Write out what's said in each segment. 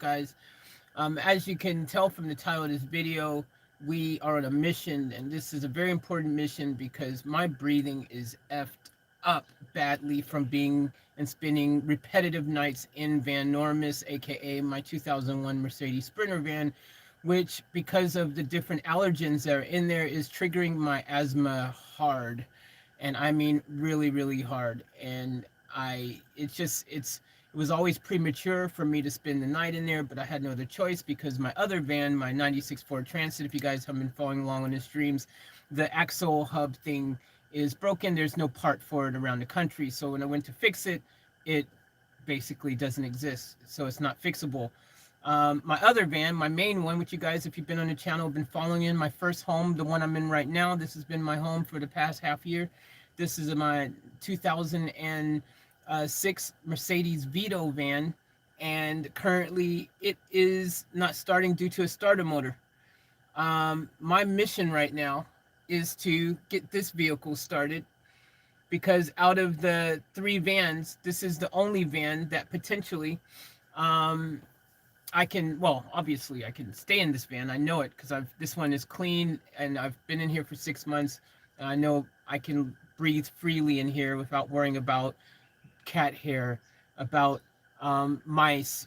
guys. As you can tell from the title of this video, we are on a mission, and this is a very important mission because my breathing is effed up badly from being and spending repetitive nights in Van Normus, aka my 2001 Mercedes Sprinter van, which, because of the different allergens that are in there, is triggering my asthma hard. And I mean really, really hard. And it was always premature for me to spend the night in there, but I had no other choice because my other van, my 96 Ford Transit, if you guys have been following along on the streams, the axle hub thing is broken. There's no part for it around the country. So when I went to fix it, it basically doesn't exist. So it's not fixable. My other van, my main one, which you guys, if you've been on the channel, have been following in, my first home, the one I'm in right now, this has been my home for the past half year. This is my 2006 Mercedes Vito van, and currently it is not starting due to a starter motor. My mission right now is to get this vehicle started, because out of the 3 vans, this is the only van that potentially I can, well, obviously I can stay in this van. I know it because this one is clean and I've been in here for 6 months. And I know I can breathe freely in here without worrying about cat hair, about mice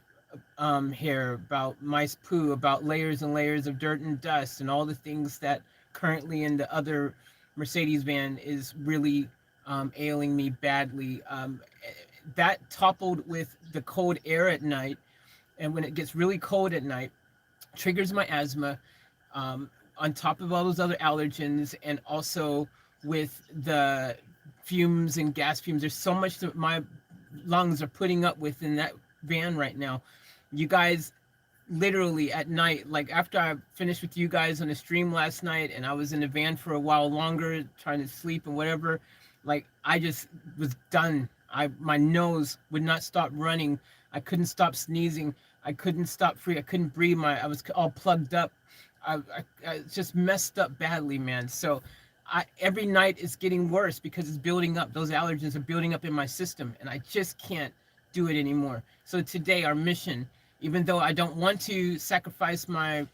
hair, about mice poo, about layers and layers of dirt and dust, and all the things that currently in the other Mercedes van is really ailing me badly. That toppled with the cold air at night, and when it gets really cold at night, triggers my asthma, on top of all those other allergens, and also with the fumes and gas fumes. There's so much that my lungs are putting up with in that van right now. You guys, literally at night, like after I finished with you guys on the stream last night, and I was in the van for a while longer trying to sleep and whatever, like I just was done. My nose would not stop running. I couldn't stop sneezing. I couldn't stop free. I couldn't breathe. I was all plugged up. I just messed up badly, man. So every night it's getting worse because it's building up. Those allergens are building up in my system, and I just can't do it anymore. So today, our mission, even though I don't want to sacrifice my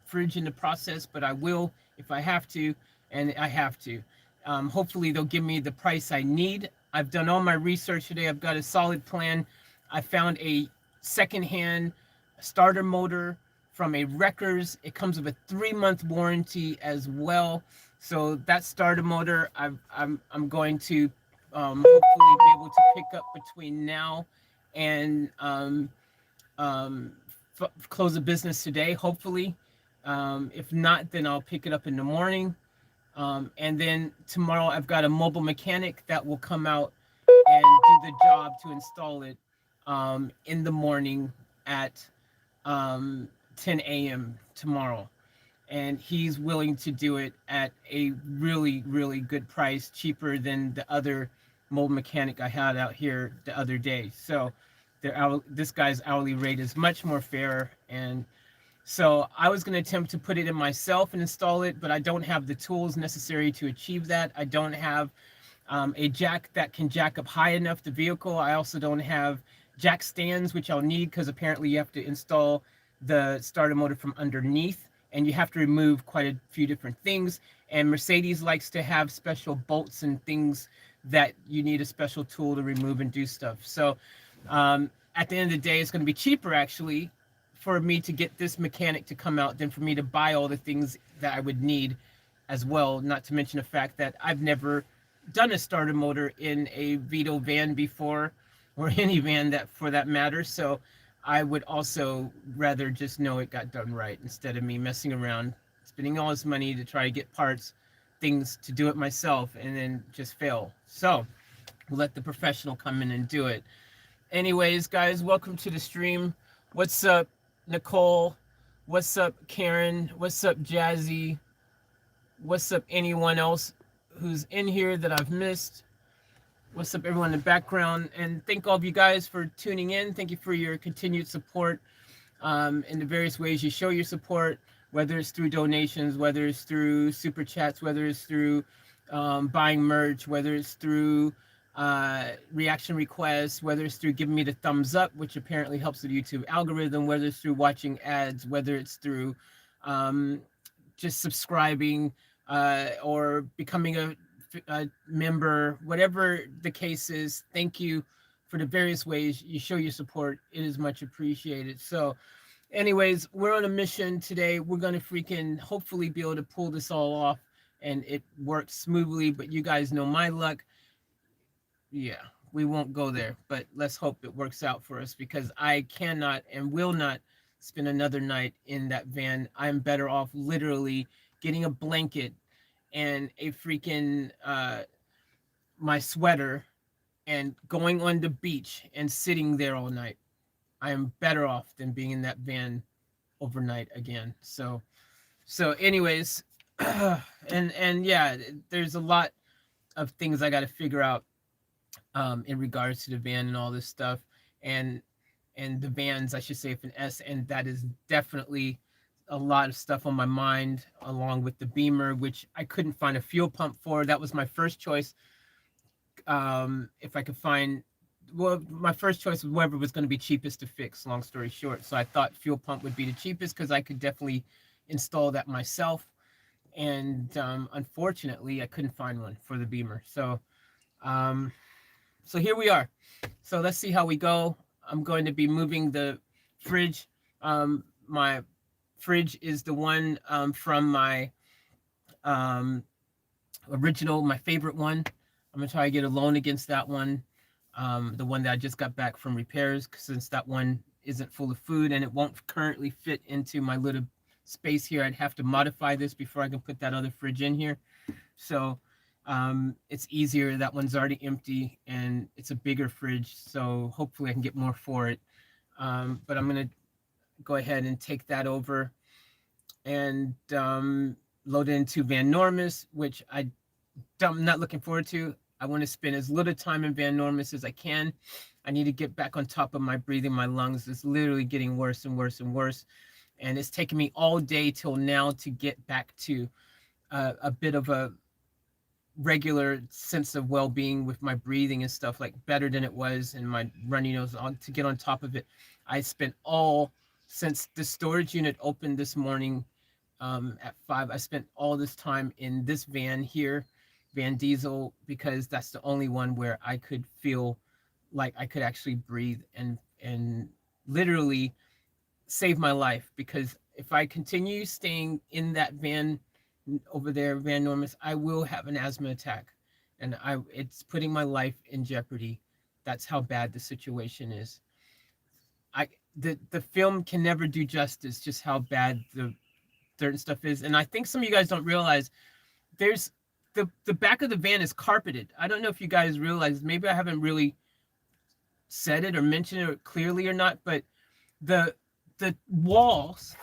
fridge in the process, but I will if I have to, and I have to. Hopefully they'll give me the price I need. I've done all my research today. I've got a solid plan. I found a secondhand starter motor from a wreckers. It comes with a 3-month warranty as well. So that starter motor, I'm going to hopefully be able to pick up between now and close the business today, hopefully. If not, then I'll pick it up in the morning. And then tomorrow I've got a mobile mechanic that will come out and do the job to install it in the morning at 10 a.m. tomorrow. And he's willing to do it at a really, really good price, cheaper than the other mobile mechanic I had out here the other day. So this guy's hourly rate is much more fair. And so I was going to attempt to put it in myself and install it, but I don't have the tools necessary to achieve that. I don't have a jack that can jack up high enough the vehicle. I also don't have jack stands, which I'll need because apparently you have to install the starter motor from underneath, and you have to remove quite a few different things. And Mercedes likes to have special bolts and things that you need a special tool to remove and do stuff. So at the end of the day, it's going to be cheaper actually for me to get this mechanic to come out than for me to buy all the things that I would need as well. Not to mention the fact that I've never done a starter motor in a Vito van before, or any van that for that matter. So I would also rather just know it got done right instead of me messing around, spending all this money to try to get parts, things to do it myself, and then just fail. So we'll let the professional come in and do it. Anyways, guys, welcome to the stream. What's up, Nicole? What's up, Karen? What's up, Jazzy? What's up, anyone else who's in here that I've missed? What's up, everyone in the background? And thank all of you guys for tuning in. Thank you for your continued support in the various ways you show your support, whether it's through donations, whether it's through super chats, whether it's through buying merch, whether it's through reaction requests, whether it's through giving me the thumbs up, which apparently helps the YouTube algorithm, whether it's through watching ads, whether it's through um, just subscribing or becoming a member, whatever the case is. Thank you for the various ways you show your support. It is much appreciated. So, anyways, we're on a mission today. We're going to freaking hopefully be able to pull this all off and it works smoothly. But you guys know my luck. Yeah, we won't go there, but let's hope it works out for us because I cannot and will not spend another night in that van. I'm better off literally getting a blanket and a freaking my sweater and going on the beach and sitting there all night. I am better off than being in that van overnight again. So anyways, and yeah, there's a lot of things I got to figure out in regards to the van and all this stuff, and the vans, I should say, with an S, and that is definitely a lot of stuff on my mind, along with the Beamer, which I couldn't find a fuel pump for. That was my first choice. If I could find, well, my first choice was whoever was going to be cheapest to fix. Long story short, so I thought fuel pump would be the cheapest because I could definitely install that myself. And unfortunately, I couldn't find one for the Beamer. Um, so here we are. So let's see how we go. I'm going to be moving the fridge. My fridge is the one from my original, my favorite one. I'm gonna try to get a loan against that one. The one that I just got back from repairs, since that one isn't full of food and it won't currently fit into my little space here. I'd have to modify this before I can put that other fridge in here. So it's easier. That one's already empty and it's a bigger fridge. So hopefully I can get more for it. But I'm going to go ahead and take that over and load it into Van Normus, which I'm not looking forward to. I want to spend as little time in Van Normus as I can. I need to get back on top of my breathing. My lungs is literally getting worse and worse and worse. And it's taken me all day till now to get back to a bit of a regular sense of well-being with my breathing and stuff, like better than it was, and my runny nose on to get on top of it. I spent all since the storage unit opened this morning at 5. I spent all this time in this van here, Van Diesel, because that's the only one where I could feel like I could actually breathe and literally save my life. Because if I continue staying in that van over there, Van Normus, I will have an asthma attack, and it's putting my life in jeopardy. That's how bad the situation is. The film can never do justice just how bad the dirt and stuff is. And I think some of you guys don't realize there's the back of the van is carpeted. I don't know if you guys realize, maybe I haven't really said it or mentioned it clearly or not, but the walls,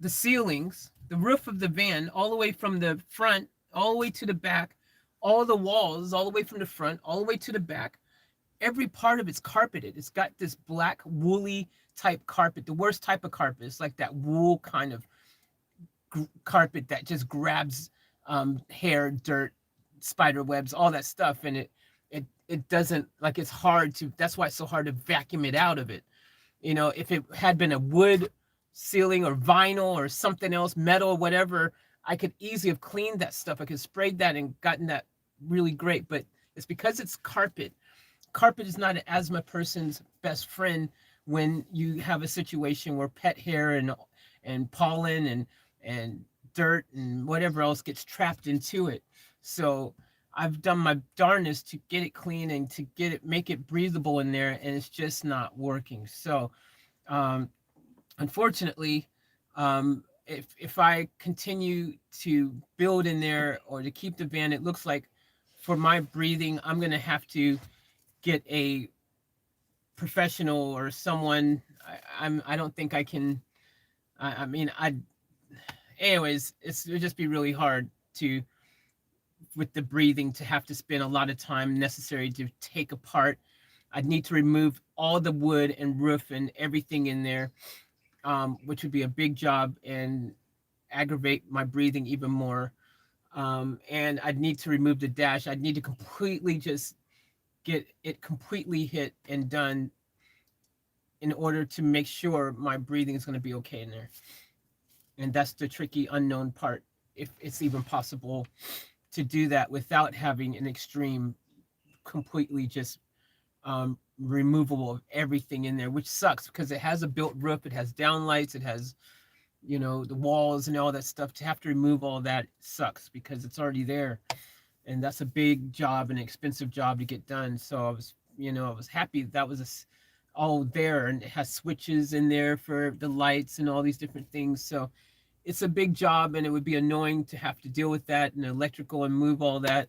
the ceilings, the roof of the van, all the way from the front, all the way to the back, all the walls, all the way from the front, all the way to the back, every part of it's carpeted. It's got this black woolly type carpet, the worst type of carpet. It's like that wool kind of carpet that just grabs hair, dirt, spider webs, all that stuff, and it doesn't, like, it's hard to, that's why it's so hard to vacuum it out of it. You know, if it had been a wood ceiling or vinyl or something else, metal or whatever, I could easily have cleaned that stuff. I could have sprayed that and gotten that really great. But it's because it's carpet. Carpet is not an asthma person's best friend when you have a situation where pet hair and pollen and dirt and whatever else gets trapped into it. So I've done my darndest to get it clean and to make it breathable in there, and it's just not working. So unfortunately, if I continue to build in there or to keep the van, it looks like for my breathing, I'm going to have to get a professional or someone. I don't think I can. I mean, anyways, it'll just be really hard to, with the breathing, to have to spend a lot of time necessary to take apart. I'd need to remove all the wood and roof and everything in there, which would be a big job and aggravate my breathing even more. And I'd need to remove the dash. I'd need to completely just get it completely hit and done in order to make sure my breathing is going to be okay in there. And that's the tricky unknown part, if it's even possible to do that without having an extreme, completely just removable of everything in there, which sucks because it has a built roof, it has downlights, it has, you know, the walls and all that stuff. To have to remove all that sucks because it's already there, and that's a big job, an expensive job to get done. So I was, you know, I was happy that was all there, and it has switches in there for the lights and all these different things. So it's a big job, and it would be annoying to have to deal with that and electrical and move all that.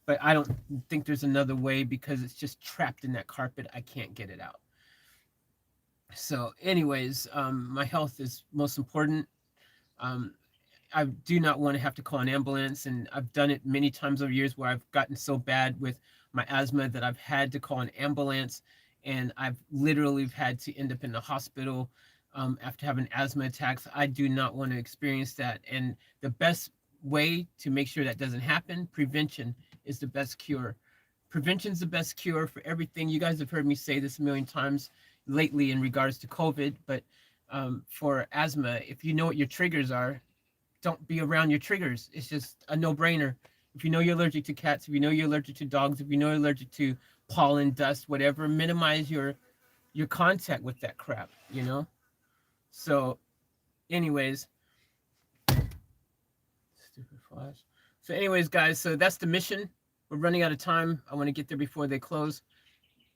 But I don't think there's another way because it's just trapped in that carpet. I can't get it out. So, anyways, my health is most important. Um, I do not want to have to call an ambulance, and I've done it many times over years where I've gotten so bad with my asthma that I've had to call an ambulance, and I've literally had to end up in the hospital after having asthma attacks. I do not want to experience that, and the best way to make sure that doesn't happen, prevention is the best cure. Prevention's the best cure for everything. You guys have heard me say this a million times lately in regards to COVID, but for asthma, if you know what your triggers are, don't be around your triggers. It's just a no-brainer. If you know you're allergic to cats, if you know you're allergic to dogs, if you know you're allergic to pollen, dust, whatever, minimize your contact with that crap, you know? So, anyways, stupid flash. So, anyways, guys, so that's the mission. We're running out of time. I want to get there before they close.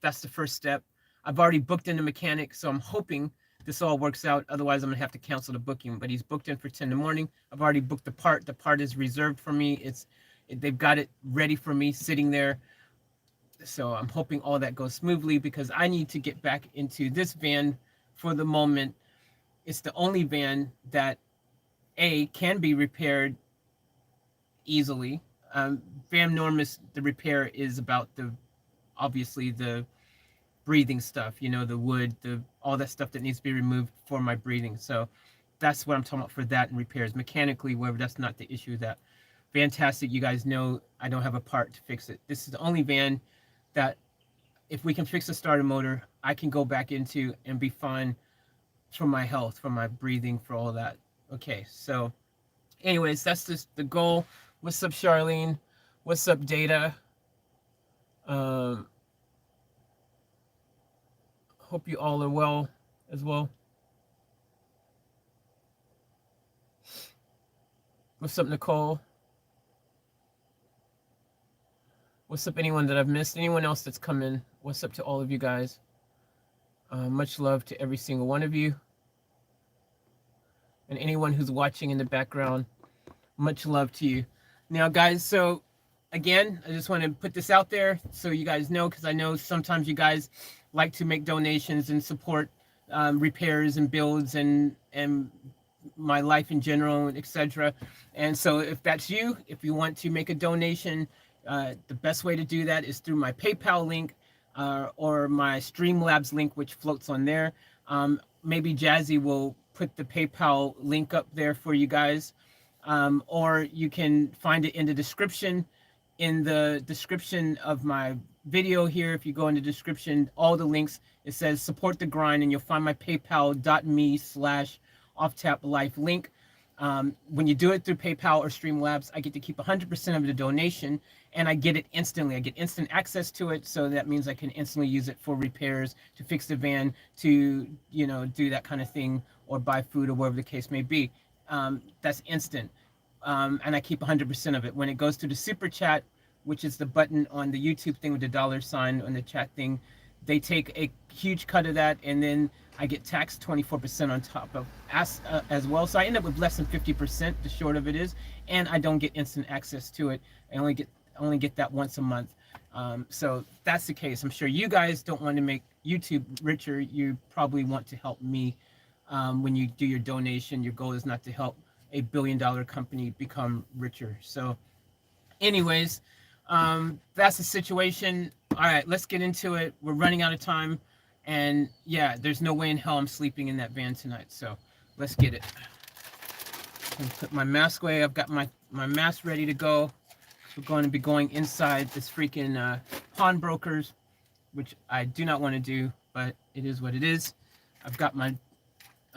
That's the first step. I've already booked in the mechanic, so I'm hoping this all works out. Otherwise, I'm gonna have to cancel the booking. But he's booked in for 10 in the morning. I've already booked the part. The part is reserved for me. They've got it ready for me, sitting there. So I'm hoping all that goes smoothly because I need to get back into this van for the moment. It's the only van that can be repaired easily. Van Normus, the repair is about obviously the breathing stuff, you know, the wood, all that stuff that needs to be removed for my breathing. So that's what I'm talking about for that and repairs. Mechanically, whatever, that's not the issue. That fantastic. You guys know I don't have a part to fix it. This is the only van that if we can fix the starter motor, I can go back into and be fine for my health, for my breathing, for all that. Okay, so anyways, that's just the goal. What's up, Charlene? What's up, Data? Hope you all are well as well. What's up, Nicole? What's up, anyone that I've missed? Anyone else that's come in? What's up to all of you guys? Much love to every single one of you. And anyone who's watching in the background, much love to you. Now, guys, so again, I just want to put this out there so you guys know, because I know sometimes you guys like to make donations and support repairs and builds and my life in general, etc. And so if that's you, if you want to make a donation, the best way to do that is through my PayPal link or my Streamlabs link, which floats on there. Maybe Jazzy will put the PayPal link up there for you guys, or you can find it in the description. In the description of my video here, if you go in the description, all the links, it says support the grind, and you'll find my paypal.me/offtap life link. When you do it through PayPal or Streamlabs, I get to keep 100% of the donation, and I get it instantly. I get instant access to it, so that means I can instantly use it for repairs, to fix the van, to, you know, do that kind of thing, or buy food or whatever the case may be. That's instant. And I keep 100% of it. When it goes to the super chat, which is the button on the YouTube thing with the $sign on the chat thing, they take a huge cut of that, and then I get taxed 24% on top of as well. So I end up with less than 50%, the short of it is, and I don't get instant access to it. I only get that once a month. So that's the case. I'm sure you guys don't want to make YouTube richer. You probably want to help me. When you do your donation, your goal is not to help a billion-dollar company become richer. So anyways, that's the situation. All right, let's get into it. We're running out of time. And yeah, there's no way in hell I'm sleeping in that van tonight. So let's get it. I'm gonna put my mask away. I've got my mask ready to go. We're going to be going inside this freaking pawnbrokers, which I do not want to do, but it is what it is. I've got my,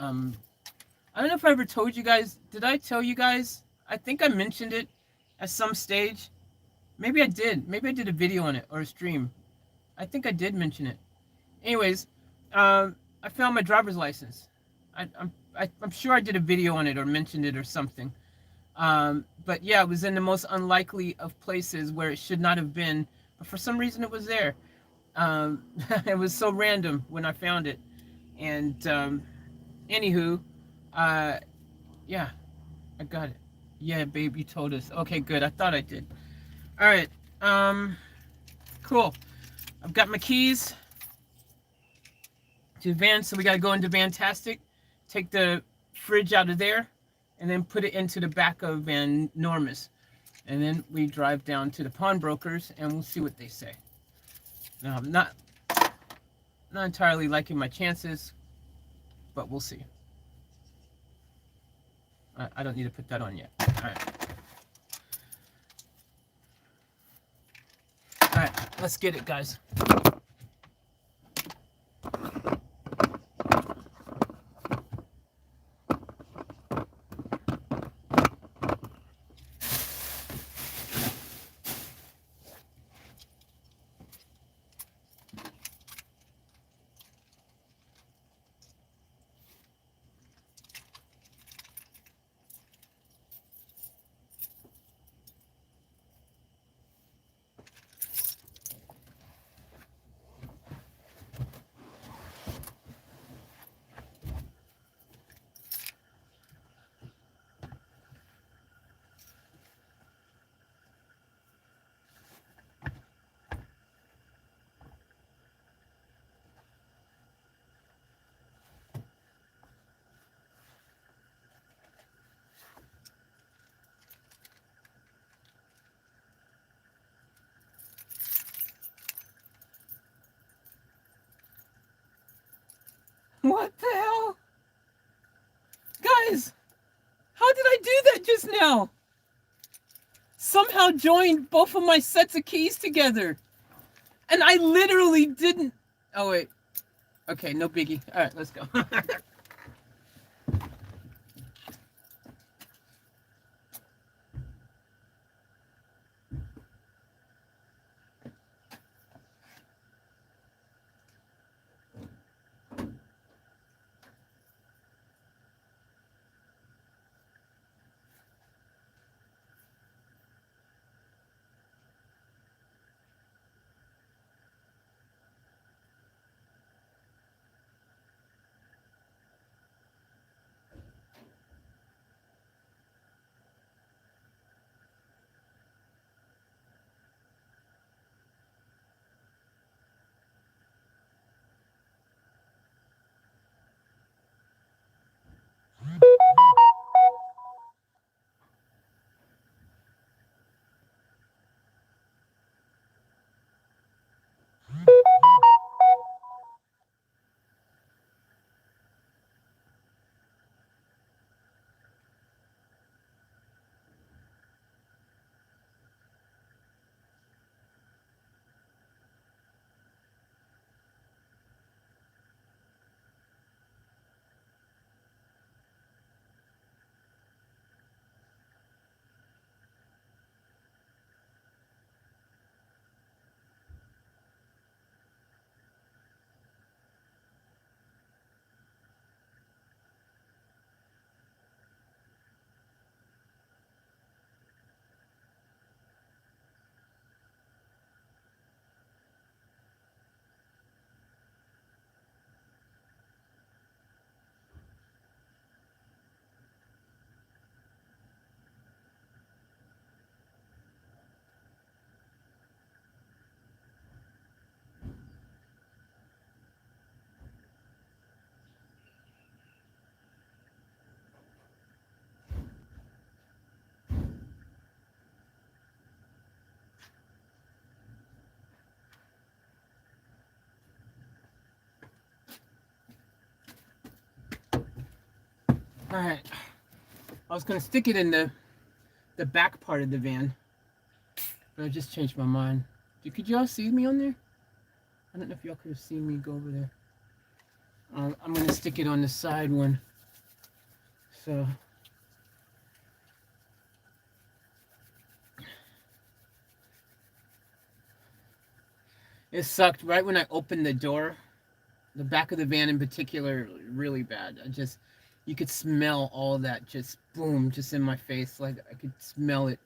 I don't know if I ever told you guys. Did I tell you guys? I think I mentioned it at some stage. Maybe I did. Maybe I did a video on it or a stream. I think I did mention it. Anyways, I found my driver's license. I'm sure I did a video on it or mentioned it or something. But yeah, it was in the most unlikely of places where it should not have been, but for some reason it was there. It was so random when I found it. And anywho, yeah, I got it. Yeah, babe, you told us. Okay, good. I thought I did. All right. Cool. I've got my keys to the van, so we got to go into Vantastic, take the fridge out of there, and then put it into the back of Van Normus. And then we drive down to the pawnbrokers, and we'll see what they say. Now, I'm not entirely liking my chances, but we'll see. I don't need to put that on yet. All right. All right, let's get it, guys. What the hell? Guys, how did I do that just now? Somehow joined both of my sets of keys together. And I literally didn't. Oh, wait. Okay, no biggie. All right, let's go. All right. I was going to stick it in the back part of the van, but I just changed my mind. Could y'all see me on there? I don't know if y'all could have seen me go over there. I'm gonna stick it on the side one. So it sucked right when I opened the door. The back of the van in particular, really bad. You could smell all that just boom, just in my face. Like I could smell it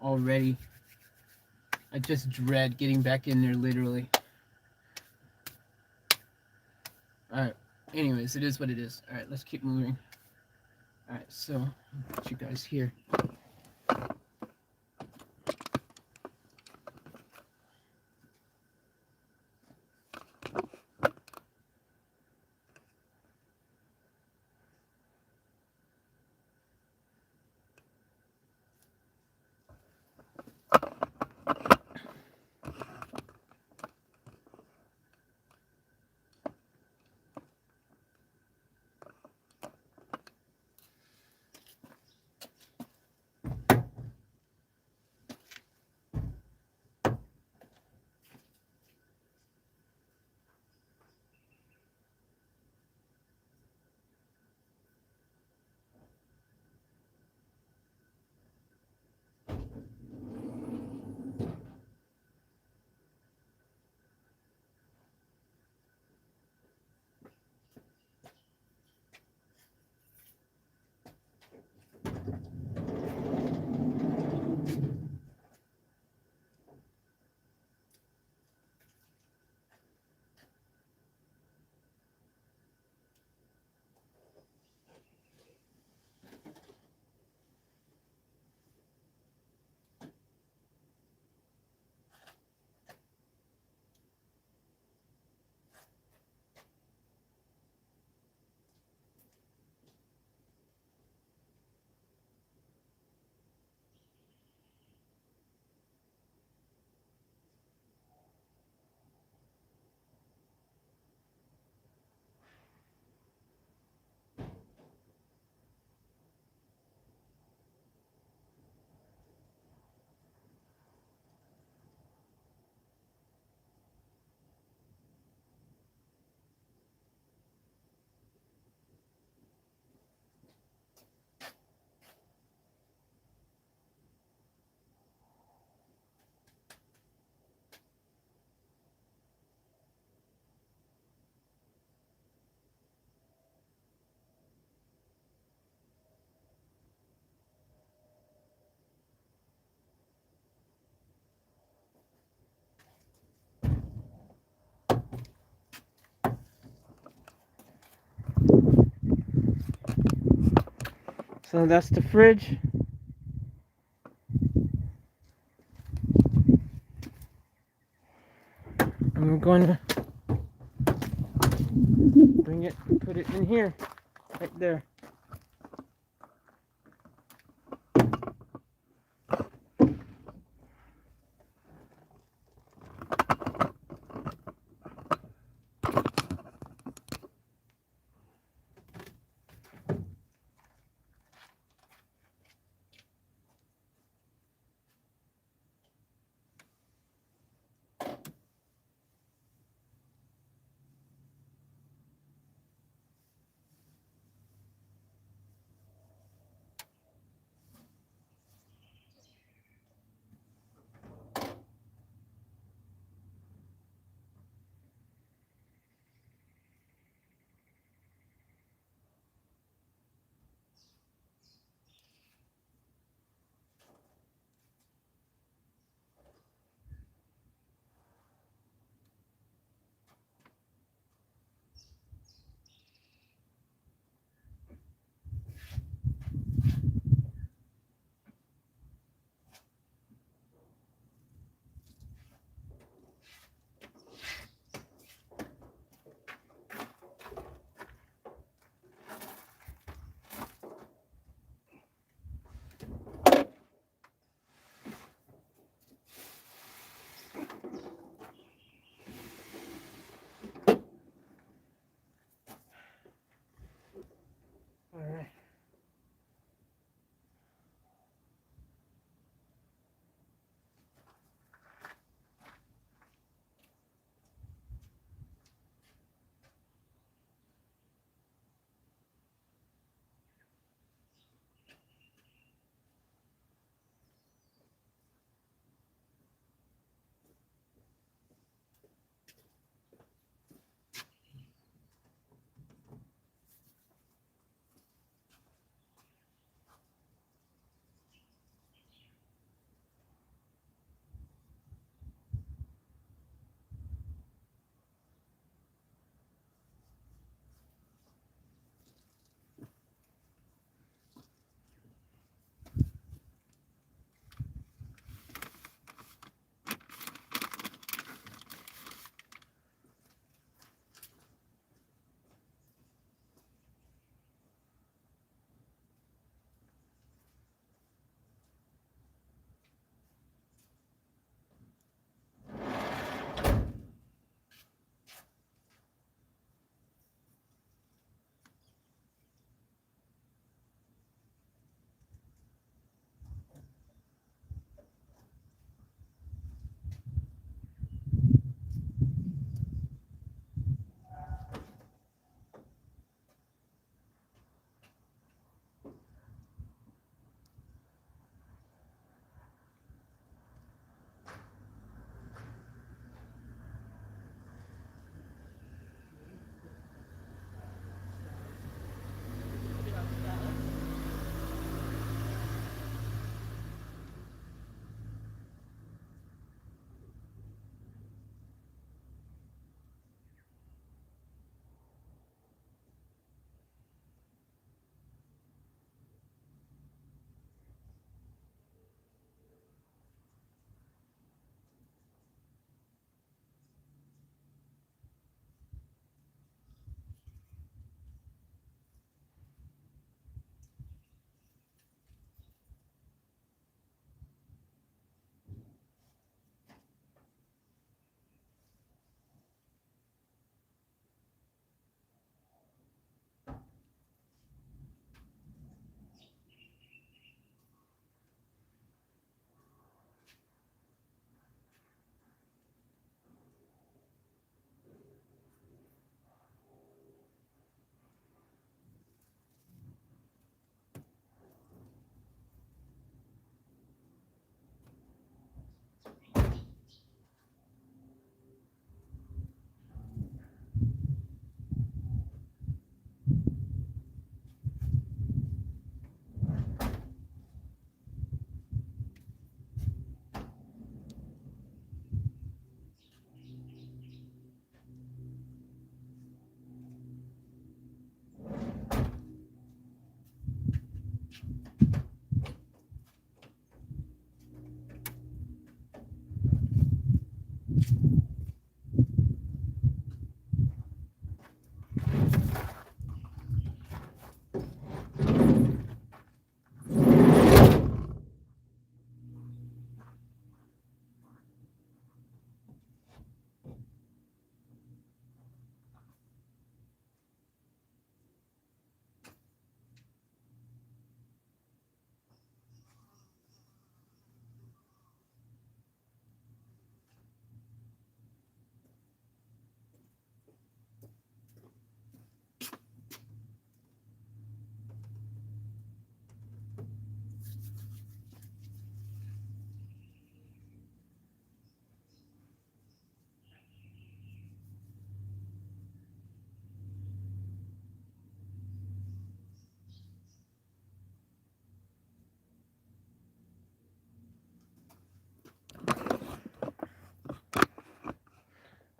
already. I just dread getting back in there, literally. Alright, anyways, it is what it is. Alright, let's keep moving. Alright, so, I'll put you guys here. So that's the fridge. And we're going to bring it and put it in here, right there.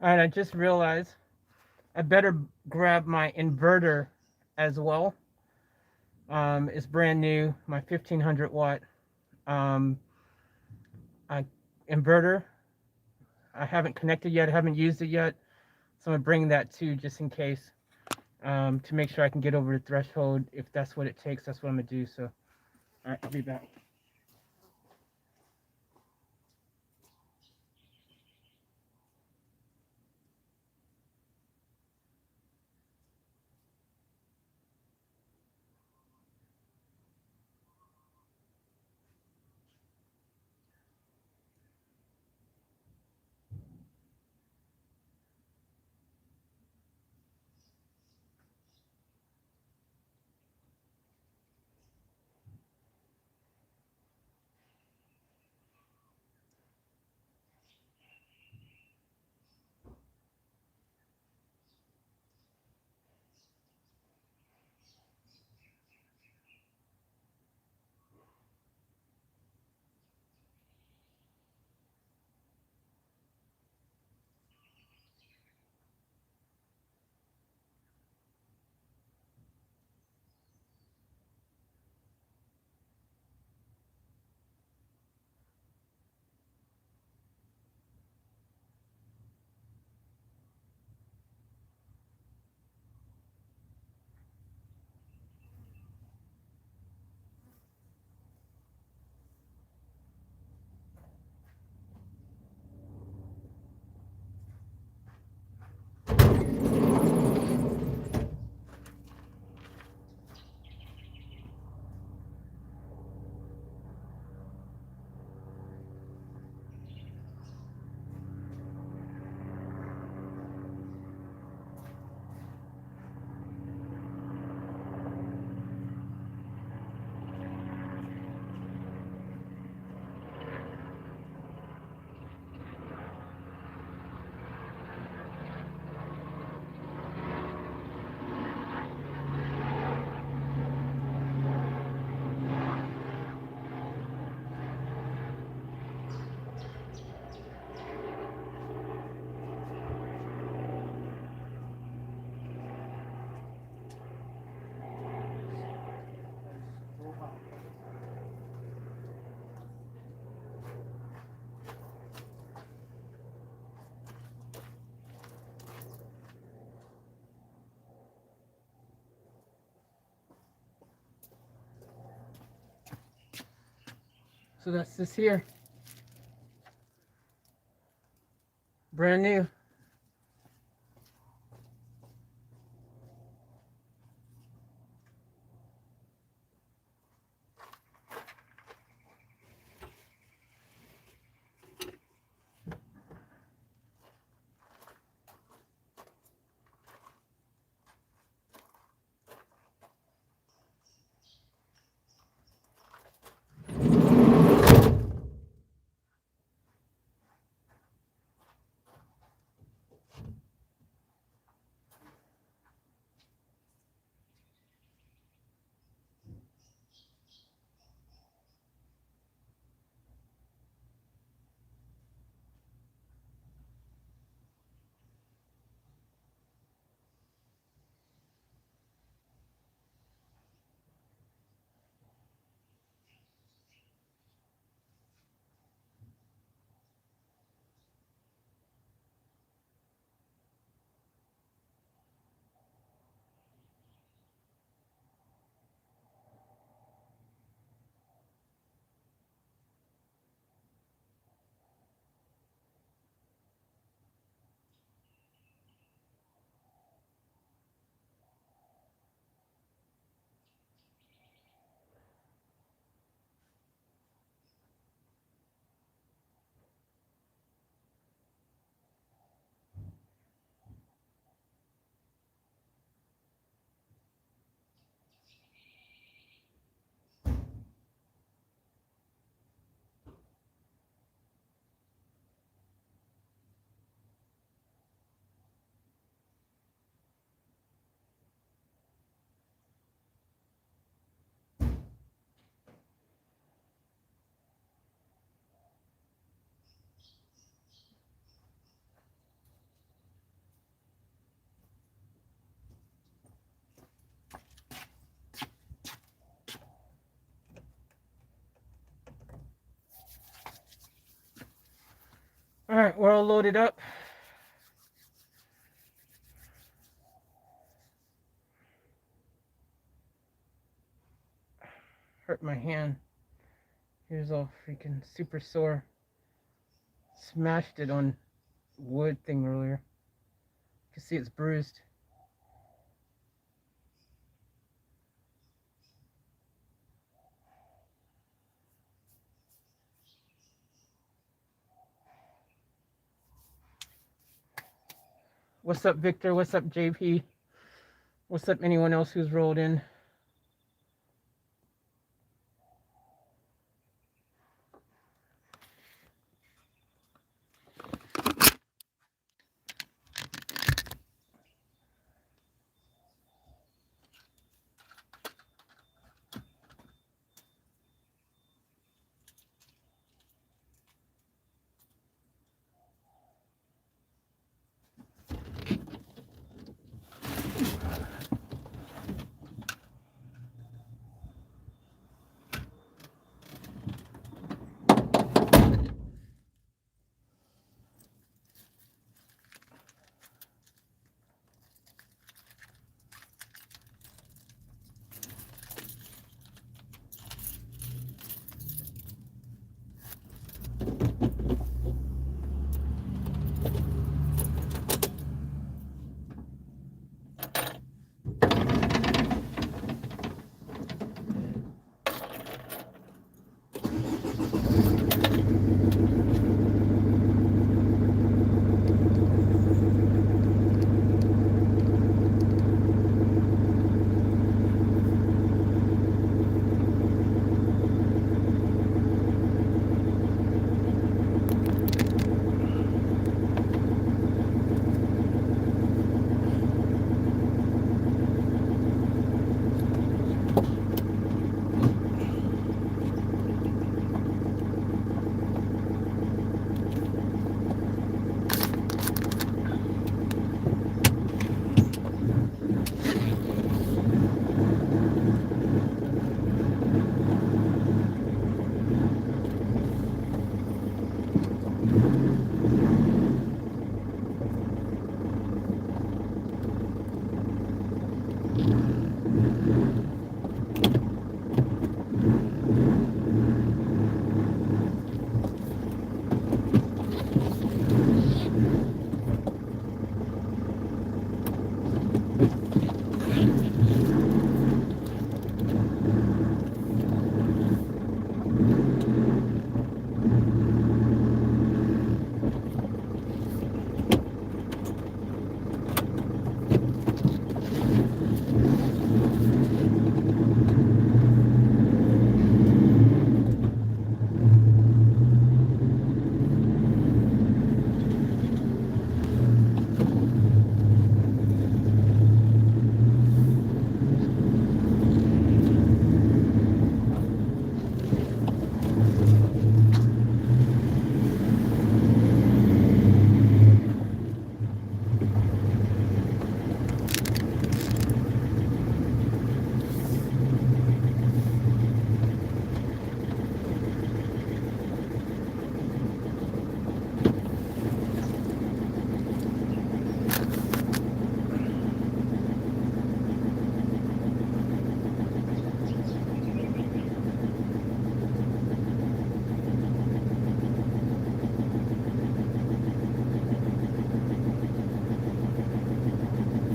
All right, I just realized I better grab my inverter as well. It's brand new, my 1500 watt um, I, inverter. I haven't connected yet, I haven't used it yet. So I'm gonna bring that too, just in case, to make sure I can get over the threshold. If that's what it takes, that's what I'm gonna do. So, all right, I'll be back. So that's this here, brand new. All right, we're all loaded up. Hurt my hand. Here's all freaking super sore. Smashed it on wood thing earlier. You can see it's bruised. What's up, Victor? What's up, JP? What's up, anyone else who's rolled in?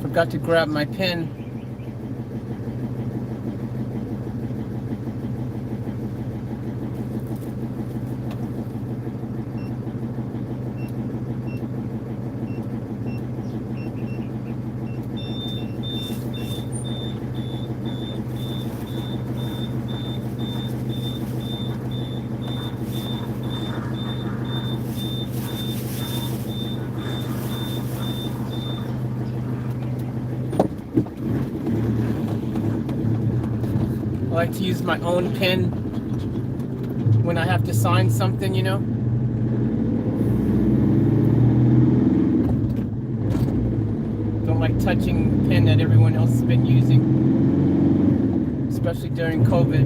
Forgot to grab my pen. I like to use my own pen when I have to sign something, you know. Don't like touching the pen that everyone else has been using, especially during COVID.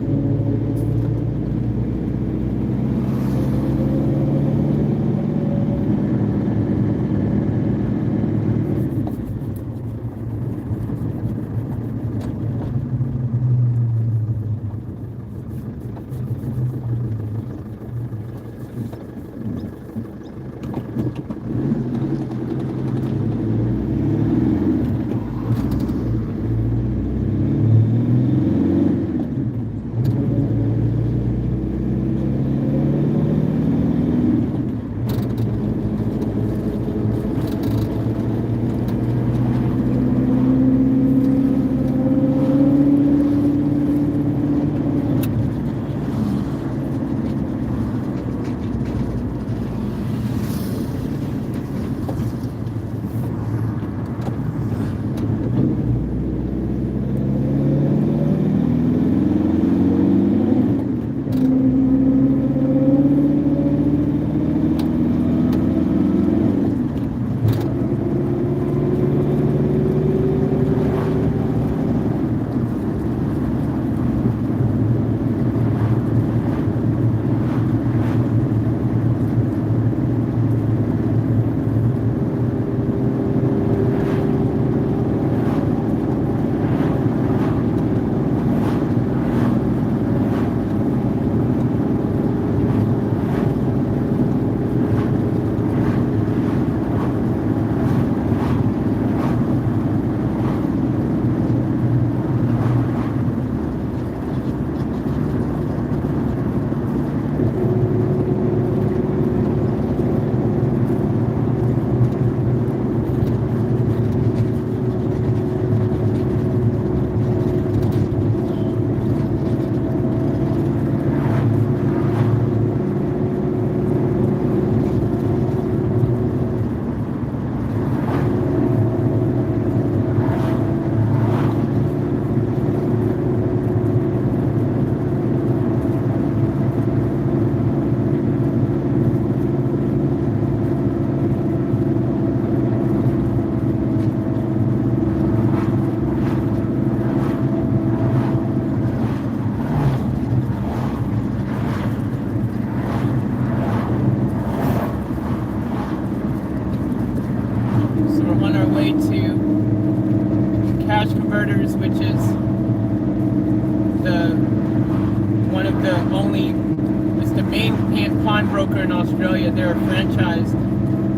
it's the main pawnbroker in Australia. They're a franchise,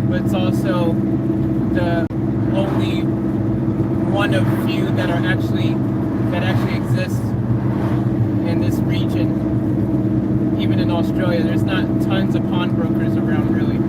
but it's also the only one of few that actually exists in this region. Even in Australia, there's not tons of pawnbrokers around, really.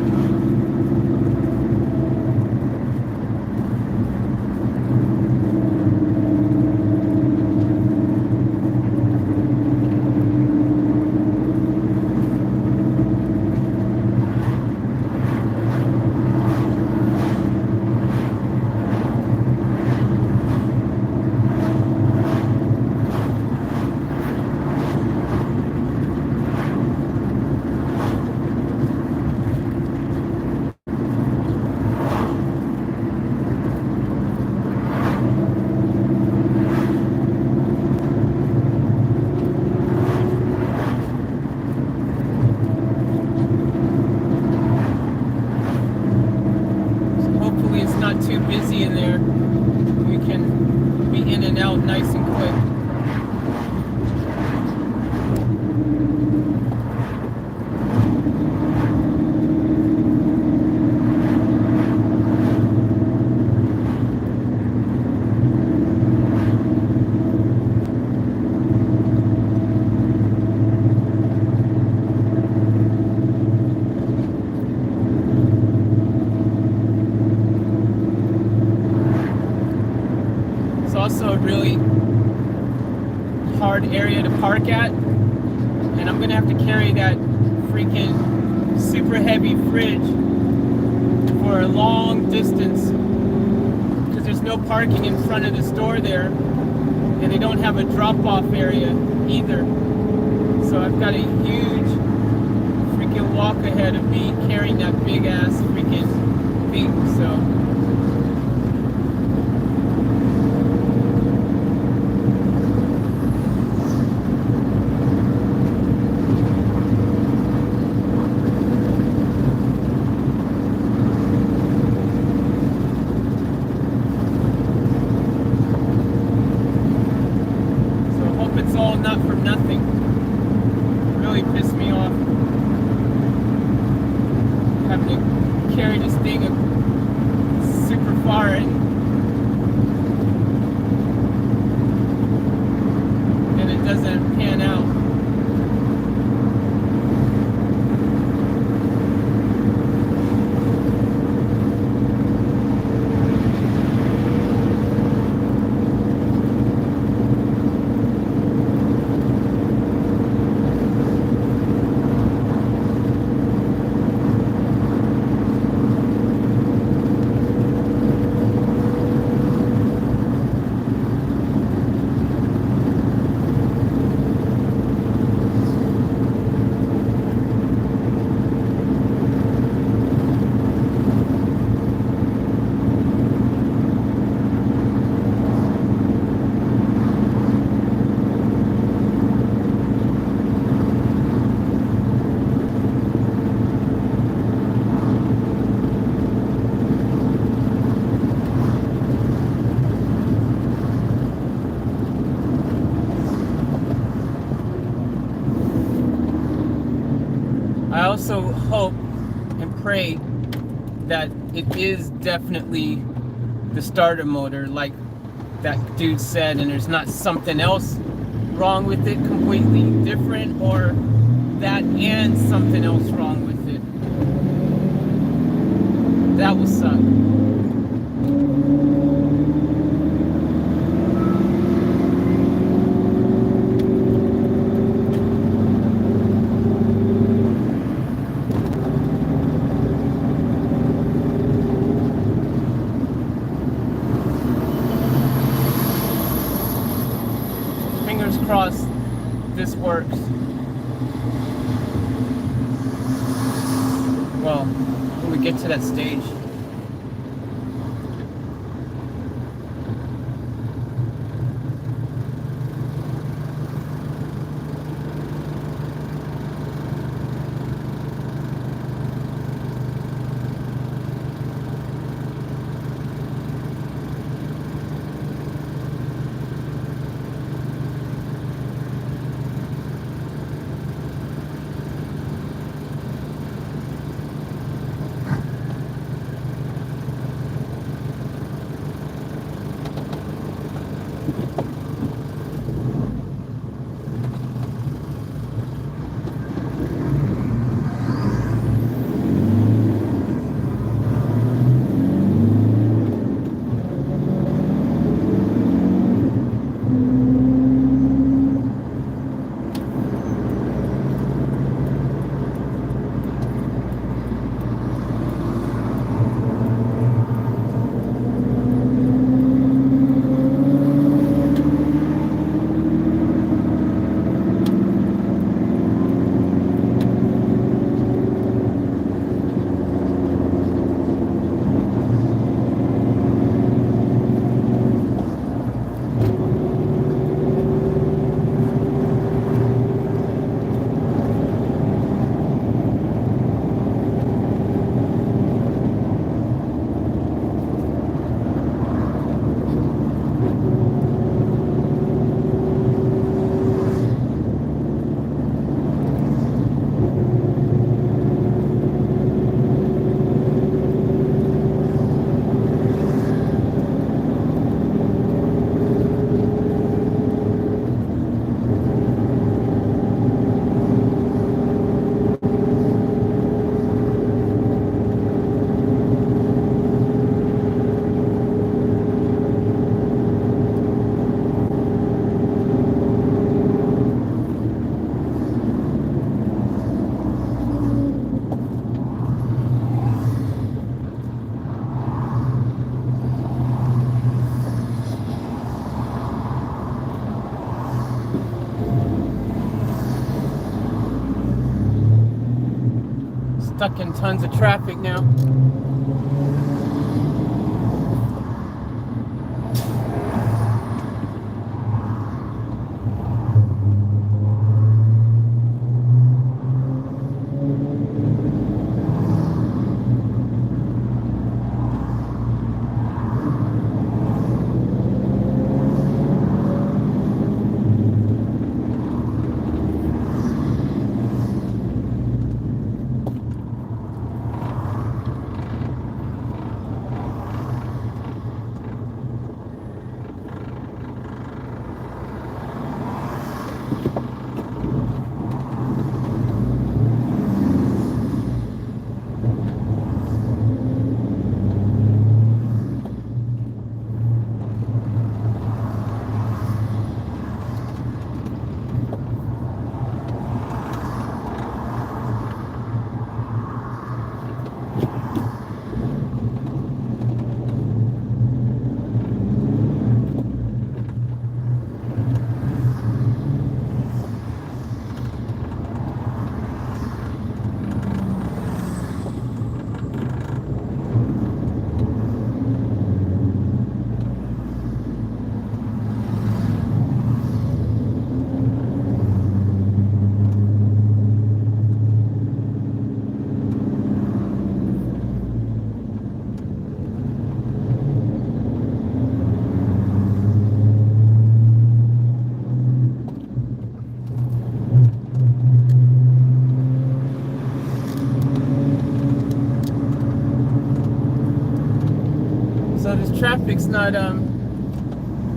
Too busy in there. We can be in and out nice and quick. Also a really hard area to park at, and I'm gonna have to carry that freaking super heavy fridge for a long distance because there's no parking in front of the store there, and they don't have a drop-off area either. So I've got a huge freaking walk ahead of me carrying that big ass freaking thing. So it's all not for nothing. It really pissed me off having to carry this thing super far and it doesn't pan out. I also hope and pray that it is definitely the starter motor like that dude said, and there's not something else wrong with it completely different, or that and something else wrong with it. That will suck. Fingers crossed this works. Well, when we get to that stage. stuck in tons of traffic now. So this traffic's not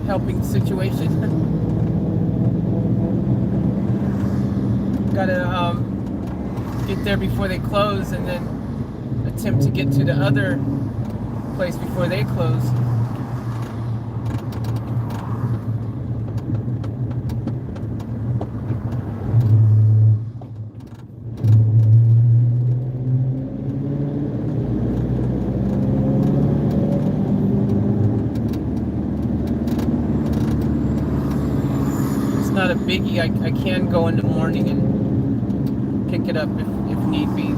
helping the situation. Gotta get there before they close and then attempt to get to the other place before they close. Not a biggie. I can go in the morning and pick it up if need be.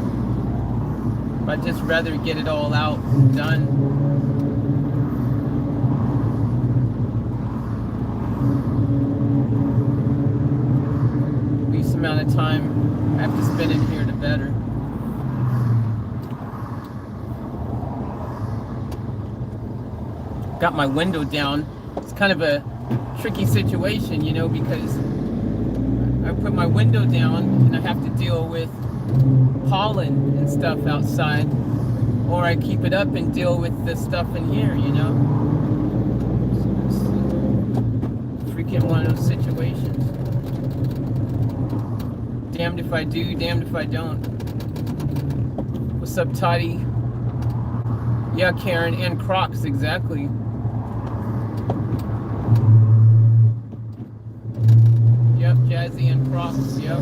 But I'd just rather get it all out and done. Least amount of time I have to spend in here, the better. Got my window down. It's kind of a tricky situation, you know, because I put my window down and I have to deal with pollen and stuff outside, or I keep it up and deal with the stuff in here, you know. It's freaking one of those situations. Damned if I do, damned if I don't. What's up, Toddy? Yeah, Karen, and Crocs, exactly. Yep, Jazzy and Crocs, yep.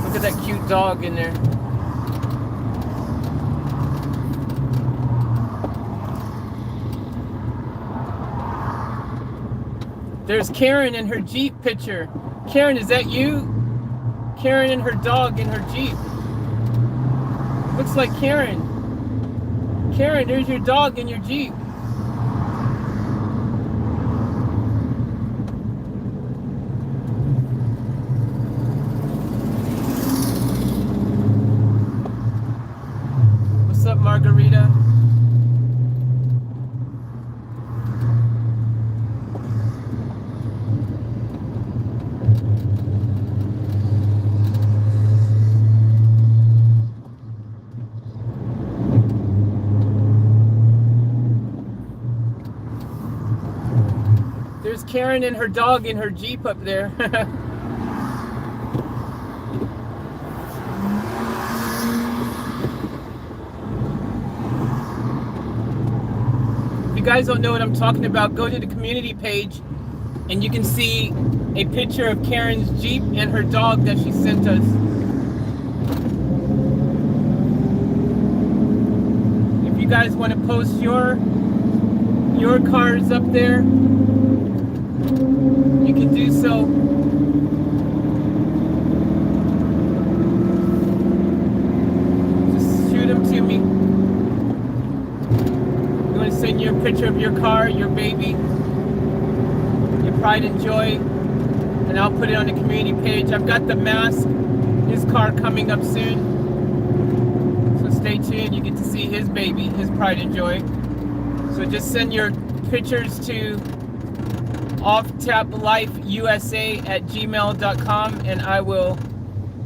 Look at that cute dog in there. There's Karen in her Jeep picture. Karen, is that you? Karen and her dog in her Jeep. Looks like Karen. Karen, there's your dog in your Jeep. What's up, Margarita? There's Karen and her dog in her Jeep up there. If you guys don't know what I'm talking about, go to the community page and you can see a picture of Karen's Jeep and her dog that she sent us. If you guys want to post your cars up there, you can do so. Just shoot them to me. You want to send your picture of your car, your baby, your pride and joy, and I'll put it on the community page. I've got the mask, his car coming up soon. So stay tuned. You get to see his baby, his pride and joy. So just send your pictures to offtaplifeusa@gmail.com, and I will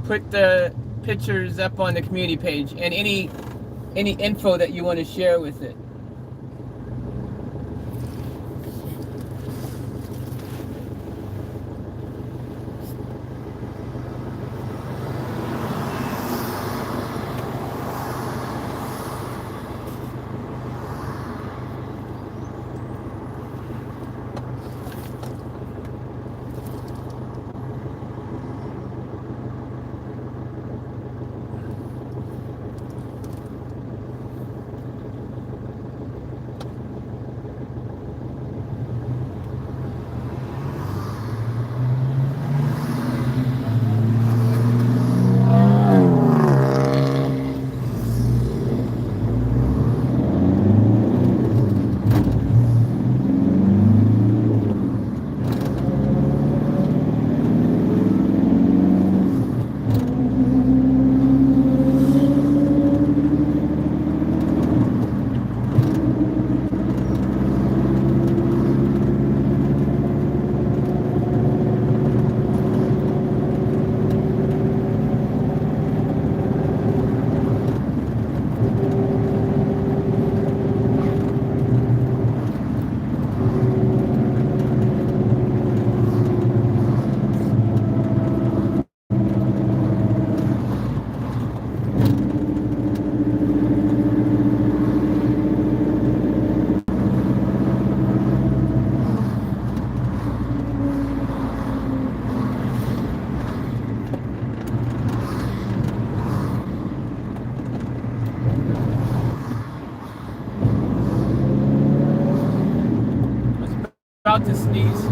put the pictures up on the community page and any info that you want to share with it. About to sneeze.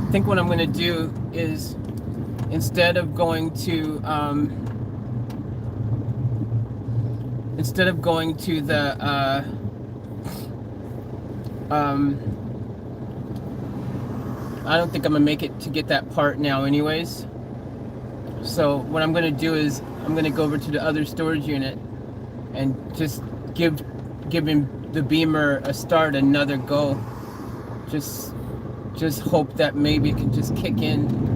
I think what I'm going to do is, instead of going to the I don't think I'm gonna make it to get that part now anyways. So what I'm gonna do is I'm gonna go over to the other storage unit and just give him the Beamer a start, another go. Just hope that maybe it can just kick in.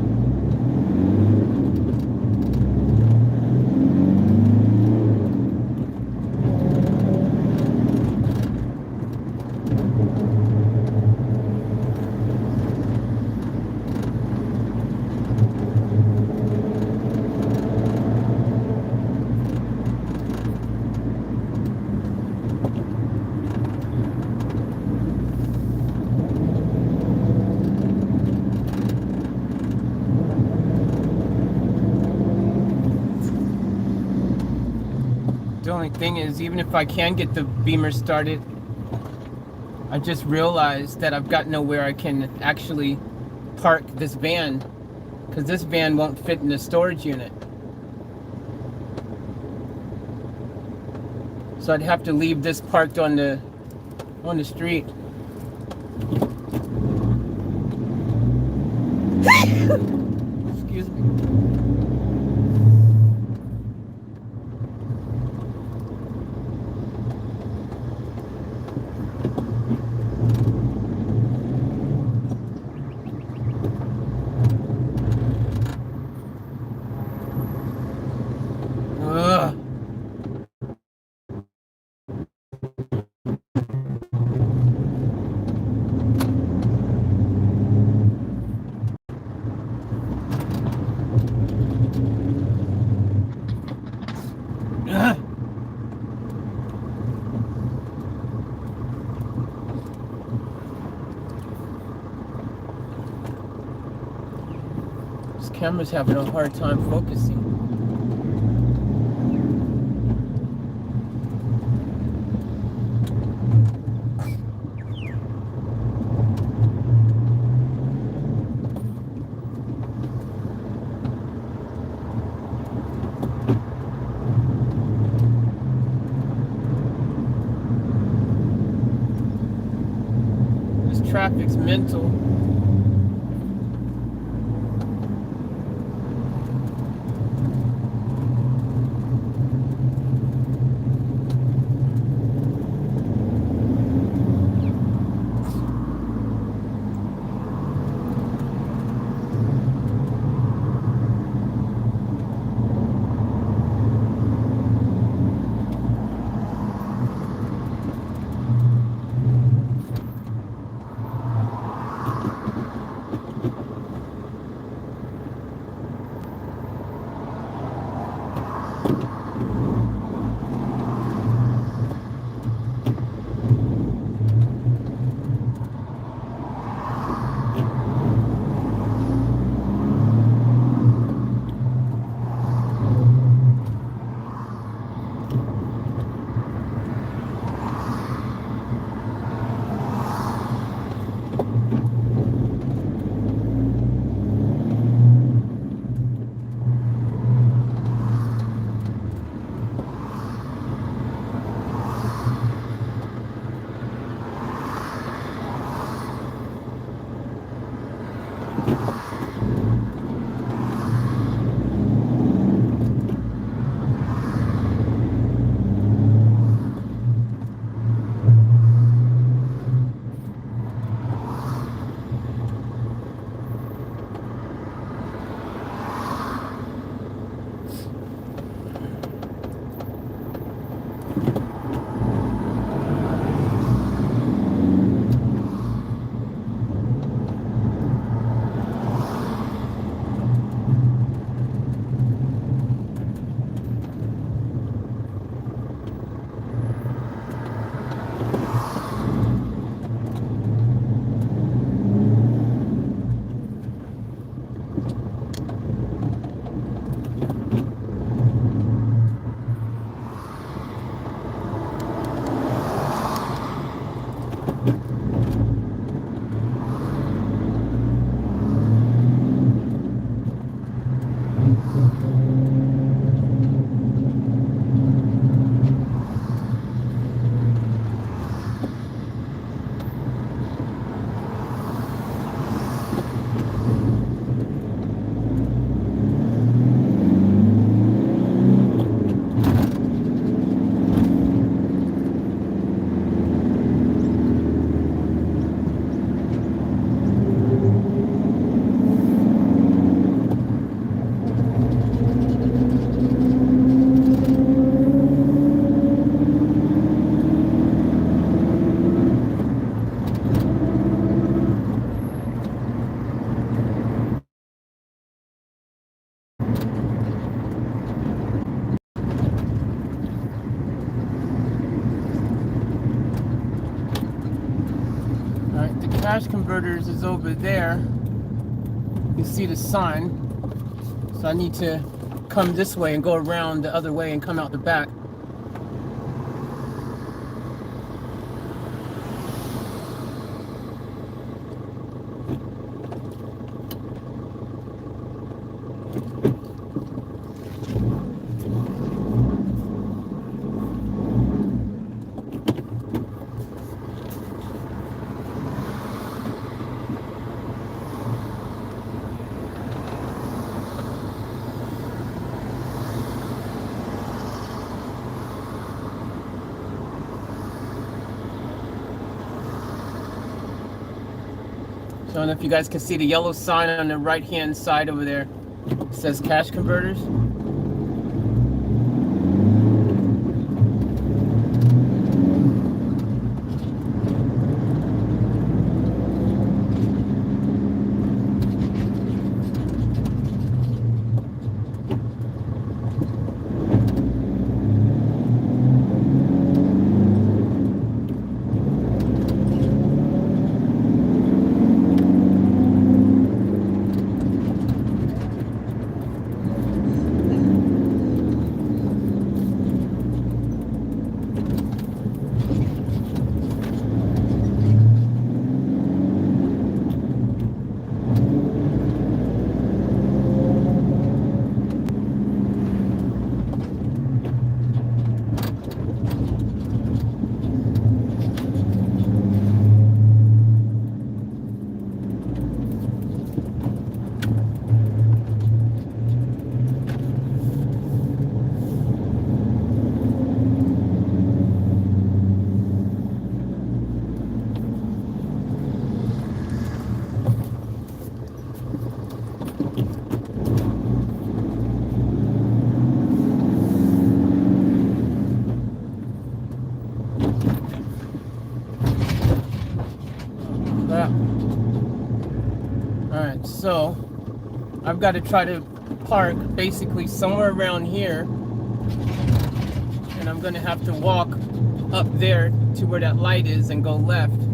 The only thing is, even if I can get the Beamer started, I just realized that I've got nowhere I can actually park this van, because this van won't fit in the storage unit. So I'd have to leave this parked on the street. Excuse me. Ugh. This camera's having a hard time focusing. This traffic's mental. Cash converters is over there. You see the sign. So I need to come this way and go around the other way and come out the back. So I don't know if you guys can see the yellow sign on the right hand side over there. It says cash converters. Alright, so I've got to try to park basically somewhere around here, and I'm going to have to walk up there to where that light is and go left. So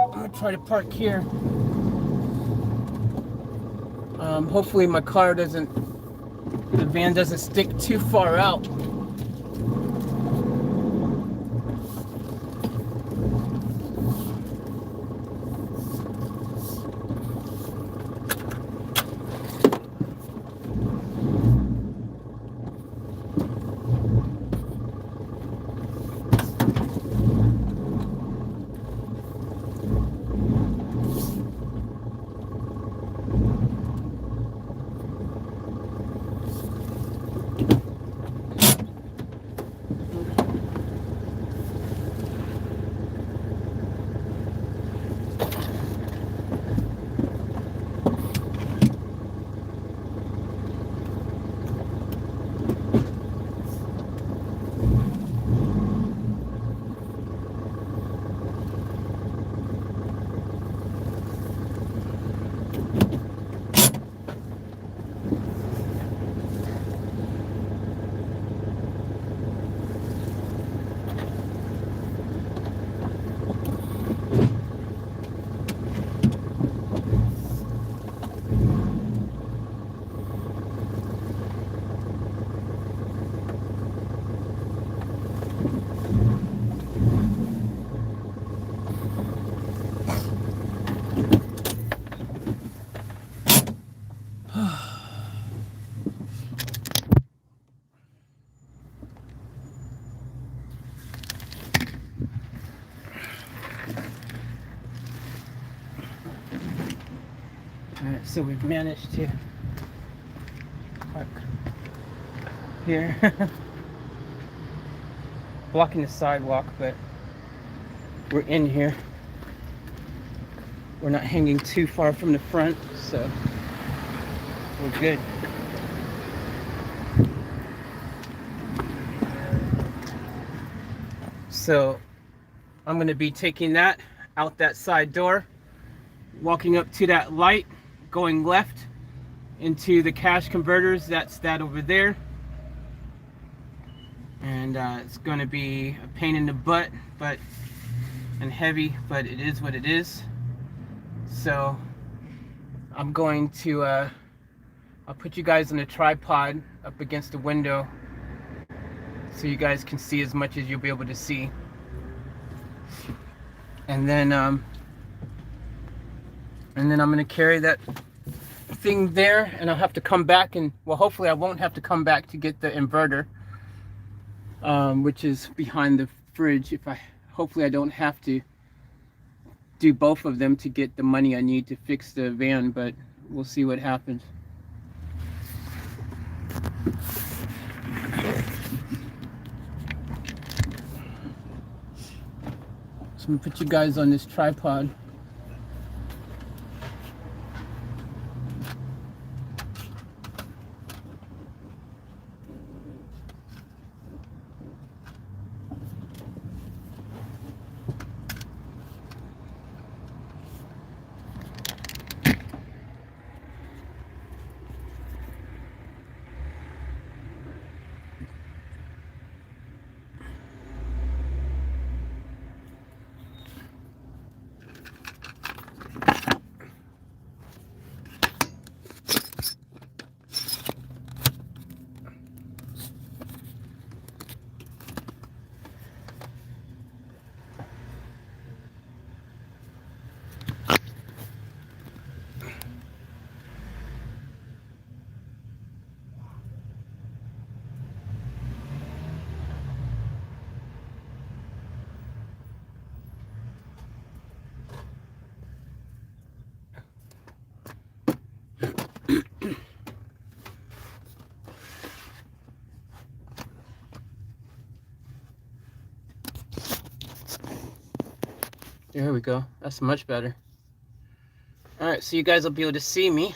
I'm going to try to park here. Hopefully my car doesn't, the van doesn't stick too far out. Alright, so we've managed to park here. Blocking the sidewalk, but we're in here. We're not hanging too far from the front, so we're good. So I'm going to be taking that out that side door, walking up to that light, going left into the cash converters. That's that over there. And it's going to be a pain in the butt, and heavy, but it is what it is. So I'm going to I'll put you guys on a tripod up against the window so you guys can see as much as you'll be able to see. And then And then I'm going to carry that thing there, and I'll have to come back and, well, hopefully I won't have to come back to get the inverter, which is behind the fridge. Hopefully I don't have to do both of them to get the money I need to fix the van, but we'll see what happens. So I'm gonna put you guys on this tripod. There we go. That's much better. All right, so you guys will be able to see me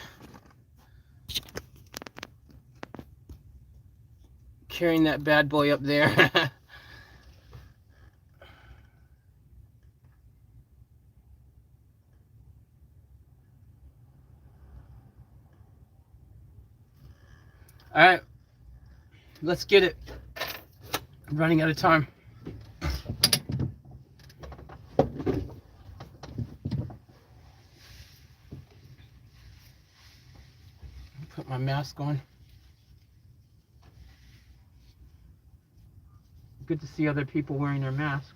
carrying that bad boy up there. All right, let's get it. I'm running out of time. Put my mask on. Good to see other people wearing their masks.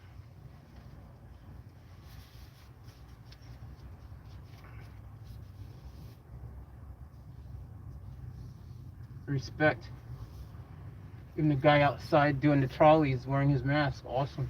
Respect. Even the guy outside doing the trolley is wearing his mask. Awesome.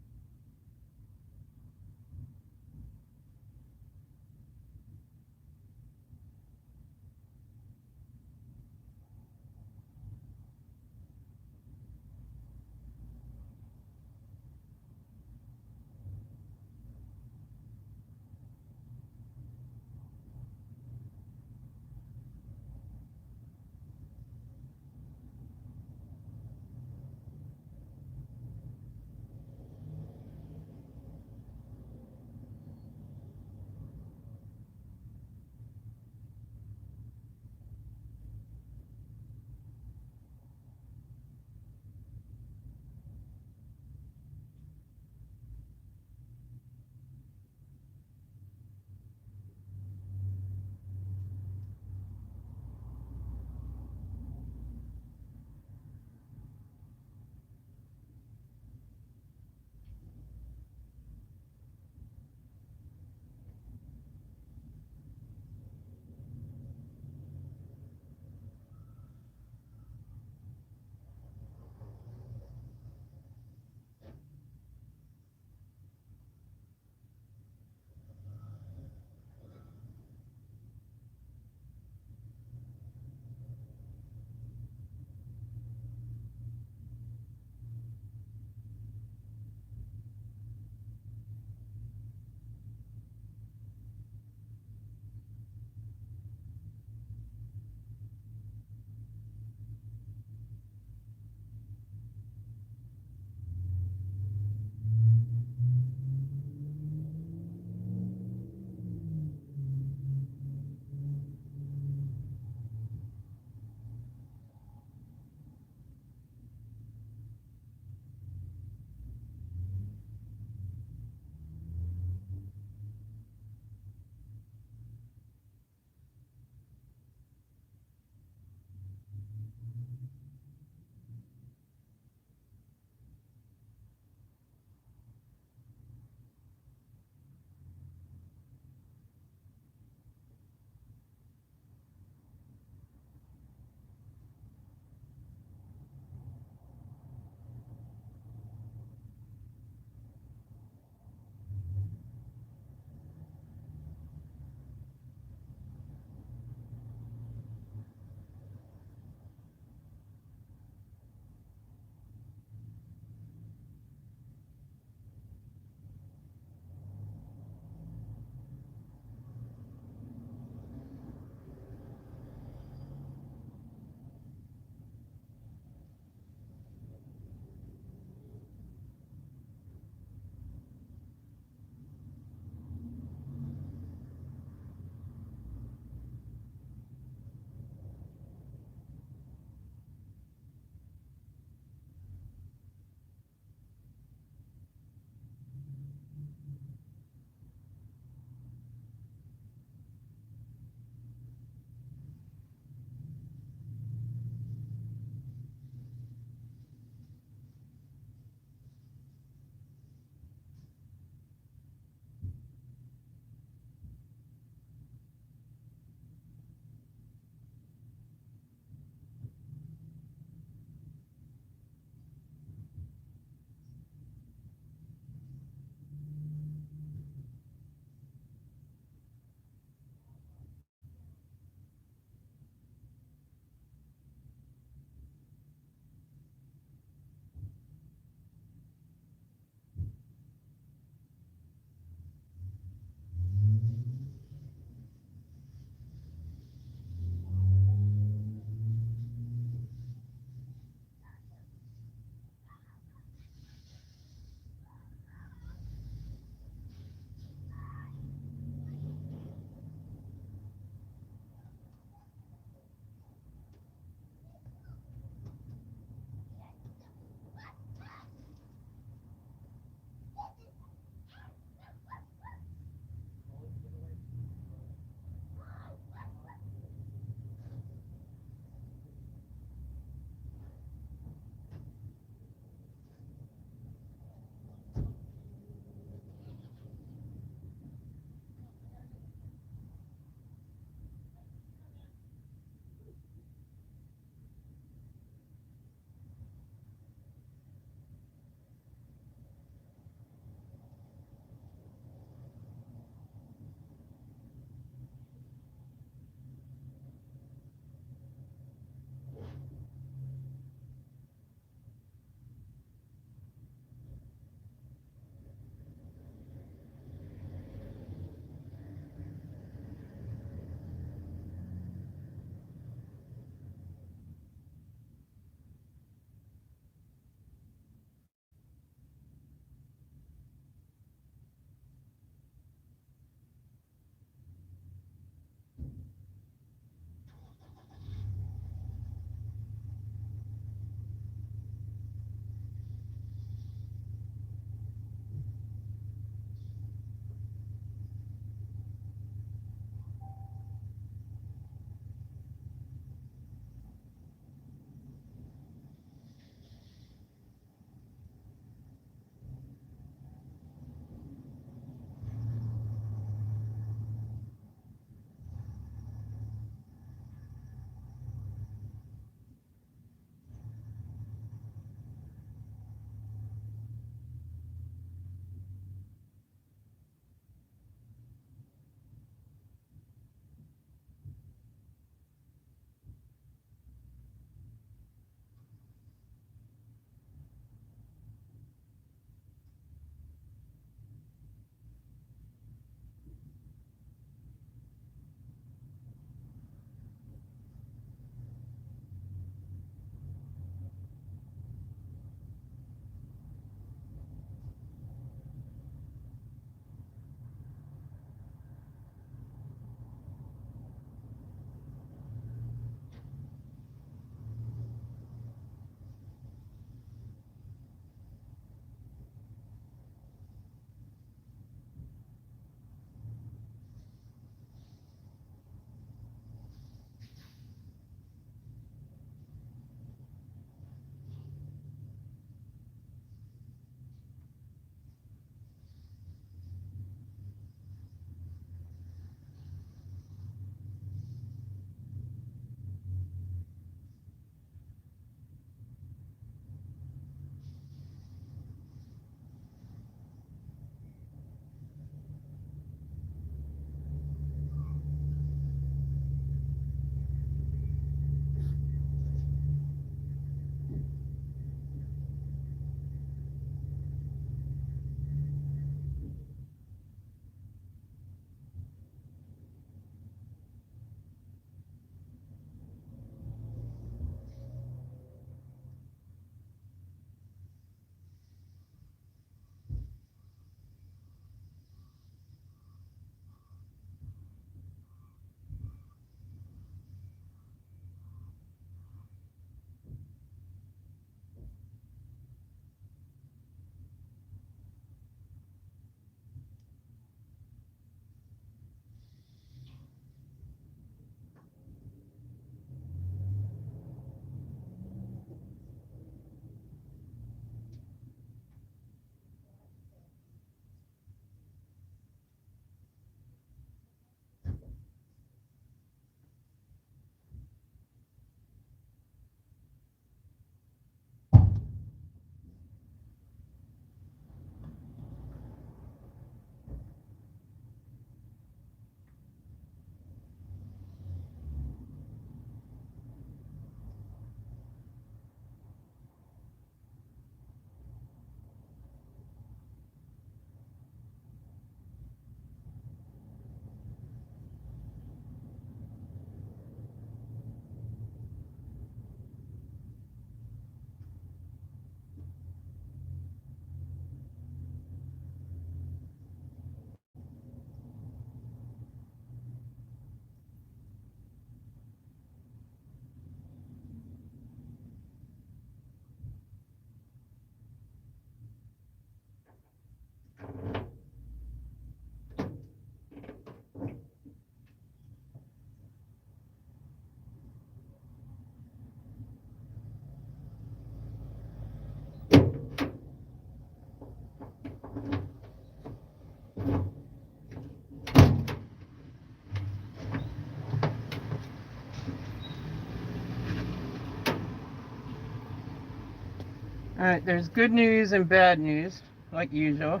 All right, there's good news and bad news, like usual.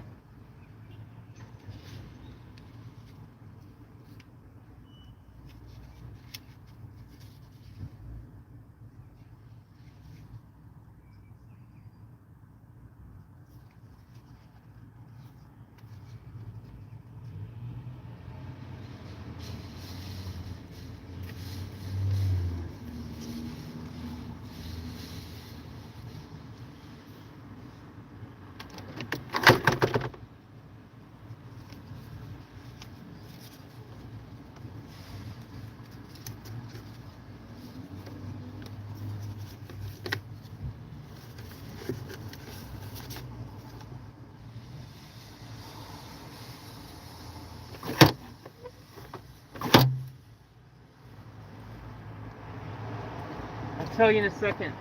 I'll tell you in a second.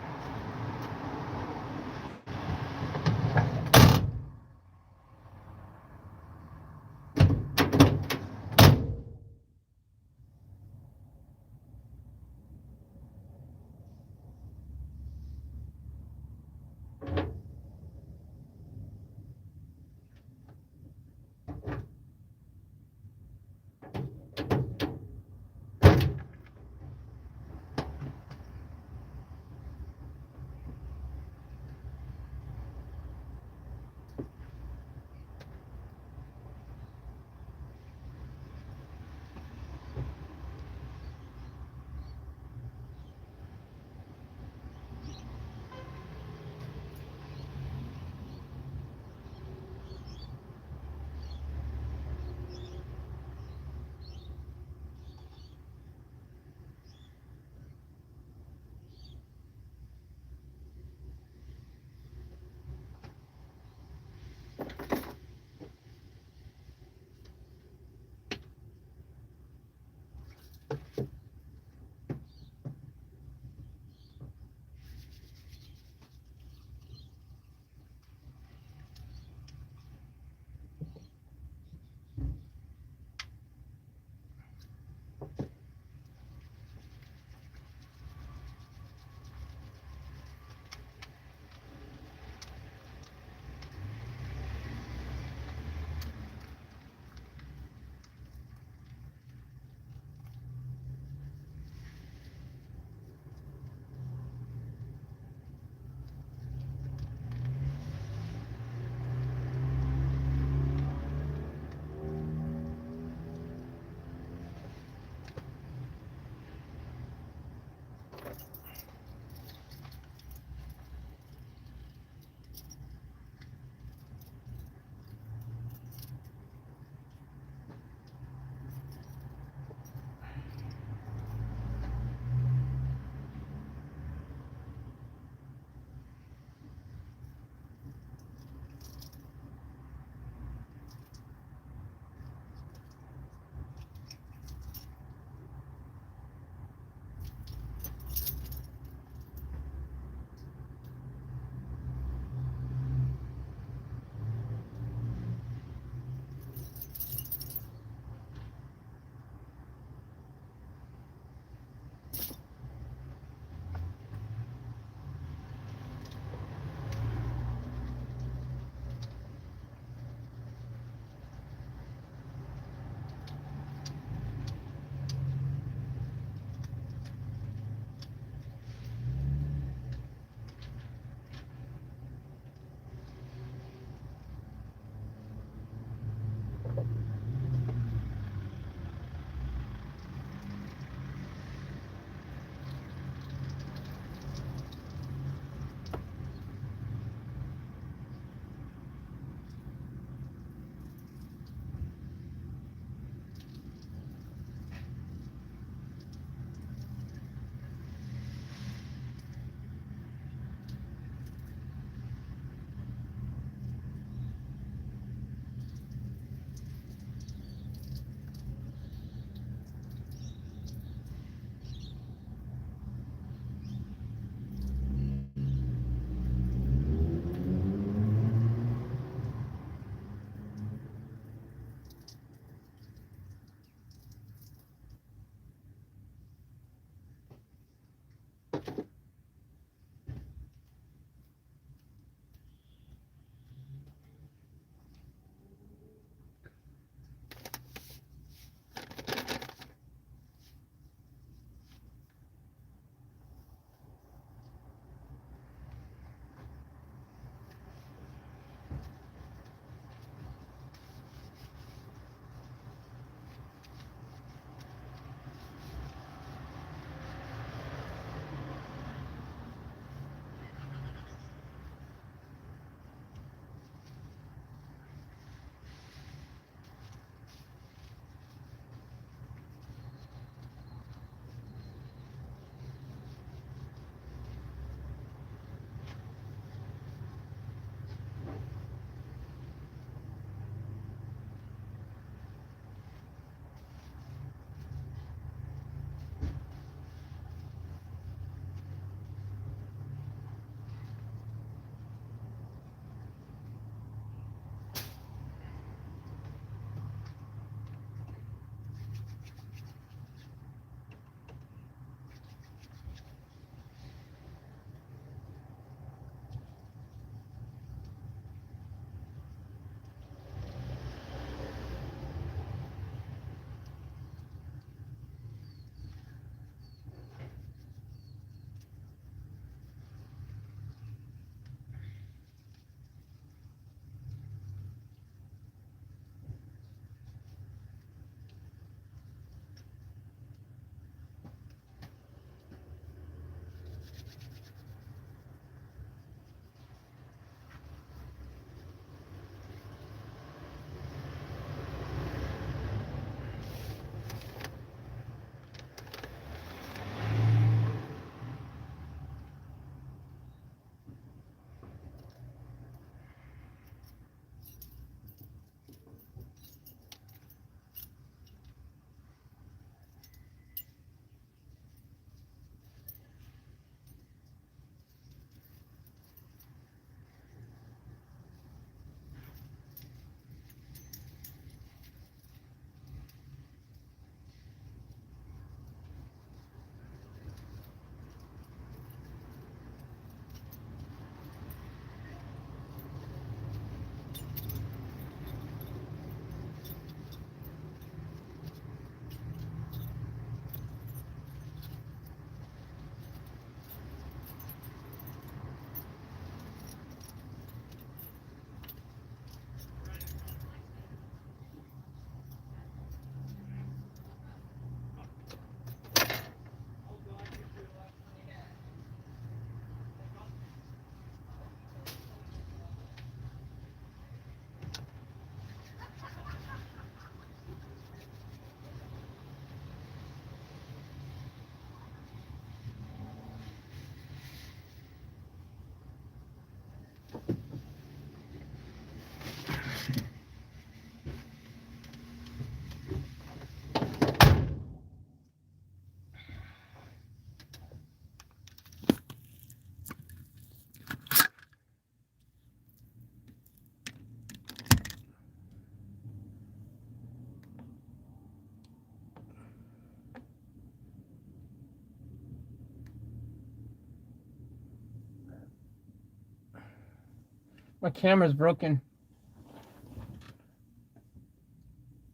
My camera's broken.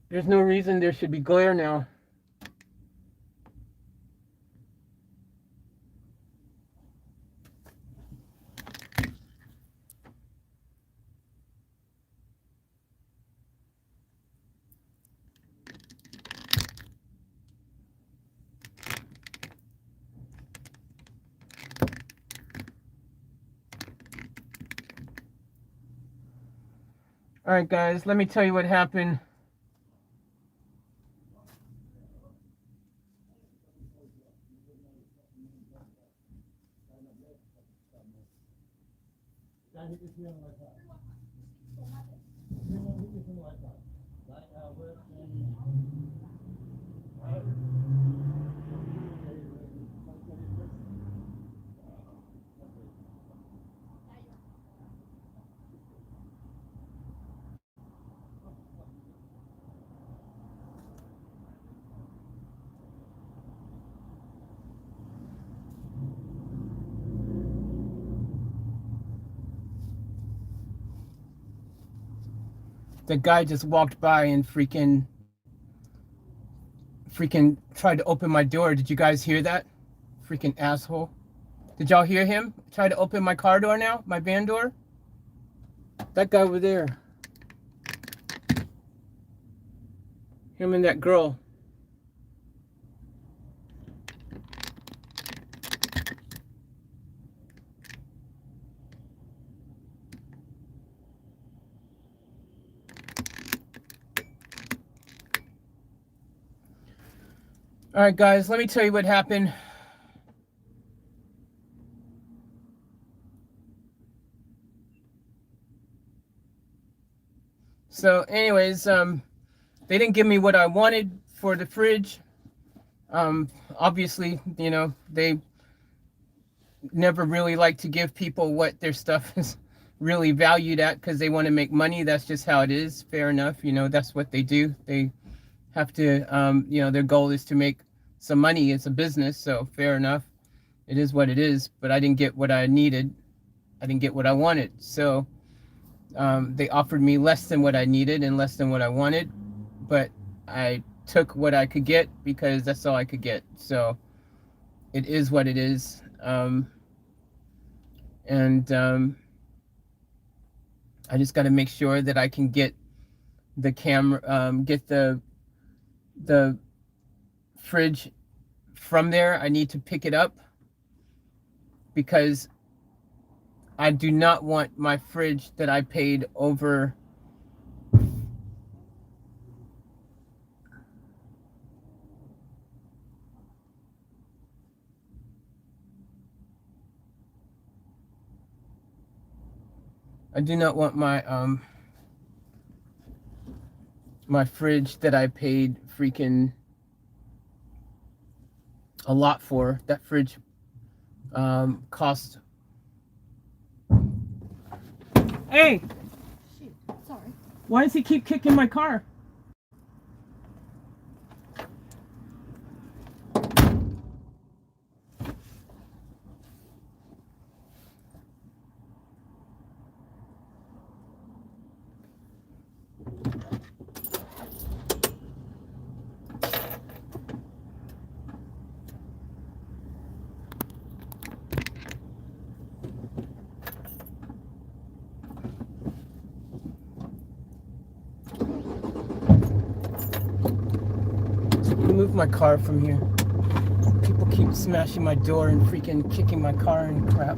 There's no reason there should be glare now. All right, guys, let me tell you what happened. The guy just walked by and freaking tried to open my door. Did you guys hear that? Freaking asshole. Did y'all hear him try to open my car door now? My van door? That guy over there. Him and that girl. All right, guys, let me tell you what happened. So anyways, they didn't give me what I wanted for the fridge. Obviously, you know, they never really like to give people what their stuff is really valued at because they want to make money. That's just how it is. Fair enough. You know, that's what they do. They have to, you know, their goal is to make some money. It's a business, so fair enough. It is what it is, but I didn't get what I needed. I didn't get what I wanted. So they offered me less than what I needed and less than what I wanted, but I took what I could get because that's all I could get. So it is what it is. I just got to make sure that I can get the camera, get the fridge from there. I need to pick it up because I do not want my fridge that I paid over I do not want my my fridge that I paid freaking a lot for. That fridge cost. Hey! Shoot, sorry. Why does he keep kicking my car? my car from here. People keep smashing my door and freaking kicking my car and crap.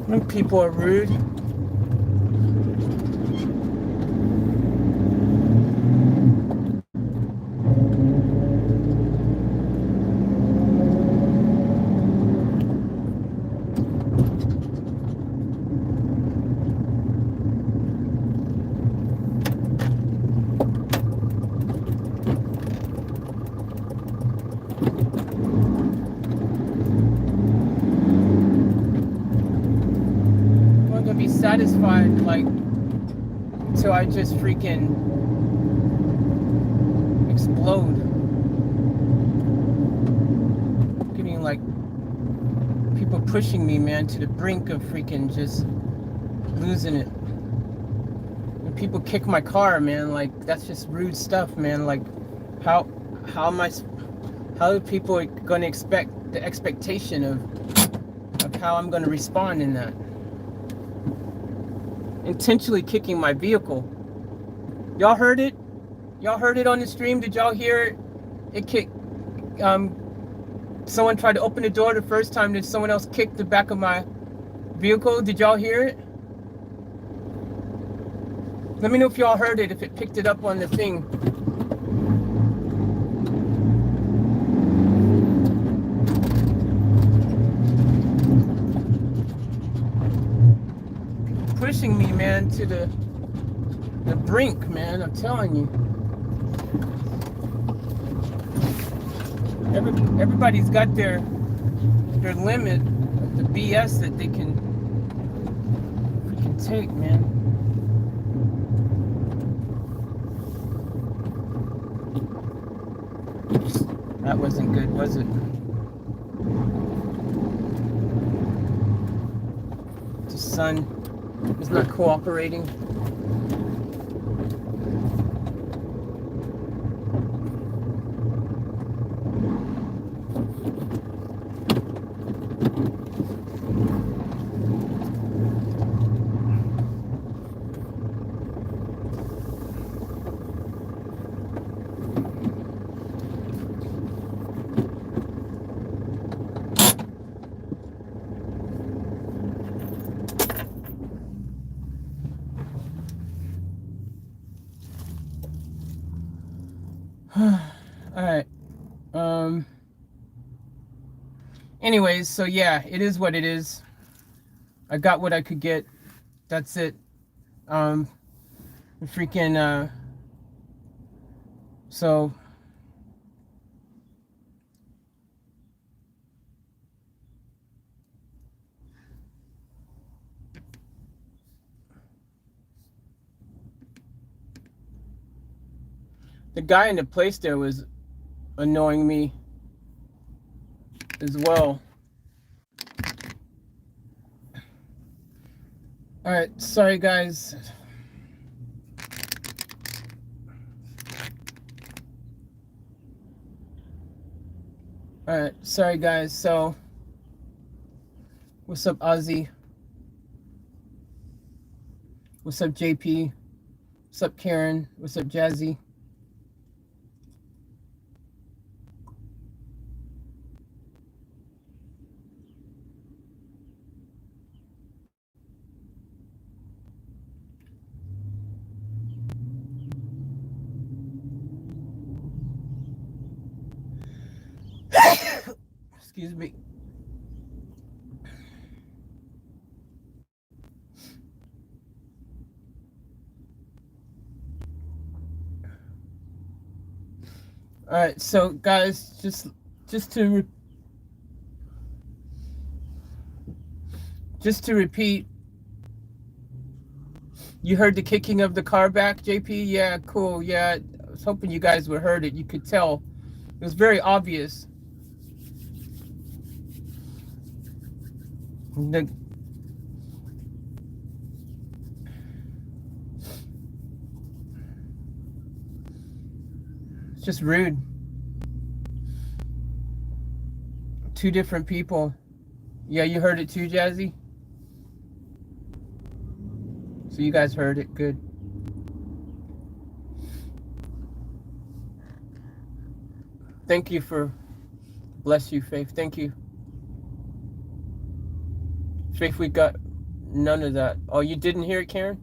When people are rude, I'm gonna be satisfied like till I just freaking explode. Getting like people pushing me, man, to the brink of freaking just losing it. When people kick my car, man, like that's just rude stuff, man. Like how am I? How are people going to expect the expectation of how I'm going to respond in that? Intentionally kicking my vehicle. Y'all heard it? Y'all heard it on the stream? Did y'all hear it? It kicked. Someone tried to open the door the first time that someone else kicked the back of my vehicle. Did y'all hear it? Let me know if y'all heard it, if it picked it up on the thing. Pushing me, man, to the brink, man. I'm telling you. Everybody's got their limit of the BS that they can take, man. That wasn't good, was it? The sun is not cooperating. Alright. Anyways, so yeah, it is what it is. I got what I could get. That's it. Freaking, so the guy in the place there was annoying me as well. All right, sorry guys. All right, sorry guys. So, what's up, Ozzy? What's up, JP? What's up, Karen? What's up, Jazzy? Excuse me. All right, so guys, just to Just to repeat, you heard the kicking of the car back, JP? Yeah, cool. Yeah, I was hoping you guys would heard it. You could tell. It was very obvious. The, it's just rude. Two different people. Yeah, you heard it too, Jazzy? So you guys heard it. Good. Thank you for... Bless you, Faith. Thank you. Faith, we got none of that. Oh, you didn't hear it, Karen?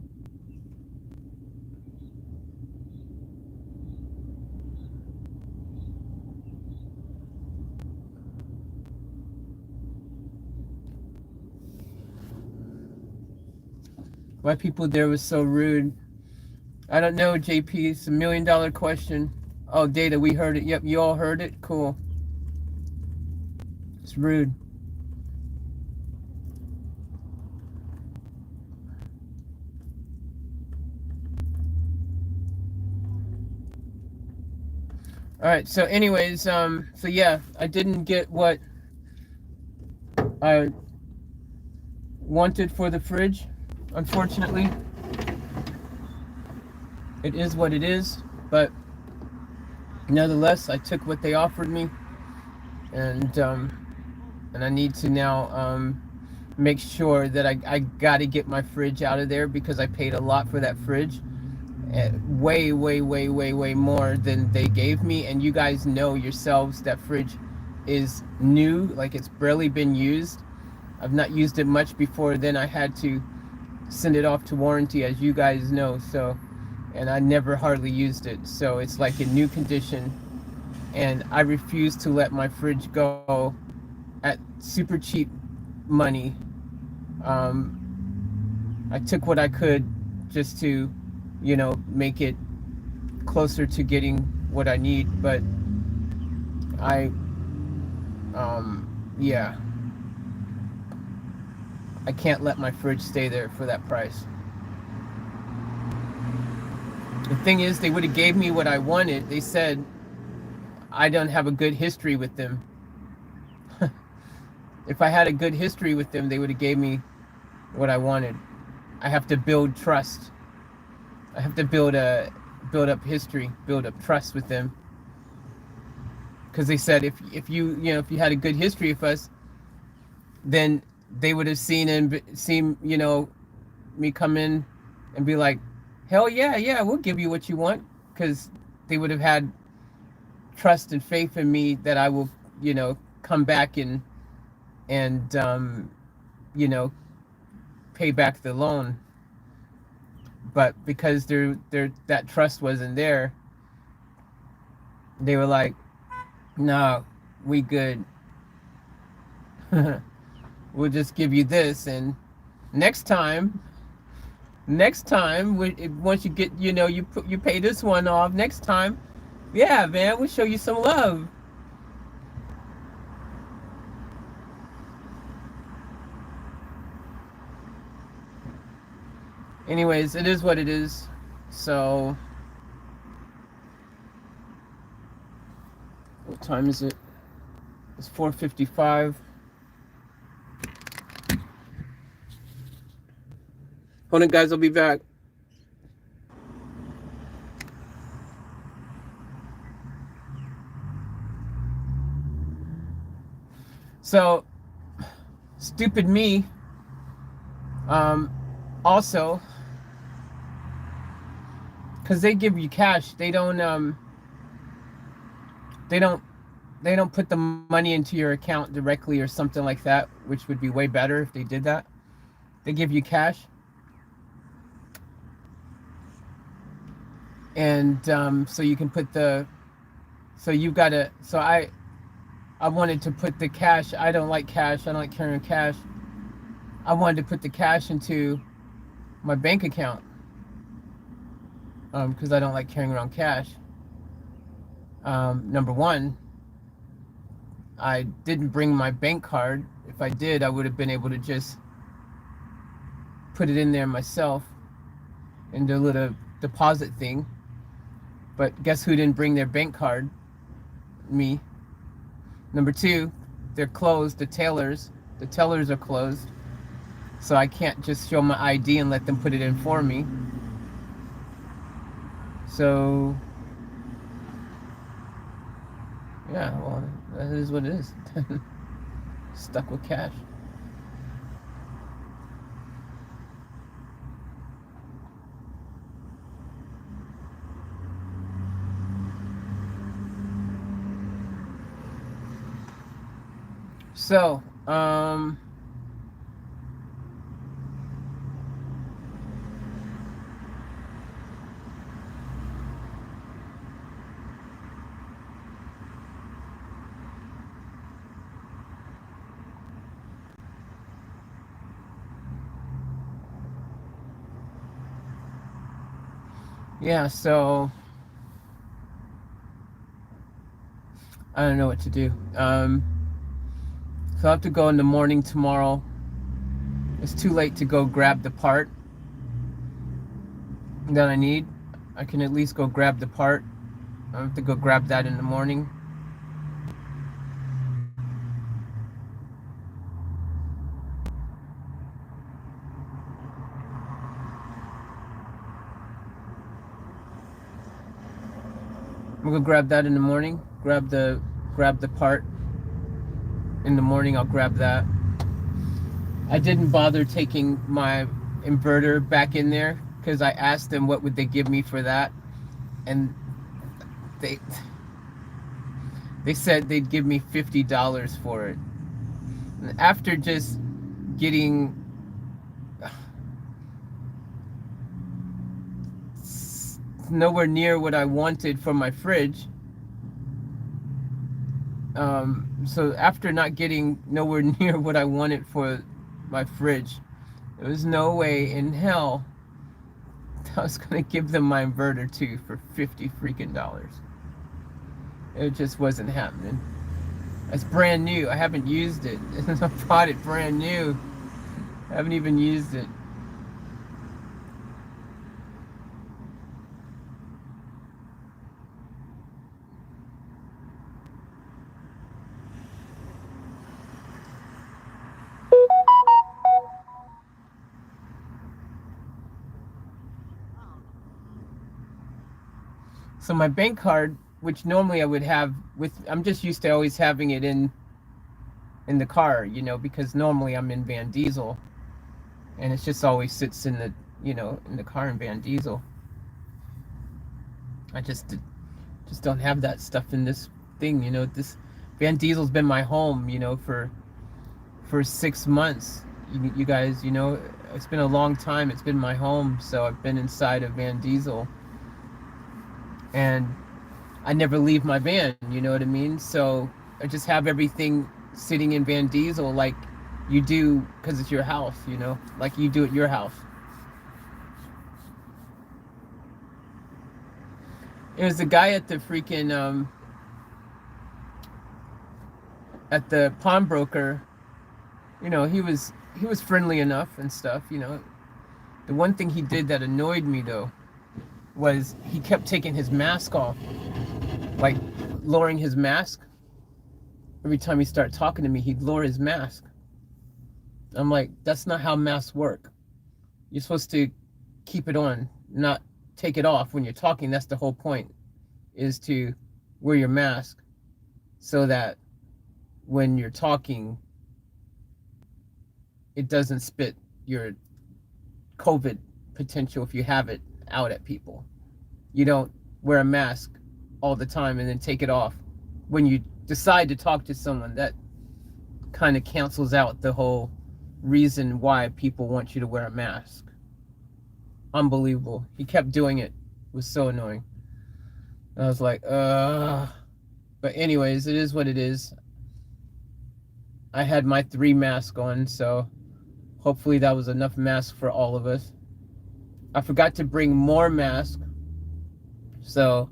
Why people there was so rude? I don't know, JP. It's $1 million question. Oh, Data, we heard it. Yep, you all heard it? Cool. It's rude. All right, so anyways, so yeah, I didn't get what I wanted for the fridge, unfortunately. It is what it is, but nevertheless, I took what they offered me, and I need to now make sure that I got to get my fridge out of there because I paid a lot for that fridge. Way more than they gave me, and you guys know yourselves that fridge is new, like it's barely been used. I've not used it much before then. I had to send it off to warranty, as you guys know, so, and I never hardly used it, so it's like in new condition, and I refuse to let my fridge go at super cheap money. I took what I could just to, you know, make it closer to getting what I need, but yeah, I can't let my fridge stay there for that price. The thing is, they would have gave me what I wanted. They said I don't have a good history with them. If I had a good history with them, they would have gave me what I wanted. I have to build trust. I have to build up history, build up trust with them. Because they said if you had a good history with us, then they would have seen me come in and be like, hell yeah, we'll give you what you want, because they would have had trust and faith in me that I will, come back and pay back the loan. But because that trust wasn't there, they were like, no, we good. We'll just give you this, and next time, once you get, you pay this one off, next time, yeah, man, we'll show you some love. Anyways, it is what it is. So, what time is it? It's 4:55. Hold on, guys, I'll be back. So, stupid me, also, because they give you cash, they don't put the money into your account directly or something like that, which would be way better if they did that. They give you cash, and so you can put I wanted to put the cash. I don't like cash. I don't like carrying cash. I wanted to put the cash into my bank account, because I don't like carrying around cash. Number one, I didn't bring my bank card. If I did, I would have been able to just put it in there myself in the little deposit thing. But guess who didn't bring their bank card? Me. Number two, they're closed. The tellers are closed. So I can't just show my ID and let them put it in for me. So, yeah, well, that is what it is. Stuck with cash. So, yeah, so I don't know what to do. So I have to go in the morning tomorrow. It's too late to go grab the part that I need. I can at least go grab the part. I have to go grab that in the morning. I'm gonna grab that in the morning. Grab the part in the morning. I'll grab that. I didn't bother taking my inverter back in there because I asked them what would they give me for that, and they said they'd give me $50 for it. And after just getting nowhere near what I wanted for my fridge, so after not getting nowhere near what I wanted for my fridge, there was no way in hell I was gonna give them my inverter too for $50 freaking dollars. It just wasn't happening. It's brand new. I haven't used it. I bought it brand new. I haven't even used it. So my bank card, which normally I would have with, I'm just used to always having it in the car, you know, because normally I'm in Van Diesel, and it just always sits in the, you know, in the car in Van Diesel. I just don't have that stuff in this thing, you know. This Van Diesel's been my home, you know, for 6 months. You guys, you know, it's been a long time. It's been my home, so I've been inside of Van Diesel. And I never leave my van, you know what I mean? So I just have everything sitting in Van Diesel like you do, because it's your house, you know, like you do at your house. It was the guy at the freaking, at the pawnbroker, you know, he was friendly enough and stuff, you know. The one thing he did that annoyed me, though, was he kept taking his mask off, like lowering his mask. Every time he started talking to me, he'd lower his mask. I'm like, that's not how masks work. You're supposed to keep it on, not take it off when you're talking. That's the whole point, is to wear your mask so that when you're talking, it doesn't spit your COVID potential, if you have it, out at people. You don't wear a mask all the time and then take it off when you decide to talk to someone. That kind of cancels out the whole reason why people want you to wear a mask. Unbelievable. He kept doing it. It was so annoying. I was like, But anyways, it is what it is. I had my 3 masks on, so hopefully that was enough masks for all of us. I forgot to bring more masks, so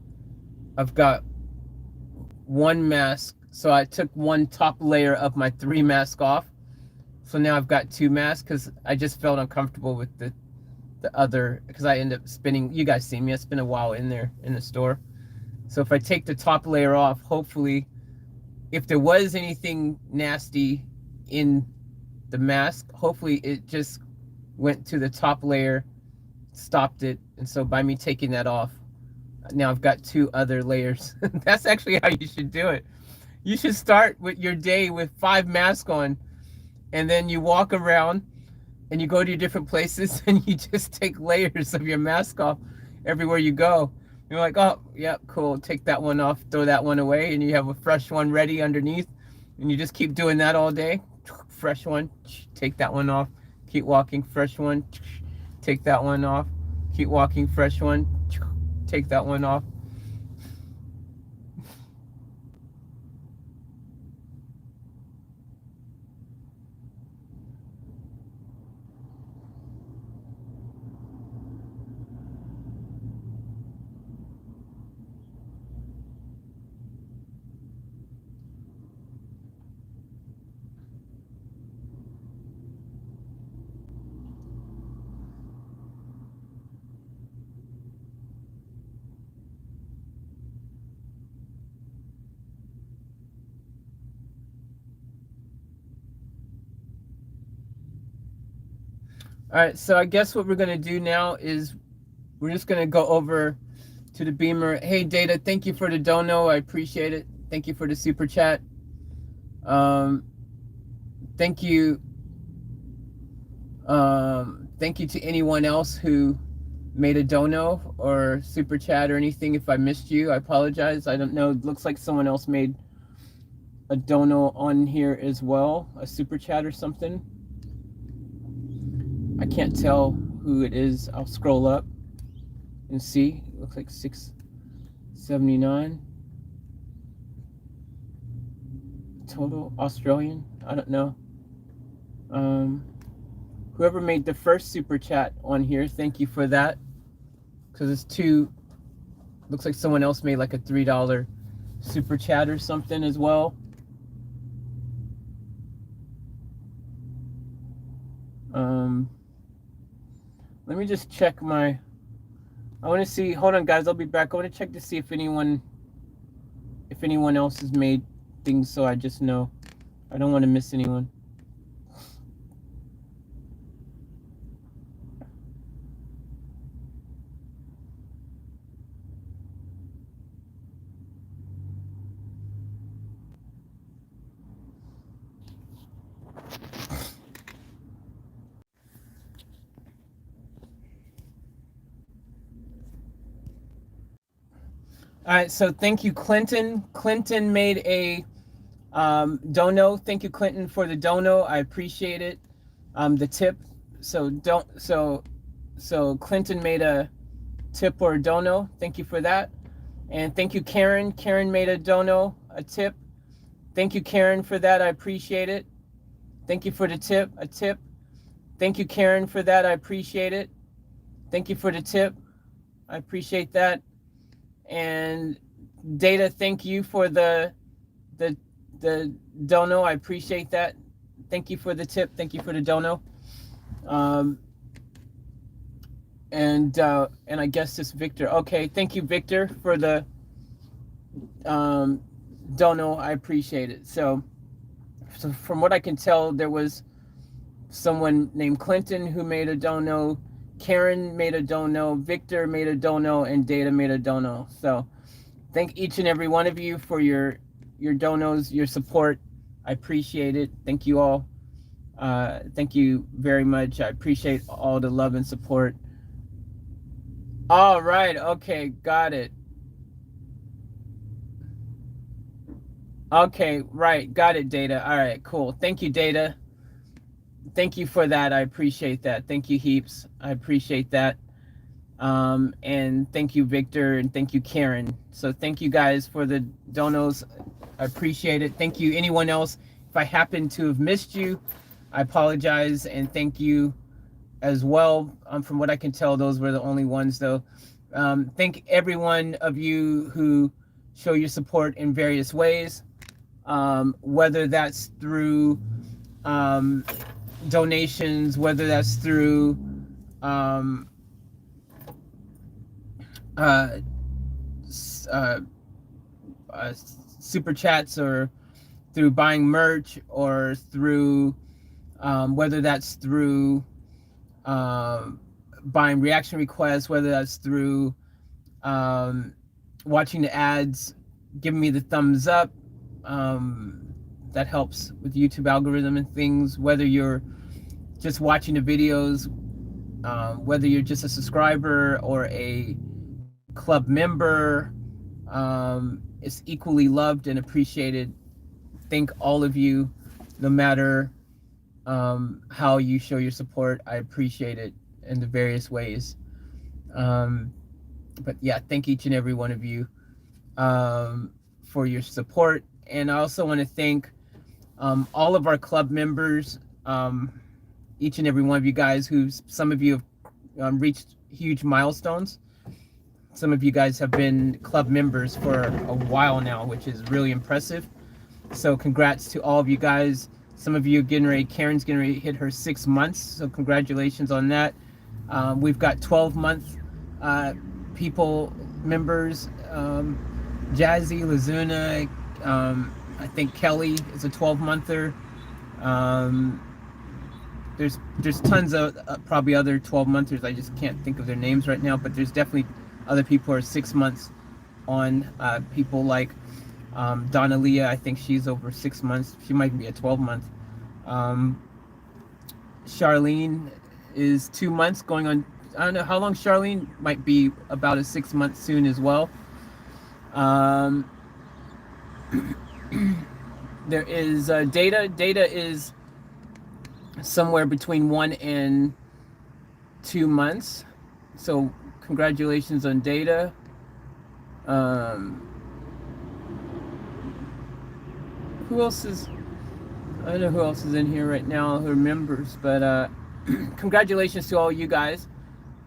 I've got 1 mask. So I took 1 top layer of my 3 mask off, So now I've got 2 masks because I just felt uncomfortable with the other, because I end up spinning. You guys see me, I spend a while in there in the store. So if I take the top layer off, hopefully, if there was anything nasty in the mask, hopefully it just went to the top layer, stopped it. And so by me taking that off, now I've got 2 other layers. That's actually how you should do it. You should start with your day with 5 masks on, and then you walk around and you go to your different places and you just take layers of your mask off everywhere you go. You're like, oh, yeah, cool. Take that one off, throw that one away, and you have a fresh one ready underneath. And you just keep doing that all day. Fresh one, take that one off, keep walking, fresh one, take that one off, keep walking, fresh one, take that one off. All right, so I guess what we're gonna do now is we're just gonna go over to the Beamer. Hey, Data, thank you for the dono. I appreciate it. Thank you for the super chat. Thank you. Thank you to anyone else who made a dono or super chat or anything. If I missed you, I apologize. I don't know. It looks like someone else made a dono on here as well, a super chat or something. I can't tell who it is. I'll scroll up and see. It looks like 679 total Australian. I don't know. Whoever made the first super chat on here, thank you for that. Because it's 2. Looks like someone else made like a $3 super chat or something as well. Let me just check my. I want to see. Hold on, guys. I'll be back. I want to check to see if anyone else has made things, so I just know. I don't want to miss anyone. All right, so thank you, Clinton. Clinton made a dono. Thank you, Clinton, for the dono. I appreciate it. The tip. So Clinton made a tip or a dono. Thank you for that. And thank you, Karen. Karen made a dono, a tip. Thank you, Karen, for that. I appreciate it. Thank you for the tip, a tip. Thank you, Karen, for that. I appreciate it. Thank you for the tip. I appreciate that. And Data, thank you for the dono. I appreciate that. Thank you for the tip. Thank you for the dono. And I guess this Victor. Okay, thank you, Victor, for the dono. I appreciate it. So from what I can tell, there was someone named Clinton who made a dono. Karen made a dono, Victor made a dono, and Data made a dono. So thank each and every one of you for your donos, your support. I appreciate it. Thank you all. Thank you very much. I appreciate all the love and support. All right. Okay. Got it. Okay. Right. Got it, Data. All right. Cool. Thank you, Data. Thank you for that. I appreciate that. Thank you, Heaps. I appreciate that. And thank you, Victor, and thank you, Karen. So thank you guys for the donos. I appreciate it. Thank you, anyone else. If I happen to have missed you, I apologize, and thank you as well. From what I can tell, those were the only ones, though. Thank every one of you who show your support in various ways, whether that's through donations, whether that's through um, uh, uh, uh, super chats, or through buying merch, or through whether that's through um, buying reaction requests, whether that's through um, watching the ads, giving me the thumbs up. That helps with YouTube algorithm and things. Whether you're just watching the videos, whether you're just a subscriber or a club member, it's equally loved and appreciated. Thank all of you, no matter how you show your support. I appreciate it in the various ways. But yeah, thank each and every one of you for your support. And I also want to thank all of our club members, each and every one of you guys, who some of you have reached huge milestones. Some of you guys have been club members for a while now, which is really impressive. So congrats to all of you guys. Some of you getting ready, Karen's getting ready to hit her 6 months, so congratulations on that. We've got 12-month people, members, Jazzy, Lazuna, I think Kelly is a 12-monther. There's tons of probably other 12-monthers. I just can't think of their names right now, but there's definitely other people who are 6 months on. People like Donna Leah, I think she's over 6 months. She might be a 12-month. Charlene is 2 months, going on, I don't know how long Charlene might be, about a 6 month soon as well. There is Data. Data is somewhere between 1 and 2 months. So congratulations on Data. Who else is, I don't know who else is in here right now who are members, but congratulations to all you guys.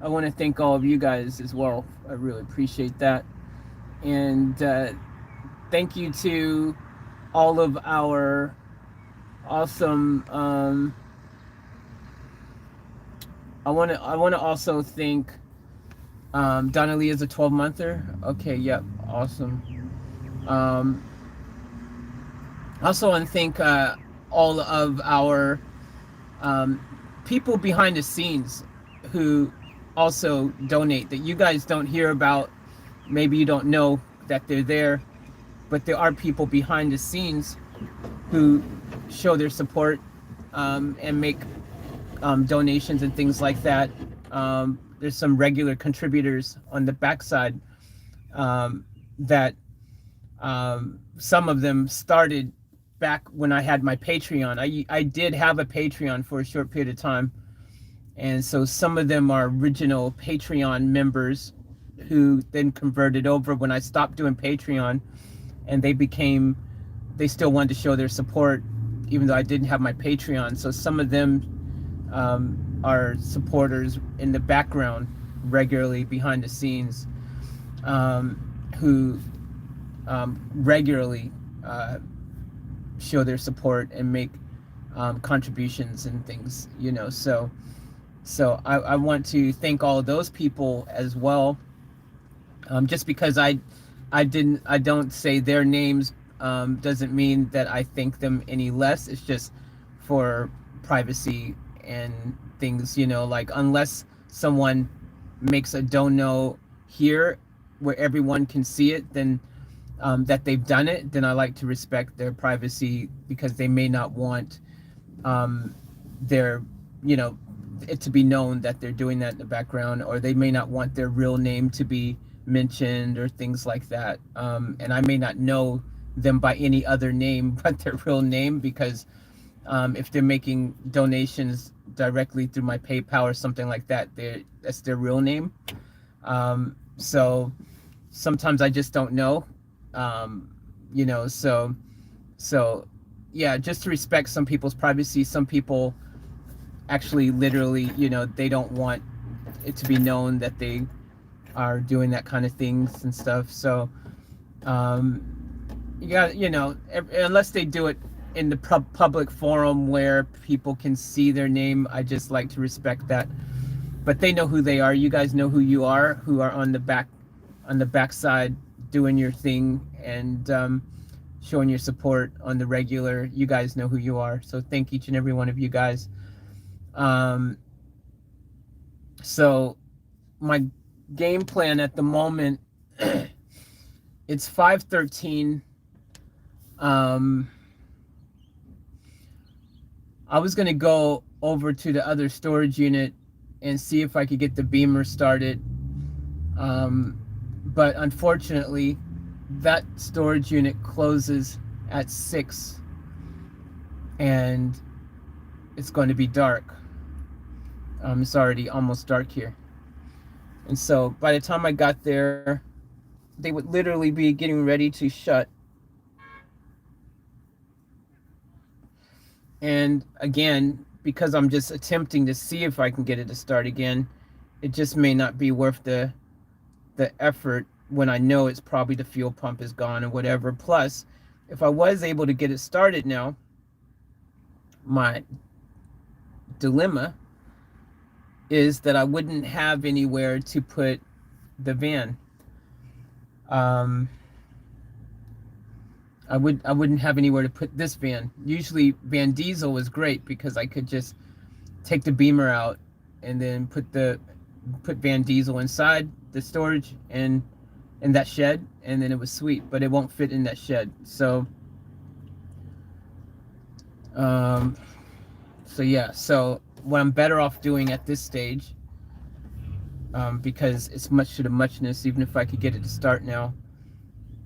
I want to thank all of you guys as well. I really appreciate that. And thank you to all of our awesome, I want to also thank Donna Lee is a 12-monther. Okay, yep, awesome. Also want to thank all of our people behind the scenes who also donate, that you guys don't hear about. Maybe you don't know that they're there, but there are people behind the scenes who show their support and make donations and things like that. There's some regular contributors on the backside that some of them started back when I had my Patreon. I did have a Patreon for a short period of time, and so some of them are original Patreon members who then converted over when I stopped doing Patreon, and they still wanted to show their support even though I didn't have my Patreon. So some of them are supporters in the background, regularly behind the scenes, who regularly show their support and make contributions and things, you know. So I want to thank all of those people as well. Just because I don't say their names doesn't mean that I thank them any less. It's just for privacy and things, you know, like unless someone makes a dono here where everyone can see it, then that they've done it, then I like to respect their privacy, because they may not want their, you know, it to be known that they're doing that in the background, or they may not want their real name to be mentioned or things like that. And I may not know them by any other name but their real name, because if they're making donations directly through my PayPal or something like that, that's their real name. So sometimes I just don't know, you know, so yeah, just to respect some people's privacy. Some people actually literally, you know, they don't want it to be known that they are doing that kind of things and stuff. So you got, you know, unless they do it in the public forum where people can see their name, I just like to respect that. But they know who they are. You guys know who you are, who are on the backside doing your thing and showing your support on the regular. You guys know who you are. So thank each and every one of you guys. So my game plan at the moment, it's 5:13. I was going to go over to the other storage unit and see if I could get the beamer started. But unfortunately, that storage unit closes at 6 and it's going to be dark. It's already almost dark here. And so by the time I got there, they would literally be getting ready to shut. And again, because I'm just attempting to see if I can get it to start again, it just may not be worth the effort when I know it's probably the fuel pump is gone or whatever. Plus, if I was able to get it started now, my dilemma is that I wouldn't have anywhere to put the van. I wouldn't have anywhere to put this van. Usually Van Diesel was great because I could just take the beamer out and then put Van Diesel inside the storage and in that shed, and then it was sweet, but it won't fit in that shed. So yeah, so what I'm better off doing at this stage, because it's much to the muchness, even if I could get it to start now,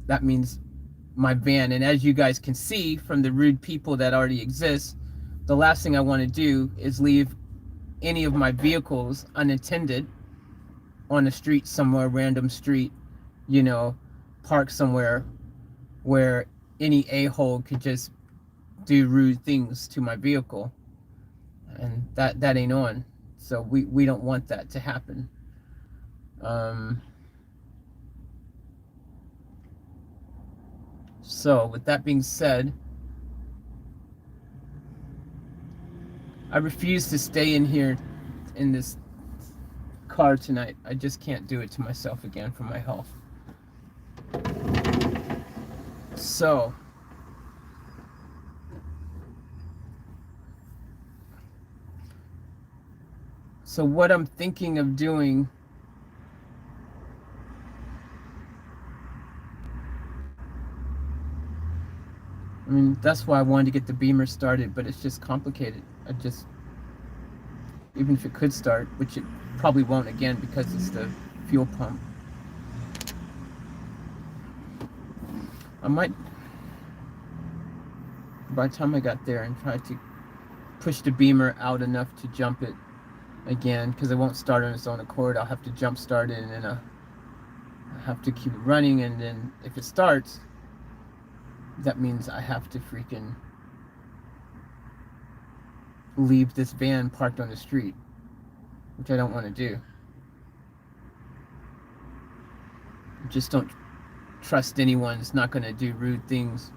that means my van, and as you guys can see from the rude people that already exist, the last thing I want to do is leave any of my vehicles unattended on a street somewhere, random street, you know, park somewhere where any a-hole could just do rude things to my vehicle, and that ain't on. So we don't want that to happen. So with that being said, I refuse to stay in here in this car tonight. I just can't do it to myself again for my health. So what I'm thinking of doing, I mean, that's why I wanted to get the beamer started, but it's just complicated. Even if it could start, which it probably won't again because it's the fuel pump. I might, by the time I got there, and try to push the beamer out enough to jump it again, because it won't start on its own accord. I'll have to jump start it, and then I have to keep it running, and then if it starts, that means I have to freaking leave this van parked on the street, which I don't want to do. Just don't trust anyone. It's not going to do rude things,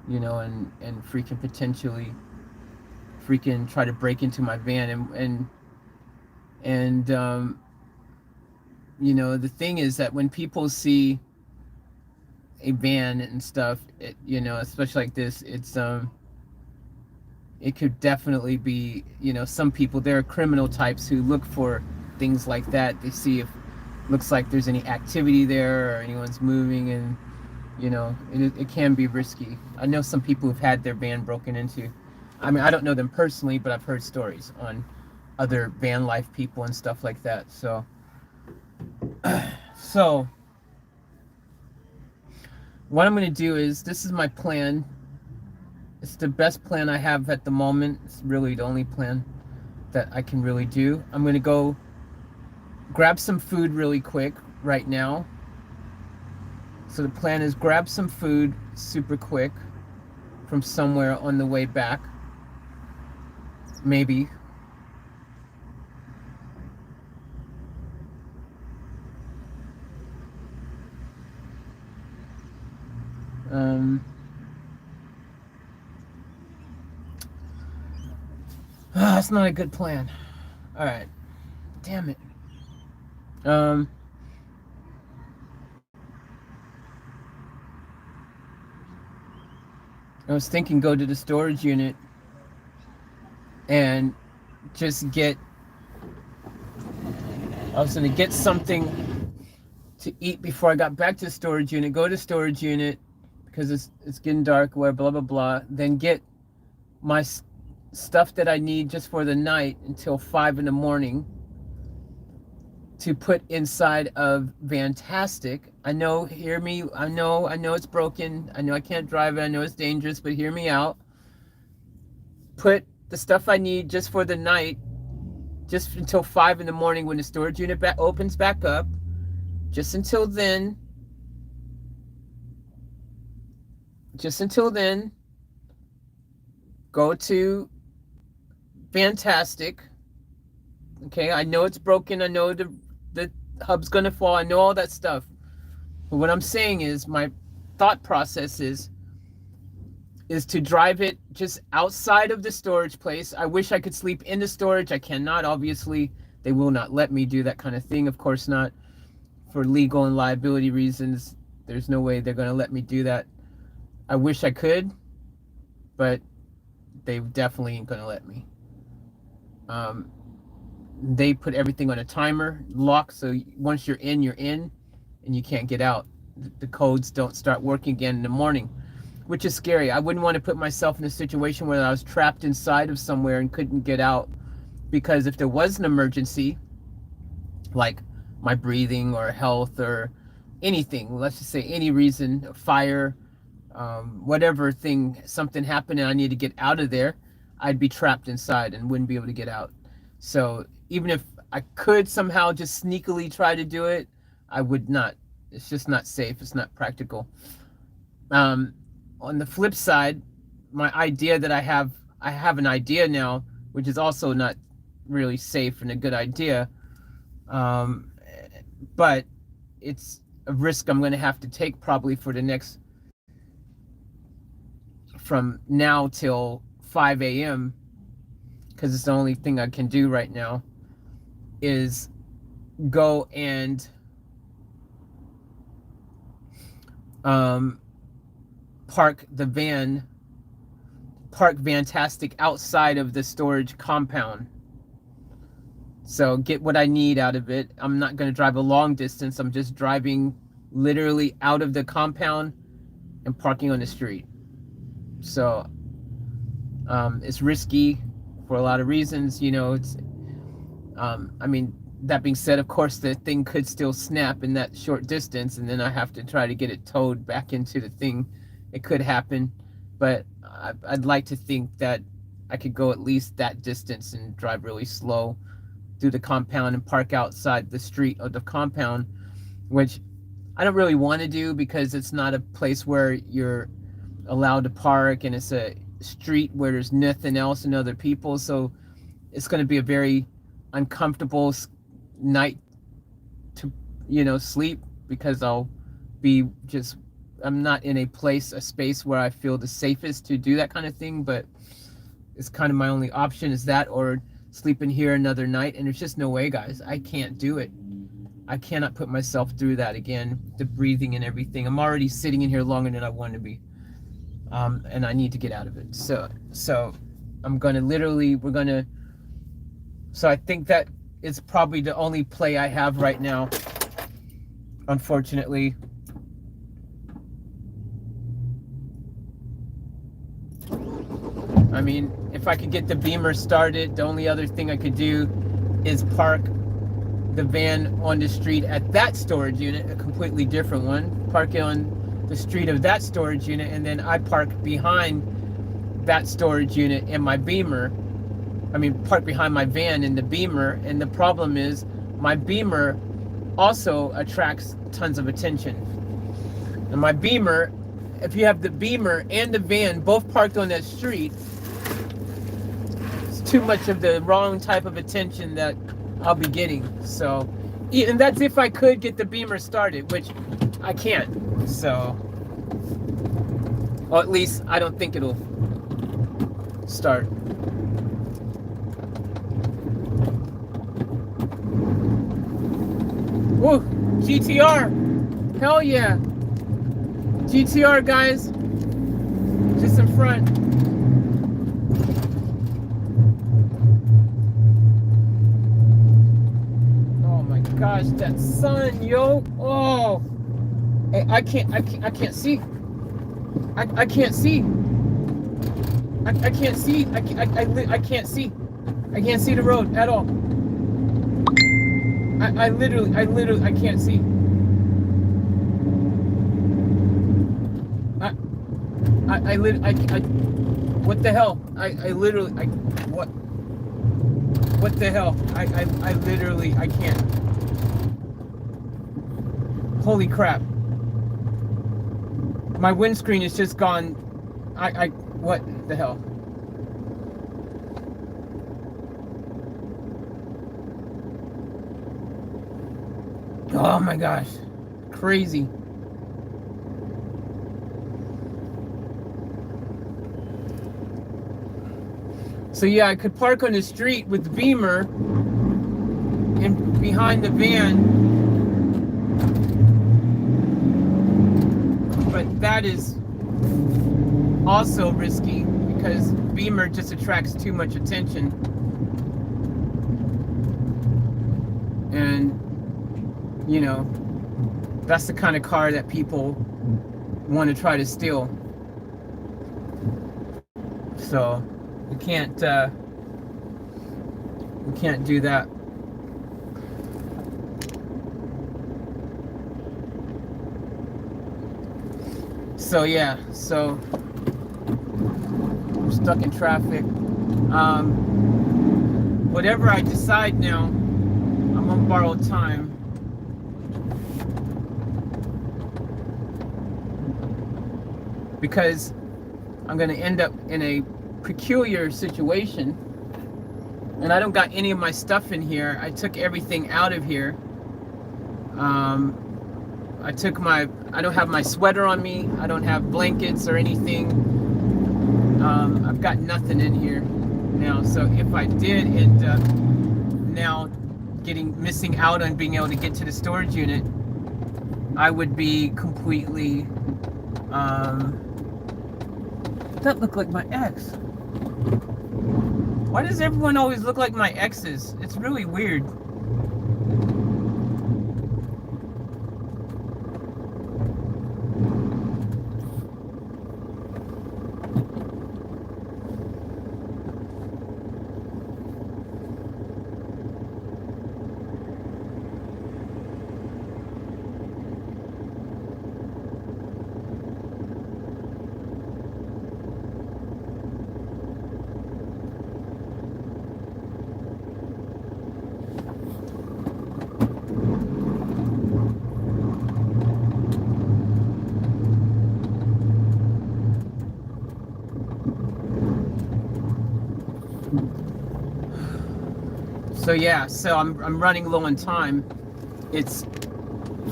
you know, and freaking potentially freaking try to break into my van. And you know, the thing is that when people see a van and stuff, you know, especially like this, it's it could definitely be, you know, some people, there are criminal types who look for things like that. They see if looks like there's any activity there or anyone's moving, and you know, it can be risky. I know some people who've had their van broken into. I mean, I don't know them personally, but I've heard stories on other van life people and stuff like that. So what I'm going to do is, this is my plan. It's the best plan I have at the moment. It's really the only plan that I can really do. I'm going to go grab some food really quick right now. So the plan is grab some food super quick from somewhere on the way back. Maybe. That's not a good plan. All right. Damn it. Um, I was thinking go to the storage unit and just get. I was gonna get something to eat before I got back to the storage unit. Go to storage unit because it's getting dark. Where blah blah blah. Then get my stuff that I need just for the night until 5 in the morning to put inside of Fantastic. I know, hear me. I know it's broken. I know I can't drive it. I know it's dangerous, but hear me out. Put the stuff I need just for the night, just until 5 in the morning when the storage unit opens back up. Just until then, go to Fantastic. Okay, I know it's broken. I know the hub's gonna fall. I know all that stuff. But what I'm saying is, my thought process is to drive it just outside of the storage place. I wish I could sleep in the storage. I cannot, obviously. They will not let me do that kind of thing. Of course not. For legal and liability reasons, there's no way they're going to let me do that. I wish I could, but they definitely ain't going to let me. They put everything on a timer, lock, so once you're in, and you can't get out. The codes don't start working again in the morning, which is scary. I wouldn't want to put myself in a situation where I was trapped inside of somewhere and couldn't get out, because if there was an emergency, like my breathing or health or anything, let's just say any reason, fire, whatever thing, something happened and I need to get out of there, I'd be trapped inside and wouldn't be able to get out. So even if I could somehow just sneakily try to do it, I would not. It's just not safe. It's not practical. On the flip side, my idea that I have an idea now, which is also not really safe and a good idea. But it's a risk I'm going to have to take probably for the next, from now till 5 a.m., because it's the only thing I can do right now, is go and park Fantastic outside of the storage compound. So get what I need out of it. I'm not going to drive a long distance. I'm just driving literally out of the compound and parking on the street. So it's risky for a lot of reasons. You know, it's I mean, that being said, of course, the thing could still snap in that short distance, and then I have to try to get it towed back into the thing. It could happen, but I'd like to think that I could go at least that distance and drive really slow through the compound and park outside the street of the compound, which I don't really want to do because it's not a place where you're allowed to park, and it's a street where there's nothing else and other people. So it's going to be a very uncomfortable night to, sleep, because I'm not in a space where I feel the safest to do that kind of thing. But it's kind of my only option is that, or sleep in here another night. And there's just no way, guys. I can't do it. I cannot put myself through that again, the breathing and everything. I'm already sitting in here longer than I want to be. And I need to get out of it. So I'm going to so I think that it's probably the only play I have right now, unfortunately. I mean, if I could get the Beamer started, the only other thing I could do is park the van on the street at that storage unit, a completely different one. Park it on the street of that storage unit, and then I park behind that storage unit in my Beamer. I mean, park behind my van in the Beamer. And the problem is, my Beamer also attracts tons of attention. And my Beamer, if you have the Beamer and the van both parked on that street, it's too much of the wrong type of attention that I'll be getting. So, and that's if I could get the Beamer started, which I can't. So, or at least I don't think it'll start. Woo, GTR. Hell yeah. GTR, guys. Just in front. Oh my gosh, that sun, yo. Oh. Hey, I can't see. I can't see. I can't see. I can't see. I can't see the road at all. I literally I can't see. What the hell? What the hell? I literally, I can't. Holy crap. My windscreen is just gone. What the hell? Oh my gosh. Crazy. So yeah, I could park on the street with the Beamer and behind the van, but that is also risky because Beamer just attracts too much attention, and you know, that's the kind of car that people want to try to steal. So we can't do that. So yeah, so I'm stuck in traffic. Whatever I decide now, I'm on borrowed time. Because I'm gonna end up in a peculiar situation, and I don't got any of my stuff in here. I took everything out of here. I don't have my sweater on me. I don't have blankets or anything. I've got nothing in here now. So if I did end up now missing out on being able to get to the storage unit, I would be completely, that looked like my ex. Why does everyone always look like my exes? It's really weird. So yeah, so I'm running low on time. It's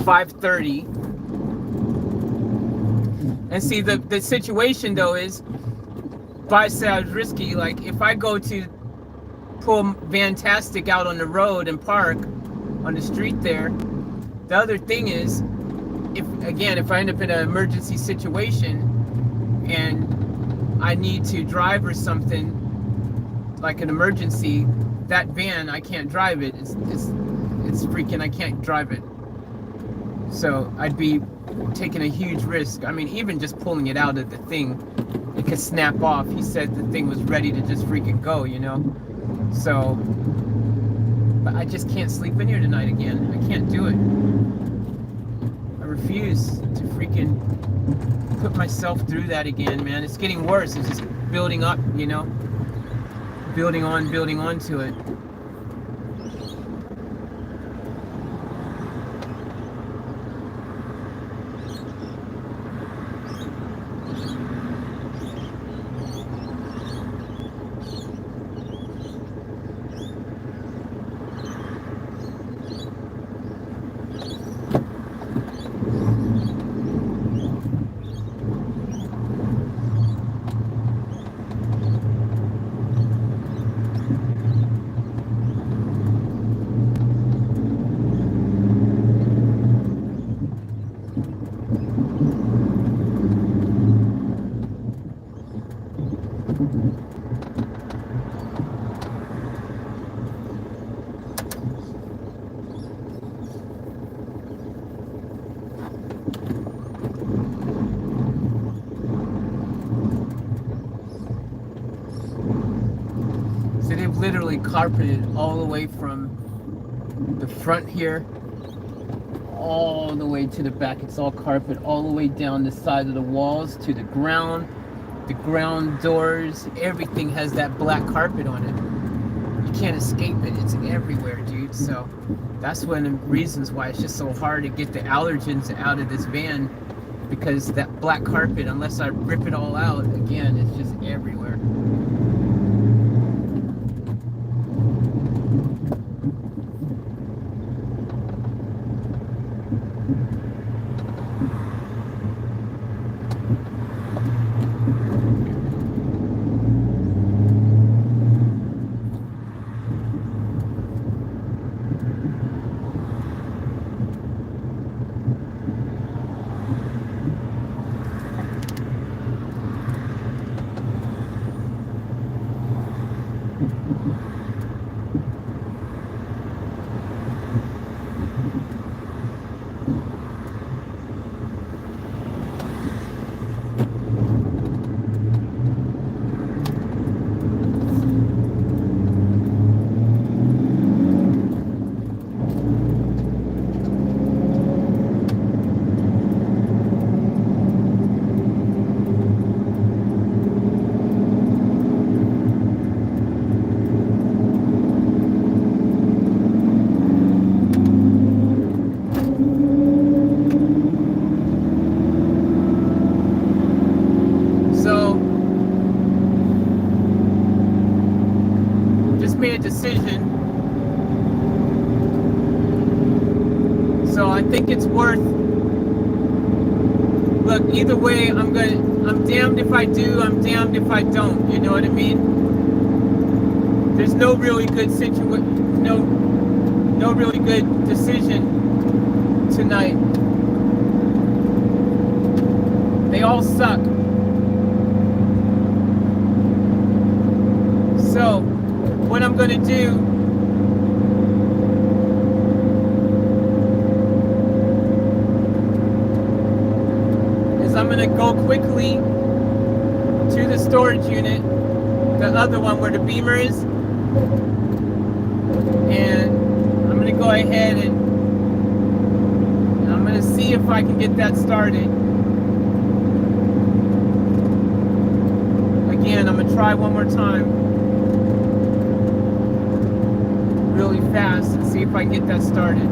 5:30. And see, the situation though is, if I say I was risky, like if I go to pull Vantastic out on the road and park on the street there, the other thing is, if I end up in an emergency situation and I need to drive or something, like an emergency, that van, I can't drive it. It's freaking, I can't drive it. So I'd be taking a huge risk. I mean, even just pulling it out of the thing, it could snap off. He said the thing was ready to just freaking go, you know? So, but I just can't sleep in here tonight again. I can't do it. I refuse to freaking put myself through that again, man. It's getting worse. It's just building up, you know? Building on to it. been carpeted all the way from the front here all the way to the back. It's all carpet all the way down the side of the walls to the ground doors. Everything has that black carpet on it. You can't escape it. It's everywhere, dude. So that's one of the reasons why it's just so hard to get the allergens out of this van, because that black carpet, unless I rip it all out, again, it's just everywhere. Made a decision, so I think it's worth. Look, either way, I'm damned if I do, I'm damned if I don't. You know what I mean? There's no really good situation, no really good decision tonight. They all suck. So what I'm going to do is I'm going to go quickly to the storage unit, the other one where the Beamer is, and I'm going to go ahead and I'm going to see if I can get that started. Again, I'm going to try one more time really fast and see if I can get that started,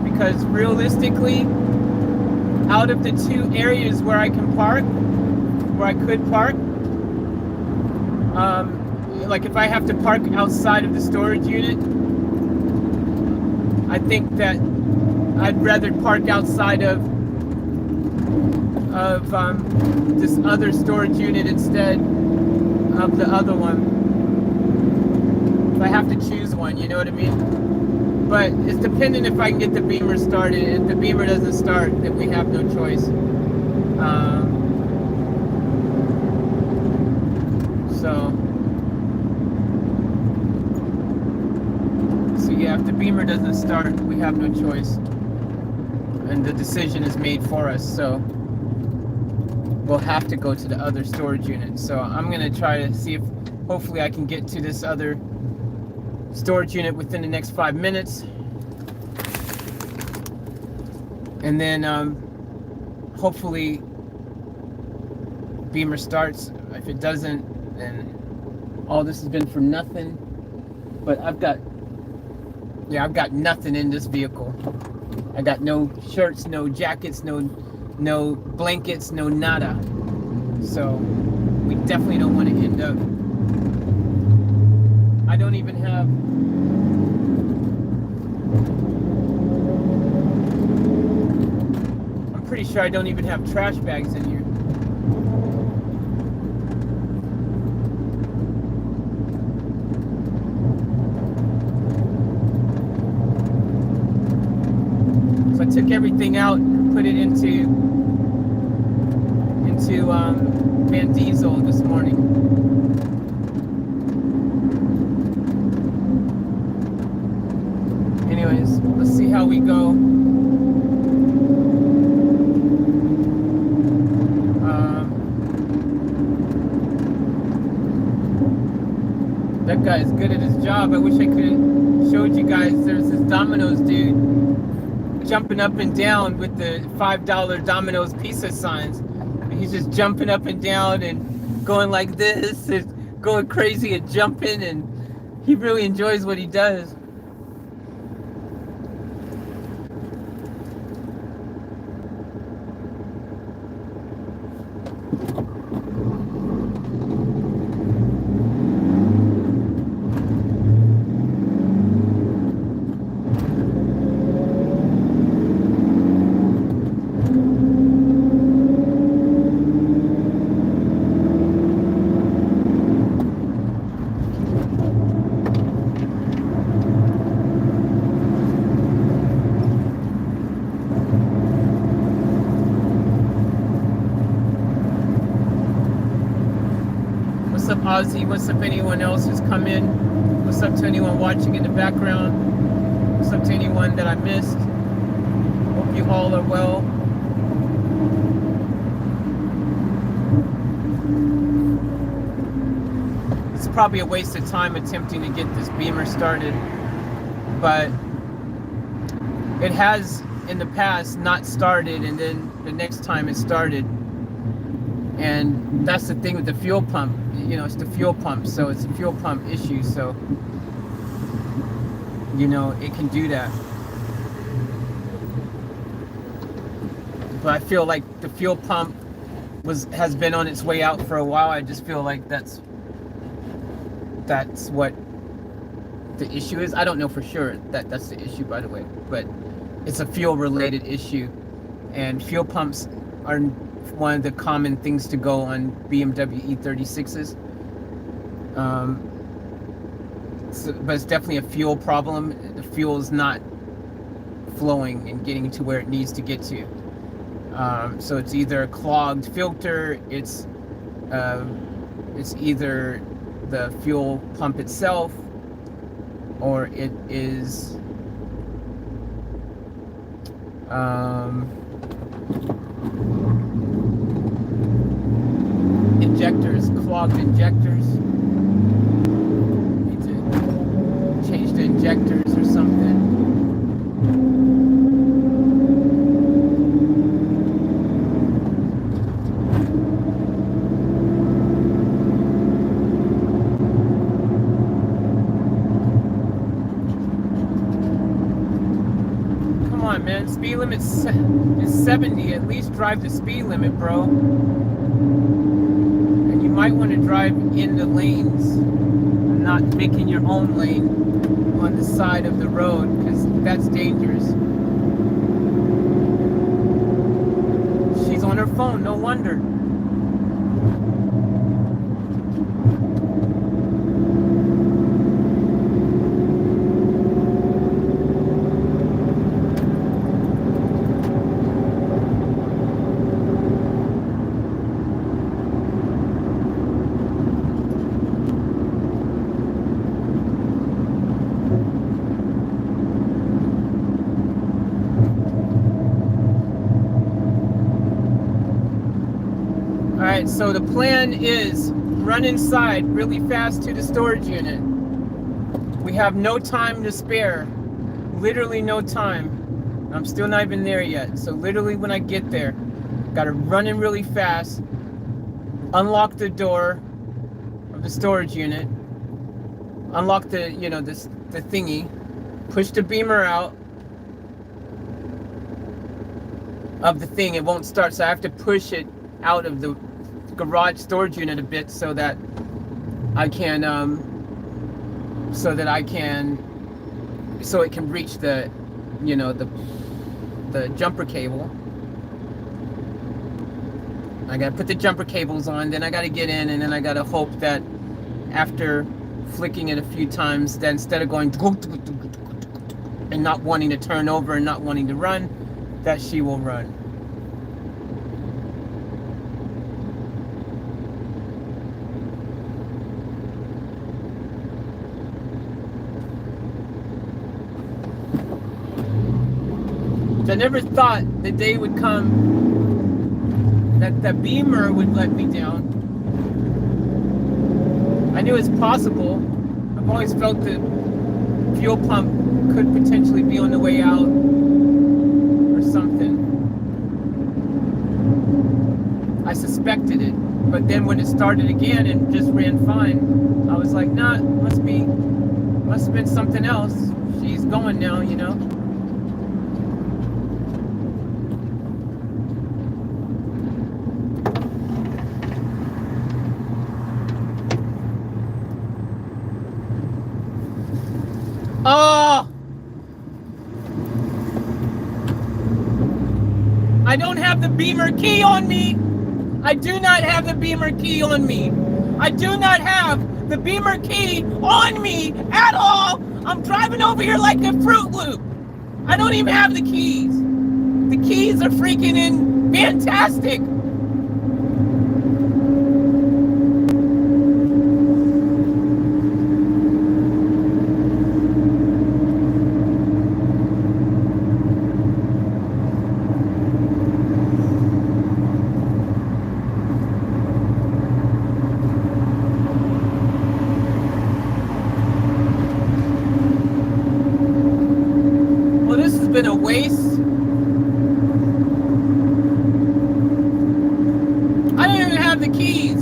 because realistically, out of the two areas where I can park, where I could park, like if I have to park outside of the storage unit, I think that I'd rather park outside of this other storage unit instead of the other one. If I have to choose one, you know what I mean? But it's dependent if I can get the Beamer started. If the Beamer doesn't start, then we have no choice. So yeah, if the Beamer doesn't start, we have no choice. And the decision is made for us, so we'll have to go to the other storage unit. So I'm gonna try to see if hopefully I can get to this other storage unit within the next 5 minutes, and then hopefully Beamer starts. If it doesn't, then all this has been for nothing. But I've got nothing in this vehicle. I got no shirts, no jackets, no blankets, no nada. So we definitely don't want to end up. I don't even have. I'm pretty sure I don't even have trash bags in here. So I took everything out and put it into Van Diesel this morning. Anyways, let's see how we go. good at his job. I wish I could have showed you guys. There's this Domino's dude jumping up and down with the $5 Domino's pizza signs. And he's just jumping up and down and going like this and going crazy and jumping, and he really enjoys what he does. What's up, Ozzy? What's up, anyone else who's come in? What's up to anyone watching in the background? What's up to anyone that I missed? Hope you all are well. It's probably a waste of time attempting to get this Beamer started, but it has in the past not started, and then the next time it started. And that's the thing with the fuel pump. You know, it's the fuel pump, so it's a fuel pump issue, so you know it can do that. But I feel like the fuel pump has been on its way out for a while. I just feel like that's what the issue is. I don't know for sure that that's the issue, by the way, but it's a fuel related issue, and fuel pumps are one of the common things to go on BMW E36s. But it's definitely a fuel problem. The fuel is not flowing and getting to where it needs to get to. So it's either a clogged filter, it's either the fuel pump itself, or it is injectors, clogged injectors. Need to change the injectors or something. Come on, man. Speed limit is 70. At least drive the speed limit, bro. You might want to drive in the lanes, not making your own lane on the side of the road, because that's dangerous. She's on her phone, no wonder. Alright, so the plan is run inside really fast to the storage unit. We have no time to spare. Literally no time. I'm still not even there yet. So literally when I get there, gotta run in really fast, unlock the door of the storage unit, unlock the, you know, the thingy, push the Beamer out of the thing. It won't start, so I have to push it out of the garage storage unit a bit so that I can so it can reach the, you know, the jumper cable. I gotta put the jumper cables on, then I gotta get in, and then I gotta hope that after flicking it a few times, that instead of going and not wanting to turn over and not wanting to run, that she will run. I never thought the day would come that the Beamer would let me down. I knew it's possible, I've always felt the fuel pump could potentially be on the way out or something. I suspected it, but then when it started again and just ran fine, I was like, nah, must have been something else. She's going now, you know. Oh! I don't have the Beamer key on me. I do not have the Beamer key on me. I do not have the Beamer key on me at all. I'm driving over here like a Fruit Loop. I don't even have the keys. The keys are freaking fantastic. Been a waste. I don't even have the keys.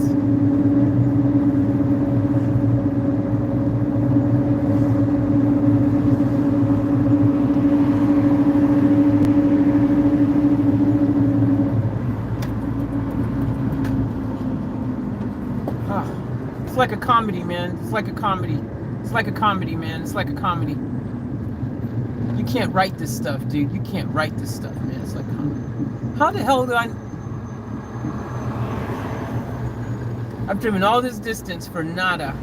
It's like a comedy, man. It's like a comedy. It's like a comedy, man. It's like a comedy. You can't write this stuff, dude. You can't write this stuff, man. It's like, how the hell do I've driven all this distance for nada.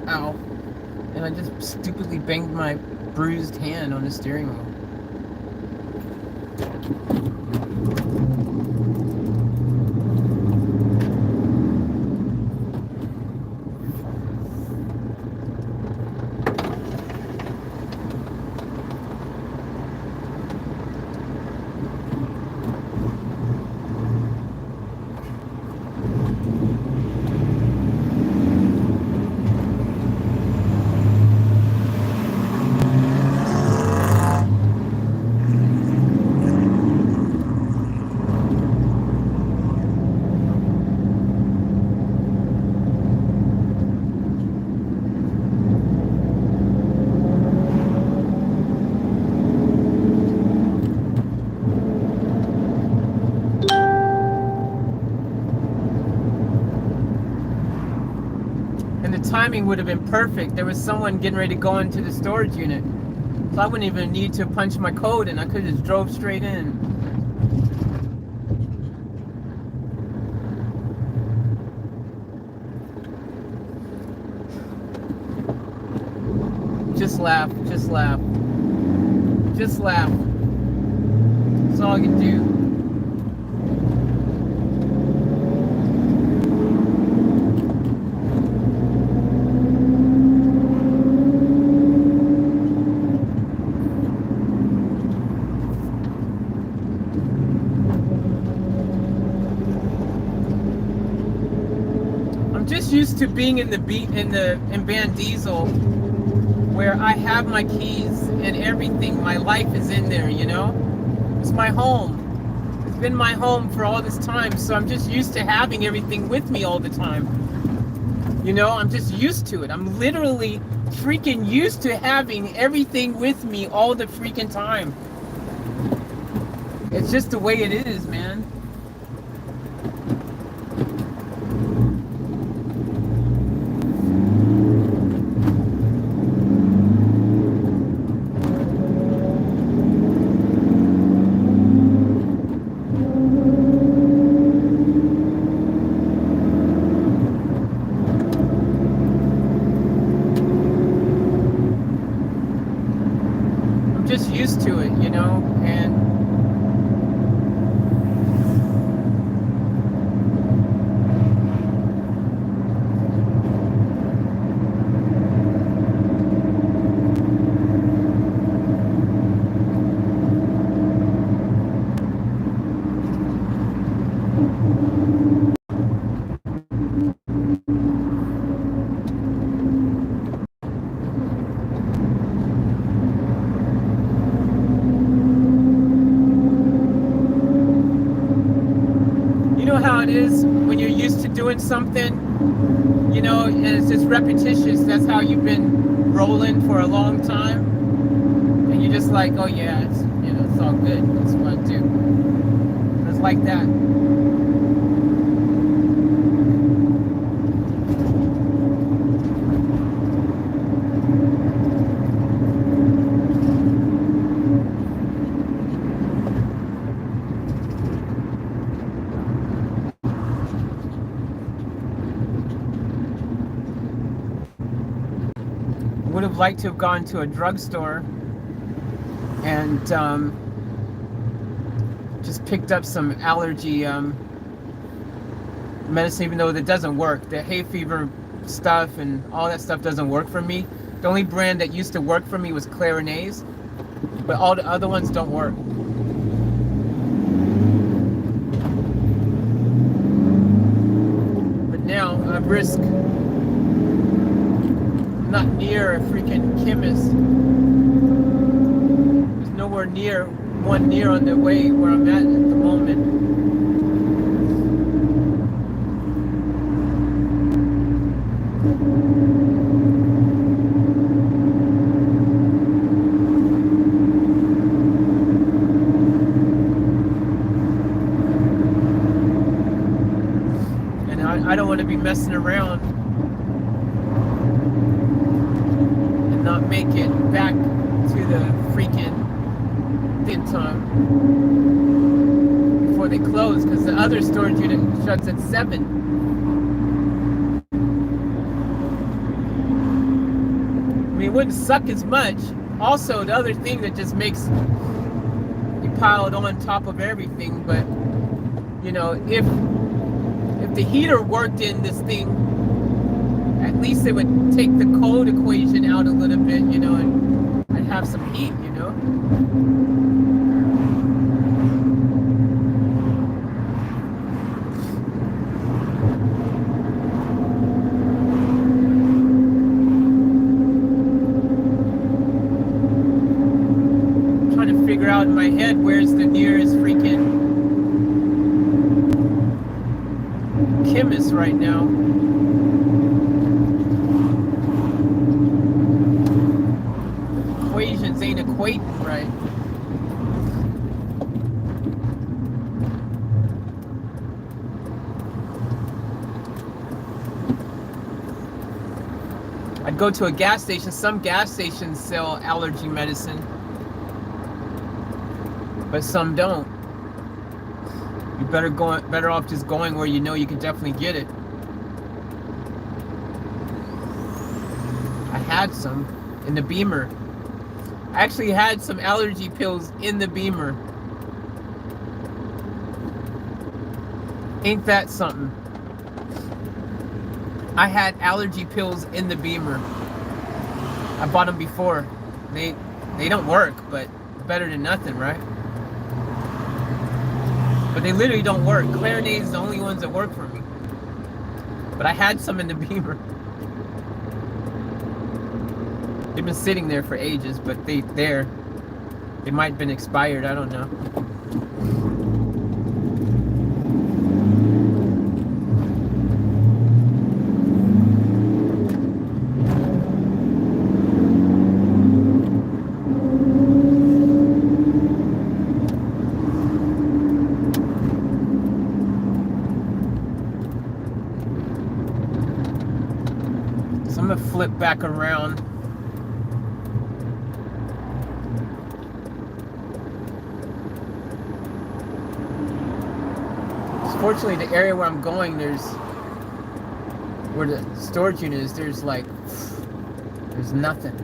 Ow. And I just stupidly banged my bruised hand on the steering wheel. Timing would have been perfect. There was someone getting ready to go into the storage unit, so I wouldn't even need to punch my code, and I could have just drove straight in. Just laugh, just laugh, just laugh. That's all I can do. Used to being in Van Diesel, where I have my keys and everything. My life is in there, you know. It's my home. It's been my home for all this time, so I'm just used to having everything with me all the time. You know, I'm just used to it. I'm literally freaking used to having everything with me all the freaking time. It's just the way it is, man. Used to it, you know, and doing something, you know, and it's just repetitious. That's how you've been rolling for a long time, and you're just like, oh yeah, it's, you know, it's all good. That's what I do. It's like that. Would have liked to have gone to a drugstore and just picked up some allergy medicine, even though that doesn't work. The hay fever stuff and all that stuff doesn't work for me. The only brand that used to work for me was Clarinase, but all the other ones don't work. But now I risk not near a freaking chemist. There's nowhere near one near on the way where I'm at the moment. And I don't want to be messing around and not make it back to the freaking in time before they close, because the other storage unit shuts at 7. I mean, it wouldn't suck as much. Also, the other thing that just makes you pile it on top of everything, but you know, if the heater worked in this thing, at least it would take the cold equation out a little bit, you know, and I'd have some heat, you know. I'm trying to figure out in my head where's the nearest freaking chemist right now. Equations ain't equating right. I'd go to a gas station. Some gas stations sell allergy medicine, but some don't. You're better off just going where you know you can definitely get it. I had some in the Beamer. I actually had some allergy pills in the Beamer. Ain't that something? I had allergy pills in the Beamer. I bought them before. They don't work, but better than nothing, right? But they literally don't work. Clarinase is the only ones that work for me. But I had some in the Beamer. They've been sitting there for ages, but they might have been expired, I don't know. So I'm gonna flip back around. Fortunately, the area where I'm going, where the storage unit is, there's nothing.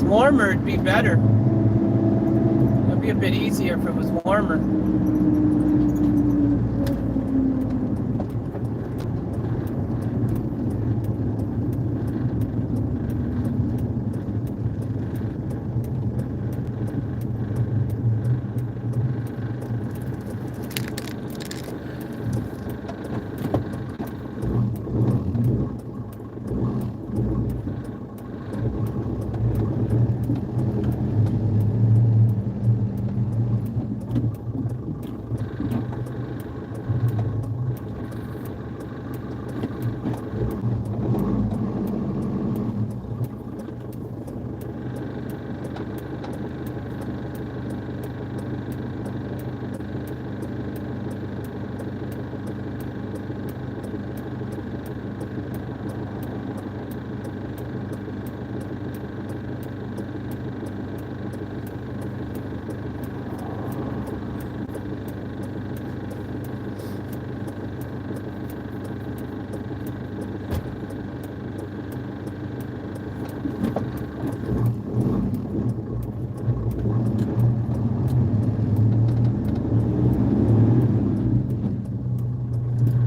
warmer, it'd be better. It'd be a bit easier if it was warmer.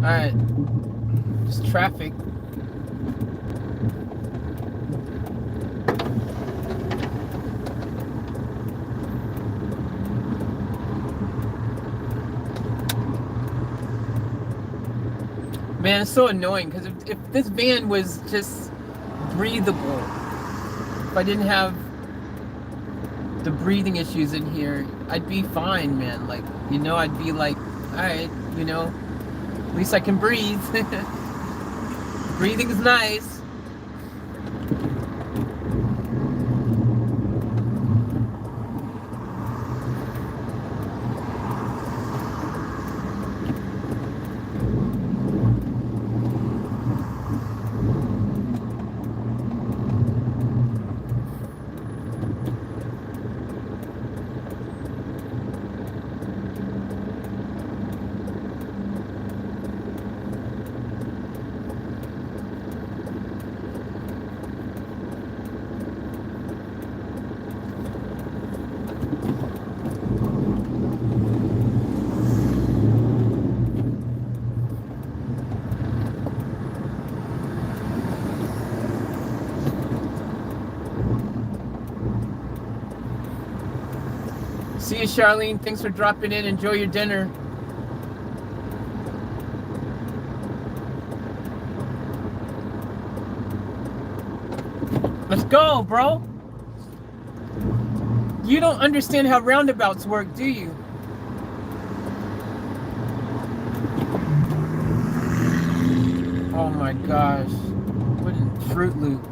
Alright, just traffic. Man, it's so annoying because if this van was just breathable, if I didn't have the breathing issues in here, I'd be fine, man. Like, you know, I'd be like, alright, you know, at least I can breathe. Breathing is nice. See you, Charlene. Thanks for dropping in. Enjoy your dinner. Let's go, bro. You don't understand how roundabouts work, do you? Oh my gosh. What a Fruit Loop.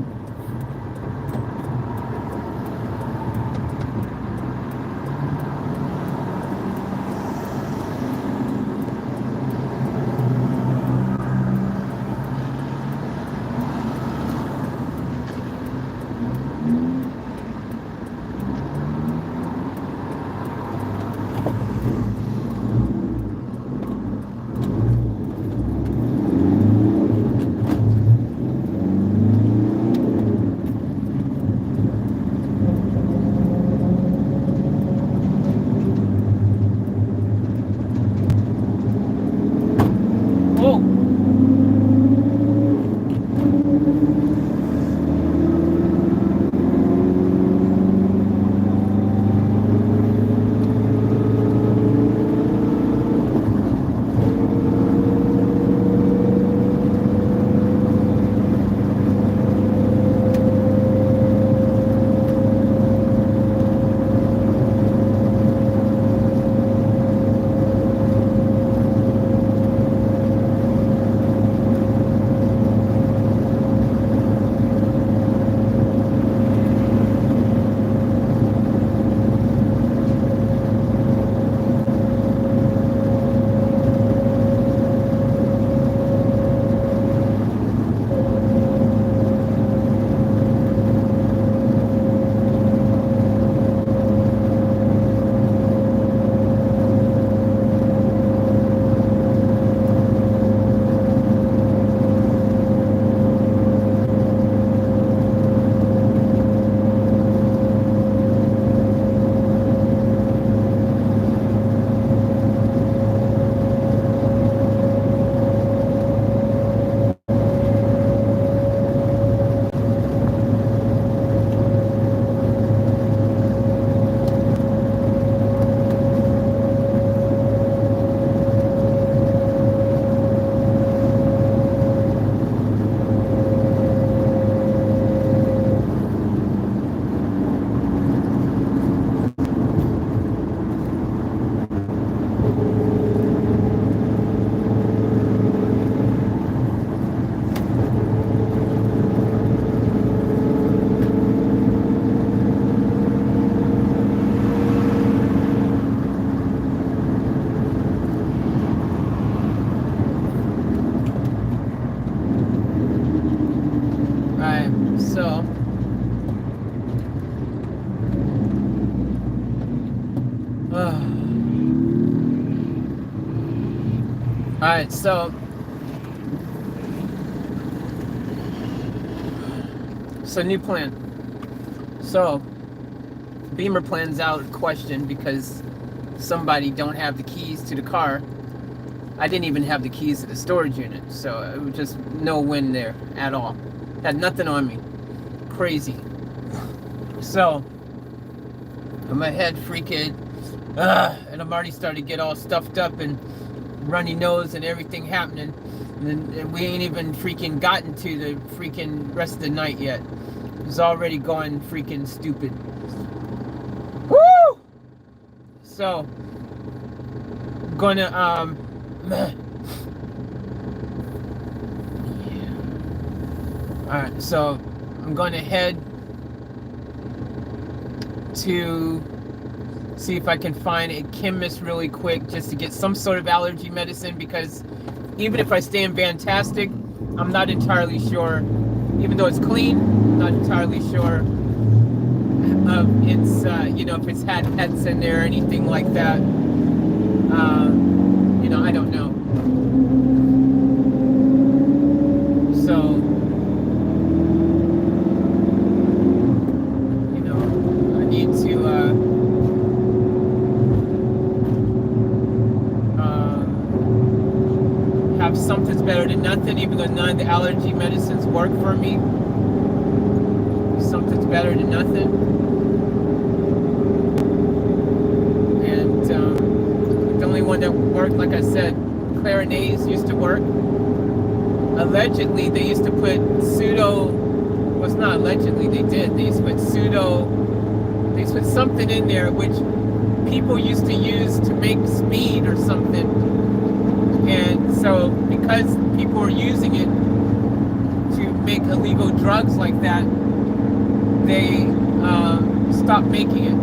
All right, so new plan. So Beamer plan's out of question because somebody don't have the keys to the car. I didn't even have the keys to the storage unit, so it was just no win there at all. Had nothing on me. Crazy. So I'm ahead freaking, and I'm already starting to get all stuffed up and runny nose and everything happening. And we ain't even freaking gotten to the freaking rest of the night yet. It's already going freaking stupid. Woo! So, I'm gonna, yeah. Alright, so I'm gonna head to see if I can find a chemist really quick just to get some sort of allergy medicine, because even if I stay in Fantastic, I'm not entirely sure, even though it's clean, I'm not entirely sure of its, if it's had pets in there or anything like that. I don't know. So, I need to, have something's better than nothing, even though none of the allergy medicines work for me. Something's better than nothing. And the only one that worked, like I said, Clarinase used to work. Allegedly, they used to put well, it's not allegedly, they did. They used to put they used to put something in there which people used to use to make speed or something. And so, because people were using it to make illegal drugs like that, they stopped making it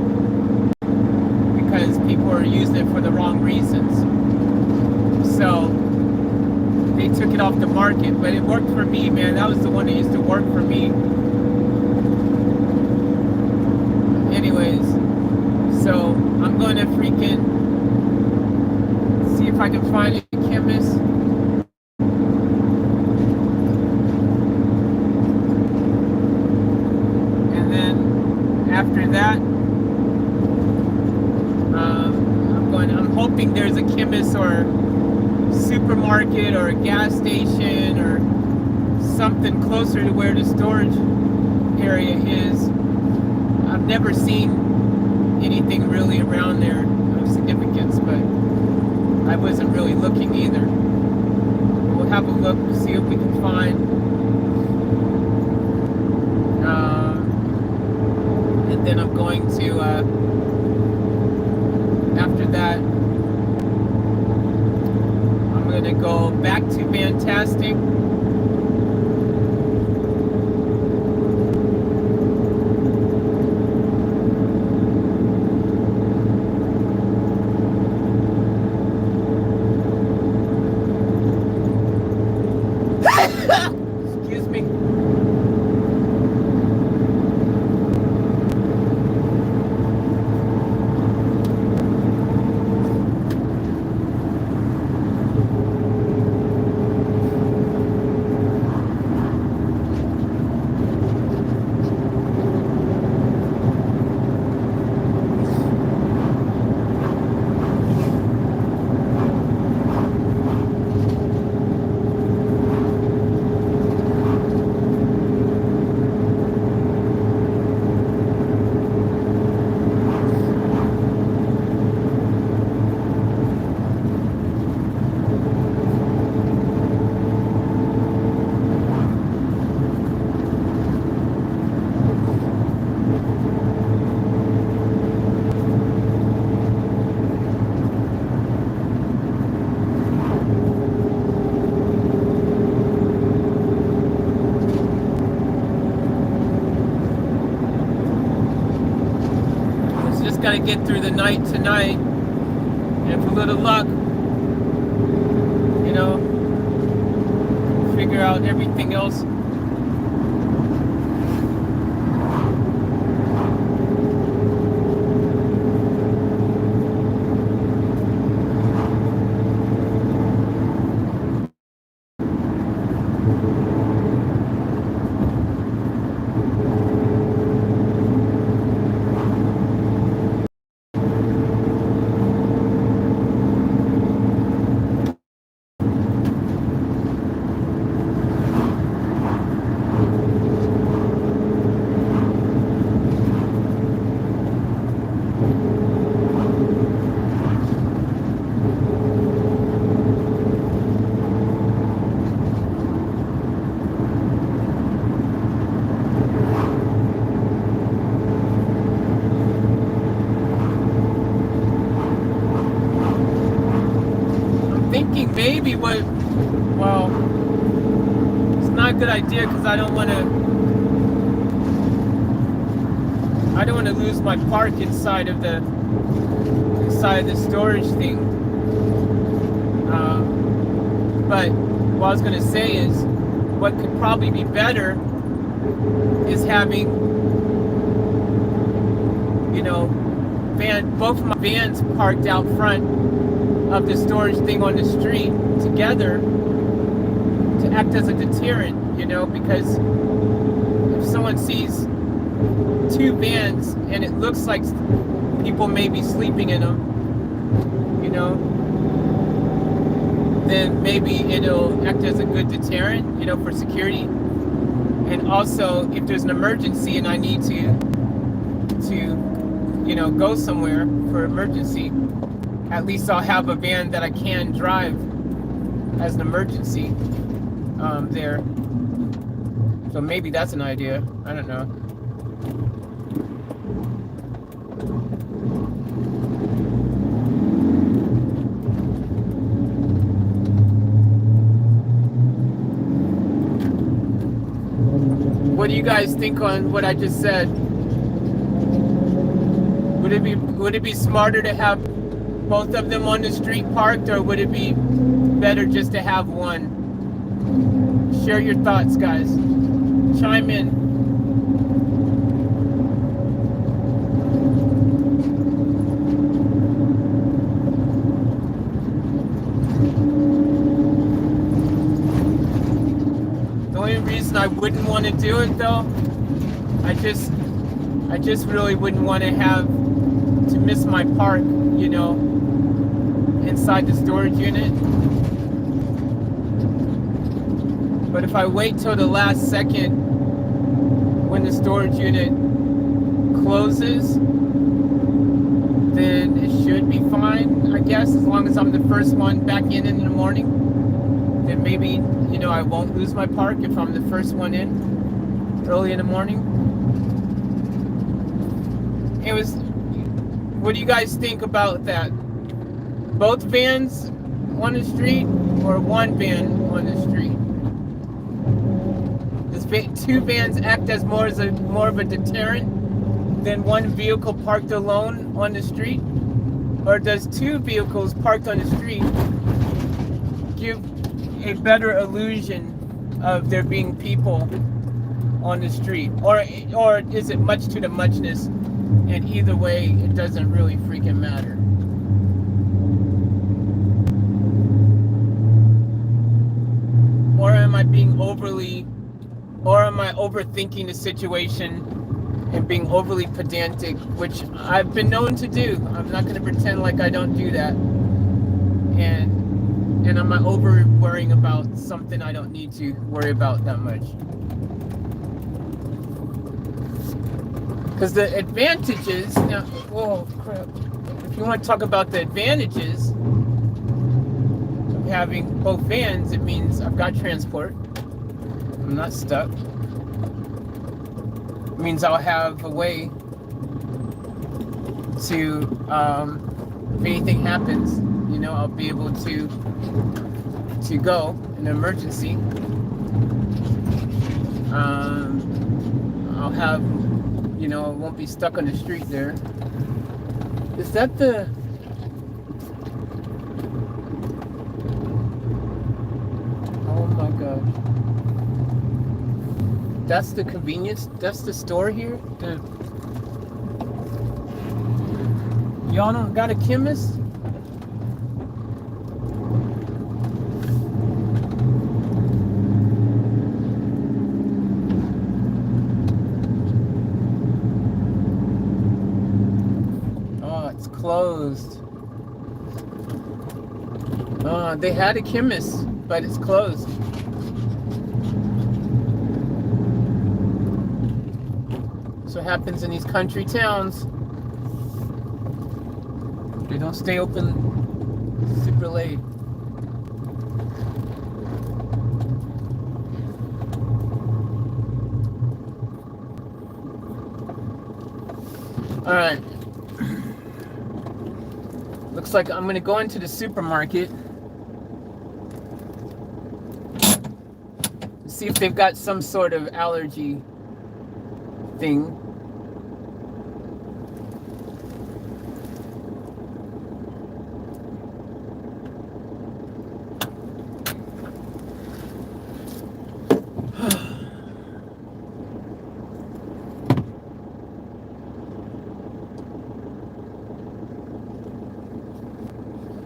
because people were using it for the wrong reasons. So they took it off the market, but it worked for me, man. That was the one that used to work for me. Anyways, so I'm going to freaking see if I can find a chemist. And then after that, I'm hoping there's a chemist or supermarket or a gas station or something closer to where the storage area is. I've never seen anything really around there of significance, but I wasn't really looking either. We'll have a look, see what we can find. And then I'm going to, after that, I'm going to go back to Fantastic. Excuse me. Gotta get through the night tonight, and with a little luck, figure out everything else. maybe well, it's not a good idea because I don't want to lose my park inside of the storage thing. But what I was going to say is, what could probably be better is having, both of my vans parked out front of the storage thing on the street together to act as a deterrent, because if someone sees two vans and it looks like people may be sleeping in them, then maybe it'll act as a good deterrent, for security. And also, if there's an emergency and I need to go somewhere for emergency, at least I'll have a van that I can drive as an emergency there. So maybe that's an idea. I don't know. What do you guys think on what I just said? Would it be smarter to have both of them on the street parked, or would it be better just to have one? Share your thoughts, guys. Chime in. The only reason I wouldn't want to do it, though, I just really wouldn't want to miss my park, inside the storage unit. But if I wait till the last second when the storage unit closes, then it should be fine, I guess, as long as I'm the first one back in the morning. Then maybe, I won't lose my park if I'm the first one in early in the morning. What do you guys think about that? Both vans on the street or one van on the street? Does two vans act as more of a deterrent than one vehicle parked alone on the street? Or does two vehicles parked on the street give a better illusion of there being people on the street? Or is it much to the muchness, and either way it doesn't really freaking matter? Or am I overthinking the situation and being overly pedantic, which I've been known to do? I'm not going to pretend like I don't do that. And I'm not over worrying about something I don't need to worry about that much. Because the advantages, whoa, crap. If you want to talk about the advantages of having both vans, it means I've got transport. I'm not stuck. It means I'll have a way to, if anything happens, I'll be able to go in an emergency. I'll have, I won't be stuck on the street there. Is that the... Oh my gosh. That's the convenience, that's the store here? Y'all don't got a chemist? Closed. They had a chemist, but it's closed. That's what happens in these country towns. They don't stay open super late. All right. Looks like I'm going to go into the supermarket See if they've got some sort of allergy thing.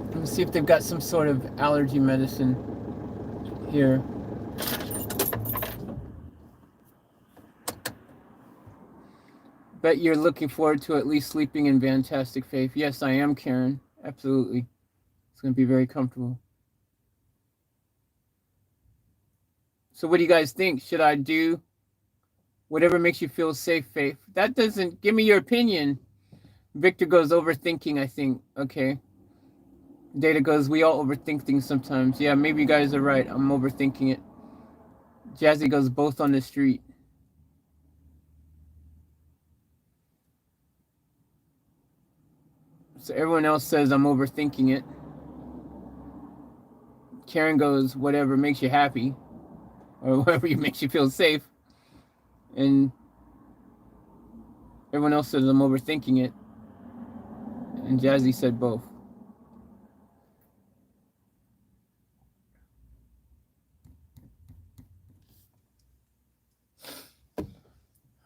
Let me see if they've got some sort of allergy medicine here. Bet you're looking forward to at least sleeping in fantastic faith. Yes, I am, Karen. Absolutely. It's going to be very comfortable. So what do you guys think? Should I do whatever makes you feel safe, Faith? That doesn't give me your opinion. Victor goes overthinking, I think. Okay. Data goes, we all overthink things sometimes. Yeah, maybe you guys are right. I'm overthinking it. Jazzy goes, both on the street. So everyone else says I'm overthinking it. Karen goes, whatever makes you happy, or whatever makes you feel safe. And everyone else says I'm overthinking it. And Jazzy said both.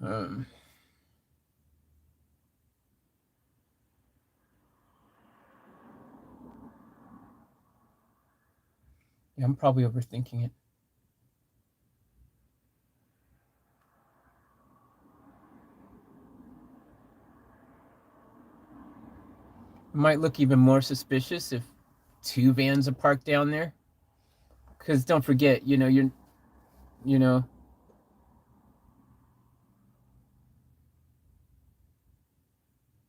Um, yeah, I'm probably overthinking it. It might look even more suspicious if two vans are parked down there. Because don't forget, you know,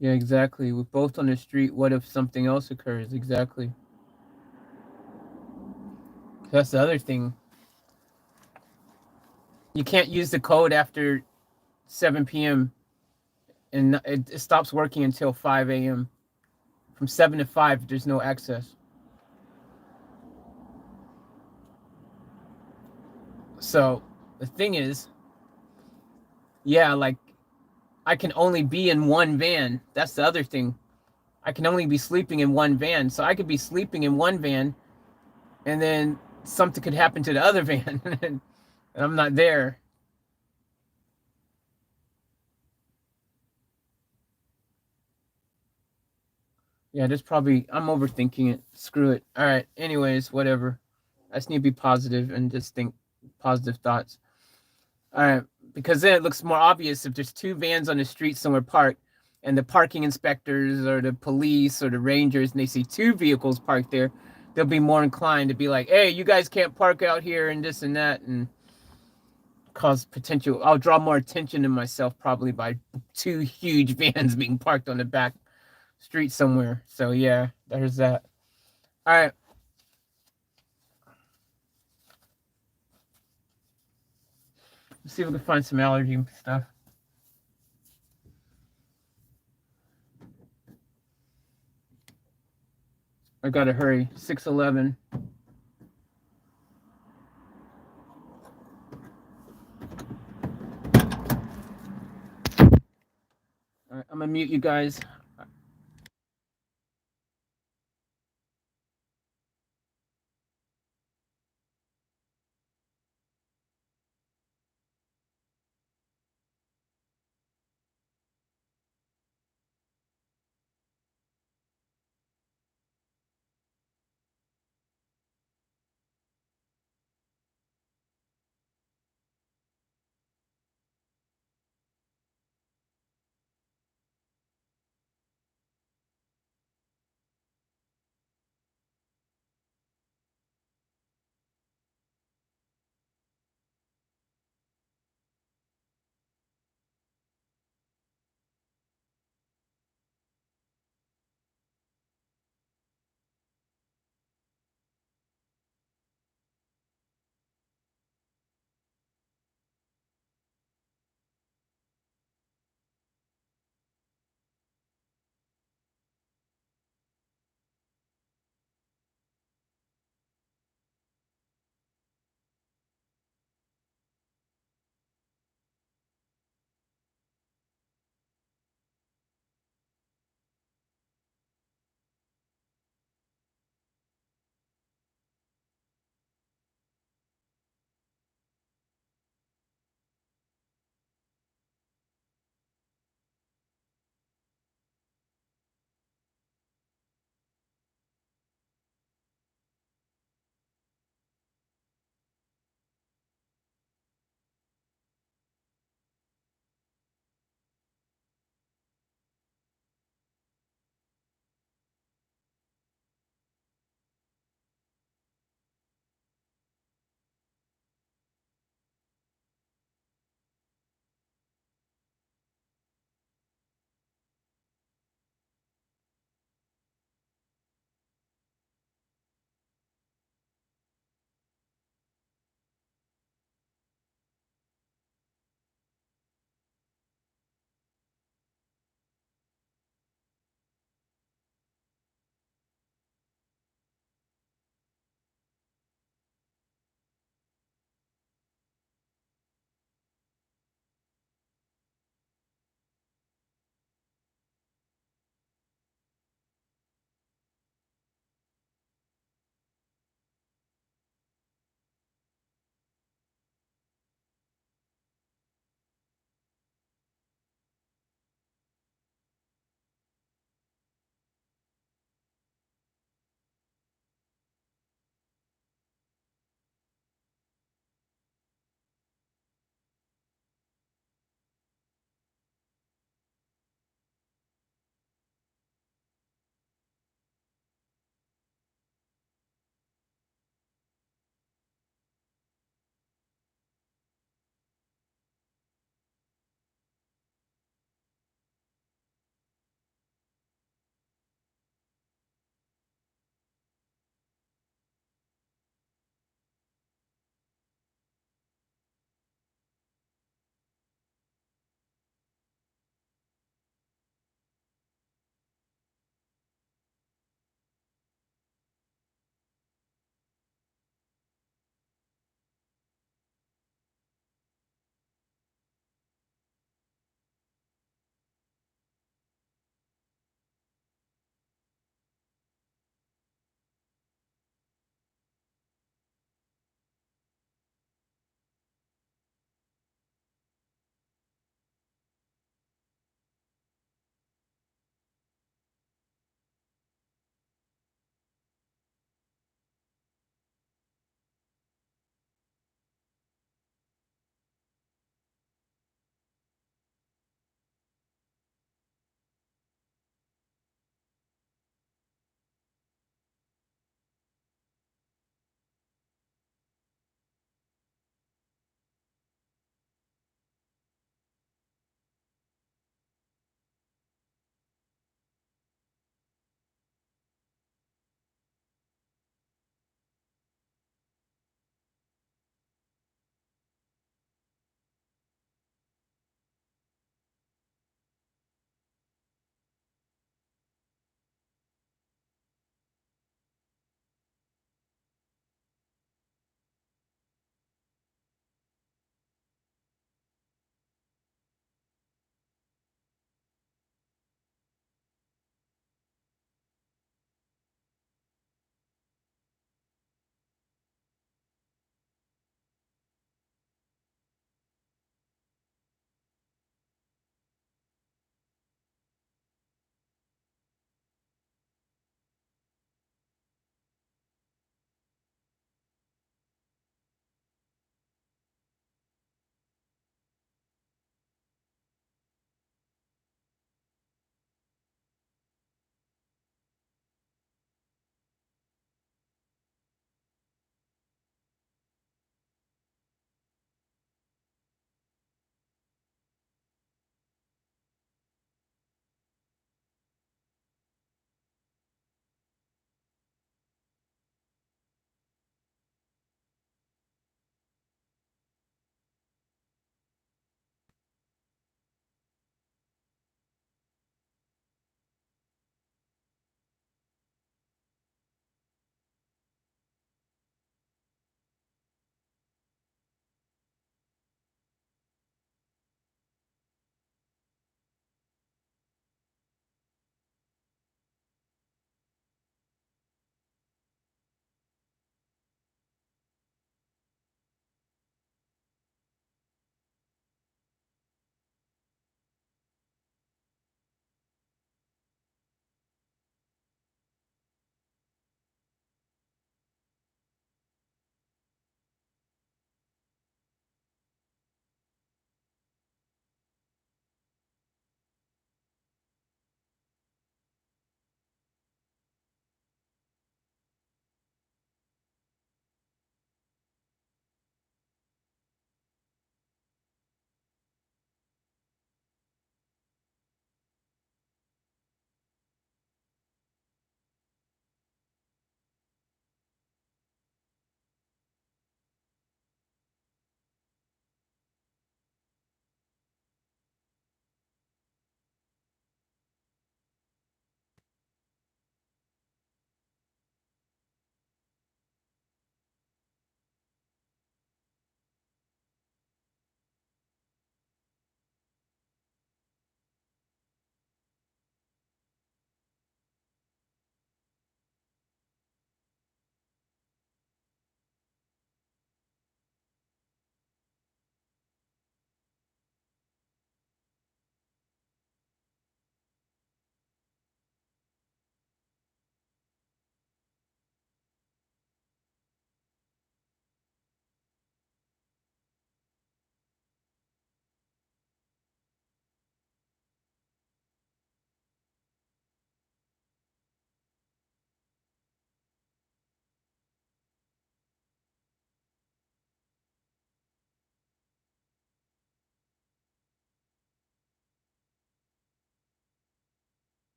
yeah, exactly. We're both on the street. What if something else occurs? Exactly. That's the other thing. You can't use the code after 7 p.m. and it stops working until 5 a.m. From 7 to 5, there's no access. So the thing is, yeah, like I can only be in one van. That's the other thing. I can only be sleeping in one van. So I could be sleeping in one van and then something could happen to the other van and I'm not there. Yeah, there's probably I'm overthinking it. Screw it. All right. Anyways, whatever. I just need to be positive and just think positive thoughts. All right, because then it looks more obvious if there's two vans on the street somewhere parked, and the parking inspectors or the police or the rangers, and they see two vehicles parked there, they'll be more inclined to be like, "Hey, you guys can't park out here," and this and that, and cause potential. I'll draw more attention to myself probably by two huge vans being parked on the back street somewhere. So yeah, there's that. All right. Let's see if we can find some allergy stuff. I gotta hurry. 6:11. All right, I'm gonna mute you guys.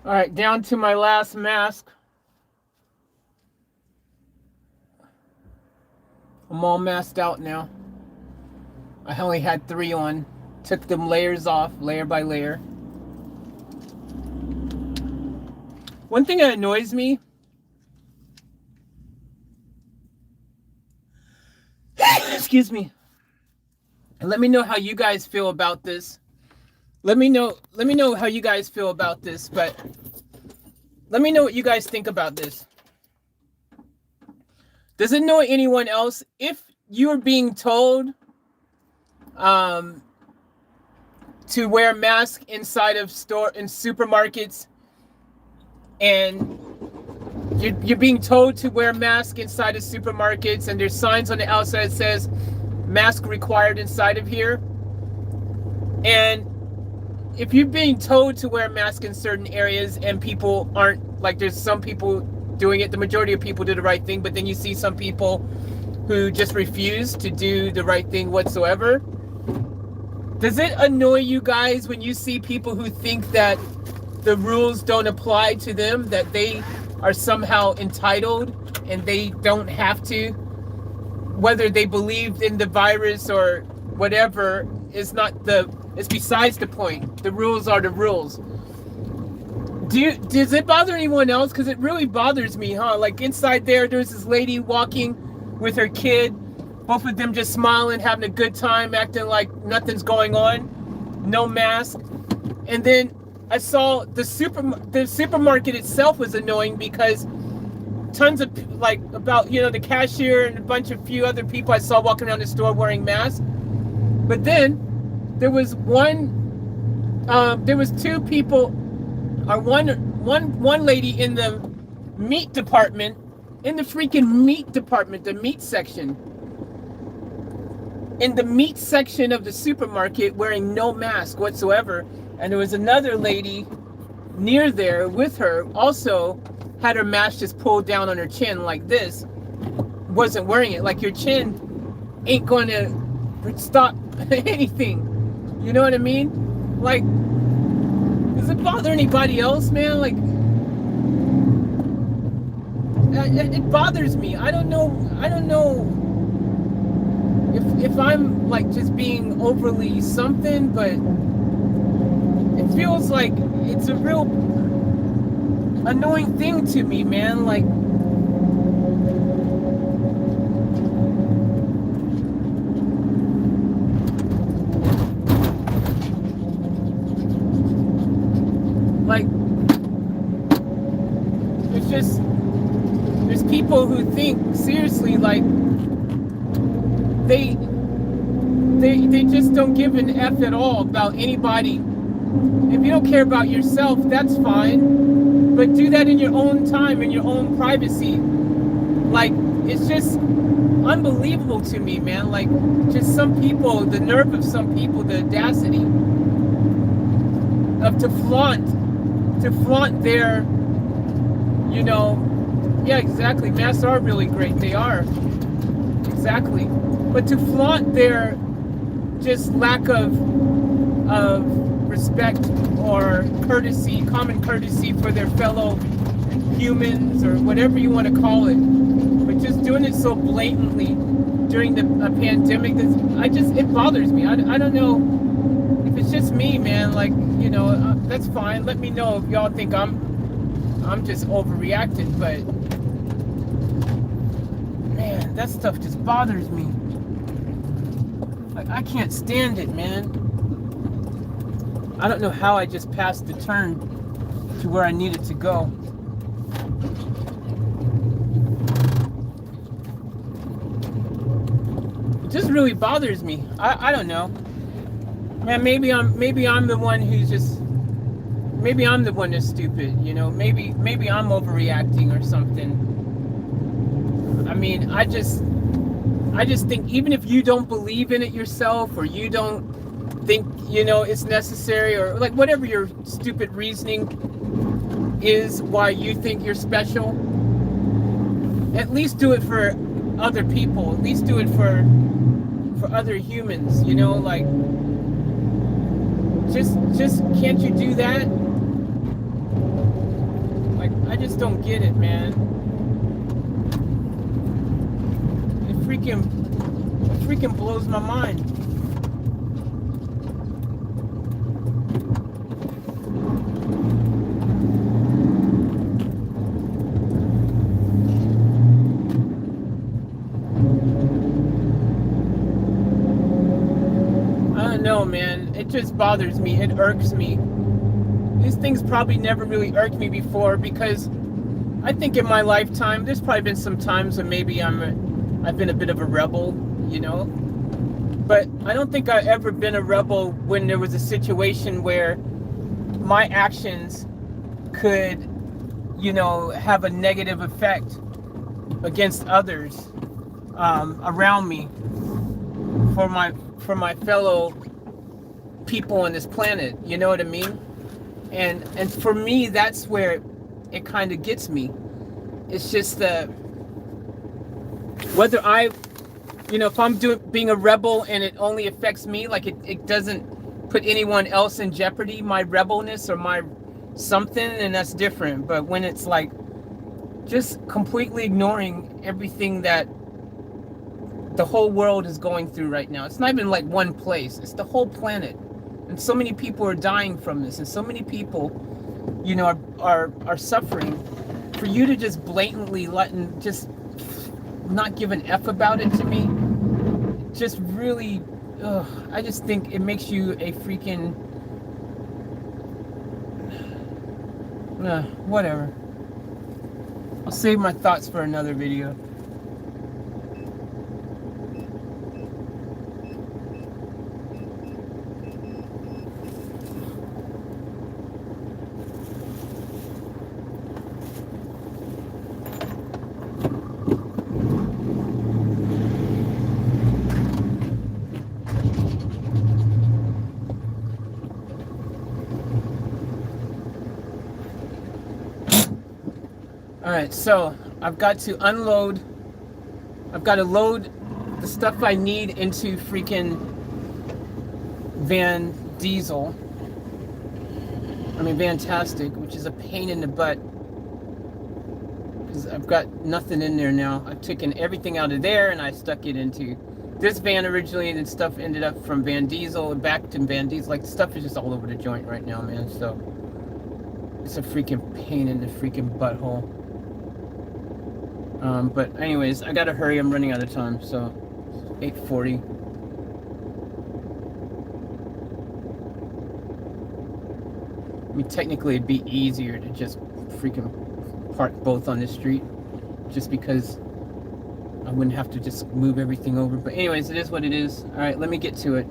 All right, down to my last mask. I'm all masked out now. I only had 3 on. Took them layers off, layer by layer. One thing that annoys me, excuse me, and let me know how you guys feel about this. Let me know how you guys feel about this, but let me know what you guys think about this. Does it annoy anyone else if you're being told to wear masks inside of supermarkets, and you're being told to wear masks inside of supermarkets, and there's signs on the outside that says mask required inside of here? And if you're being told to wear a mask in certain areas and people aren't, like, there's some people doing it, the majority of people do the right thing, but then you see some people who just refuse to do the right thing whatsoever. Does it annoy you guys when you see people who think that the rules don't apply to them, that they are somehow entitled and they don't have to, whether they believed in the virus or whatever, it's besides the point. The rules are the rules. Does it bother anyone else? Because it really bothers me, huh? Like, inside there's this lady walking with her kid, both of them just smiling, having a good time, acting like nothing's going on, no mask. And then I saw the supermarket itself was annoying because tons of, like, about, the cashier and a few other people I saw walking around the store wearing masks. But then there was two people, or one lady in the meat department, in the freaking meat department, the meat section. In the meat section of the supermarket wearing no mask whatsoever. And there was another lady near there with her, also had her mask just pulled down on her chin like this, wasn't wearing it. Like, your chin ain't going to stop anything. You know what I mean? Like, does it bother anybody else, man? Like, it bothers me. I don't know if I'm, like, just being overly something, but it feels like it's a real annoying thing to me, man. Like, there's people who think seriously, like, they just don't give an F at all about anybody. If you don't care about yourself, that's fine, but do that in your own time, in your own privacy. Like, it's just unbelievable to me, man. Like, just some people, the nerve of some people, the audacity of to flaunt their, yeah, exactly, masks are really great, they are, exactly, but to flaunt their just lack of respect or courtesy, common courtesy for their fellow humans, or whatever you want to call it, but just doing it so blatantly during the pandemic, it bothers me. I don't know if it's just me, man. Like, that's fine. Let me know if y'all think I'm just overreacting, but man, that stuff just bothers me. Like, I can't stand it, man. I don't know how I just passed the turn to where I needed to go. It just really bothers me. I don't know. Man, maybe I'm the one who's just, maybe I'm the one that's stupid, maybe I'm overreacting or something. I mean, I just think, even if you don't believe in it yourself, or you don't think, it's necessary, or like whatever your stupid reasoning is why you think you're special, at least do it for other people. At least do it for other humans, like, just can't you do that? I just don't get it, man. It freaking blows my mind. I don't know, man. It just bothers me. It irks me. These things probably never really irked me before, because I think in my lifetime there's probably been some times when maybe I've been a bit of a rebel, you know. But I don't think I've ever been a rebel when there was a situation where my actions could, you know, have a negative effect against others around me, for my fellow people on this planet. You know what I mean? And for me, that's where it kind of gets me. It's just the whether I, you know, if I'm being a rebel and it only affects me, like it doesn't put anyone else in jeopardy, my rebelness or my something, and that's different. But when it's like just completely ignoring everything that the whole world is going through right now. It's not even like one place, it's the whole planet. And so many people are dying from this, and so many people, you know, are suffering. For you to just blatantly just not give an F about it, to me, just really, I just think it makes you a freaking, whatever. I'll save my thoughts for another video. Alright, so I've got to load the stuff I need into freaking Van Tastic, which is a pain in the butt, because I've got nothing in there now. I've taken everything out of there and I stuck it into this van originally, and then stuff ended up from Van Diesel and back to Van Diesel. Like, stuff is just all over the joint right now, man. So it's a freaking pain in the freaking butthole. But anyways, I gotta hurry. I'm running out of time. So 8:40. I mean, technically it'd be easier to just freaking park both on the street, just because I wouldn't have to just move everything over. But anyways, it is what it is. All right, let me get to it.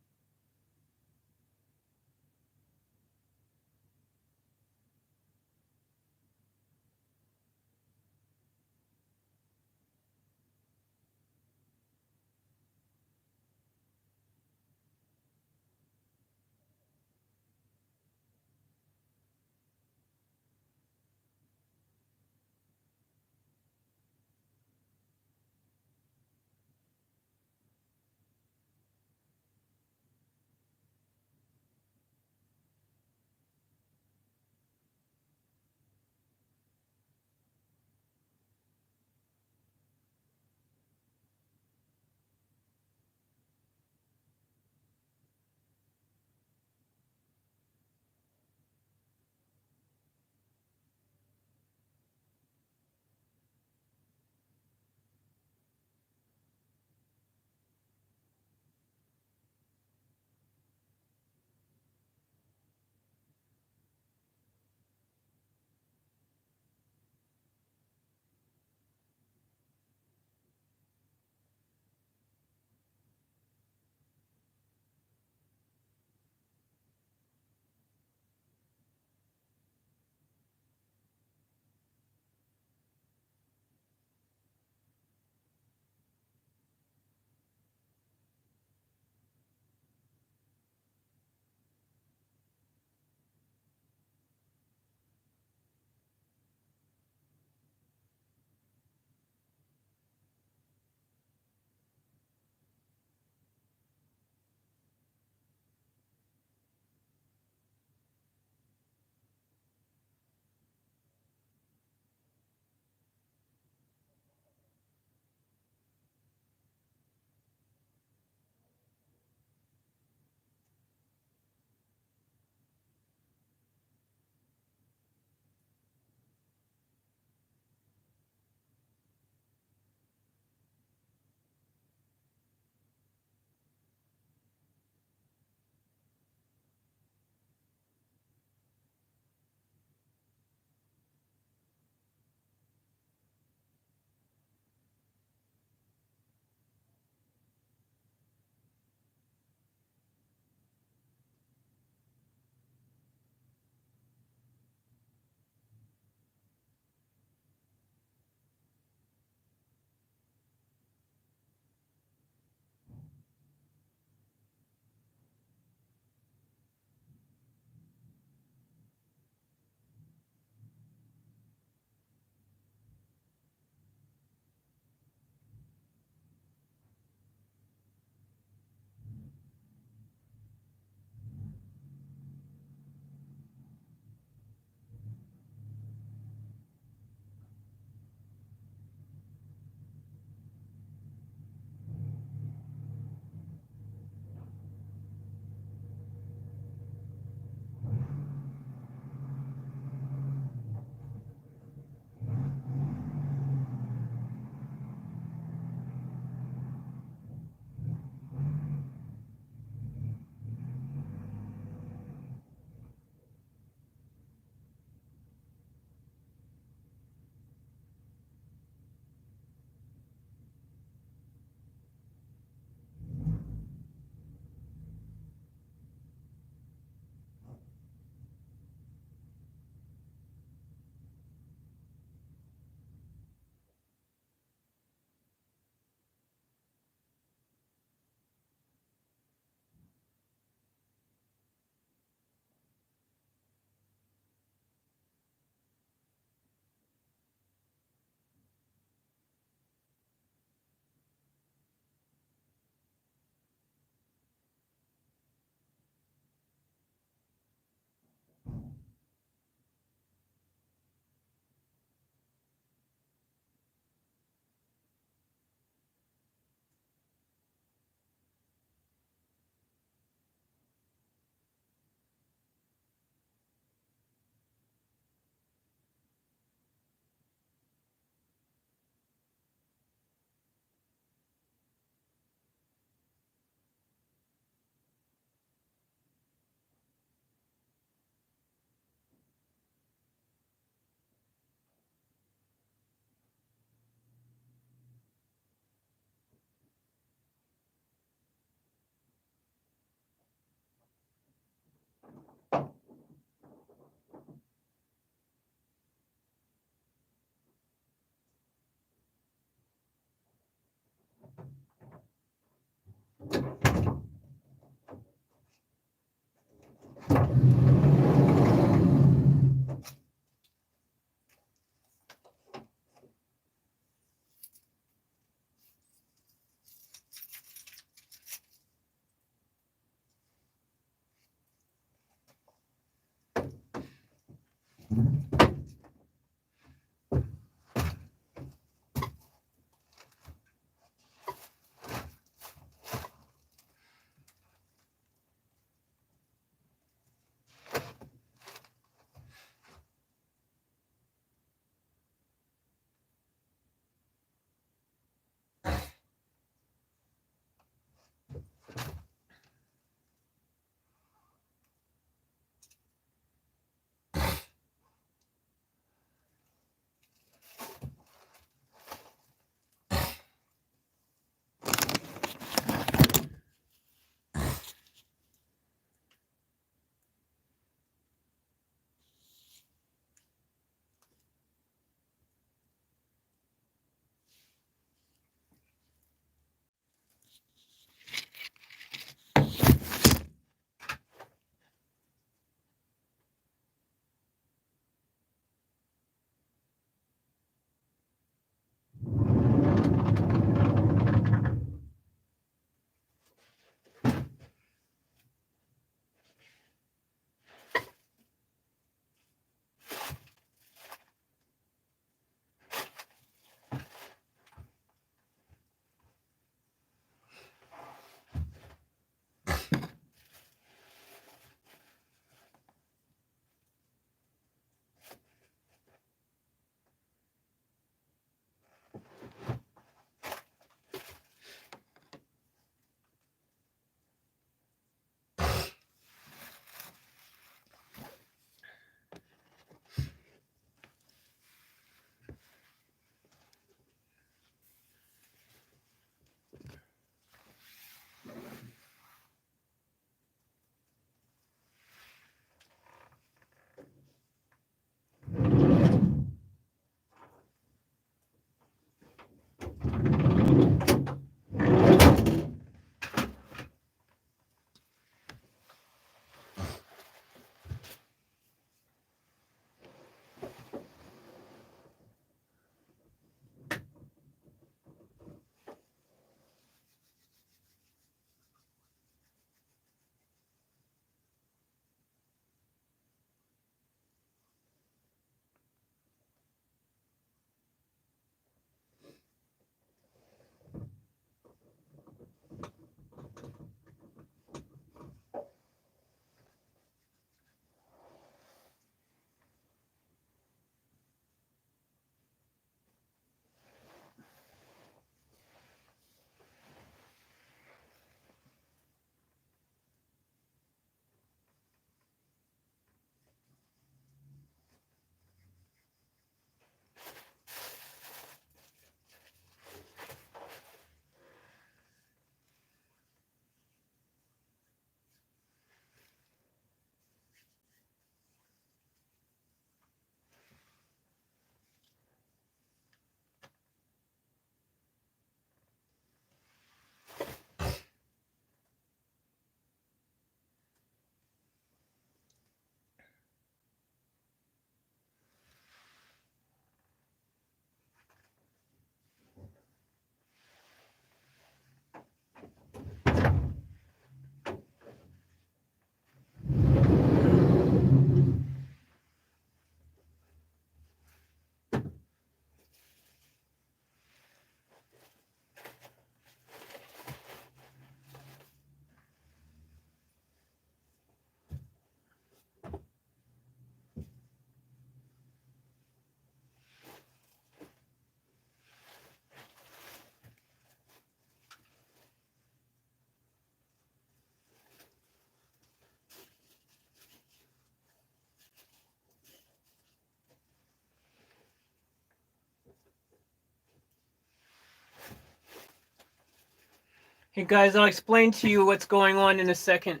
Hey guys, I'll explain to you what's going on in a second.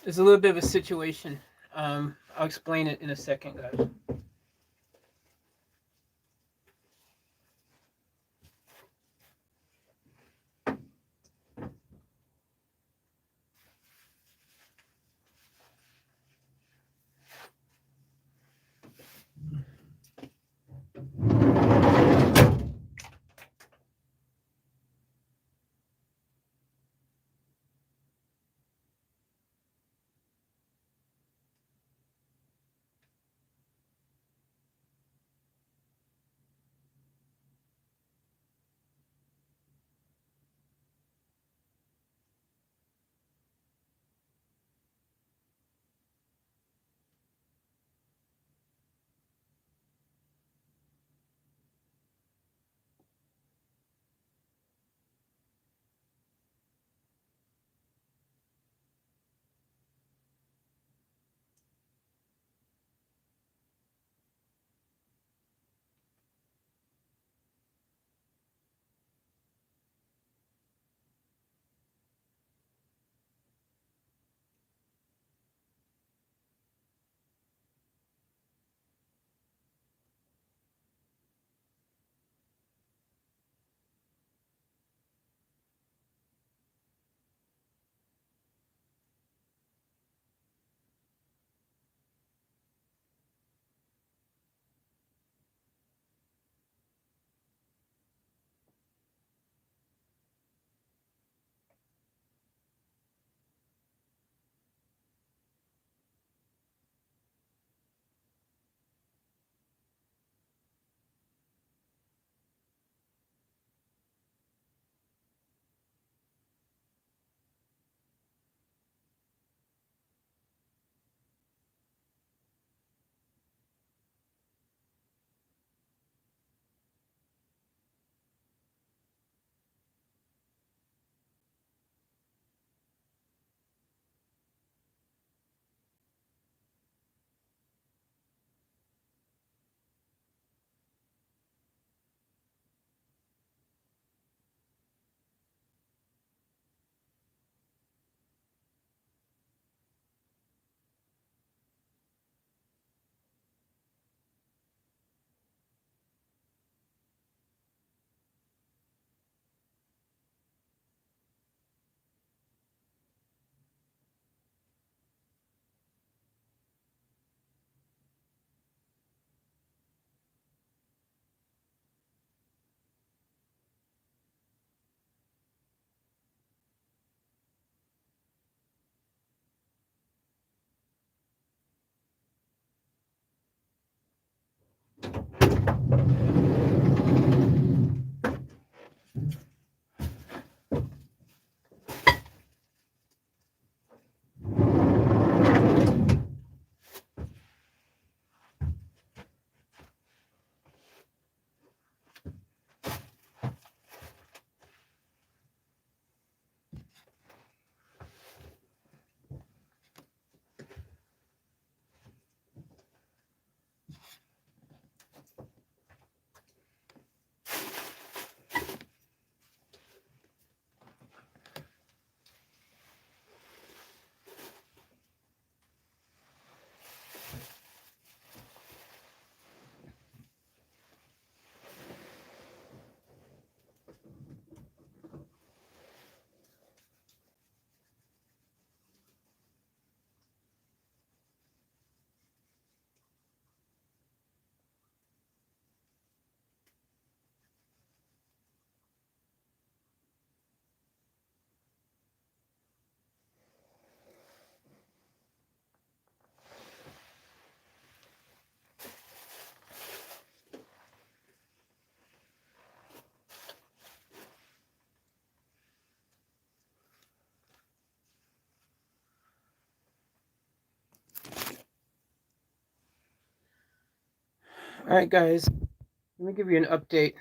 There's a little bit of a situation. I'll explain it in a second, guys. All right, guys, let me give you an update.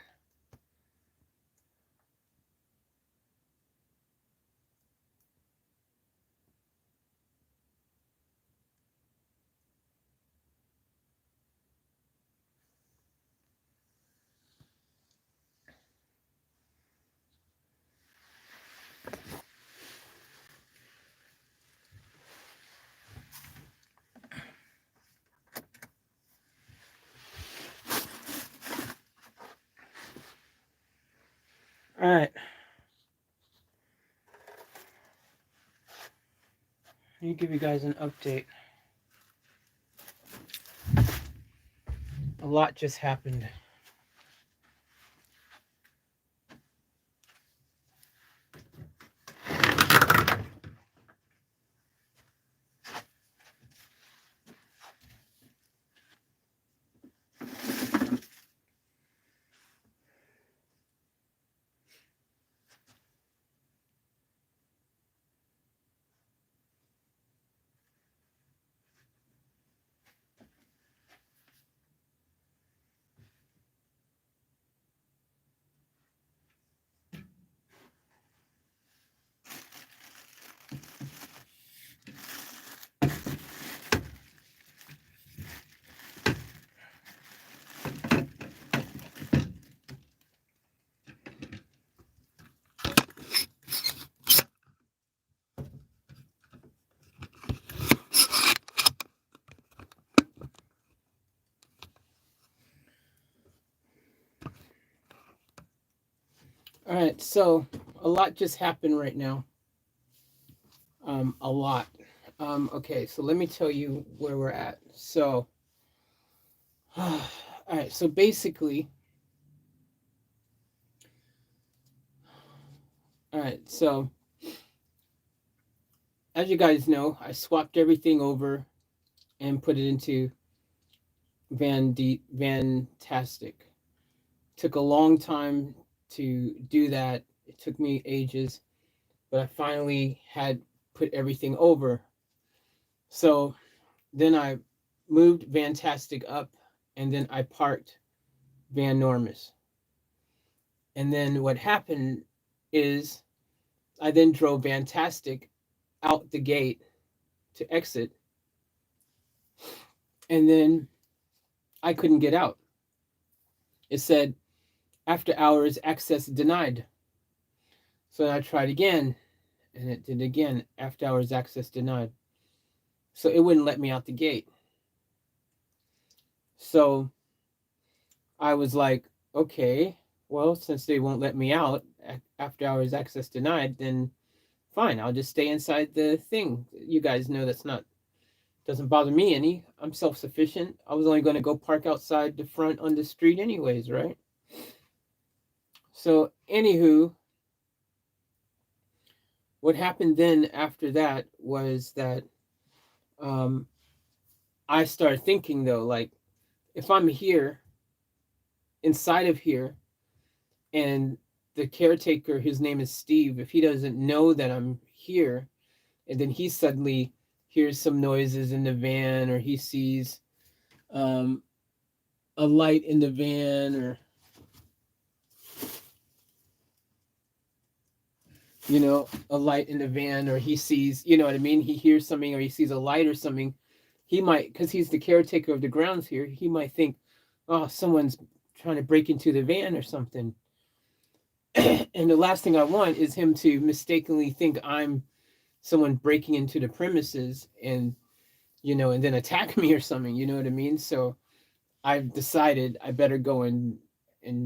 All right. Let me give you guys an update. A lot just happened. All right, so a lot just happened right now. A lot. Okay, so let me tell you where we're at. So, all right, so basically, all right, so as you guys know, I swapped everything over and put it into Vantastic. Took a long time to do that. It took me ages, but I finally had put everything over. So then I moved Vantastic up, and then I parked Van Normus. And then what happened is I then drove Vantastic out the gate to exit, and then I couldn't get out. It said after hours access denied. So I tried again, and it did again, after hours access denied. So it wouldn't let me out the gate. So I was like, okay, well, since they won't let me out, after hours access denied, then fine, I'll just stay inside the thing. You guys know that's not, doesn't bother me any. I'm self-sufficient. I was only going to go park outside the front on the street anyways, right? So anywho, what happened then after that was that I started thinking though, like, if I'm here, inside of here, and the caretaker, his name is Steve, if he doesn't know that I'm here, and then he suddenly hears some noises in the van, or he sees um, a light in the van, or a light in the van, or he sees, you know what I mean, he hears something, or he sees a light or something, he might, because he's the caretaker of the grounds here, he might think, oh, someone's trying to break into the van or something. And the last thing I want is him to mistakenly think I'm someone breaking into the premises, and and then attack me or something, you know what I mean? So I've decided I better go and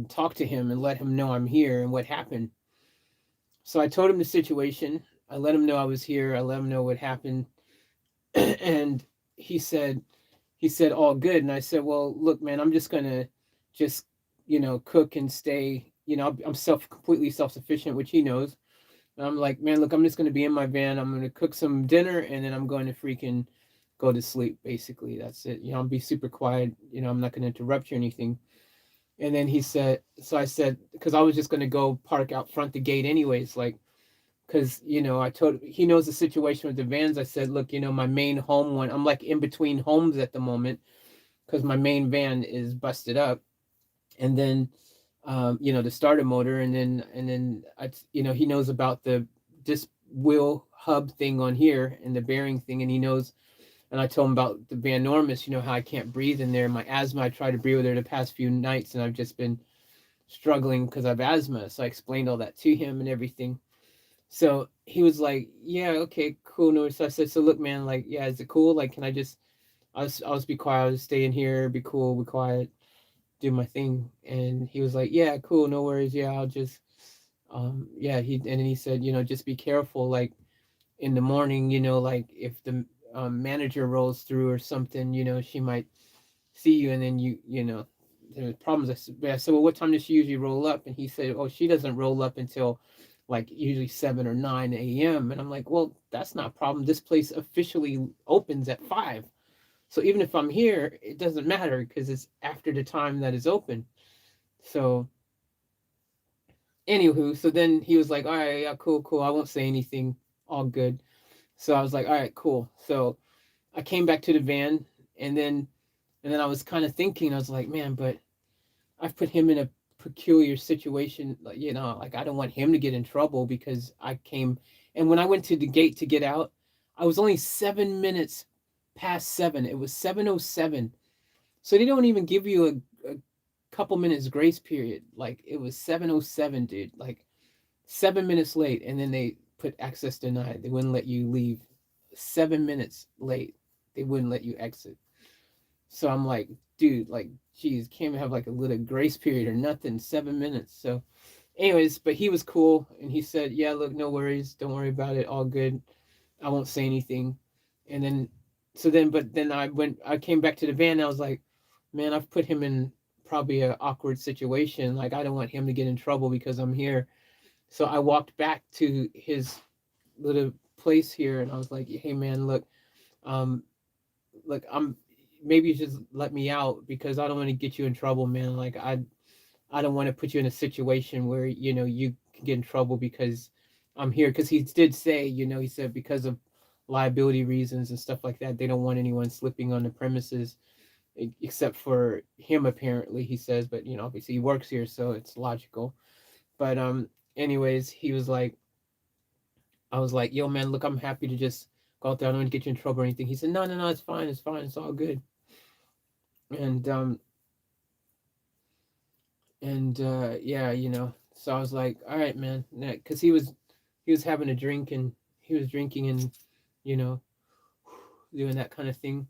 talk to him and let him know I'm here and what happened. So I told him the situation. I let him know I was here. I let him know what happened. And he said, all good. And I said, well, look, man, I'm just gonna just cook and stay. I'm completely self-sufficient, which he knows. And I'm like, man, look, I'm just gonna be in my van. I'm gonna cook some dinner, and then I'm going to freaking go to sleep. Basically, that's it. I'll be super quiet. I'm not gonna interrupt you or anything. And then he said, so I said, because I was just gonna go park out front the gate anyways, like, because I told, he knows the situation with the vans. I said, look, my main home one, I'm like in between homes at the moment, because my main van is busted up, and then the starter motor, and then he knows about the disc wheel hub thing on here and the bearing thing, and he knows. And I told him about the Van Normus, how I can't breathe in there, my asthma. I tried to breathe with her the past few nights, and I've just been struggling because I have asthma. So I explained all that to him and everything. So he was like, yeah, okay, cool. No, so I said, so look, man, like, yeah, is it cool? Like, can I just, I'll just be quiet. I'll just stay in here, be cool, be quiet, do my thing. And he was like, yeah, cool, no worries. Yeah, Yeah, and then he said, just be careful, like in the morning, like if the manager rolls through or something, she might see you, and then there's problems. I said, well, what time does she usually roll up? And he said, oh, she doesn't roll up until like usually 7 or 9 a.m. And I'm like, well, that's not a problem. This place officially opens at 5. So even if I'm here, it doesn't matter because it's after the time that is open. So anywho, so then he was like, all right, yeah, cool, cool. I won't say anything. All good. So I was like, all right, cool. So I came back to the van, and then I was kind of thinking, I was like, man, but I've put him in a peculiar situation. Like, like I don't want him to get in trouble because I came, and when I went to the gate to get out, I was only 7 minutes past 7. It was 7:07. So they don't even give you a couple minutes grace period. Like it was 7:07, dude. Like 7 minutes late, and then they put access denied. They wouldn't let you leave. 7 minutes late, they wouldn't let you exit. So I'm like, dude, like, geez, can't have like a little grace period or nothing. 7 minutes. So, anyways, but he was cool, and he said, yeah, look, no worries, don't worry about it, all good. I won't say anything. And then, but then I came back to the van. And I was like, man, I've put him in probably an awkward situation. Like, I don't want him to get in trouble because I'm here. So I walked back to his little place here, and I was like, hey, man, um, look, maybe you just let me out because I don't want to get you in trouble, man. Like I don't want to put you in a situation where you can get in trouble because I'm here. Because he did say, he said because of liability reasons and stuff like that, they don't want anyone slipping on the premises except for him. Apparently, he says, but obviously he works here, so it's logical. But anyways, he was like, I was like, yo, man, look, I'm happy to just go out there. I don't want to get you in trouble or anything. He said, no, no, no, it's fine, it's fine, it's all good. And yeah, so I was like, all right, man, because he was having a drink, and he was drinking, and you know doing that kind of thing.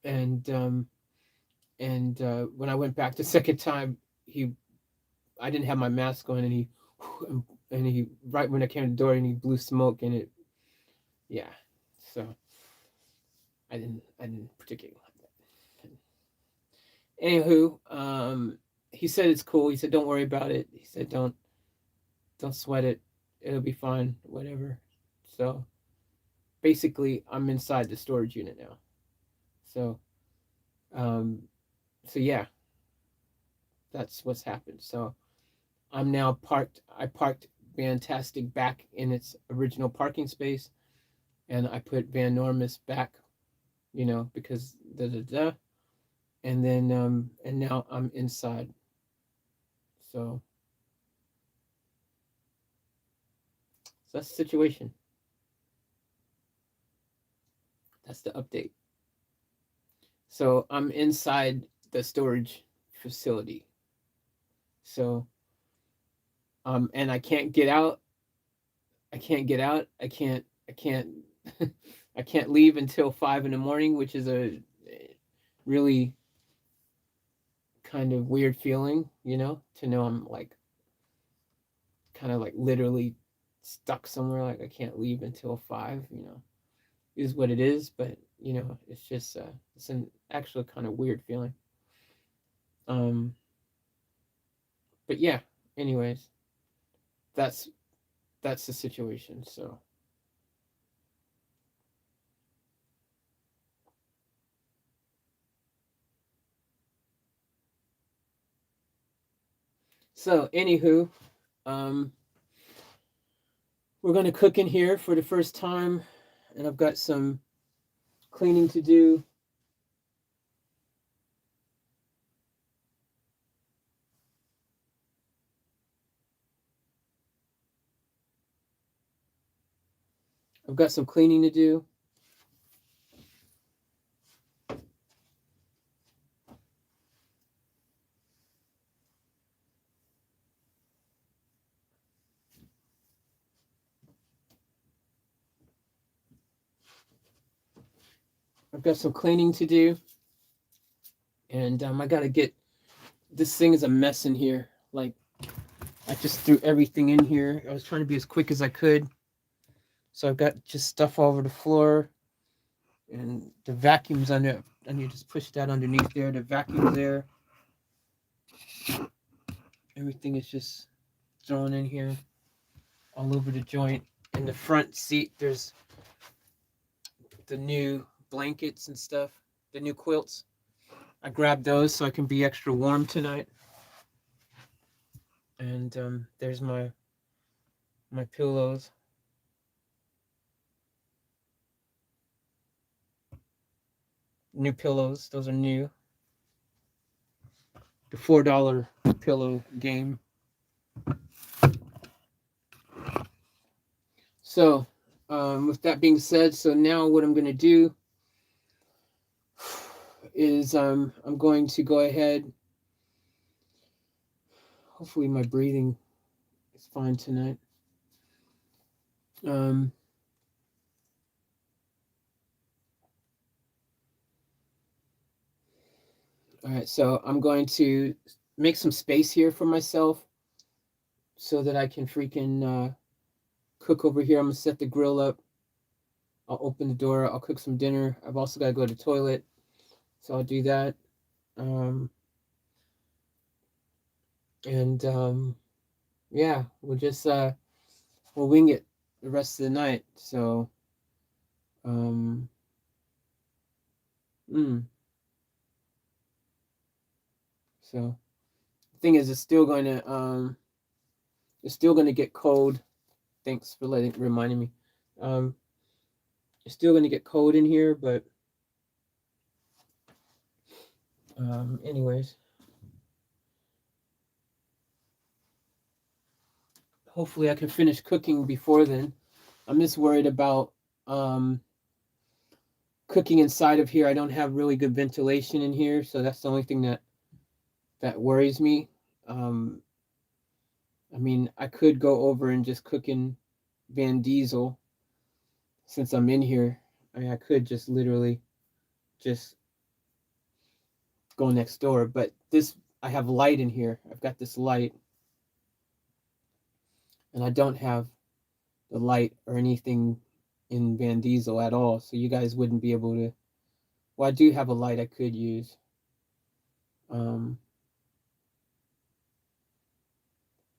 And when I went back the second time, he I didn't have my mask on, and he right when I came to the door, and he blew smoke, and it, yeah. So I didn't particularly like that. Anywho, he said it's cool. He said don't worry about it. He said don't sweat it. It'll be fine. Whatever. So basically, I'm inside the storage unit now. So um, so yeah, that's what's happened. So I'm now parked. I parked Vantastic back in its original parking space, and I put Van Normus back. Because da da da. And then and now I'm inside. So that's the situation. That's the update. So I'm inside the storage facility. So and I can't get out. I can't get out. I can't I can't leave until 5 in the morning, which is a really kind of weird feeling, to know I'm like kind of like literally stuck somewhere, like I can't leave until 5, is what it is, but it's just it's an actual kind of weird feeling. Um but yeah, anyways, that's that's the situation. So anywho, um we're going to cook in here for the first time, and I've got some cleaning to do. I've got some cleaning to do. I've got some cleaning to do, and I got to get this thing is a mess in here. Like I just threw everything in here. I was trying to be as quick as I could. So I've got just stuff all over the floor. And the vacuum's under, and you just push that underneath there. The vacuum's there. Everything is just thrown in here all over the joint. In the front seat, there's the new blankets and stuff, the new quilts. I grabbed those so I can be extra warm tonight. And there's my pillows. New pillows. Those are new. The $4 pillow game. So, with that being said, so now what I'm going to do is I'm going to go ahead. Hopefully my breathing is fine tonight. All right, so I'm going to make some space here for myself so that I can freaking cook over here. I'm going to set the grill up. I'll open the door. I'll cook some dinner. I've also got to go to the toilet, so I'll do that. Yeah, we'll just we'll wing it the rest of the night. So so the thing is, it's still going to get cold. Thanks for reminding me. It's still going to get cold in here, but anyways, hopefully I can finish cooking before then. I'm just worried about cooking inside of here. I don't have really good ventilation in here, so that's the only thing that worries me. I mean, I could go over and just cook in Van Diesel since I'm in here. I mean, I could just literally just go next door, but I have light in here. I've got this light, and I don't have the light or anything in Van Diesel at all, so you guys wouldn't be able to. Well, I do have a light I could use.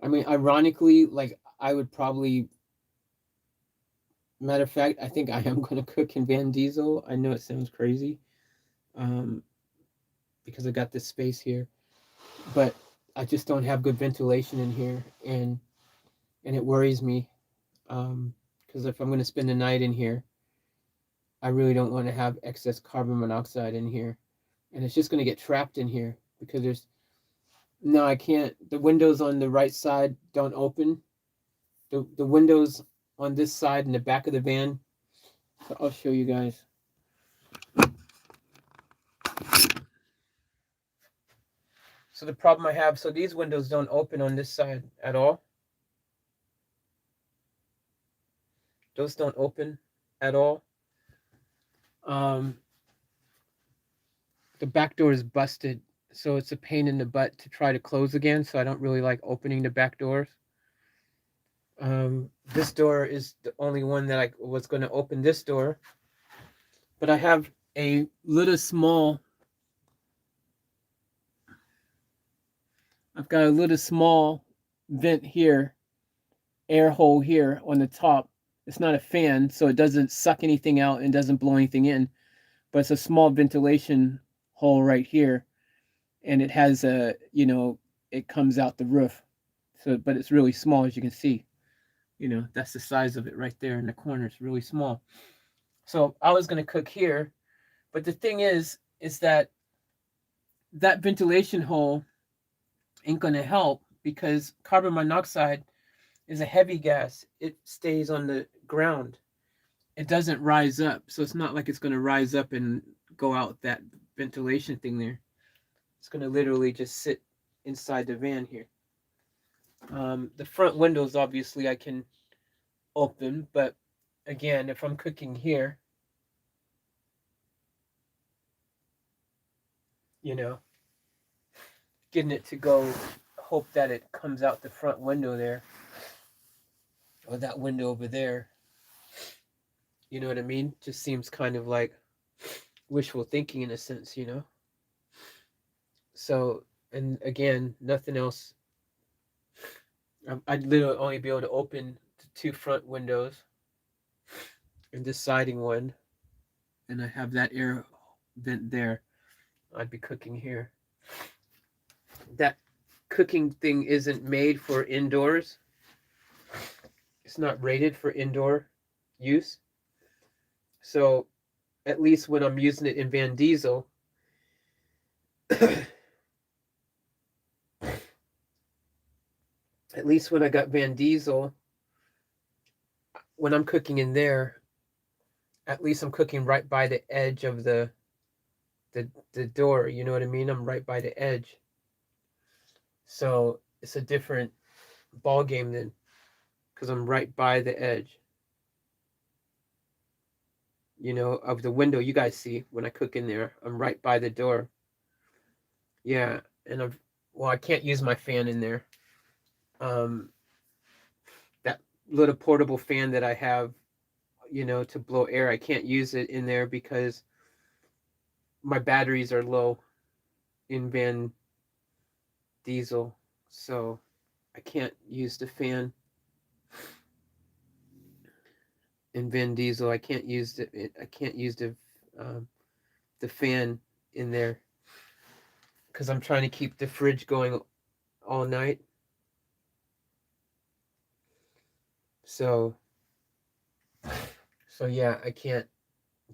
I mean, ironically, like I would probably. Matter of fact, I think I am going to cook in Van Diesel. I know it sounds crazy, because I got this space here, but I just don't have good ventilation in here, and it worries me, because if I'm going to spend the night in here, I really don't want to have excess carbon monoxide in here, and it's just going to get trapped in here because I can't. The windows on the right side don't open. The windows on this side in the back of the van. So I'll show you guys. So the problem I have, so these windows don't open on this side at all. Those don't open at all. The back door is busted, so it's a pain in the butt to try to close again, so I don't really like opening the back doors. This door is the only one that I was going to open, this door, but I have a little small, I've got a little small vent here, air hole here on the top. It's not a fan, so it doesn't suck anything out and doesn't blow anything in, but it's a small ventilation hole right here, and it has it comes out the roof. So, but it's really small, as you can see. That's the size of it right there in the corner. It's really small. So I was going to cook here, but the thing is that ventilation hole ain't going to help because carbon monoxide is a heavy gas. It stays on the ground. It doesn't rise up. So it's not like it's going to rise up and go out that ventilation thing there. It's going to literally just sit inside the van here. The front windows, obviously, I can open, but again, if I'm cooking here, getting it to go hope that it comes out the front window there, or that window over there. You know what I mean? Just seems kind of like wishful thinking in a sense, you know? So, and again, nothing else. I'd literally only be able to open the 2 front windows and this siding one, and I have that air vent there. I'd be cooking here. That cooking thing isn't made for indoors. It's not rated for indoor use. So at least when I'm using it in Van Diesel, at least when I got Van Diesel, when I'm cooking in there, at least I'm cooking right by the edge of the door. You know what I mean? I'm right by the edge. So it's a different ball game then, because I'm right by the edge, you know, of the window. You guys see when I cook in there, I'm right by the door. Yeah, and I can't use my fan in there. That little portable fan that I have, you know, to blow air, I can't use it in there because my batteries are low in Van Diesel, so I can't use the fan in Van Diesel. I can't use the fan in there because I'm trying to keep the fridge going all night. So yeah, I can't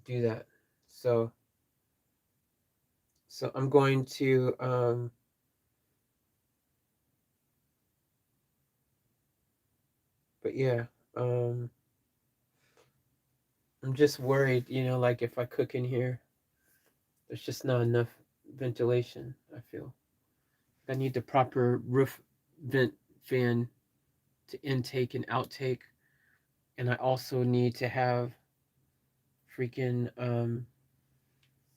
do that. So I'm going to but yeah, I'm just worried, you know, like if I cook in here, there's just not enough ventilation, I feel. I need the proper roof vent fan to intake and outtake. And I also need to have freaking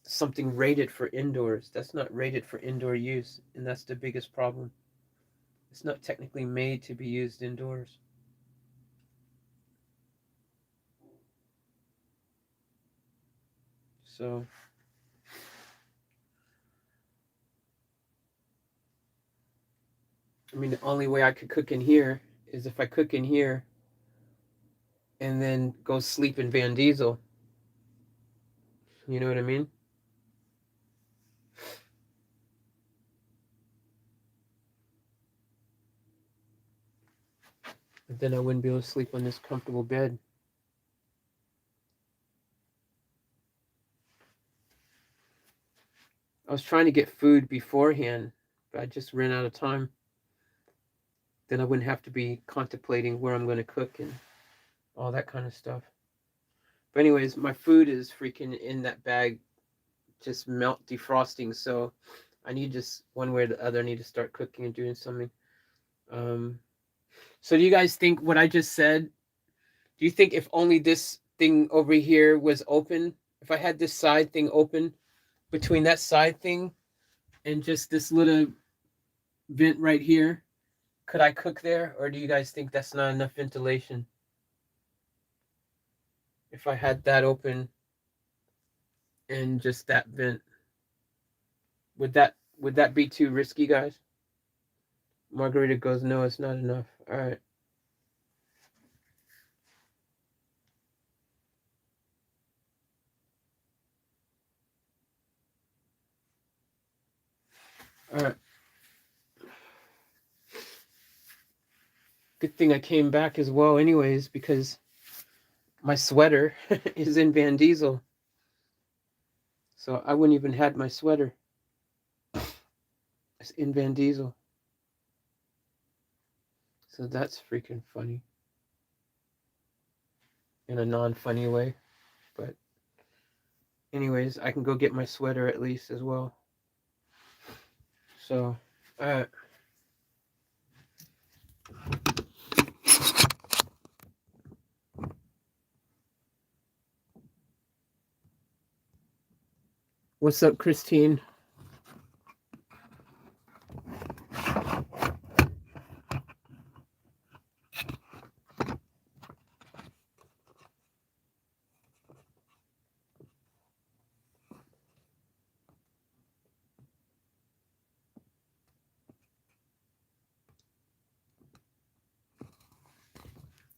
something rated for indoors. That's not rated for indoor use, and that's the biggest problem. It's not technically made to be used indoors. So I mean, the only way I could cook in here is if I cook in here and then go sleep in Van Diesel. You know what I mean? But then I wouldn't be able to sleep on this comfortable bed. I was trying to get food beforehand, but I just ran out of time. Then I wouldn't have to be contemplating where I'm going to cook and all that kind of stuff. But anyways, my food is freaking in that bag, just melt defrosting. So I need just one way or the other. I need to start cooking and doing something. So do you guys think what I just said? Do you think if only this thing over here was open, if I had this side thing open, between that side thing and just this little vent right here, could I cook there? Or do you guys think that's not enough ventilation? If I had that open and just that vent, would that be too risky, guys? Margarita goes, no, it's not enough. All right. All right. Good thing I came back as well anyways, because my sweater is in Van Diesel. So I wouldn't even had my sweater. It's in Van Diesel. So that's freaking funny. In a non-funny way. But anyways, I can go get my sweater at least as well. So, what's up, Christine?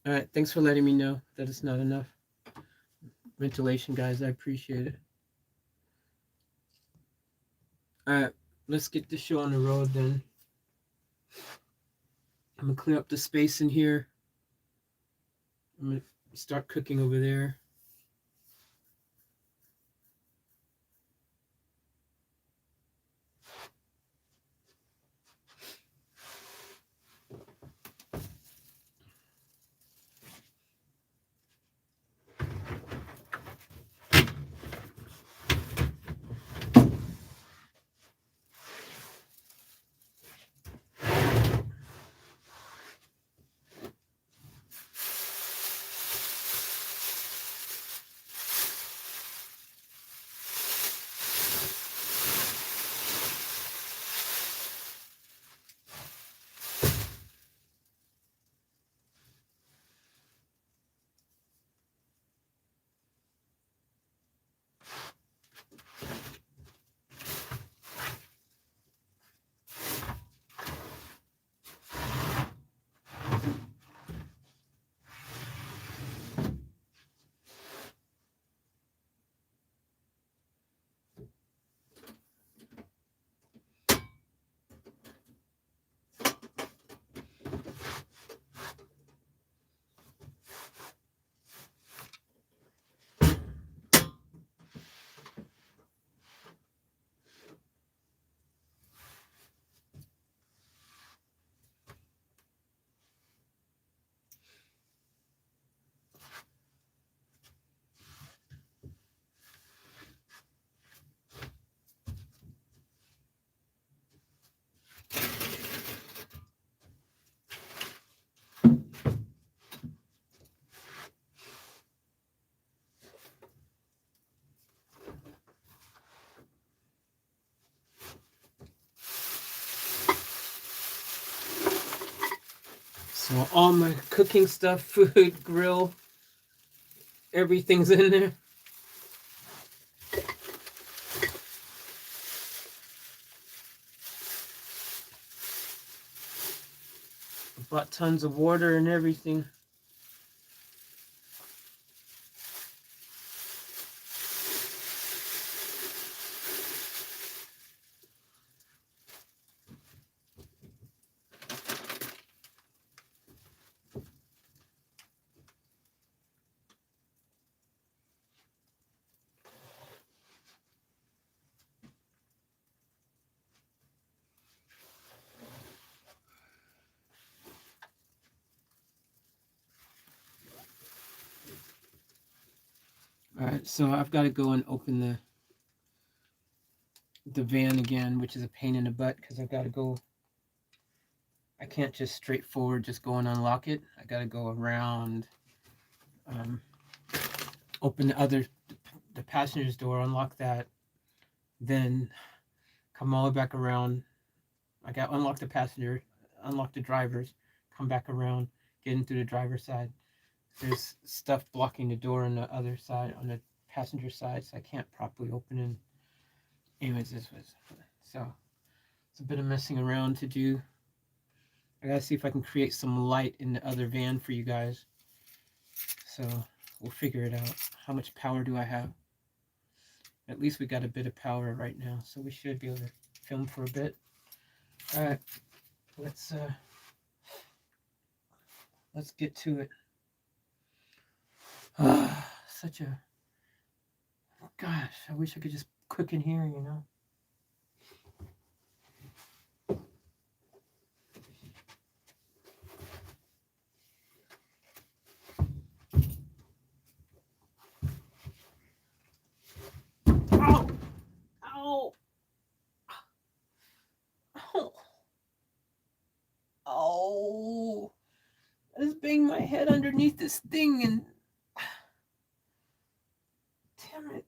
All right, thanks for letting me know that it's not enough ventilation, guys. I appreciate it. All right, let's get the show on the road then. I'm gonna clear up the space in here. I'm gonna start cooking over there. So all my cooking stuff, food, grill, everything's in there. I bought tons of water and everything. All right, so I've got to go and open the van again, which is a pain in the butt because I've got to go. I can't just straightforward just go and unlock it. I got to go around, open the passenger's door, unlock that, then come all the way back around. I got unlock the passenger, unlock the drivers, come back around, get in through the driver's side. There's stuff blocking the door on the other side, on the passenger side, so I can't properly open it. Anyways, so it's a bit of messing around to do. I gotta see if I can create some light in the other van for you guys. So we'll figure it out. How much power do I have? At least we got a bit of power right now, so we should be able to film for a bit. All right, let's get to it. Such a gosh, I wish I could just cook in here, you know. Ow! Ow! Ow! Oh! I just banged my head underneath this thing and damn it.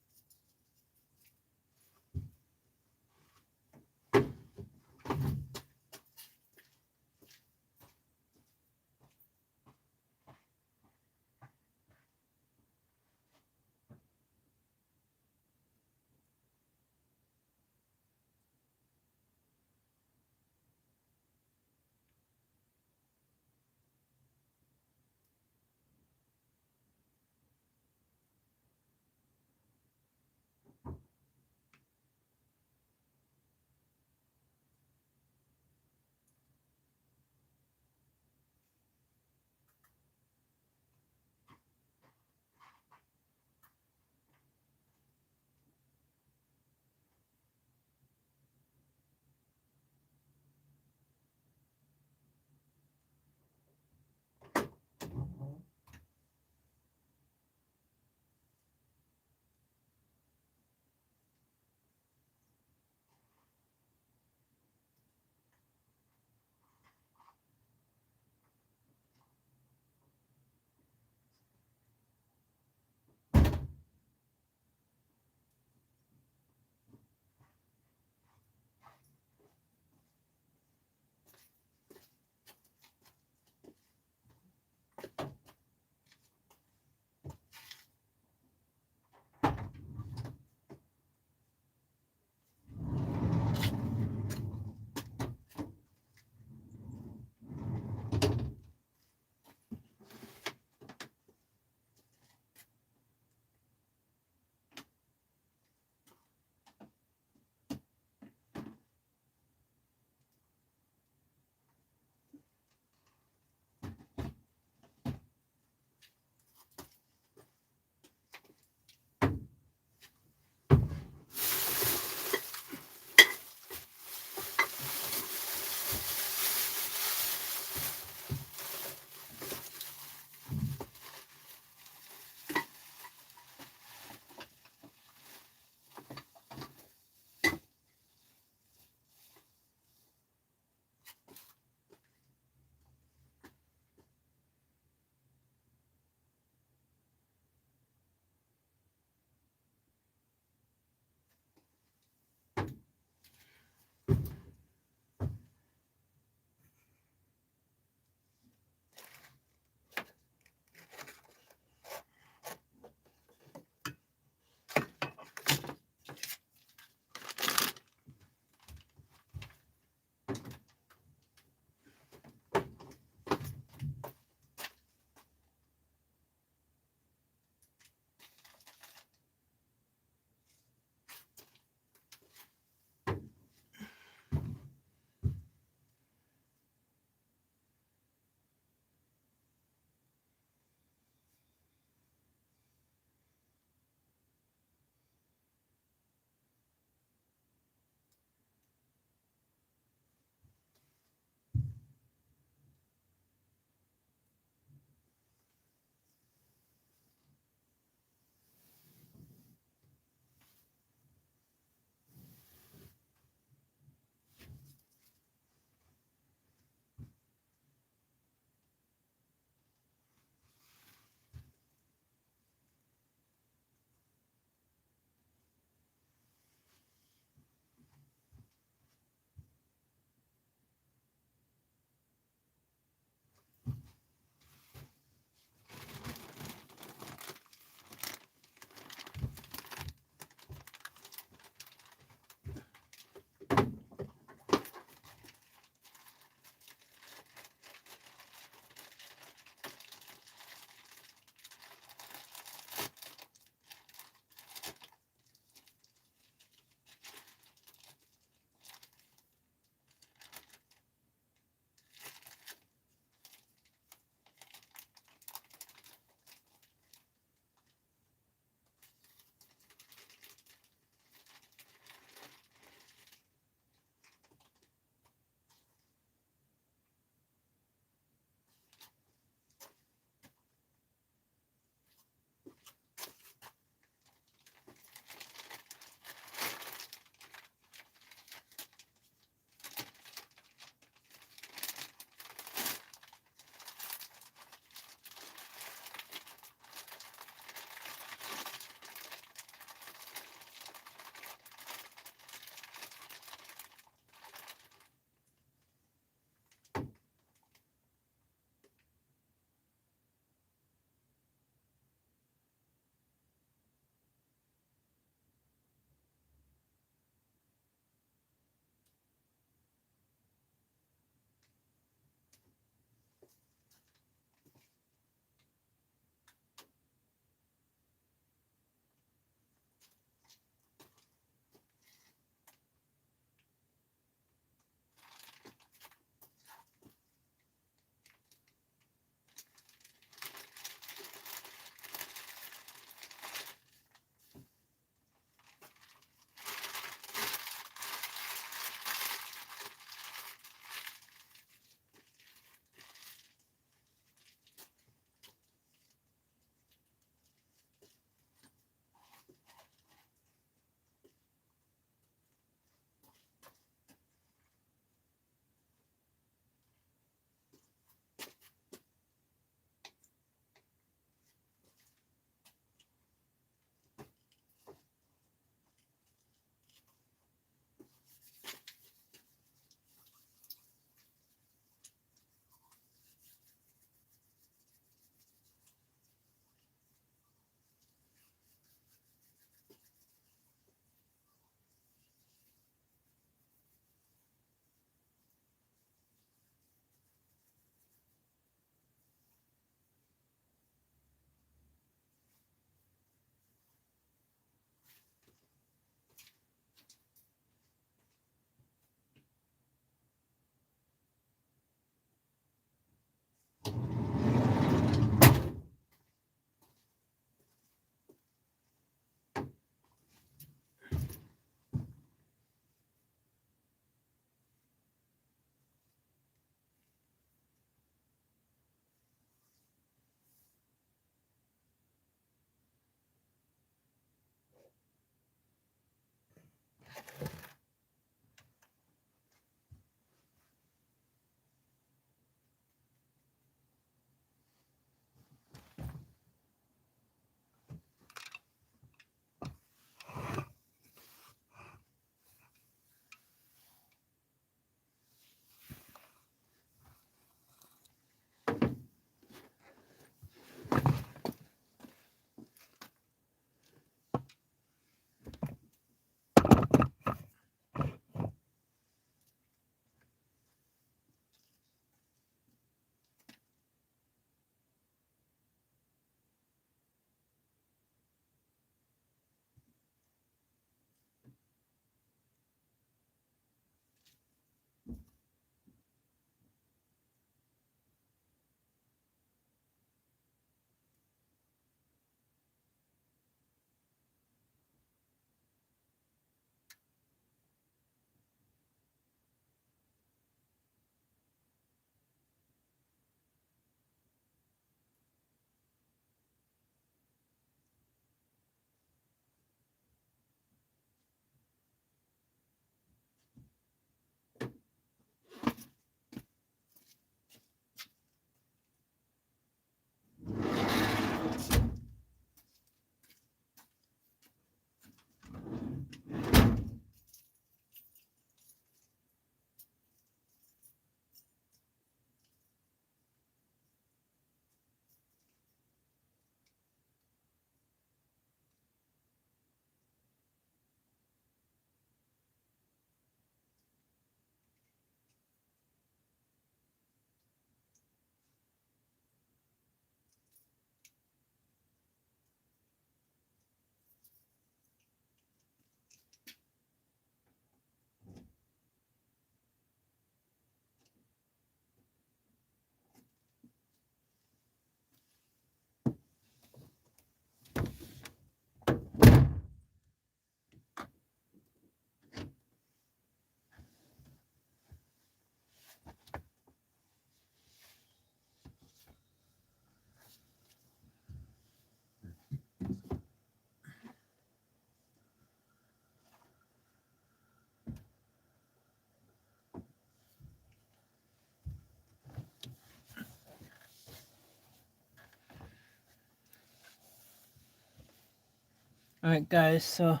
Alright guys, so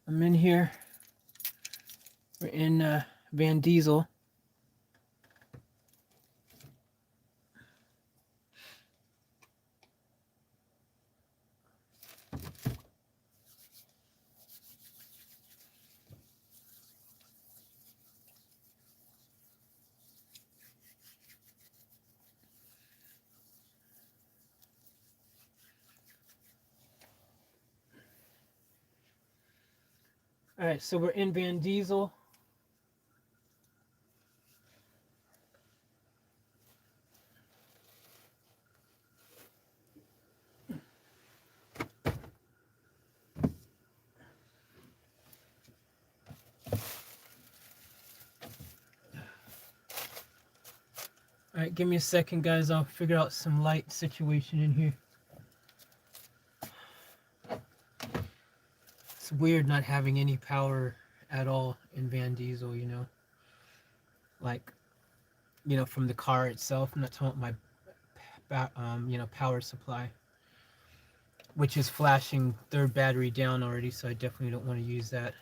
I'm in here. We're in Van Diesel. Alright, so we're in Van Diesel. Alright, give me a second, guys. I'll figure out some light situation in here. It's weird not having any power at all in Van Diesel, you know. Like, you know, from the car itself. I'm not talking about my, you know, power supply, which is flashing third battery down already, so I definitely don't want to use that.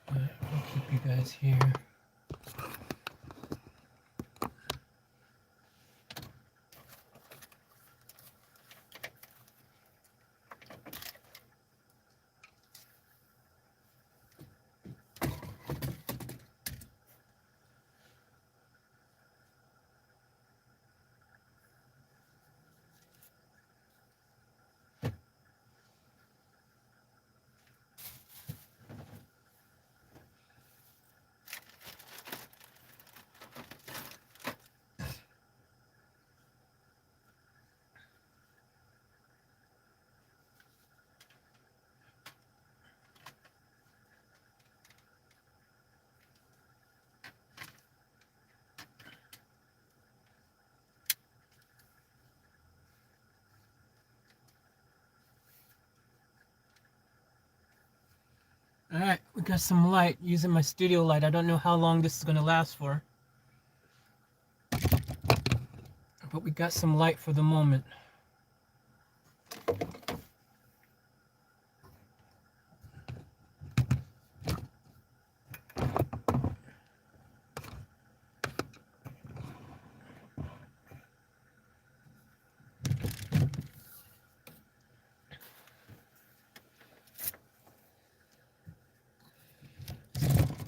Alright, I'll keep you guys here. Alright, we got some light using my studio light. I don't know how long this is going to last for, but we got some light for the moment.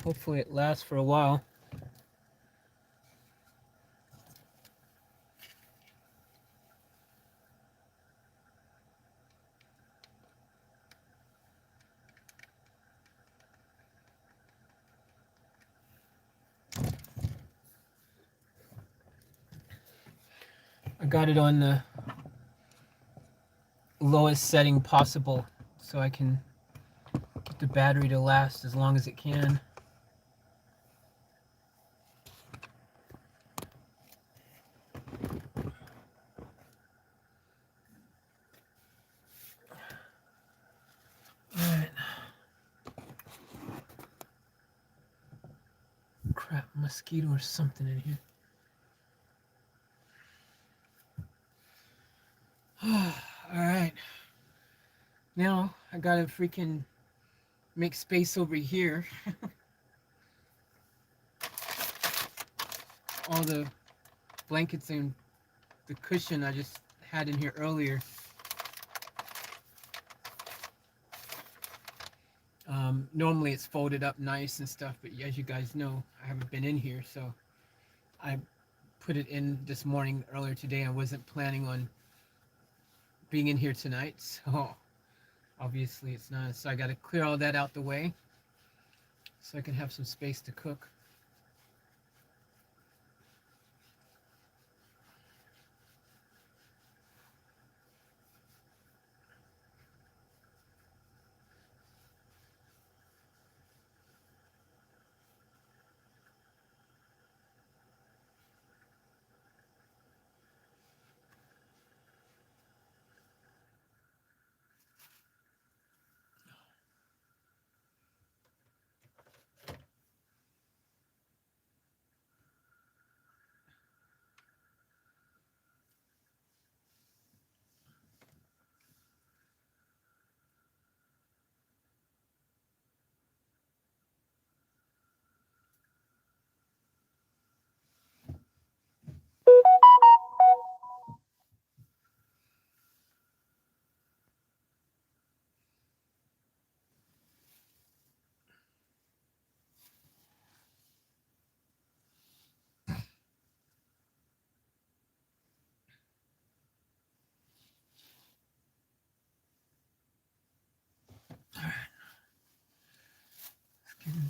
Hopefully it lasts for a while. I got it on the lowest setting possible so I can get the battery to last as long as it can. Alright. Crap, mosquito or something in here. Alright. Now I gotta freaking make space over here. All the blankets and the cushion I just had in here earlier. Normally it's folded up nice and stuff, but as you guys know, I haven't been in here, so I put it in this morning earlier today. I wasn't planning on being in here tonight, so obviously it's not. So I got to clear all that out the way so I can have some space to cook.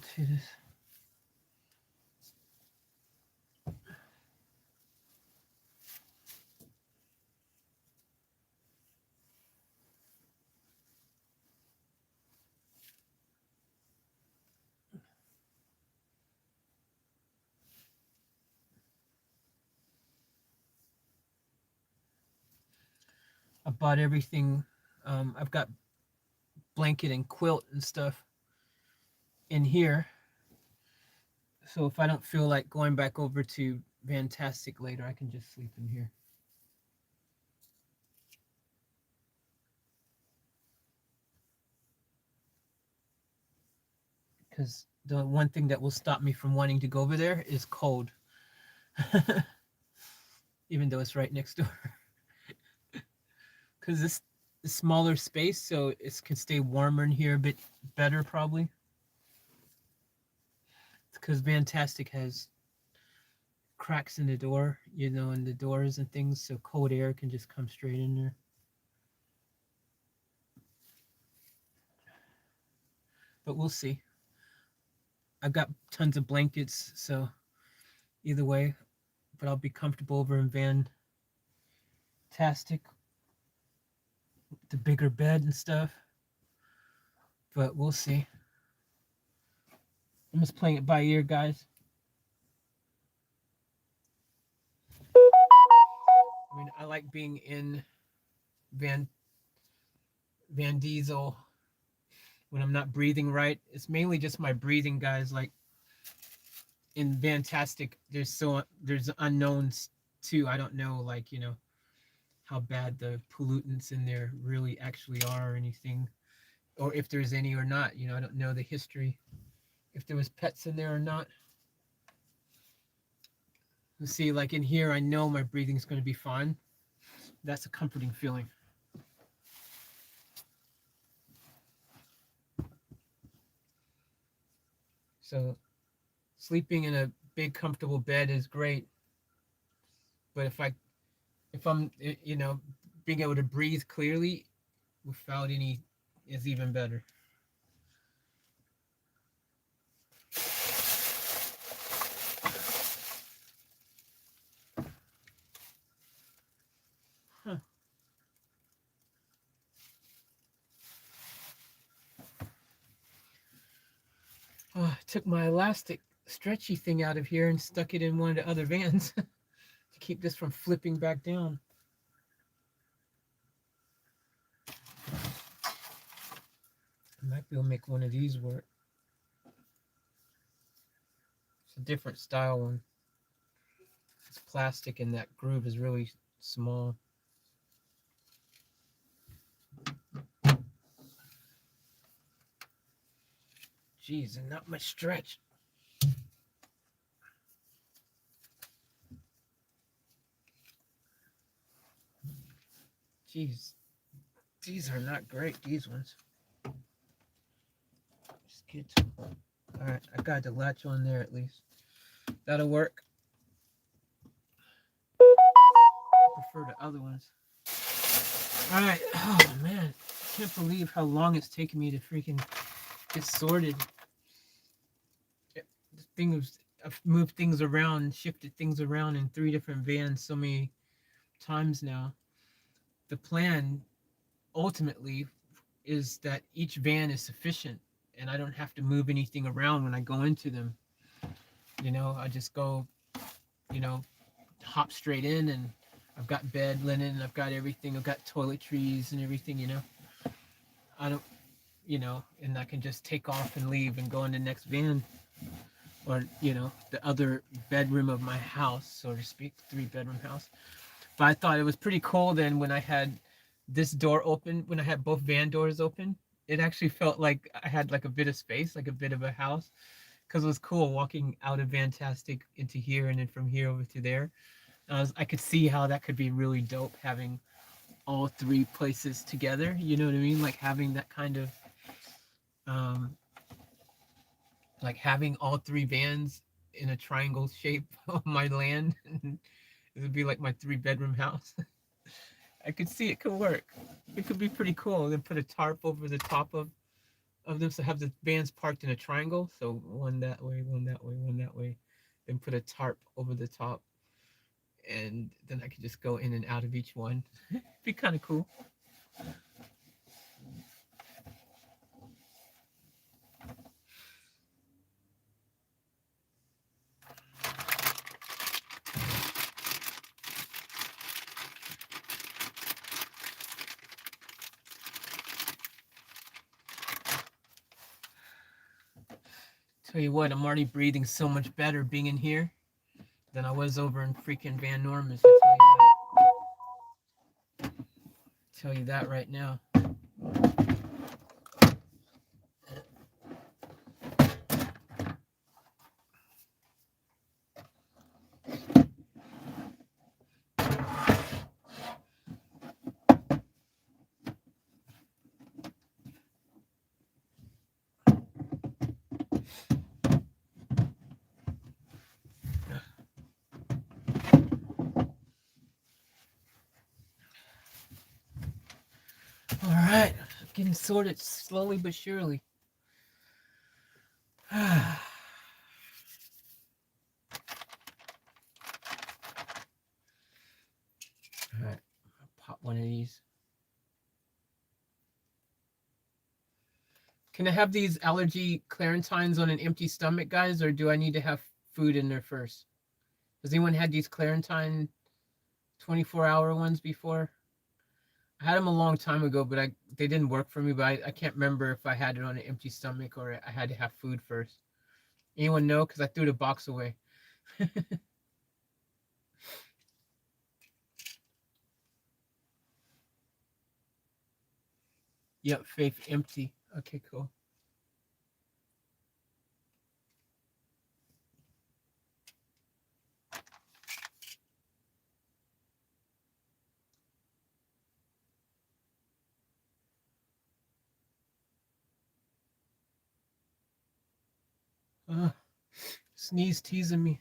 Let's see this. I bought everything. I've got blanket and quilt and stuff in here. So if I don't feel like going back over to Fantastic later, I can just sleep in here. Because the one thing that will stop me from wanting to go over there is cold. Even though it's right next door. Because this is smaller space, so it can stay warmer in here a bit better probably. Because Fantastic has cracks in the door, you know, in the doors and things, so cold air can just come straight in there. But we'll see. I've got tons of blankets, so either way, but I'll be comfortable over in Fantastic, the bigger bed and stuff. But we'll see. I'm just playing it by ear, guys. I mean, I like being in Van Diesel when I'm not breathing right. It's mainly just my breathing, guys. Like in Fantastic, there's unknowns too. I don't know, like, you know, how bad the pollutants in there really actually are or anything, or if there's any or not. You know, I don't know the history, if there was pets in there or not. Let's see, like in here, I know my breathing's going to be fine. That's a comforting feeling. So sleeping in a big comfortable bed is great, but if I'm, you know, being able to breathe clearly without any is even better. Huh. Oh, I took my elastic stretchy thing out of here and stuck it in one of the other vans to keep this from flipping back down. I might be able to make one of these work. It's a different style one. It's plastic and that groove is really small. Jeez, and not much stretch. Jeez, these are not great, these ones. Just get to, all right, I got the latch on there at least. That'll work. I prefer the other ones. All right, oh man, I can't believe how long it's taken me to freaking get sorted. The thing was, I've moved things around, shifted things around in 3 different vans so many times now. The plan ultimately is that each van is sufficient and I don't have to move anything around when I go into them. You know, I just go, you know, hop straight in, and I've got bed linen, I've got everything, I've got toiletries and everything, you know. I don't, you know, and I can just take off and leave and go in the next van, or, you know, the other bedroom of my house, so to speak, 3-bedroom house. But I thought it was pretty cool then when I had this door open, when I had both van doors open, it actually felt like I had like a bit of space, like a bit of a house, because it was cool walking out of Fantastic into here and then from here over to there. I could see how that could be really dope, having all 3 places together, you know what I mean? Like having that kind of, like having all 3 vans in a triangle shape on my land. It would be like my 3-bedroom house. I could see it could work. It could be pretty cool. Then put a tarp over the top of of them. So have the vans parked in a triangle. So one that way, one that way, one that way. Then put a tarp over the top, and then I could just go in and out of each one. Be kind of cool. Tell you what, I'm already breathing so much better being in here than I was over in freaking Van Norman's. Tell you that right now. All right, getting sorted slowly but surely. All right, I'll pop one of these. Can I have these allergy Clarentines on an empty stomach, guys, or do I need to have food in there first? Has anyone had these Clarentine 24-hour ones before? I had them a long time ago, but they didn't work for me. But I can't remember if I had it on an empty stomach or I had to have food first. Anyone know? Because I threw the box away. Yep, Faith, empty. Okay, cool. Sneeze teasing me.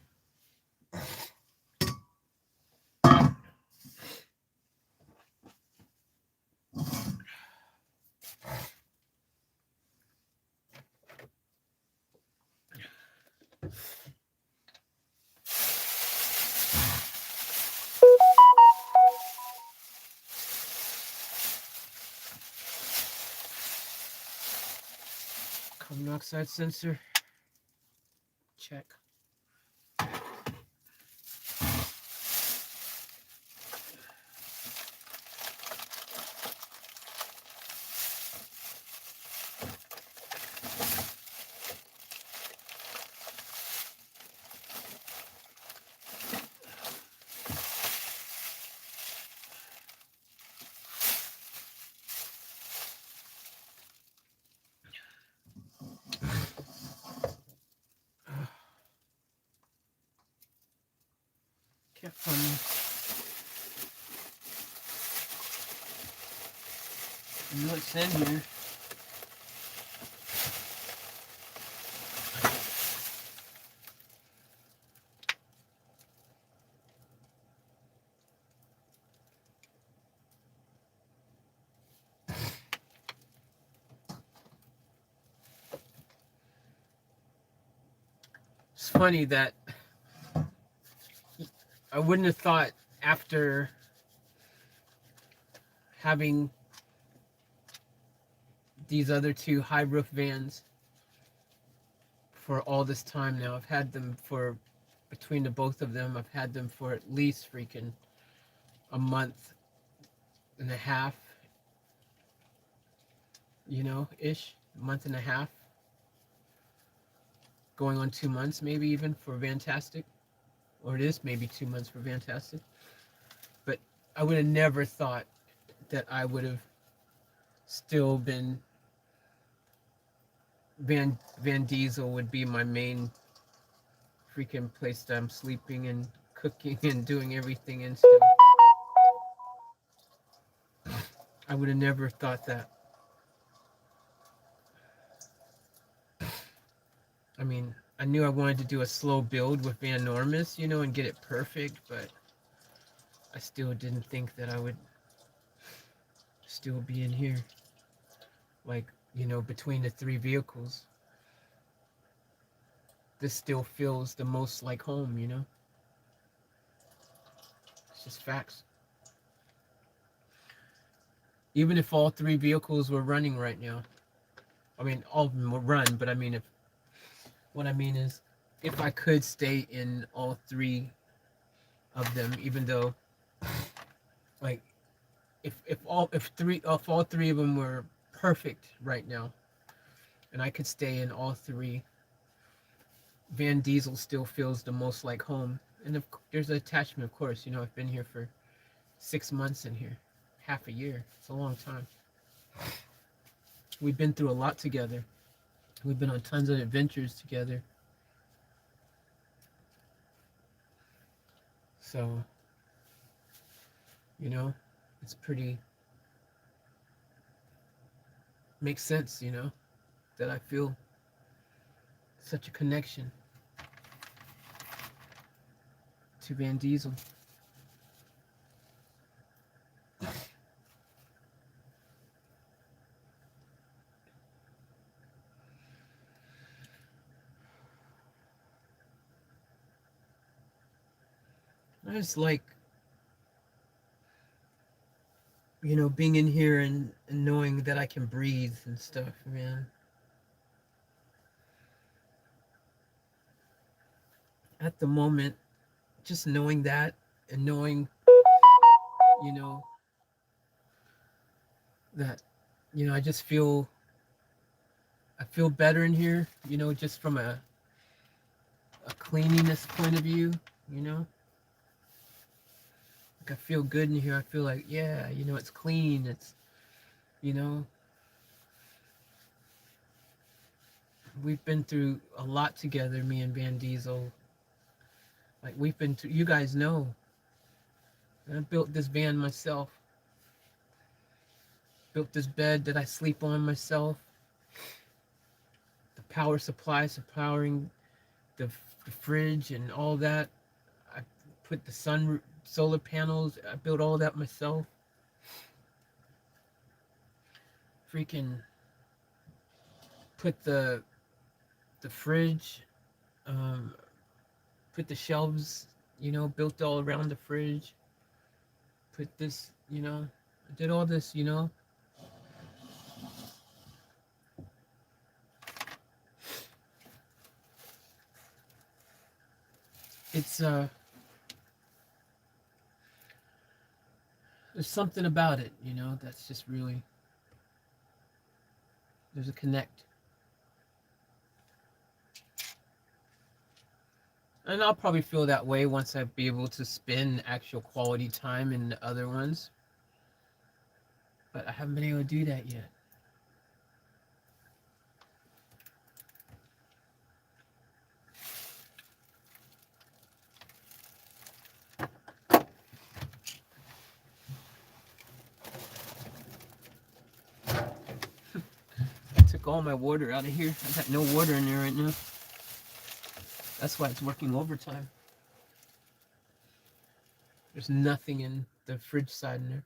Carbon monoxide sensor. Check. Can't find it. I know it's in here. It's funny that I wouldn't have thought after having these other two high roof vans for all this time now. I've had them for, between the both of them, I've had them for at least freaking a month and a half, you know, ish, month and a half, going on 2 months maybe even for Fantastic, or it is maybe 2 months for Fantastic. But I would have never thought that I would have still been Van Diesel would be my main freaking place that I'm sleeping and cooking and doing everything in still. I would have never thought that. I mean, I knew I wanted to do a slow build with Van Normus, you know, and get it perfect, but I still didn't think that I would still be in here. Like, between the three vehicles, this still feels the most like home. It's just facts. Even if all three vehicles were running right now, I mean, all of them will run, but I mean, if what I mean is, if I could stay in all three of them, even though, like, if all three of them were perfect right now, and I could stay in all three, Van Diesel still feels the most like home. And there's an attachment, of course. I've been here for 6 months in here, half a year. It's a long time. We've been through a lot together. We've been on tons of adventures together. So, you know, it's pretty, makes sense, that I feel such a connection to Van Diesel. I just like, being in here and knowing that I can breathe and stuff, man. At the moment, just knowing that and knowing, you know, that, I just I feel better in here, just from a cleanliness point of view, you know? Like I feel good in here. I feel like, yeah, it's clean. It's, you know, we've been through a lot together, me and Van Diesel. Like we've been to, you guys know, I built this van myself. Built this bed that I sleep on myself. The power supply, powering the fridge and all that. I put the solar panels. I built all that myself. Freaking put the fridge, um, put the shelves, built all around the fridge. Put this, I did all this. It's there's something about it, that's just really, there's a connect. And I'll probably feel that way once I be able to spend actual quality time in the other ones. But I haven't been able to do that yet. I took all my water out of here. I got no water in there right now. That's why it's working overtime. There's nothing in the fridge side in there.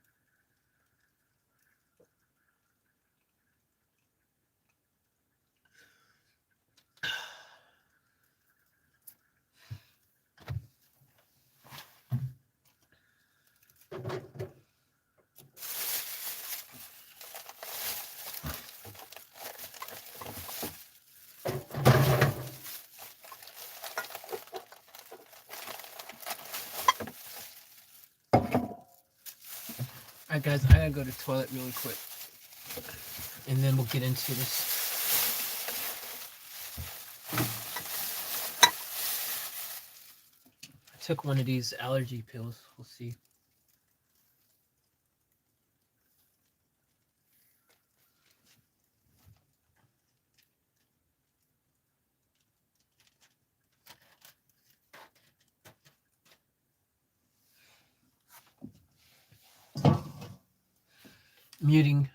Alright guys, I gotta go to the toilet really quick. And then we'll get into this. I took one of these allergy pills. We'll see. Muting.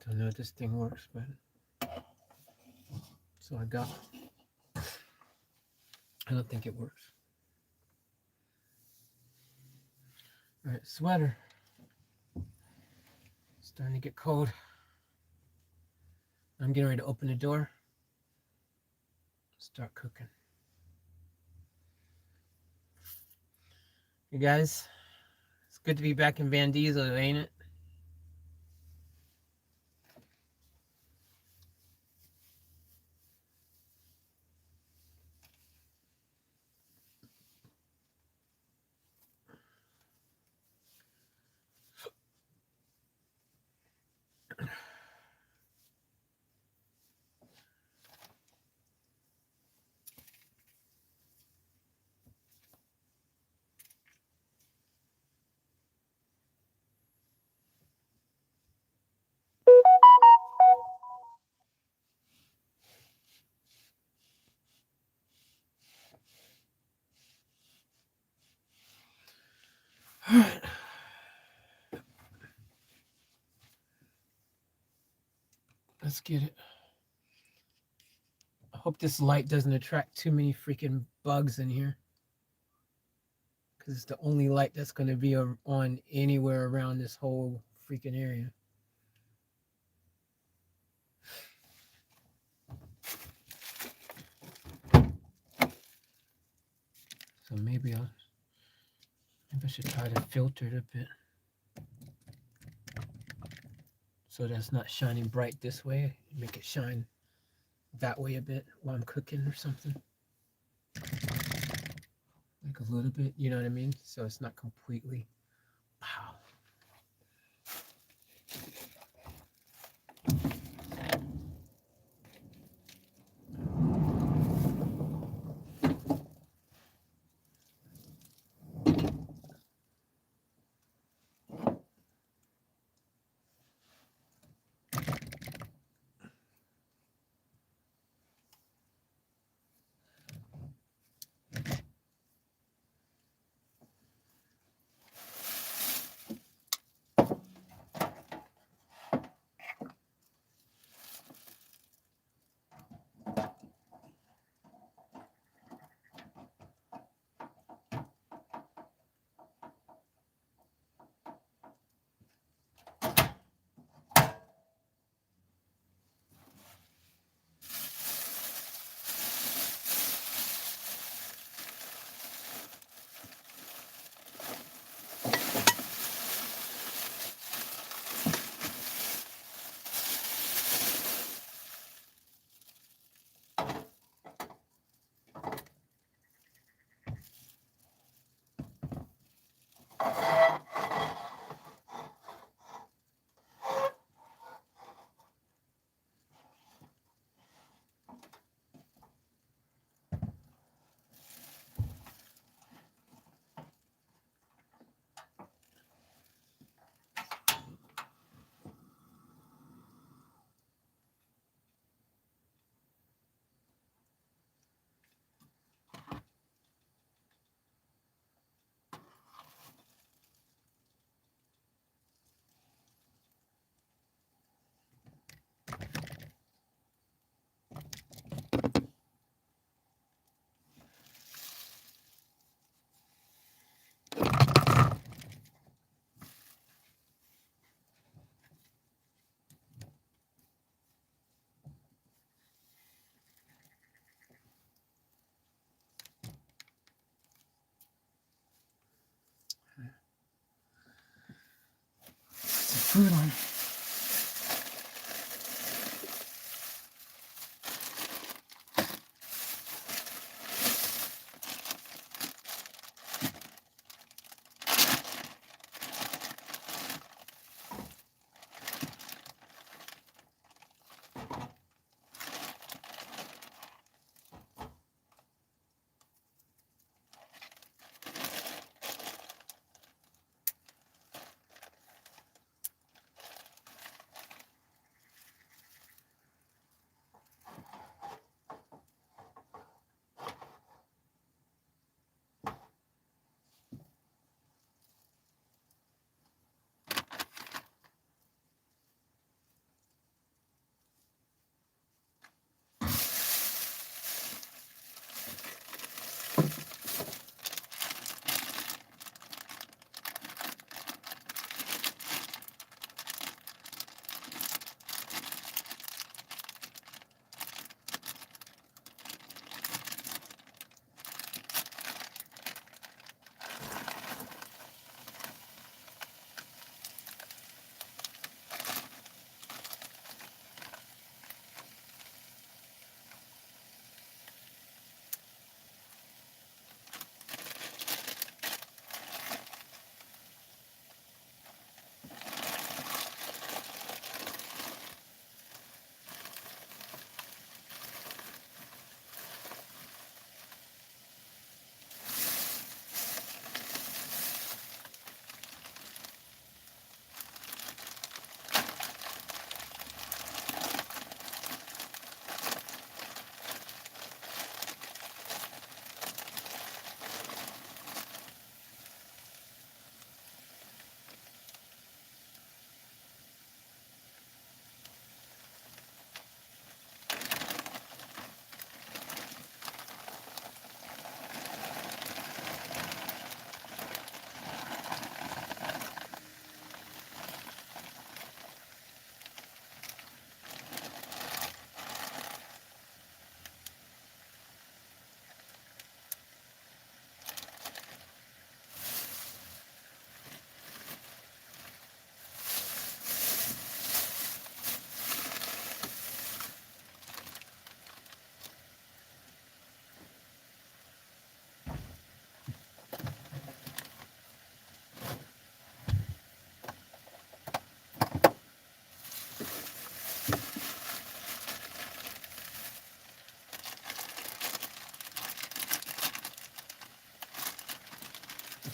Don't know if this thing works, but so I got. I don't think it works. All right, sweater. Starting to get cold. I'm getting ready to open the door. Start cooking. You guys, it's good to be back in Van Diesel, ain't it? All right. Let's get it. I hope this light doesn't attract too many freaking bugs in here. Because it's the only light that's going to be on anywhere around this whole freaking area. So maybe I should try to filter it a bit. So that's not shining bright this way. Make it shine that way a bit while I'm cooking or something. Like a little bit, you know what I mean? So it's not completely, wow. Food on.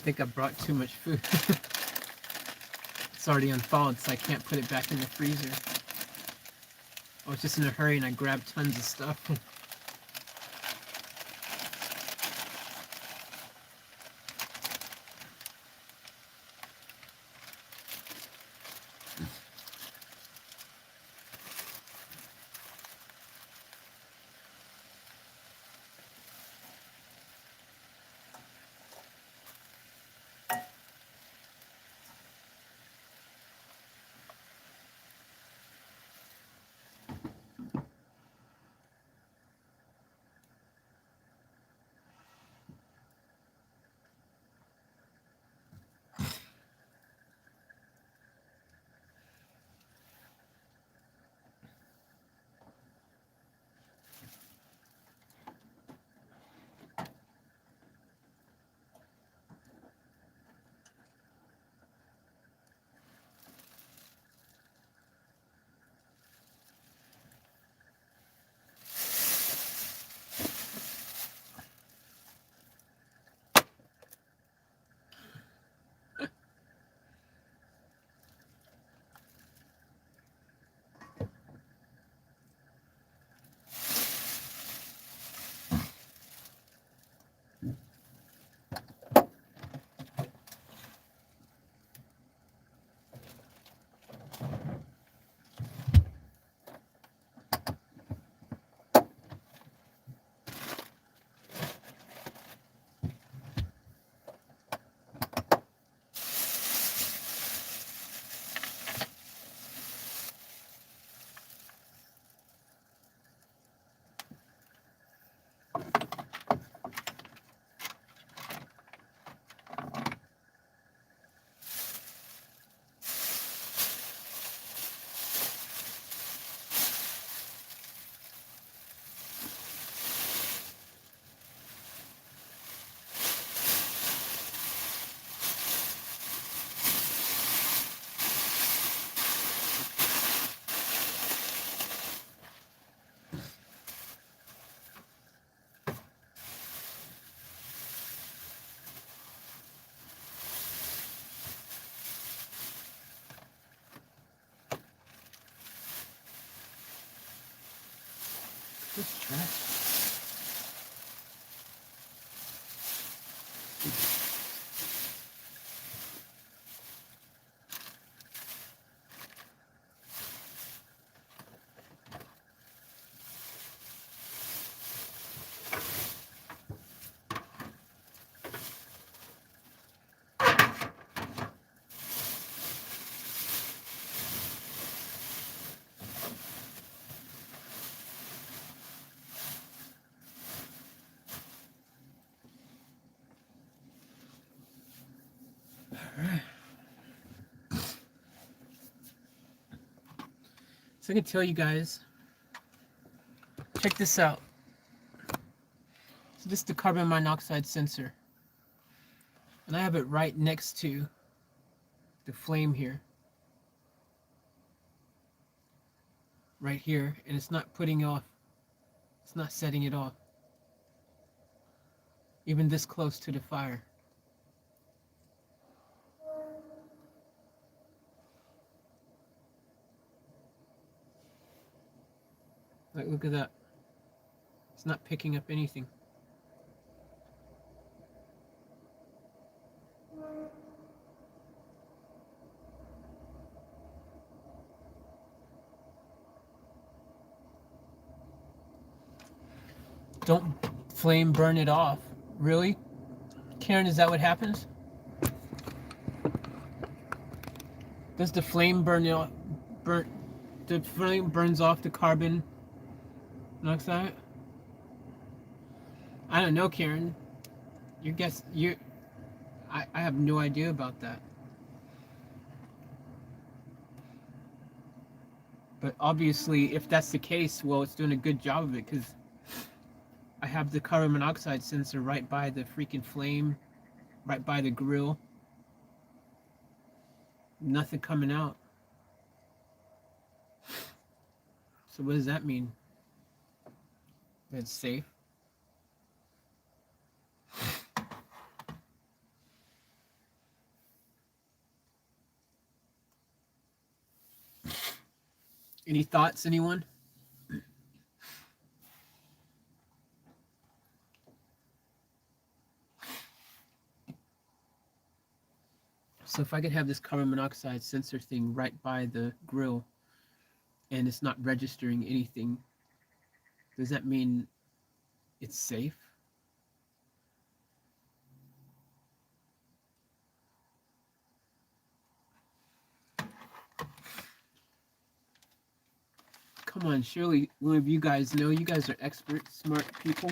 think I brought too much food. It's already unthawed, so I can't put it back in the freezer. I was just in a hurry and I grabbed tons of stuff. This trash. So I can tell you guys, check this out. So this is the carbon monoxide sensor. And I have it right next to the flame here. Right here. And it's not putting off. It's not setting it off. Even this close to the fire. Like, look at that. It's not picking up anything. Don't flame burn it off. Really? Karen, is that what happens? Does the flame burn it off? The flame burns off the carbon monoxide? I don't know, Karen. I have no idea about that. But obviously, if that's the case, well, it's doing a good job of it, because I have the carbon monoxide sensor right by the freaking flame, right by the grill. Nothing coming out. So what does that mean? That it's safe? Any thoughts, anyone? So if I could have this carbon monoxide sensor thing right by the grill and it's not registering anything, does that mean it's safe? Come on, surely one of you guys know. You guys are expert, smart people.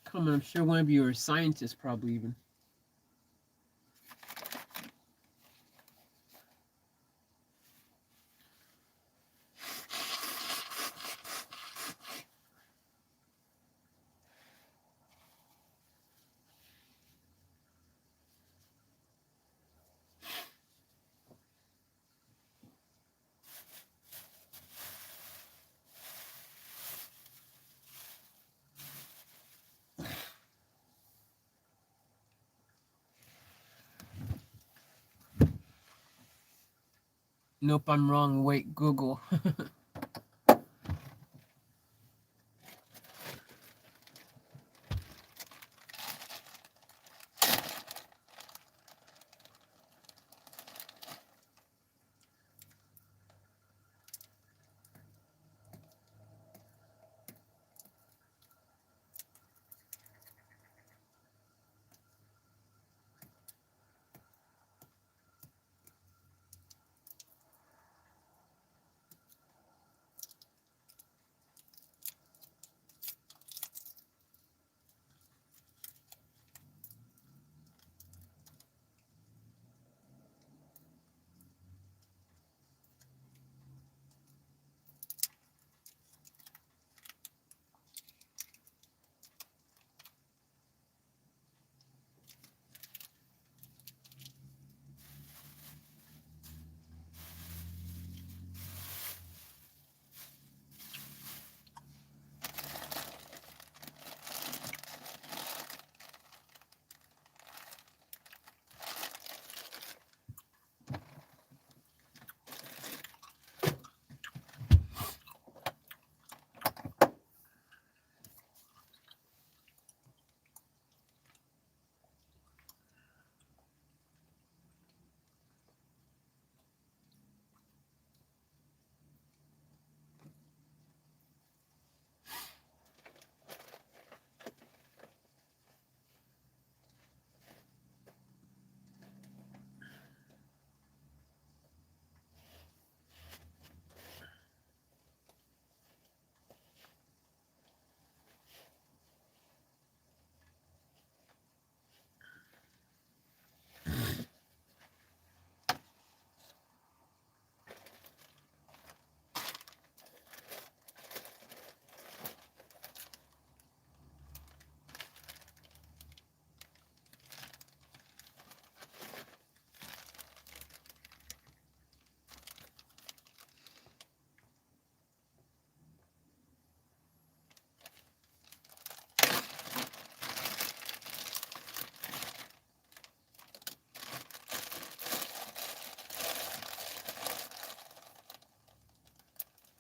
Come on, I'm sure one of you are scientists, probably even. Nope, I'm wrong. Wait, Google.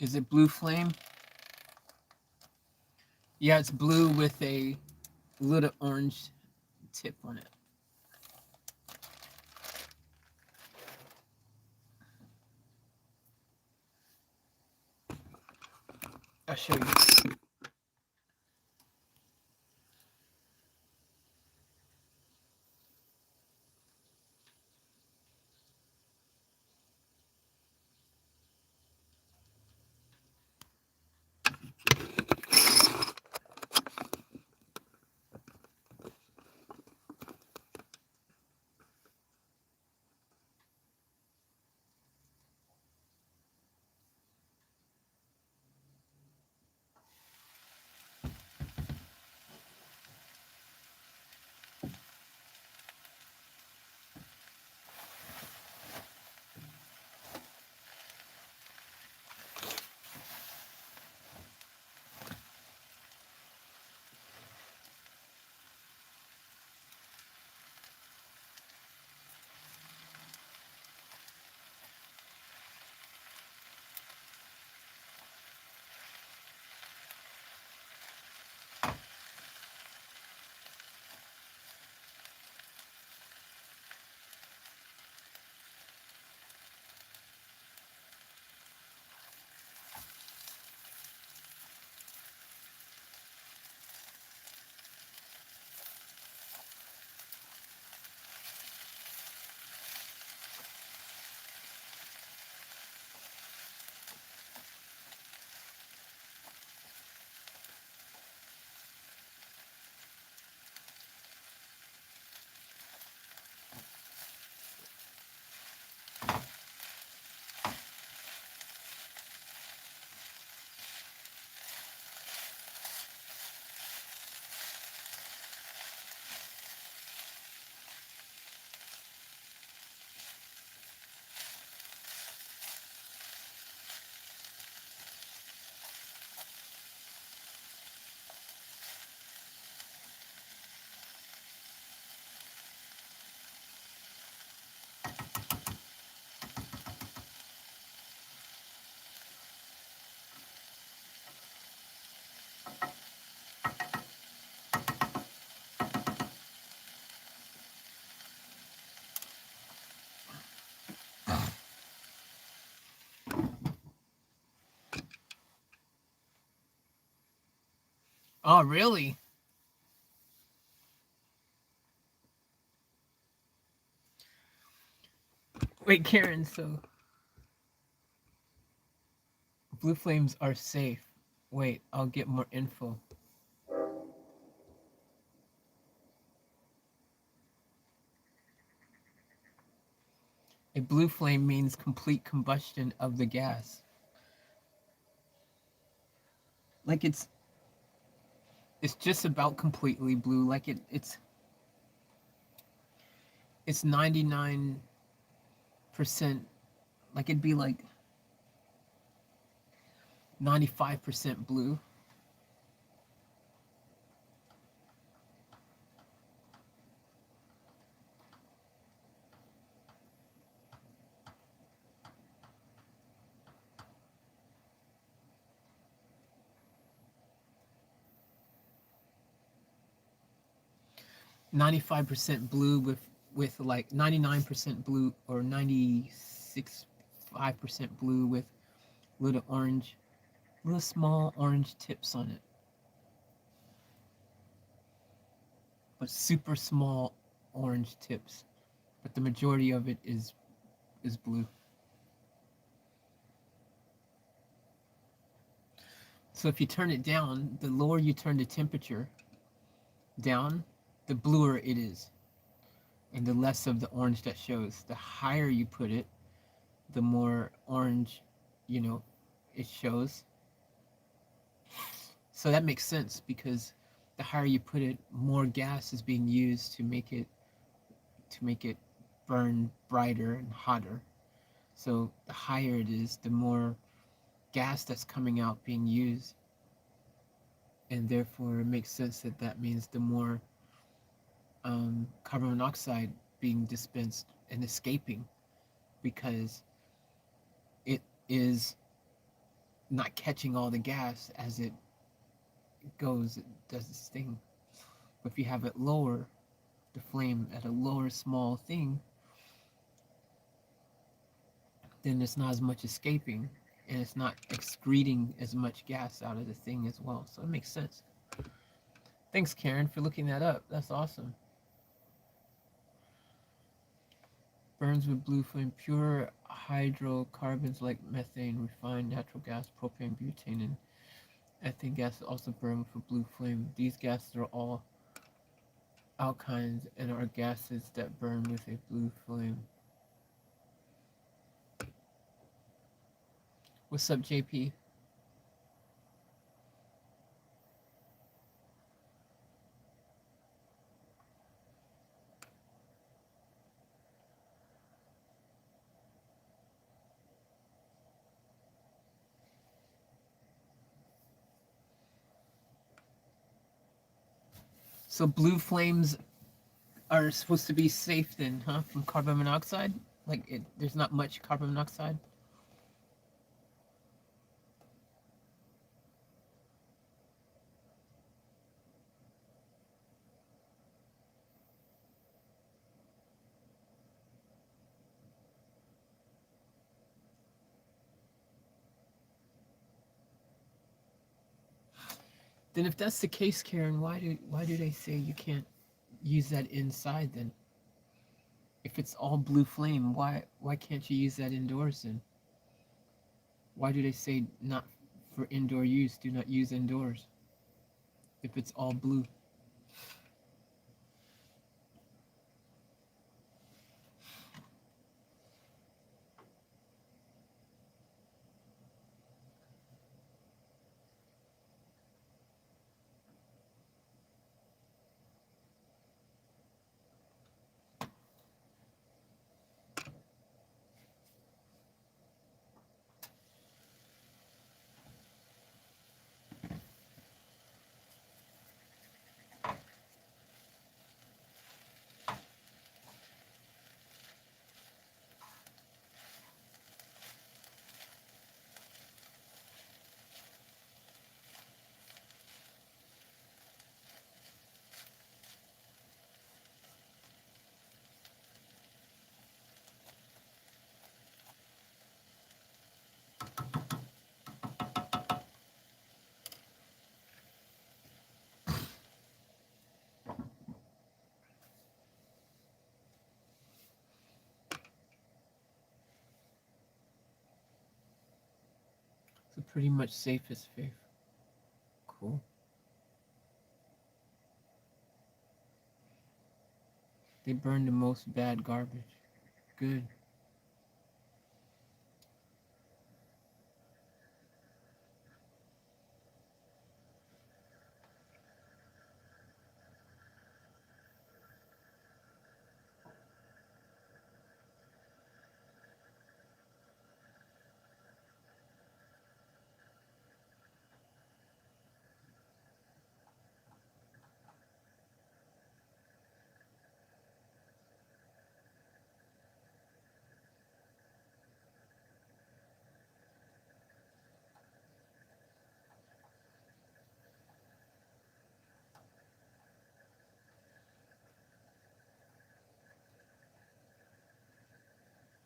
Is it blue flame? Yeah, it's blue with a little orange tip on it. I'll show you. Oh, really? Wait, Karen, so blue flames are safe. Wait, I'll get more info. A blue flame means complete combustion of the gas. Like it's just about completely blue. Like it's 99%. Like it'd be like 95% blue. 95% blue with like 99% blue or 96.5% blue with little orange, little small orange tips on it, but super small orange tips. But the majority of it is blue. So if you turn it down, the lower you turn the temperature down, the bluer it is, and the less of the orange that shows. The higher you put it, the more orange, you know, it shows. So that makes sense because the higher you put it, more gas is being used to make it burn brighter and hotter. So the higher it is, the more gas that's coming out being used, and therefore it makes sense that that means the more carbon monoxide being dispensed and escaping because it is not catching all the gas as it goes, it does its thing. But if you have it lower, the flame at a lower small thing, then there's not as much escaping and it's not excreting as much gas out of the thing as well. So it makes sense. Thanks, Karen, for looking that up. That's awesome. Burns with blue flame, pure hydrocarbons like methane, refined natural gas, propane, butane, and ethane gas also burn with a blue flame. These gases are all alkynes and are gases that burn with a blue flame. What's up, JP? So blue flames are supposed to be safe then, huh? From carbon monoxide? Like there's not much carbon monoxide. Then if that's the case, Karen, why do they say you can't use that inside then? If it's all blue flame, why can't you use that indoors then? Why do they say not for indoor use? Do not use indoors if it's all blue. So pretty much safe as faith. Cool. They burn the most bad garbage. Good.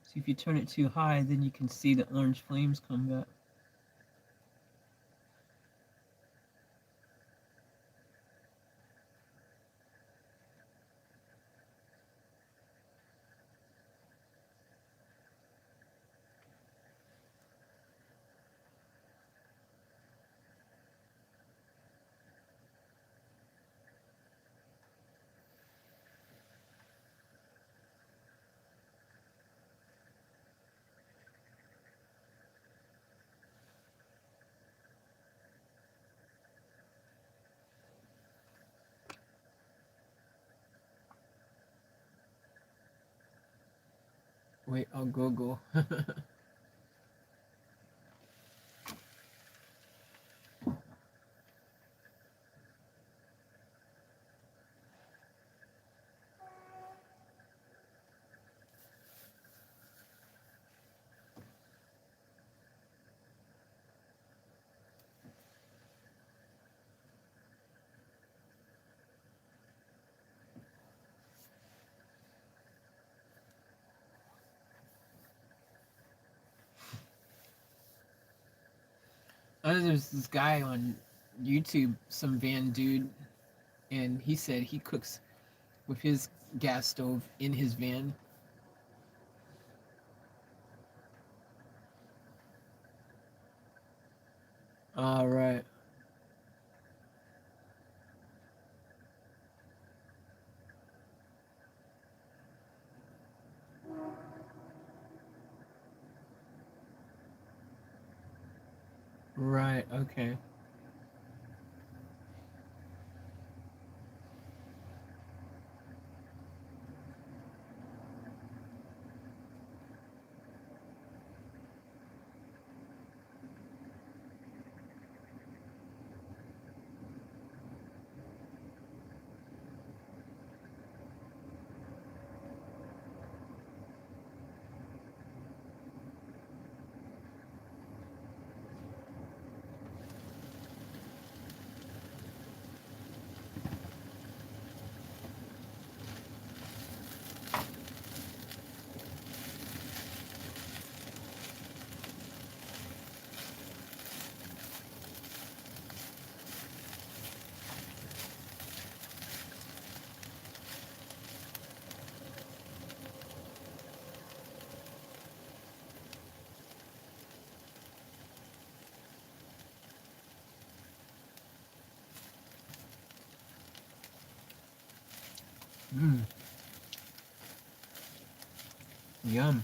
So if you turn it too high, then you can see the orange flames come back. Wait, I'll Google. There's this guy on YouTube, some van dude, and he said he cooks with his gas stove in his van. All right. Right. Okay. Mm. Yum.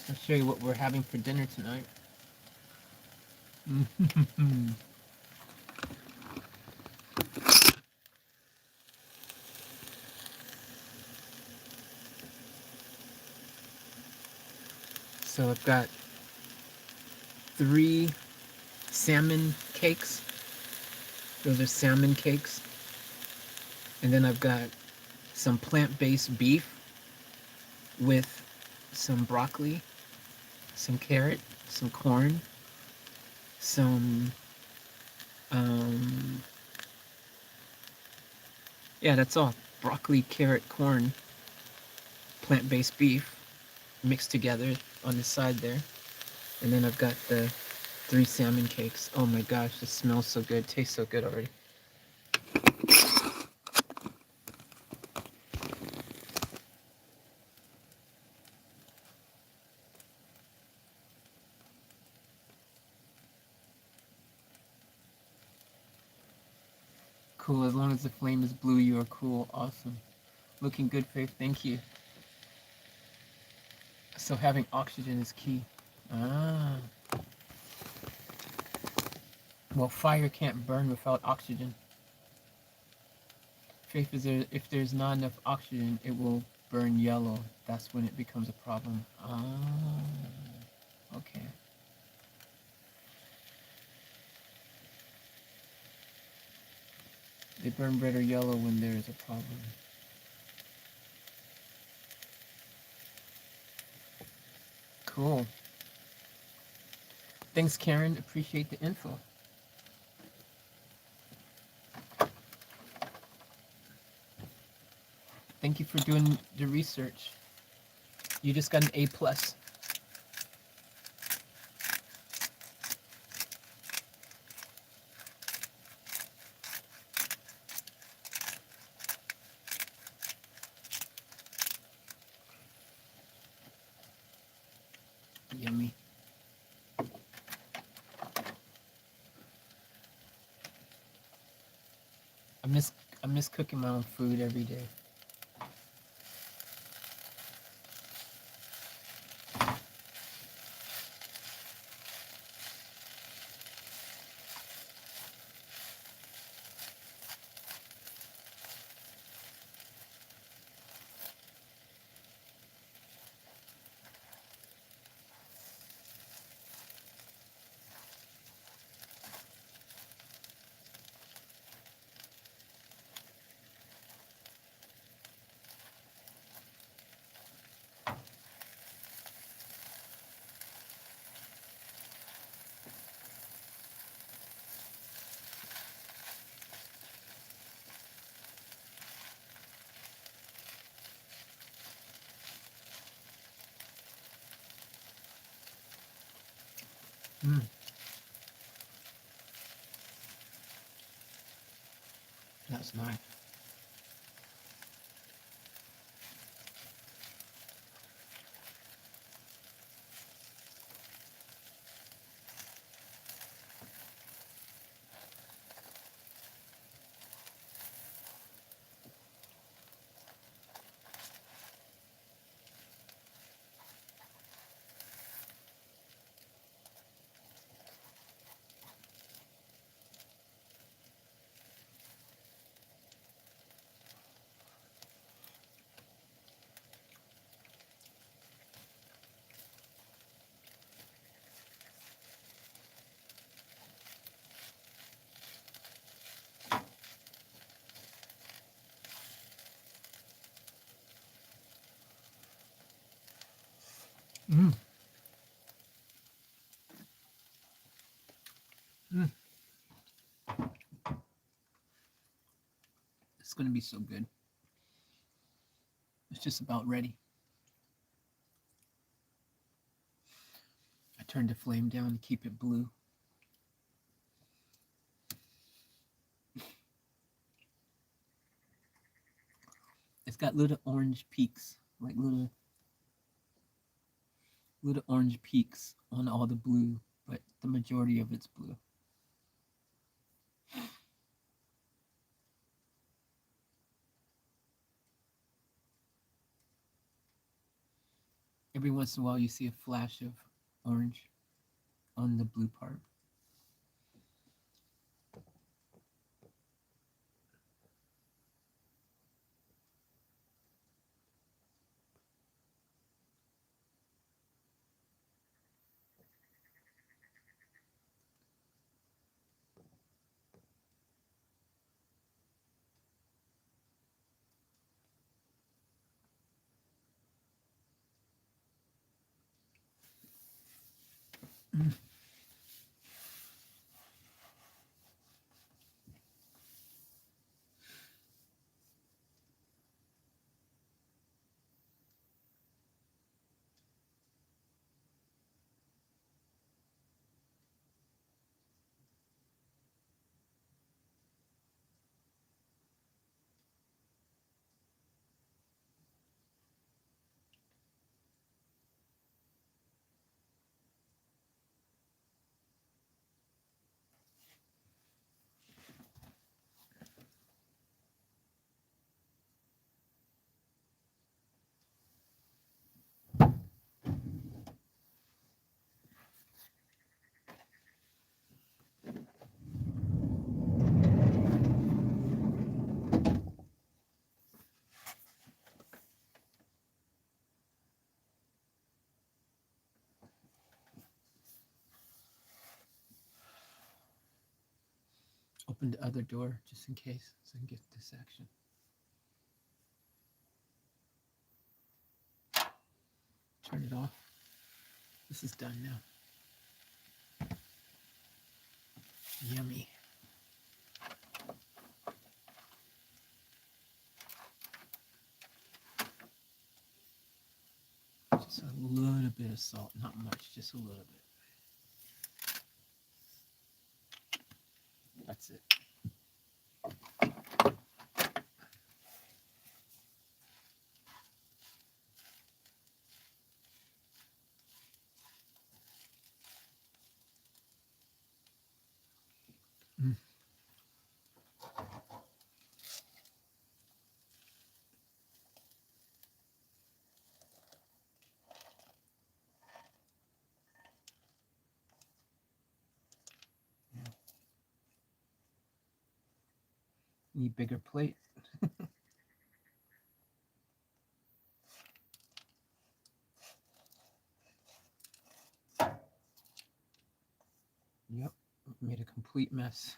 I'll show you what we're having for dinner tonight. So I've got 3 salmon cakes. Those are salmon cakes. And then I've got some plant-based beef with some broccoli, some carrot, some corn, some yeah, that's all. Broccoli, carrot, corn, plant-based beef mixed together on the side there. And then I've got the 3 salmon cakes. Oh my gosh, this smells so good. Tastes so good already. Cool. As long as the flame is blue, you are cool. Awesome. Looking good, Faith. Thank you. So having oxygen is key. Ah. Well, fire can't burn without oxygen. Faith, is there, if there's not enough oxygen, it will burn yellow. That's when it becomes a problem. Ah. Okay. They burn red or yellow when there is a problem. Cool. Thanks, Karen. Appreciate the info. Thank you for doing the research. You just got an A plus. Yummy. I miss cooking my own food every day. Mm. That's nice. Mm. Mm. It's gonna be so good. It's just about ready. I turned the flame down to keep it blue. It's got little orange peaks, like little orange peaks on all the blue, but the majority of it's blue. Every once in a while, you see a flash of orange on the blue part. Mm. Open the other door just in case, so I can get this action. Turn it off. This is done now. Yummy. Just a little bit of salt, not much, just a little bit. That's it. Need bigger plate. Yep, made a complete mess.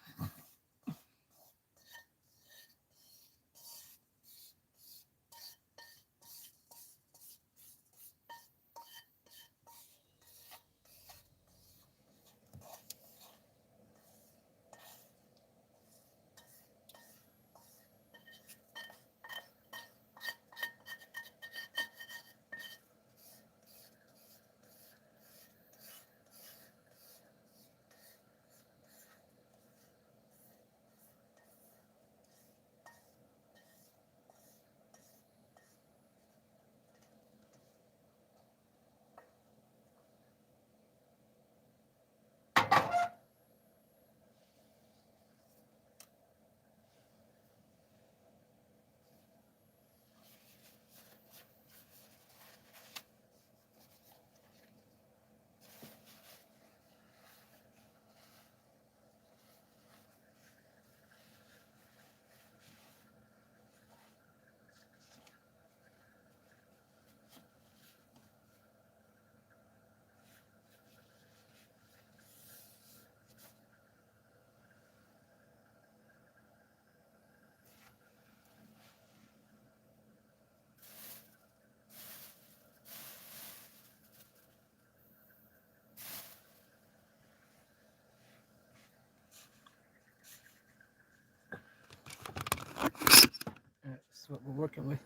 That's what we're working with.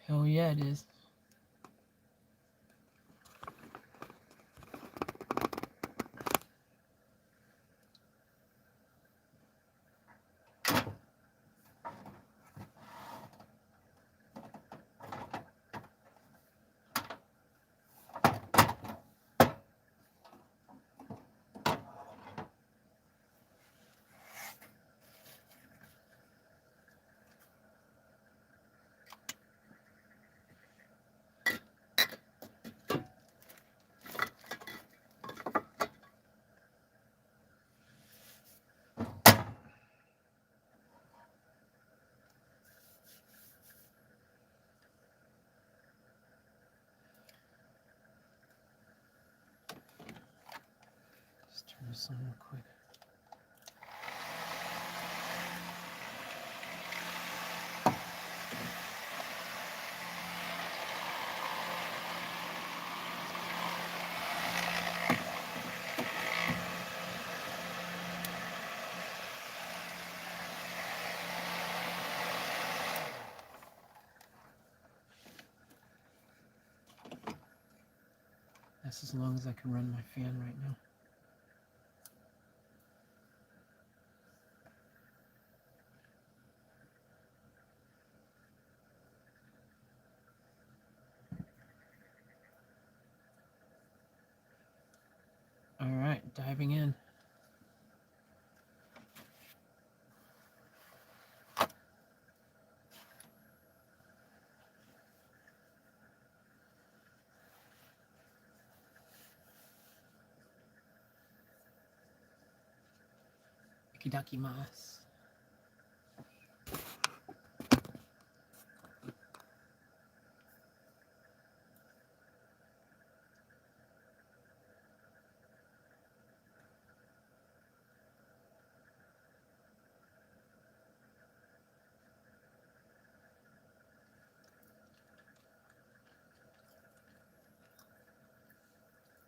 Hell yeah, it is. Just turn this on real quick. That's as long as I can run my fan right now. All right, diving in. Itidakimasu.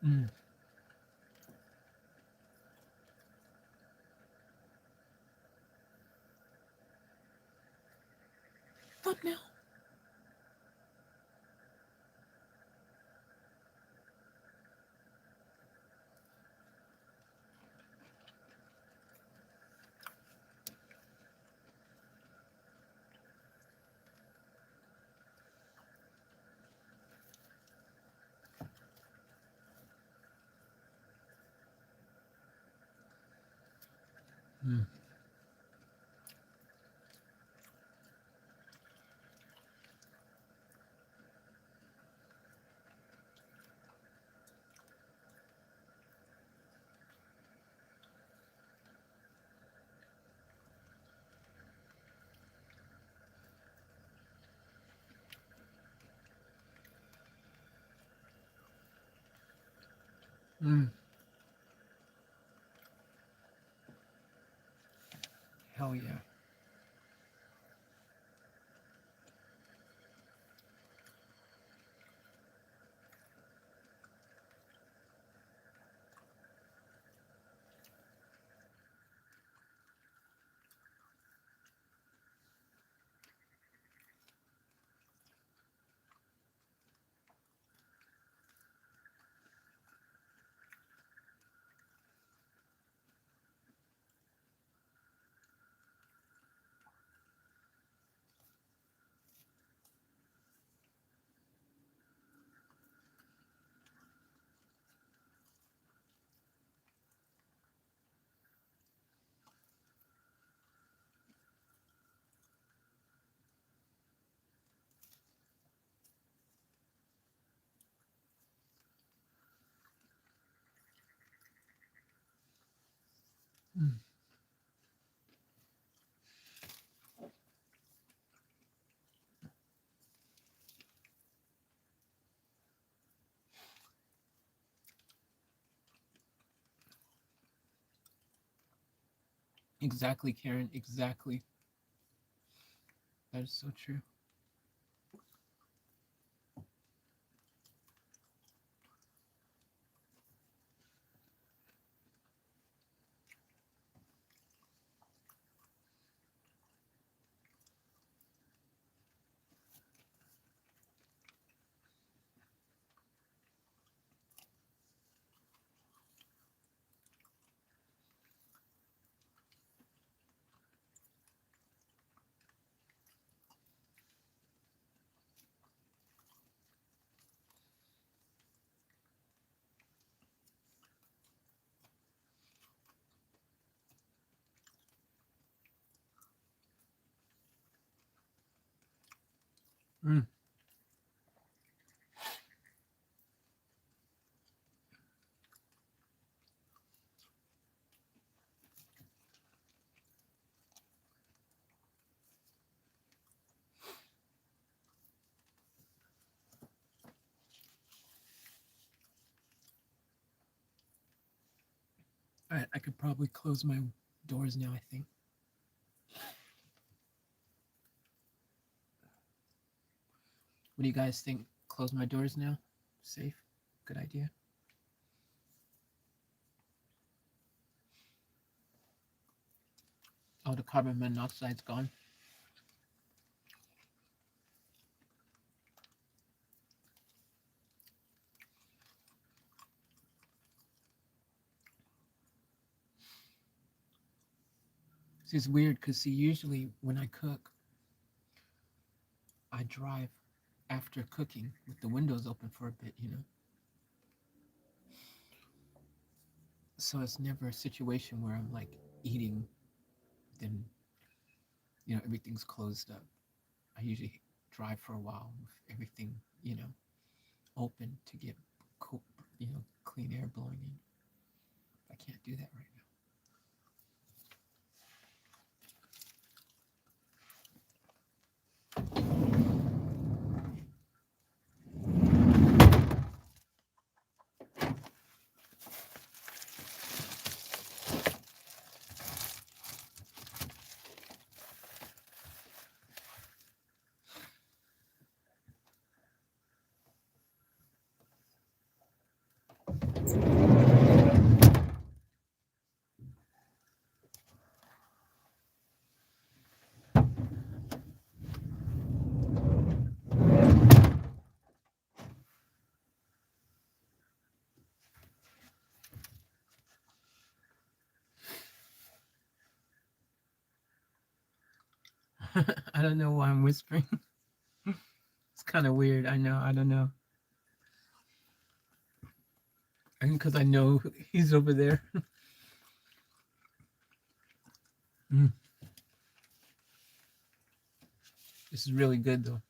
Mm. Thumbnail. Mm. Mm. Hell yeah. Mm. Exactly, Karen. Exactly. That is so true. Mm. All right, I could probably close my doors now, I think. What do you guys think? Close my doors now? Safe? Good idea? Oh, the carbon monoxide's gone. See, it's weird because, see, usually when I cook, I drive after cooking with the windows open for a bit, you know? So it's never a situation where I'm like eating, then, everything's closed up. I usually drive for a while with everything, open to get cool, clean air blowing in. I can't do that right now. I don't know why I'm whispering. It's kind of weird. I know. I don't know. I think because I know he's over there. Mm, this is really good, though.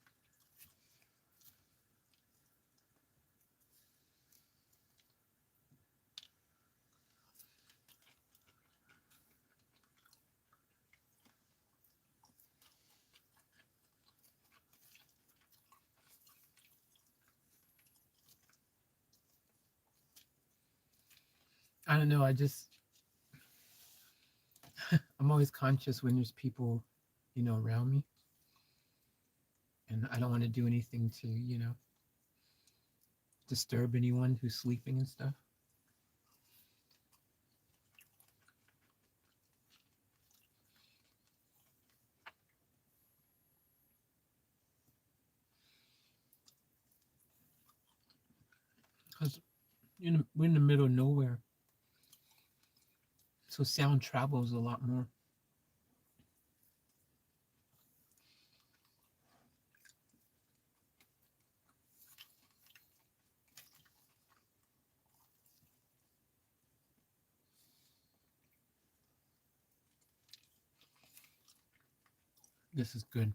I don't know. I'm always conscious when there's people, around me, and I don't want to do anything to, disturb anyone who's sleeping and stuff. Because we're in the middle of nowhere, so sound travels a lot more. This is good.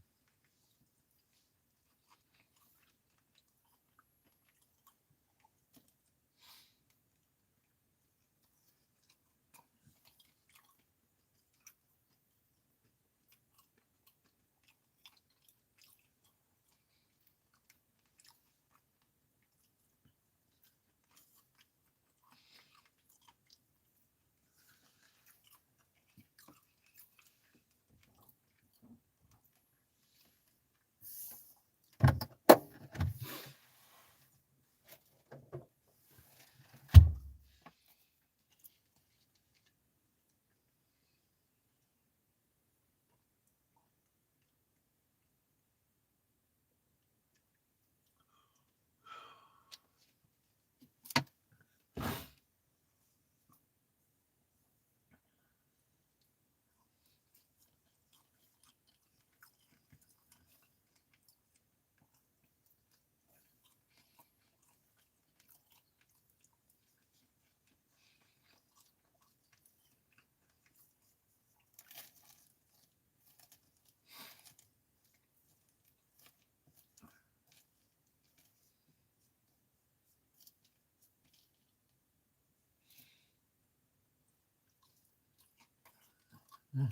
Mm.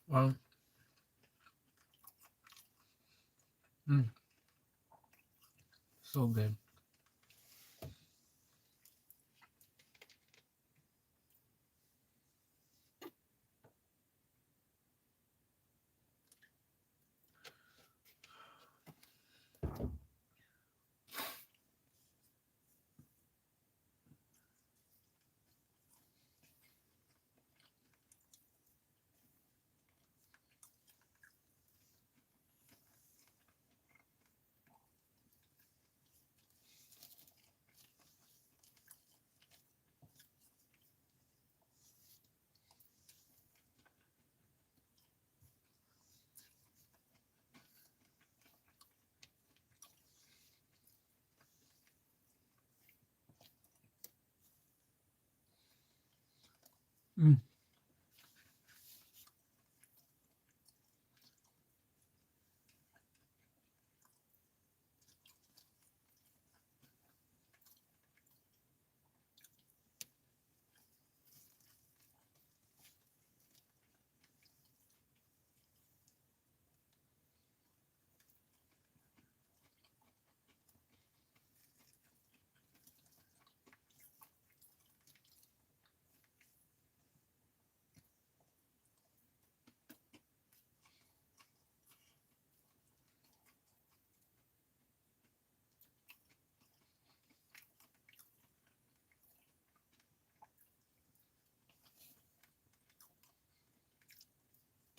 Well, mm, so good. Mm.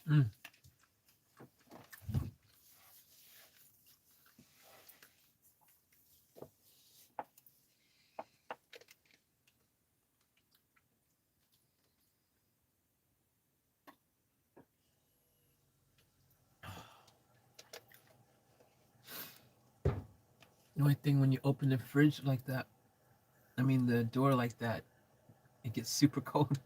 Mm. The only thing when you open the fridge like that, I mean the door like that, it gets super cold.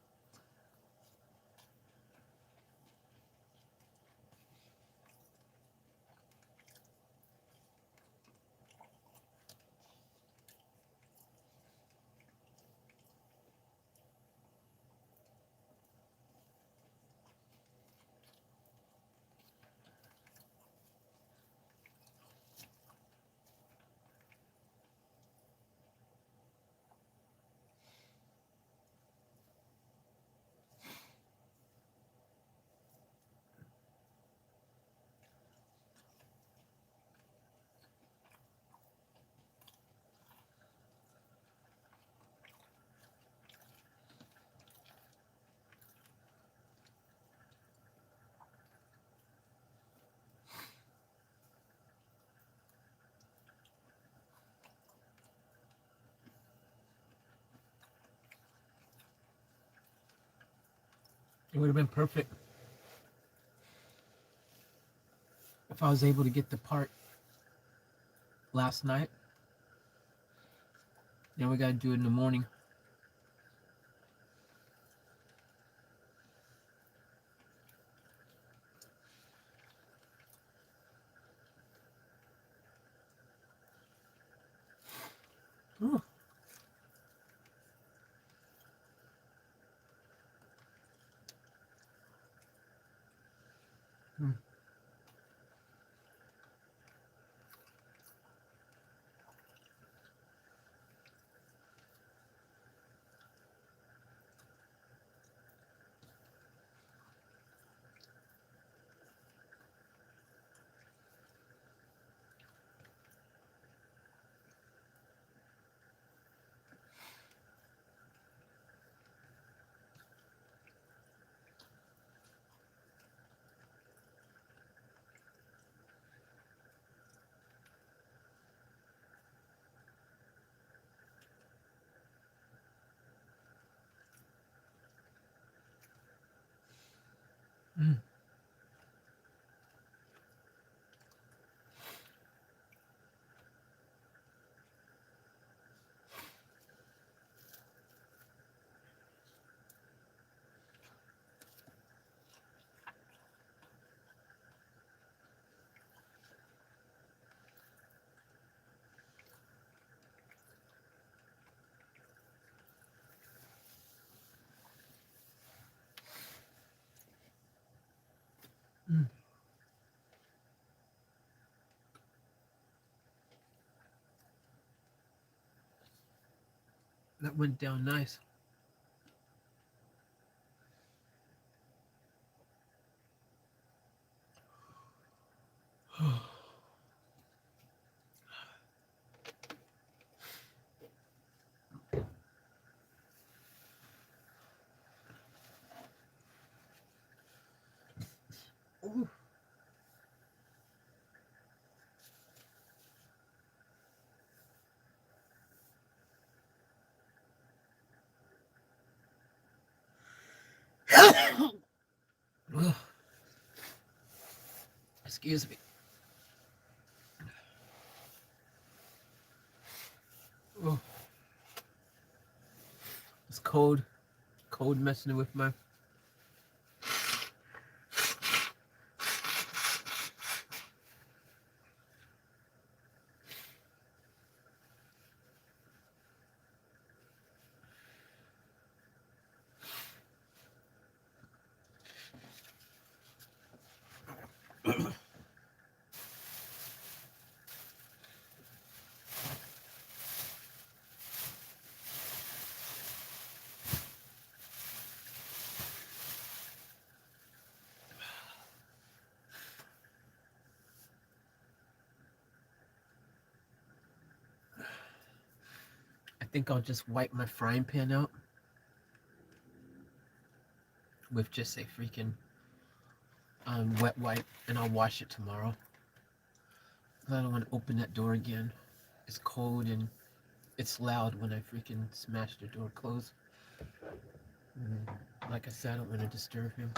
It would have been perfect if I was able to get the part last night. Now we gotta do it in the morning. Ooh. Mm. Mm. Mm. That went down nice. Ooh. Ugh. Excuse me. Oh, it's cold. Cold messing with my. I think I'll just wipe my frying pan out with just a freaking wet wipe, and I'll wash it tomorrow. I don't want to open that door again. It's cold and it's loud when I freaking smash the door closed. Like I said, I don't want to disturb him.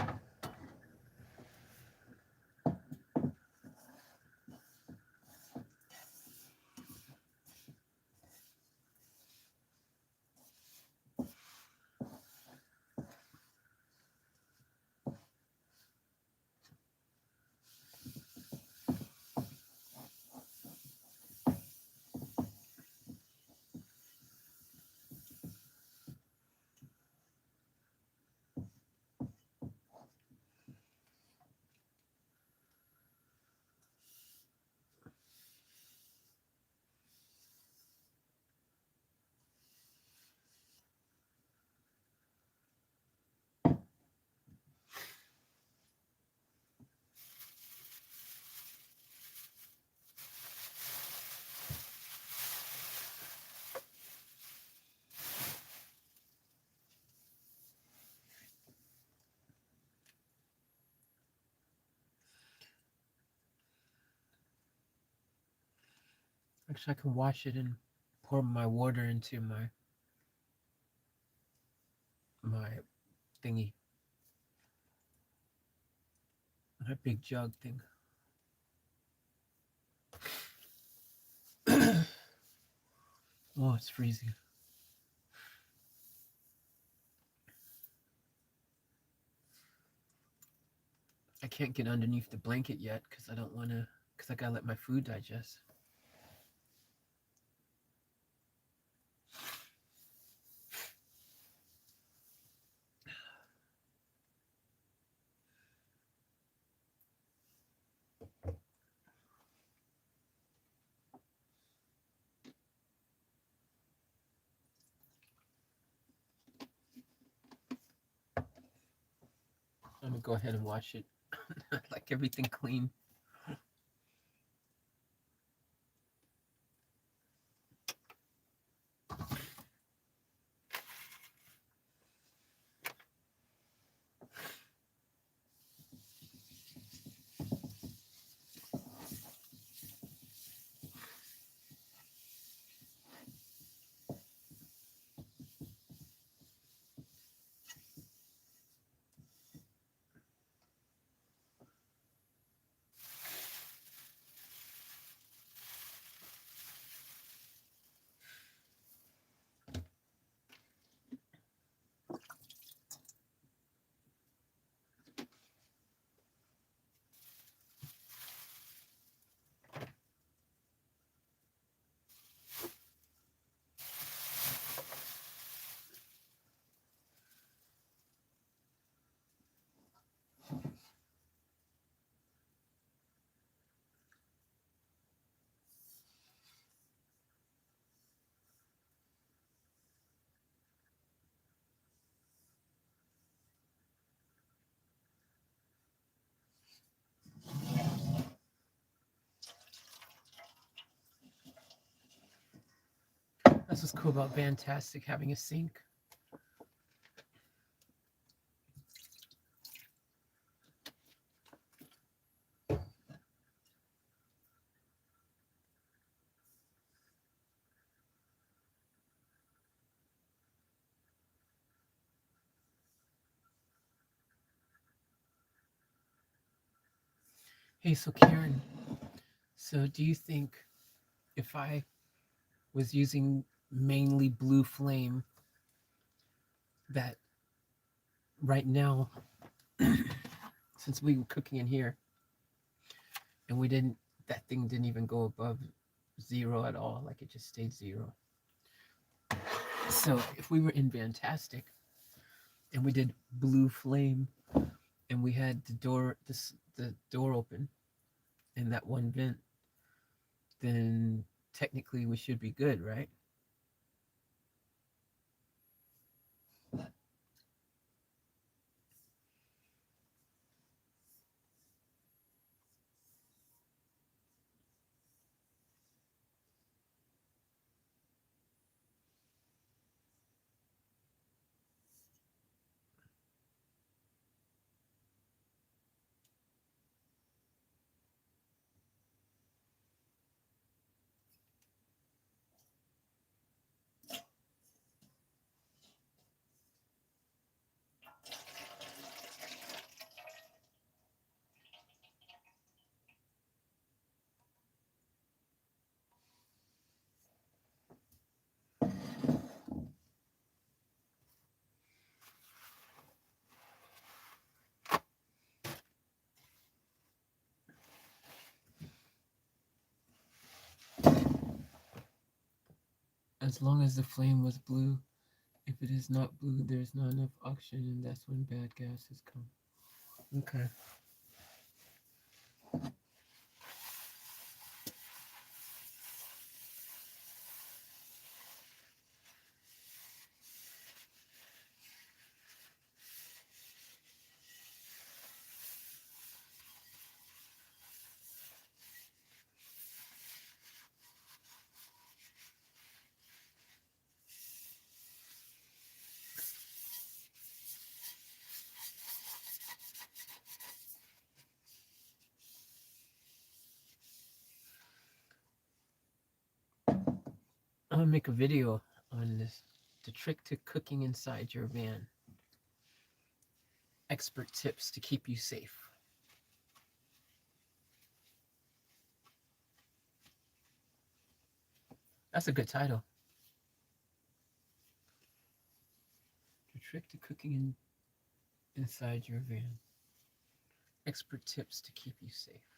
Actually, I can wash it and pour my water into my thingy, my big jug thing. Oh, it's freezing. I can't get underneath the blanket yet because I don't want to, because I gotta let my food digest. I'm gonna go ahead and wash it. Like everything clean. That's what's cool about Fantastic, having a sink. Hey, so Karen, so do you think if I was using mainly blue flame, that right now, since we were cooking in here and that thing didn't even go above 0 at all, like it just stayed 0. So if we were in Fantastic and we did blue flame and we had the door open in that one vent, then technically we should be good, right? As long as the flame was blue. If it is not blue, there's not enough oxygen, and that's when bad gases come. Okay. I'm gonna make a video on this. The trick to cooking inside your van. Expert tips to keep you safe. That's a good title. The trick to cooking inside your van. Expert tips to keep you safe.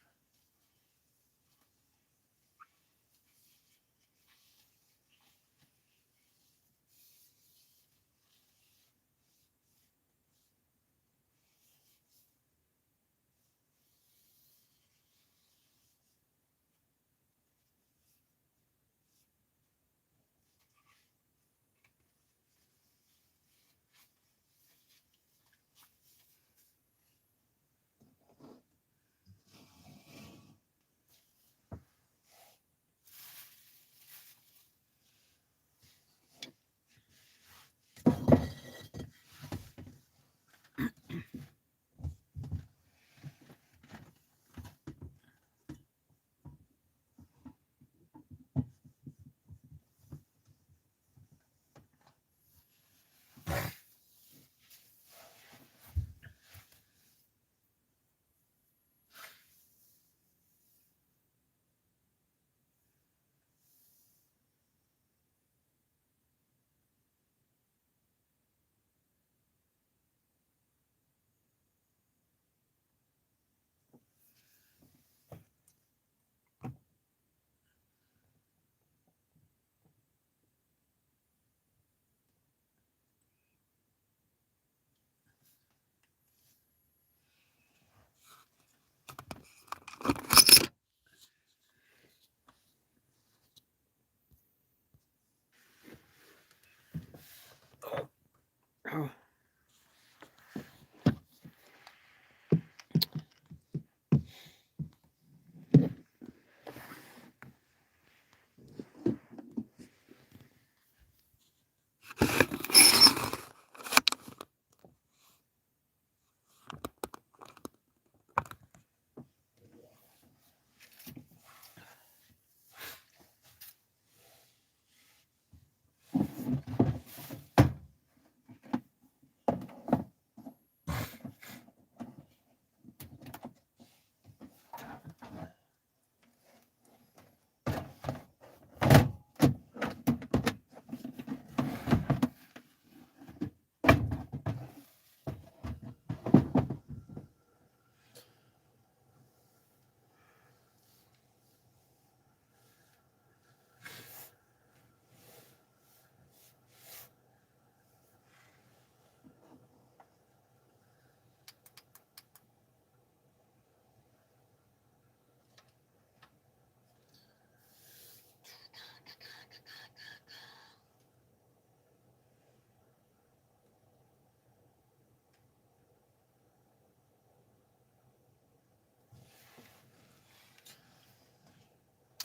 Oh.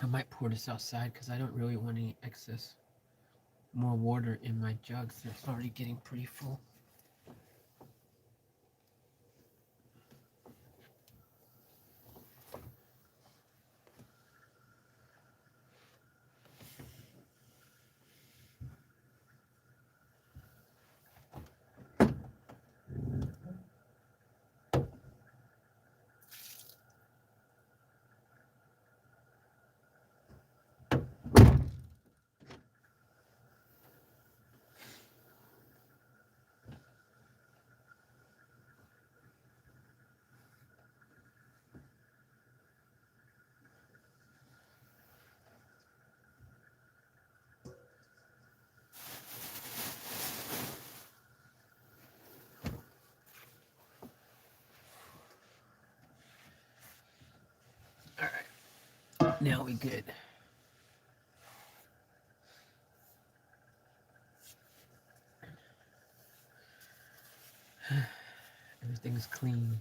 I might pour this outside because I don't really want any excess more water in my jugs. It's already getting pretty full. Now we good. Everything's clean.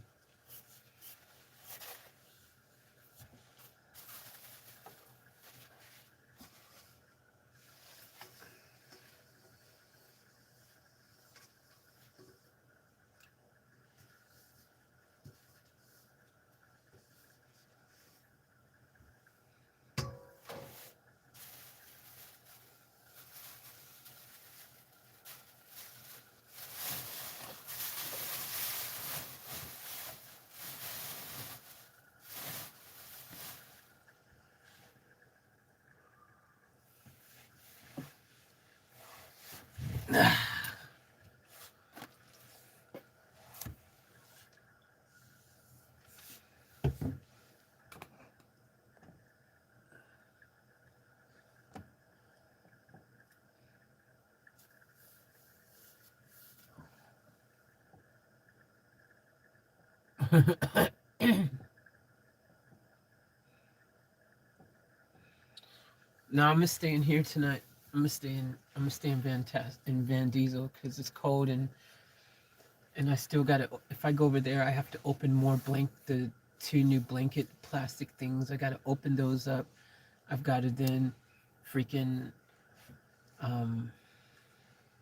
No, I'm gonna stay in here tonight. I'm gonna stay in Van Diesel because it's cold and I still gotta. If I go over there, I have to open more the two new blanket plastic things. I gotta open those up. I've got to then freaking um,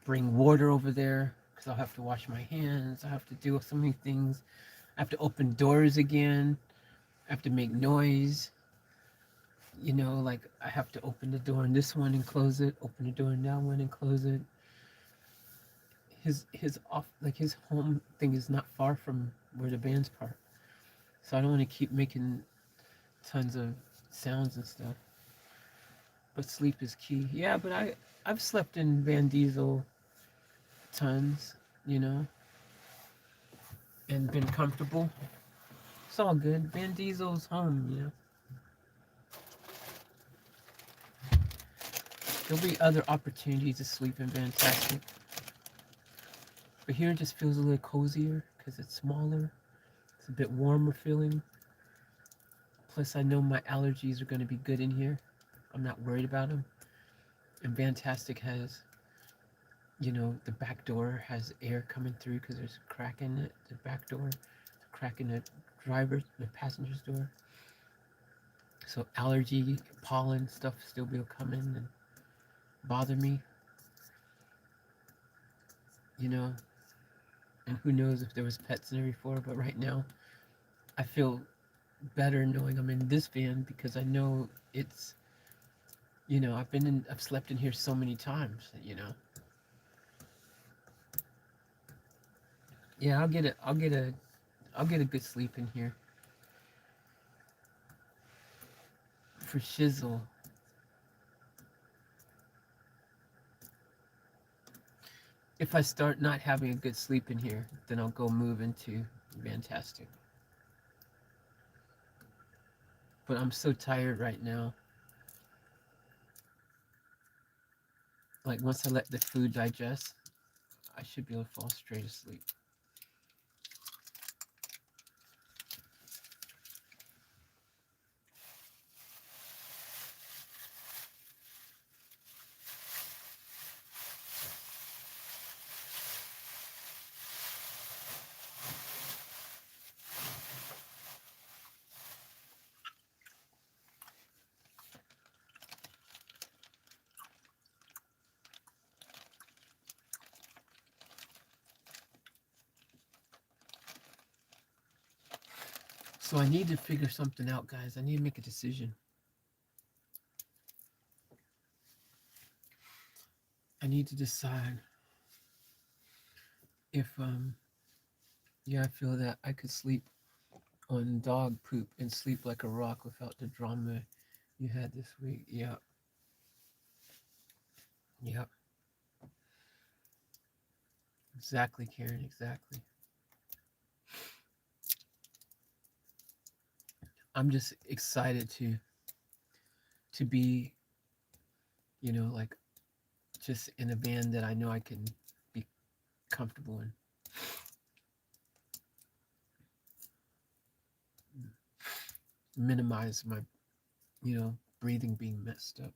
bring water over there because I'll have to wash my hands. I have to do so many things. I have to open doors again. I have to make noise. You know, like I have to open the door in this one and close it. Open the door in that one and close it. His home thing is not far from where the band's park, so I don't want to keep making tons of sounds and stuff. But sleep is key. Yeah, but I've slept in Van Diesel tons, you know, and been comfortable. It's all good. Van Diesel's home, you know. There'll be other opportunities to sleep in Fantastic. But here it just feels a little cozier because it's smaller. It's a bit warmer feeling. Plus, I know my allergies are going to be good in here. I'm not worried about them. And Fantastic has, you know, the back door has air coming through because there's a crack in it. The back door, the crack in the passenger's door. So allergy, pollen stuff still will come in and bother me. You know, and who knows if there was pets in there before, but right now I feel better knowing I'm in this van because I know it's, you know, I've slept in here so many times, you know. Yeah, I'll get a good sleep in here. For shizzle. If I start not having a good sleep in here, then I'll go move into Fantastic. But I'm so tired right now. Like once I let the food digest, I should be able to fall straight asleep. So I need to figure something out, guys. I need to make a decision. I need to decide if yeah, I feel that I could sleep on dog poop and sleep like a rock without the drama you had this week. Yeah. Yeah. Exactly, Karen, exactly. I'm just excited to be, you know, like just in a van that I know I can be comfortable in. Minimize my breathing being messed up.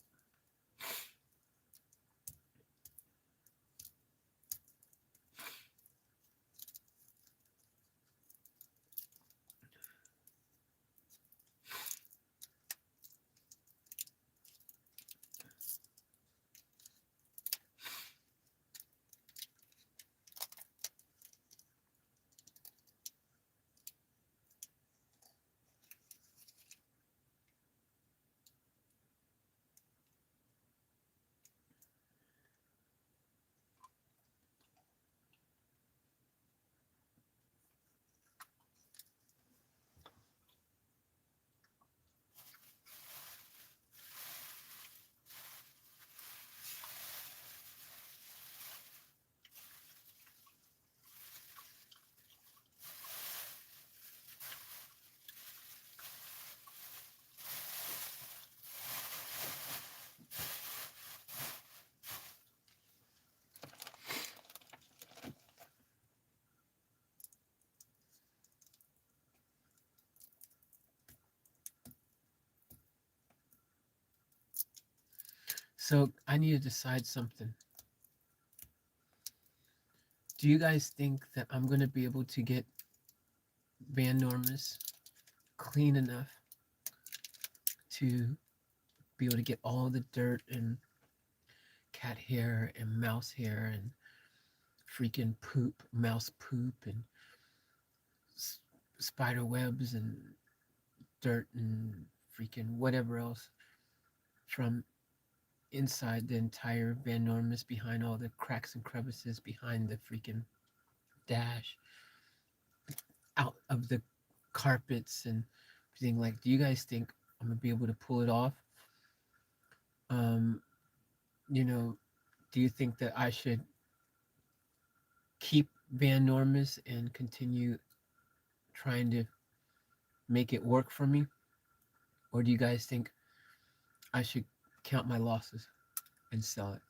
So I need to decide something. Do you guys think that I'm going to be able to get Van Normus clean enough to be able to get all the dirt and cat hair and mouse hair and freaking poop, mouse poop and spider webs and dirt and freaking whatever else from inside the entire Van Normus, behind all the cracks and crevices, behind the freaking dash, out of the carpets and everything. Like, do you guys think I'm gonna be able to pull it off? Um, you know, do you think that I should keep Van Normus and continue trying to make it work for me? Or do you guys think I should count my losses and sell it?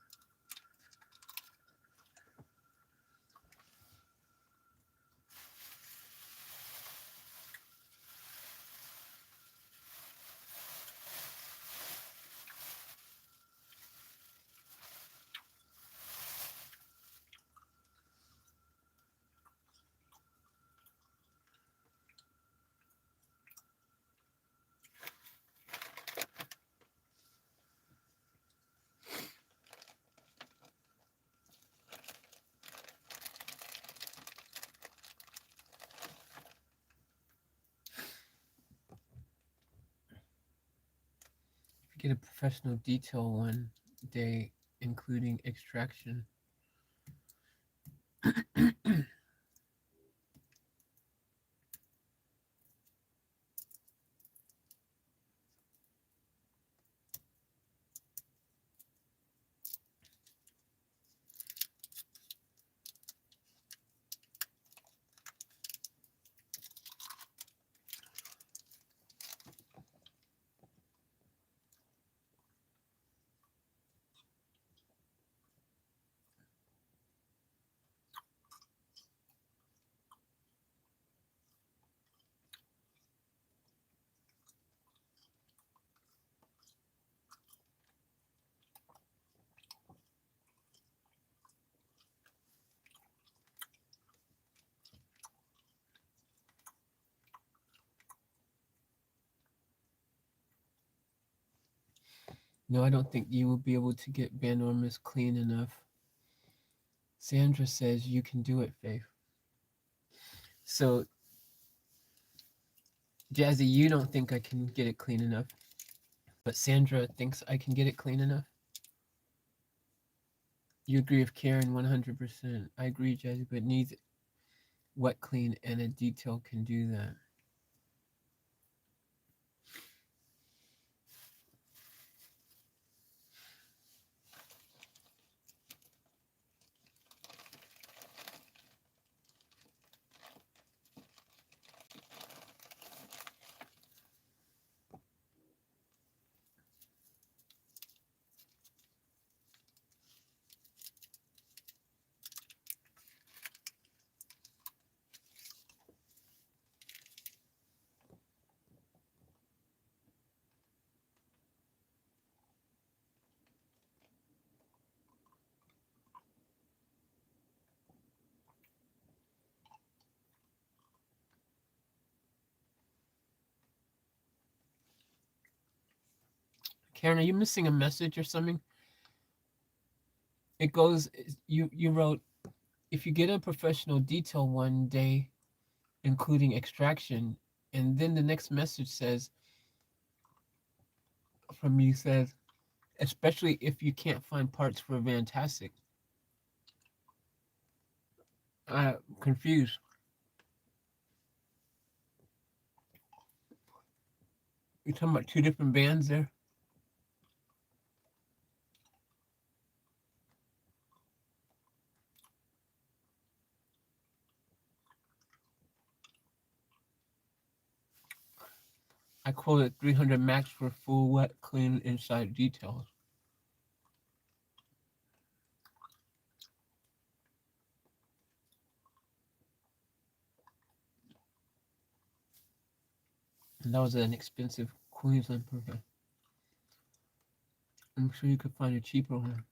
If you get a professional detail one day, including extraction. No, I don't think you will be able to get Van Ormus clean enough. Sandra says you can do it, Faith. So, Jazzy, you don't think I can get it clean enough, but Sandra thinks I can get it clean enough. You agree with Karen 100%. I agree, Jazzy, but it needs wet clean, and a detail can do that. Karen, are you missing a message or something? It goes, you wrote, if you get a professional detail one day, including extraction, and then the next message says, from you says, especially if you can't find parts for Fantastic. Confused. You're talking about two different bands there? I quoted 300 max for full wet clean inside details. And that was an expensive Queensland perfect. I'm sure you could find a cheaper one.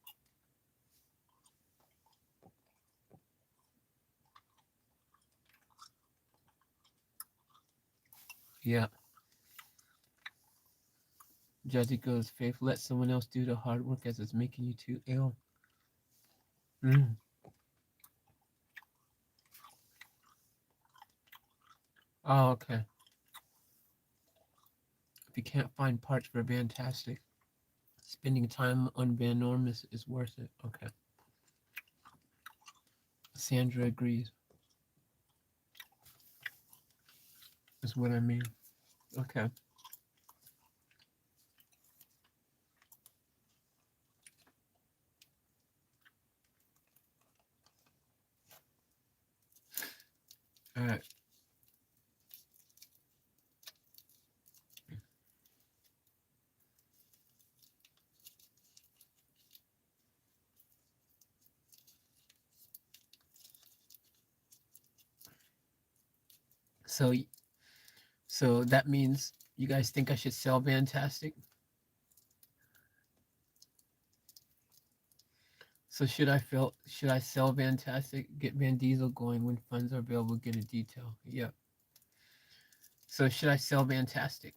Yeah. Jazzy goes, Faith, let someone else do the hard work as it's making you too ill. Mm. Oh, okay. If you can't find parts for Fantastic, spending time on Van Normus is worth it. Okay. Sandra agrees. Is what I mean. Okay. All right. So, so that means you guys think I should sell Fantastic? So should I sell Fantastic, get Van Diesel going when funds are available, get a detail? Yep. So should I sell Fantastic?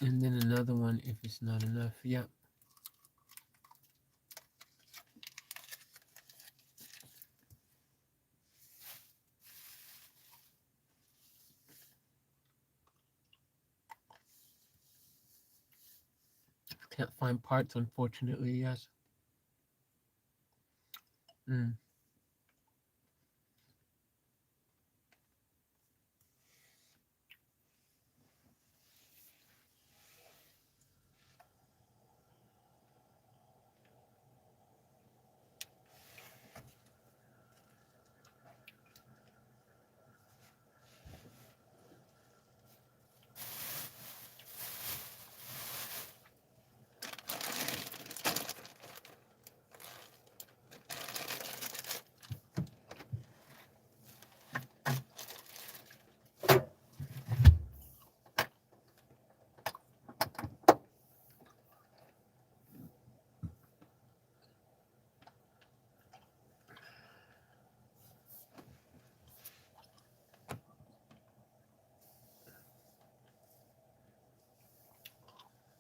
And then another one if it's not enough. Yep. Can't find parts, unfortunately, yes. Mm.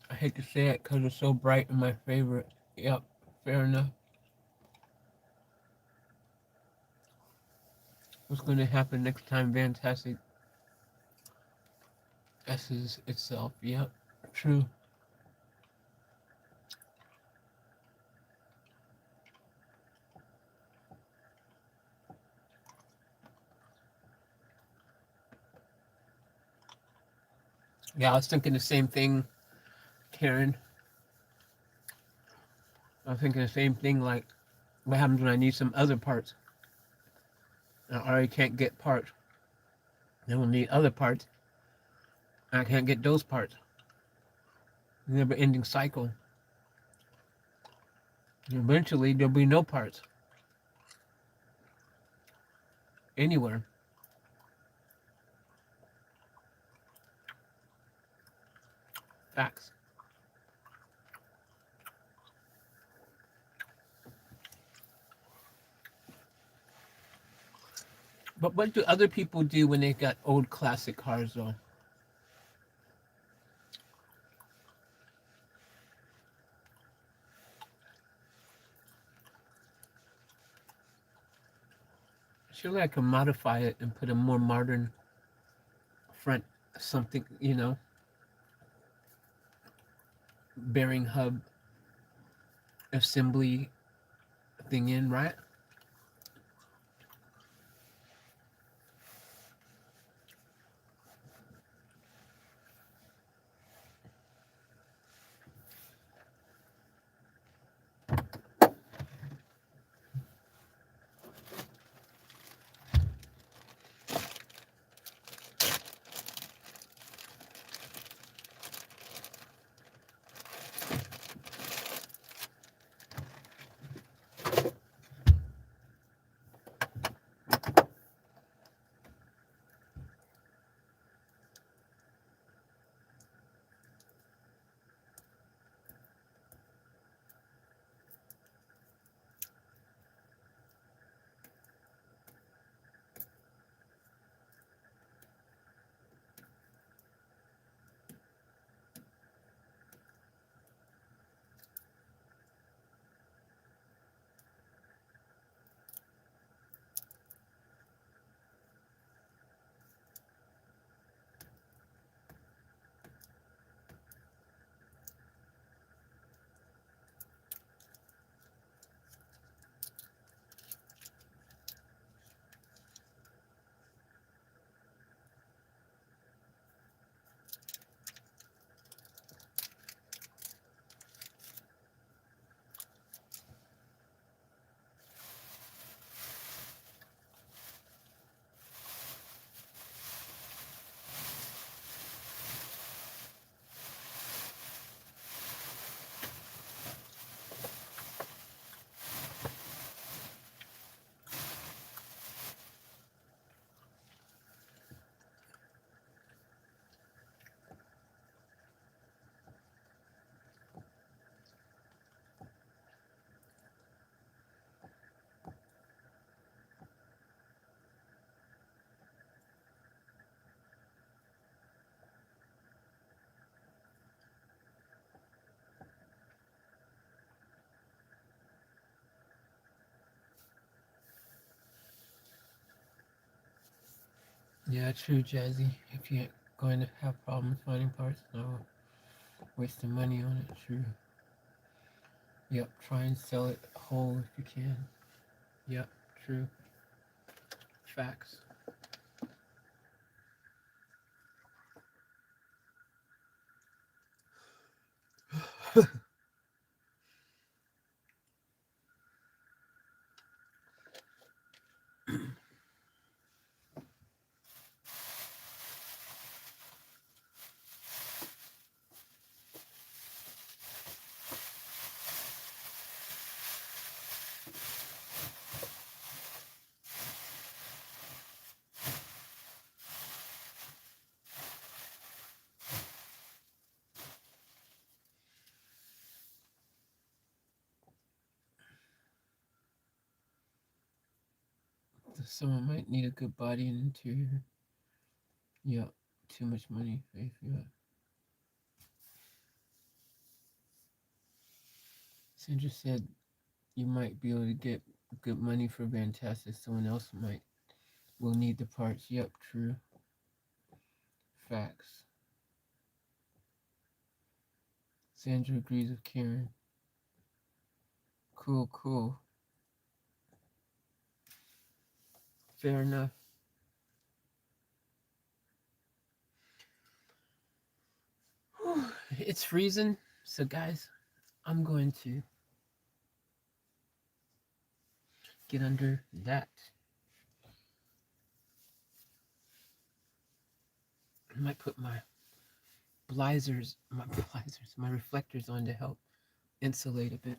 I hate to say it because it's so bright and my favorite. Yep, fair enough. What's going to happen next time Fantastic S's itself? Yep, true. Yeah, I was thinking the same thing, Karen. I was thinking the same thing, like, what happens when I need some other parts? I already can't get parts. Then we'll need other parts. I can't get those parts. Never ending cycle. And eventually, there'll be no parts anywhere. Facts. But what do other people do when they got old classic cars, though? Surely I can modify it and put a more modern front, something, bearing hub assembly thing in, right? Yeah, true, Jazzy. If you're going to have problems finding parts, no, wasting money on it, true. Yep, try and sell it whole if you can. Yep, true. Facts. Someone might need a good body and interior. Yep, too much money, Faith. Yeah. Sandra said you might be able to get good money for Fantastic. Someone else might will need the parts. Yep, true. Facts. Sandra agrees with Karen. Cool, cool. Fair enough. Whew, it's freezing, so guys, I'm going to get under that. I might put my my reflectors on to help insulate a bit.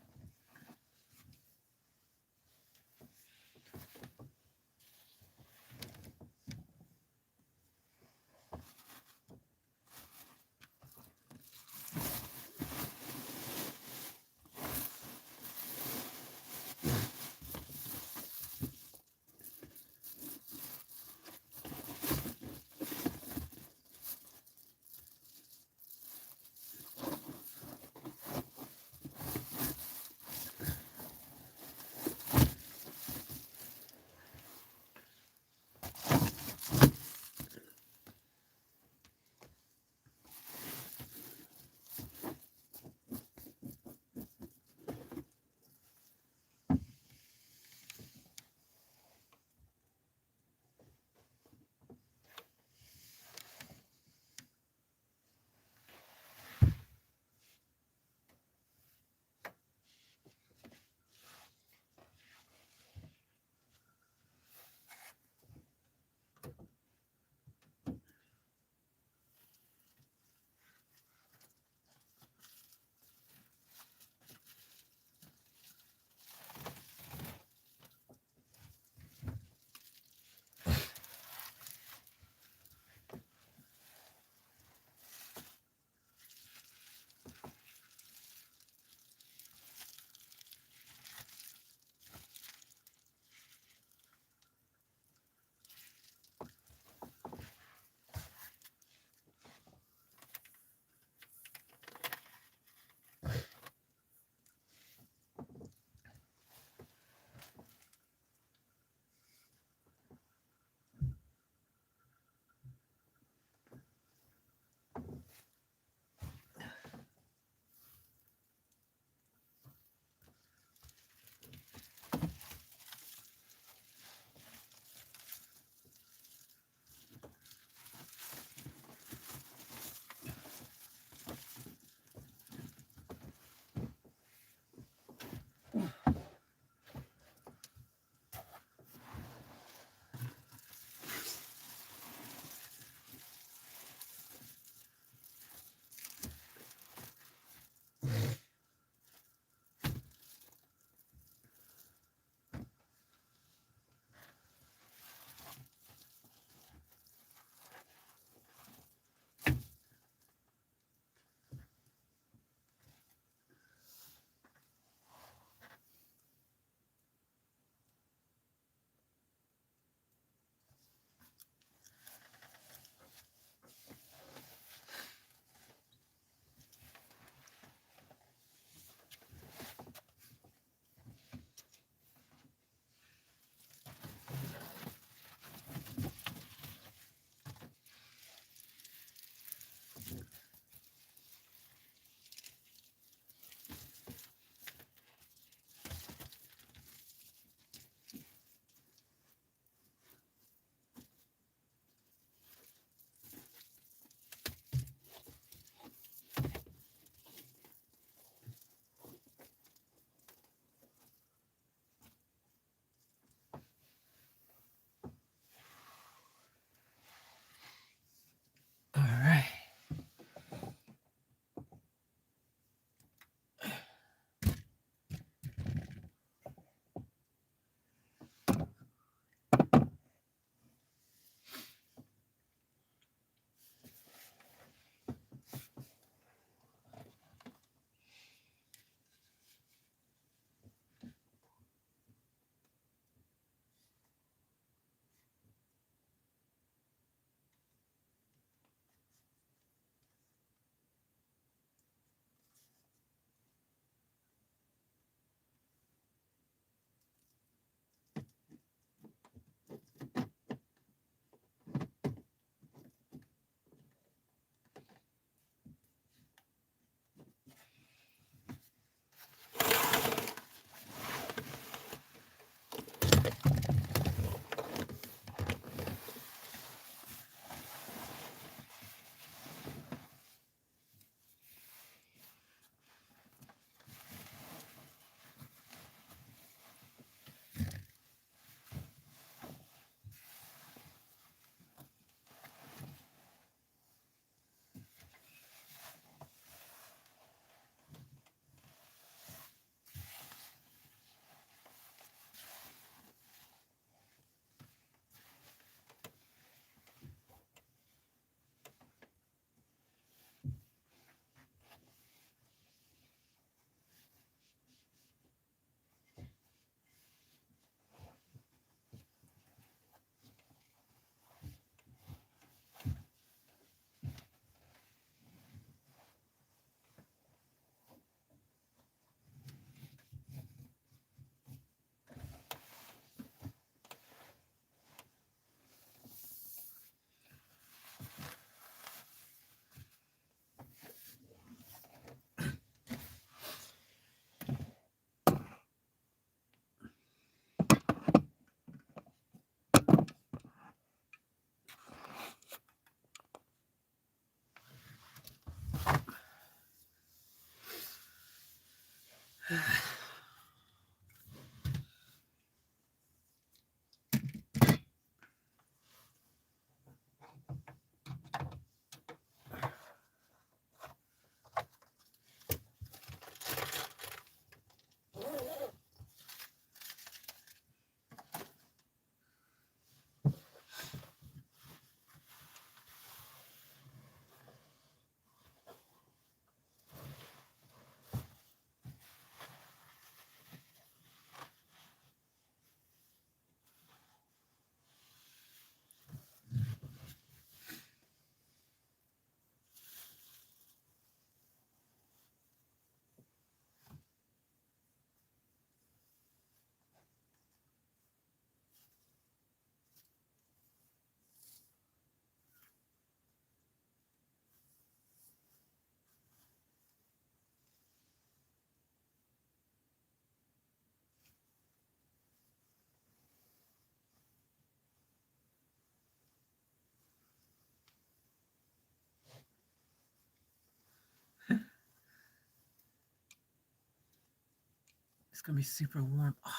It's gonna be super warm. Oh, I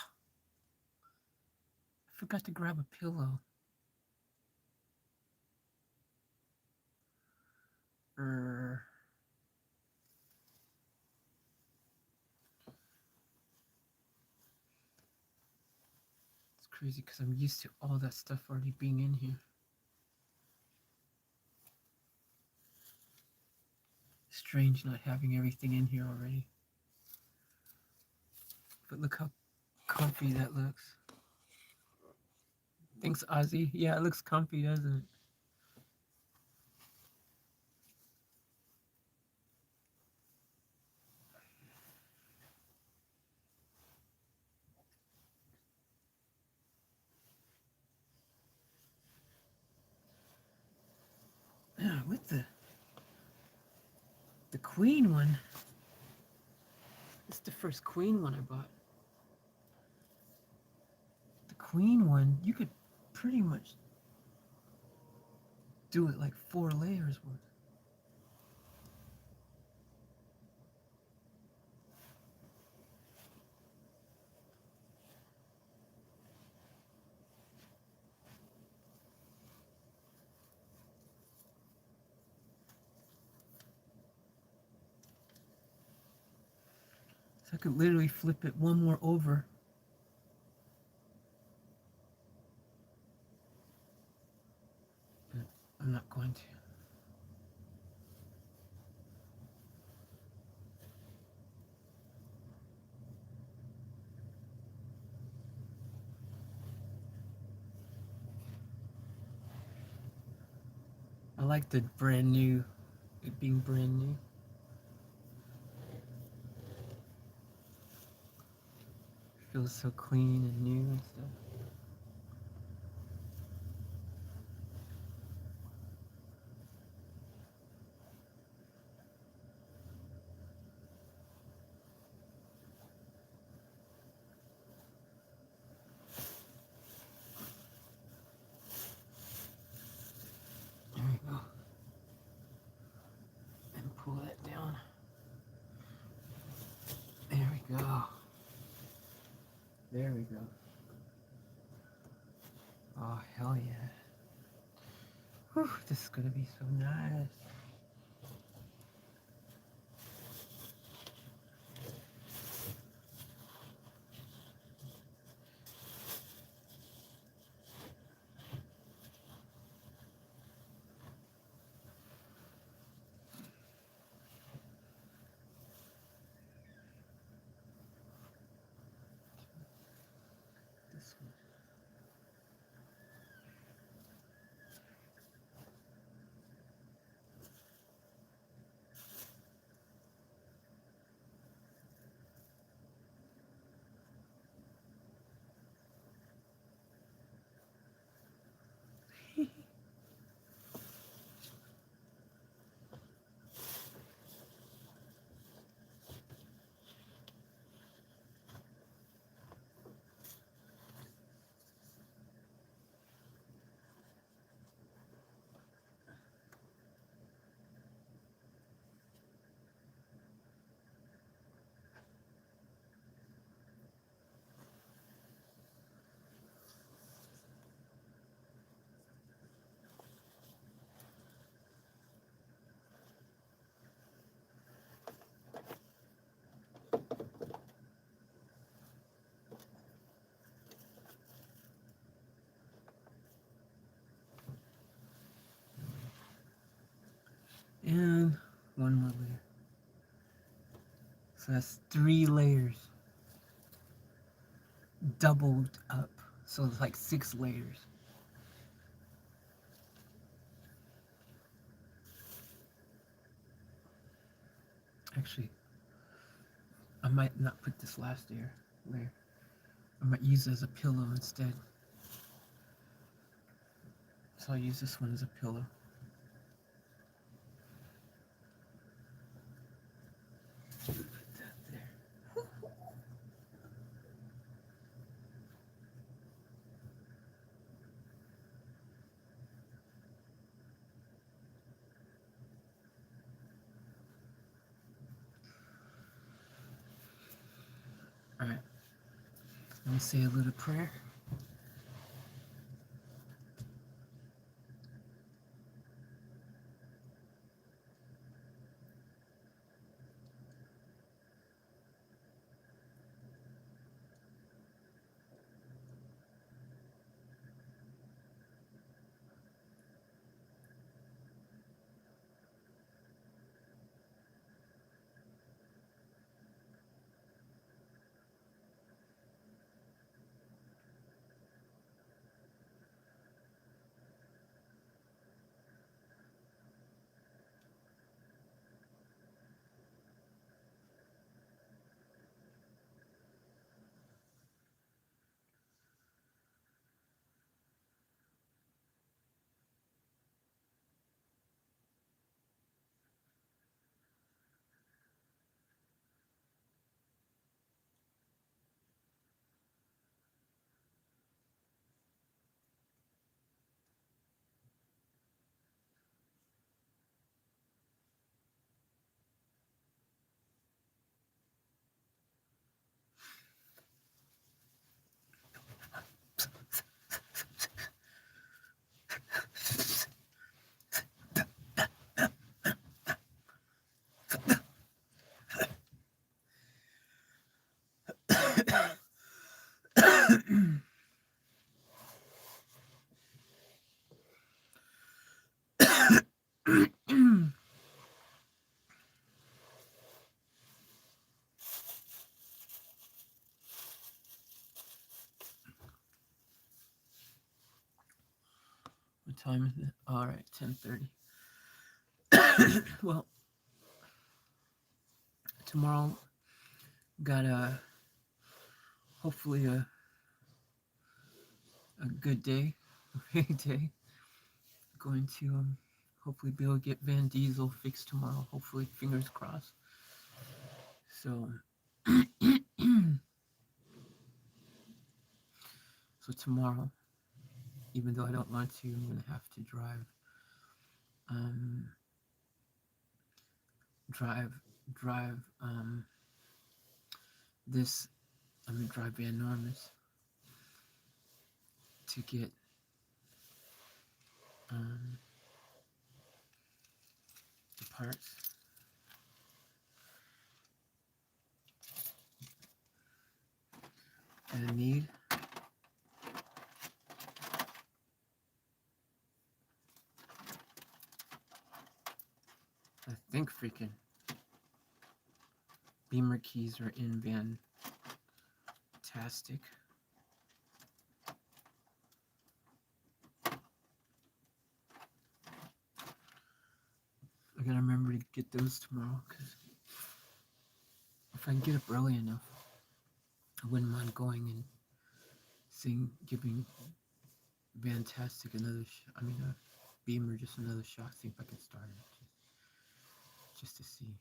forgot to grab a pillow. It's crazy because I'm used to all that stuff already being in here. Strange not having everything in here already. But look how comfy that looks. Thanks, Ozzy. Yeah, it looks comfy, doesn't it? Yeah, with the queen one. It's the first queen one I bought. The queen one, you could pretty much do it like 4 layers worth. So I could literally flip it one more over. But I'm not going to. I like the brand new, it being brand new. It feels so clean and new and stuff. There we go. And pull that down. There we go. There we go. Oh, hell yeah. Whew, this is gonna be so nice. This one. And one more layer. So that's 3 layers. Doubled up. So it's like 6 layers. Actually, I might not put this last layer. I might use it as a pillow instead. So I'll use this one as a pillow. Put that there. All right. Let me say a little prayer. What time is it? All right, 10:30. Well, tomorrow got hopefully a good day, a big day. Going to hopefully be able to get Van Diesel fixed tomorrow. Hopefully, fingers crossed. So, so tomorrow, even though I don't want to, I'm gonna have to um, drive, drive this. I'm gonna drive Van Normus to get the parts that I need. I think freaking Beamer keys are in Fantastic. I gotta remember to get those tomorrow, because if I can get up early enough, I wouldn't mind going and giving Fantastic another Beamer just another shot, see if I can start it, just to see.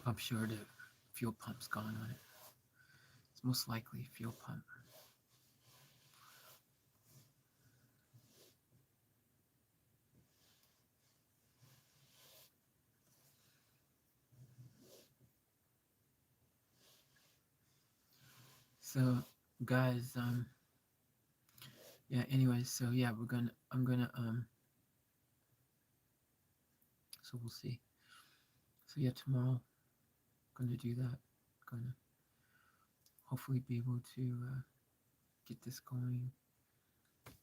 I'm sure the fuel pump's gone on it. It's most likely fuel pump. So, guys, yeah. Anyways, so yeah, I'm gonna, so we'll see. So yeah, tomorrow, gonna do that. Gonna hopefully be able to get this going.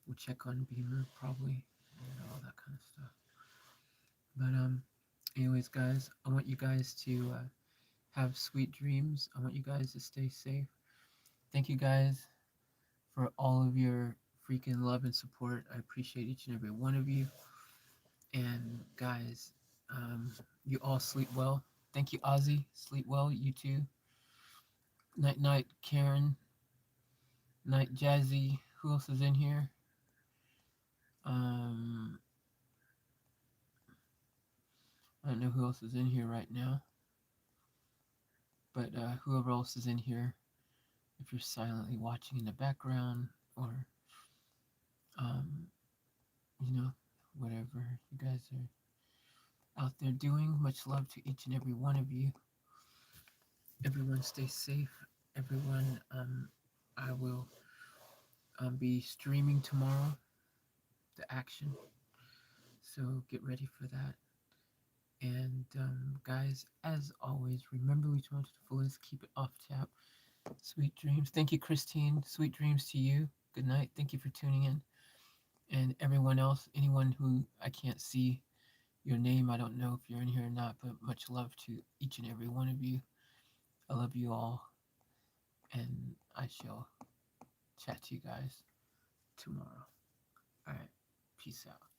We'll check on Beamer probably, and all that kind of stuff. But anyways, guys, I want you guys to have sweet dreams. I want you guys to stay safe. Thank you guys for all of your freaking love and support. I appreciate each and every one of you. And guys, you all sleep well. Thank you, Ozzy. Sleep well. You too. Night, night, Karen. Night, Jazzy. Who else is in here? I don't know who else is in here right now. But whoever else is in here, if you're silently watching in the background, or um, whatever you guys are out there doing. Much love to each and every one of you. Everyone stay safe. Everyone, I will be streaming tomorrow, the action. So get ready for that. And guys, as always, remember we want to the fullest. Keep it off tap. Sweet dreams. Thank you, Christine. Sweet dreams to you. Good night. Thank you for tuning in. And everyone else, anyone who I can't see your name, I don't know if you're in here or not, but much love to each and every one of you. I love you all. And I shall chat to you guys tomorrow. All right. Peace out.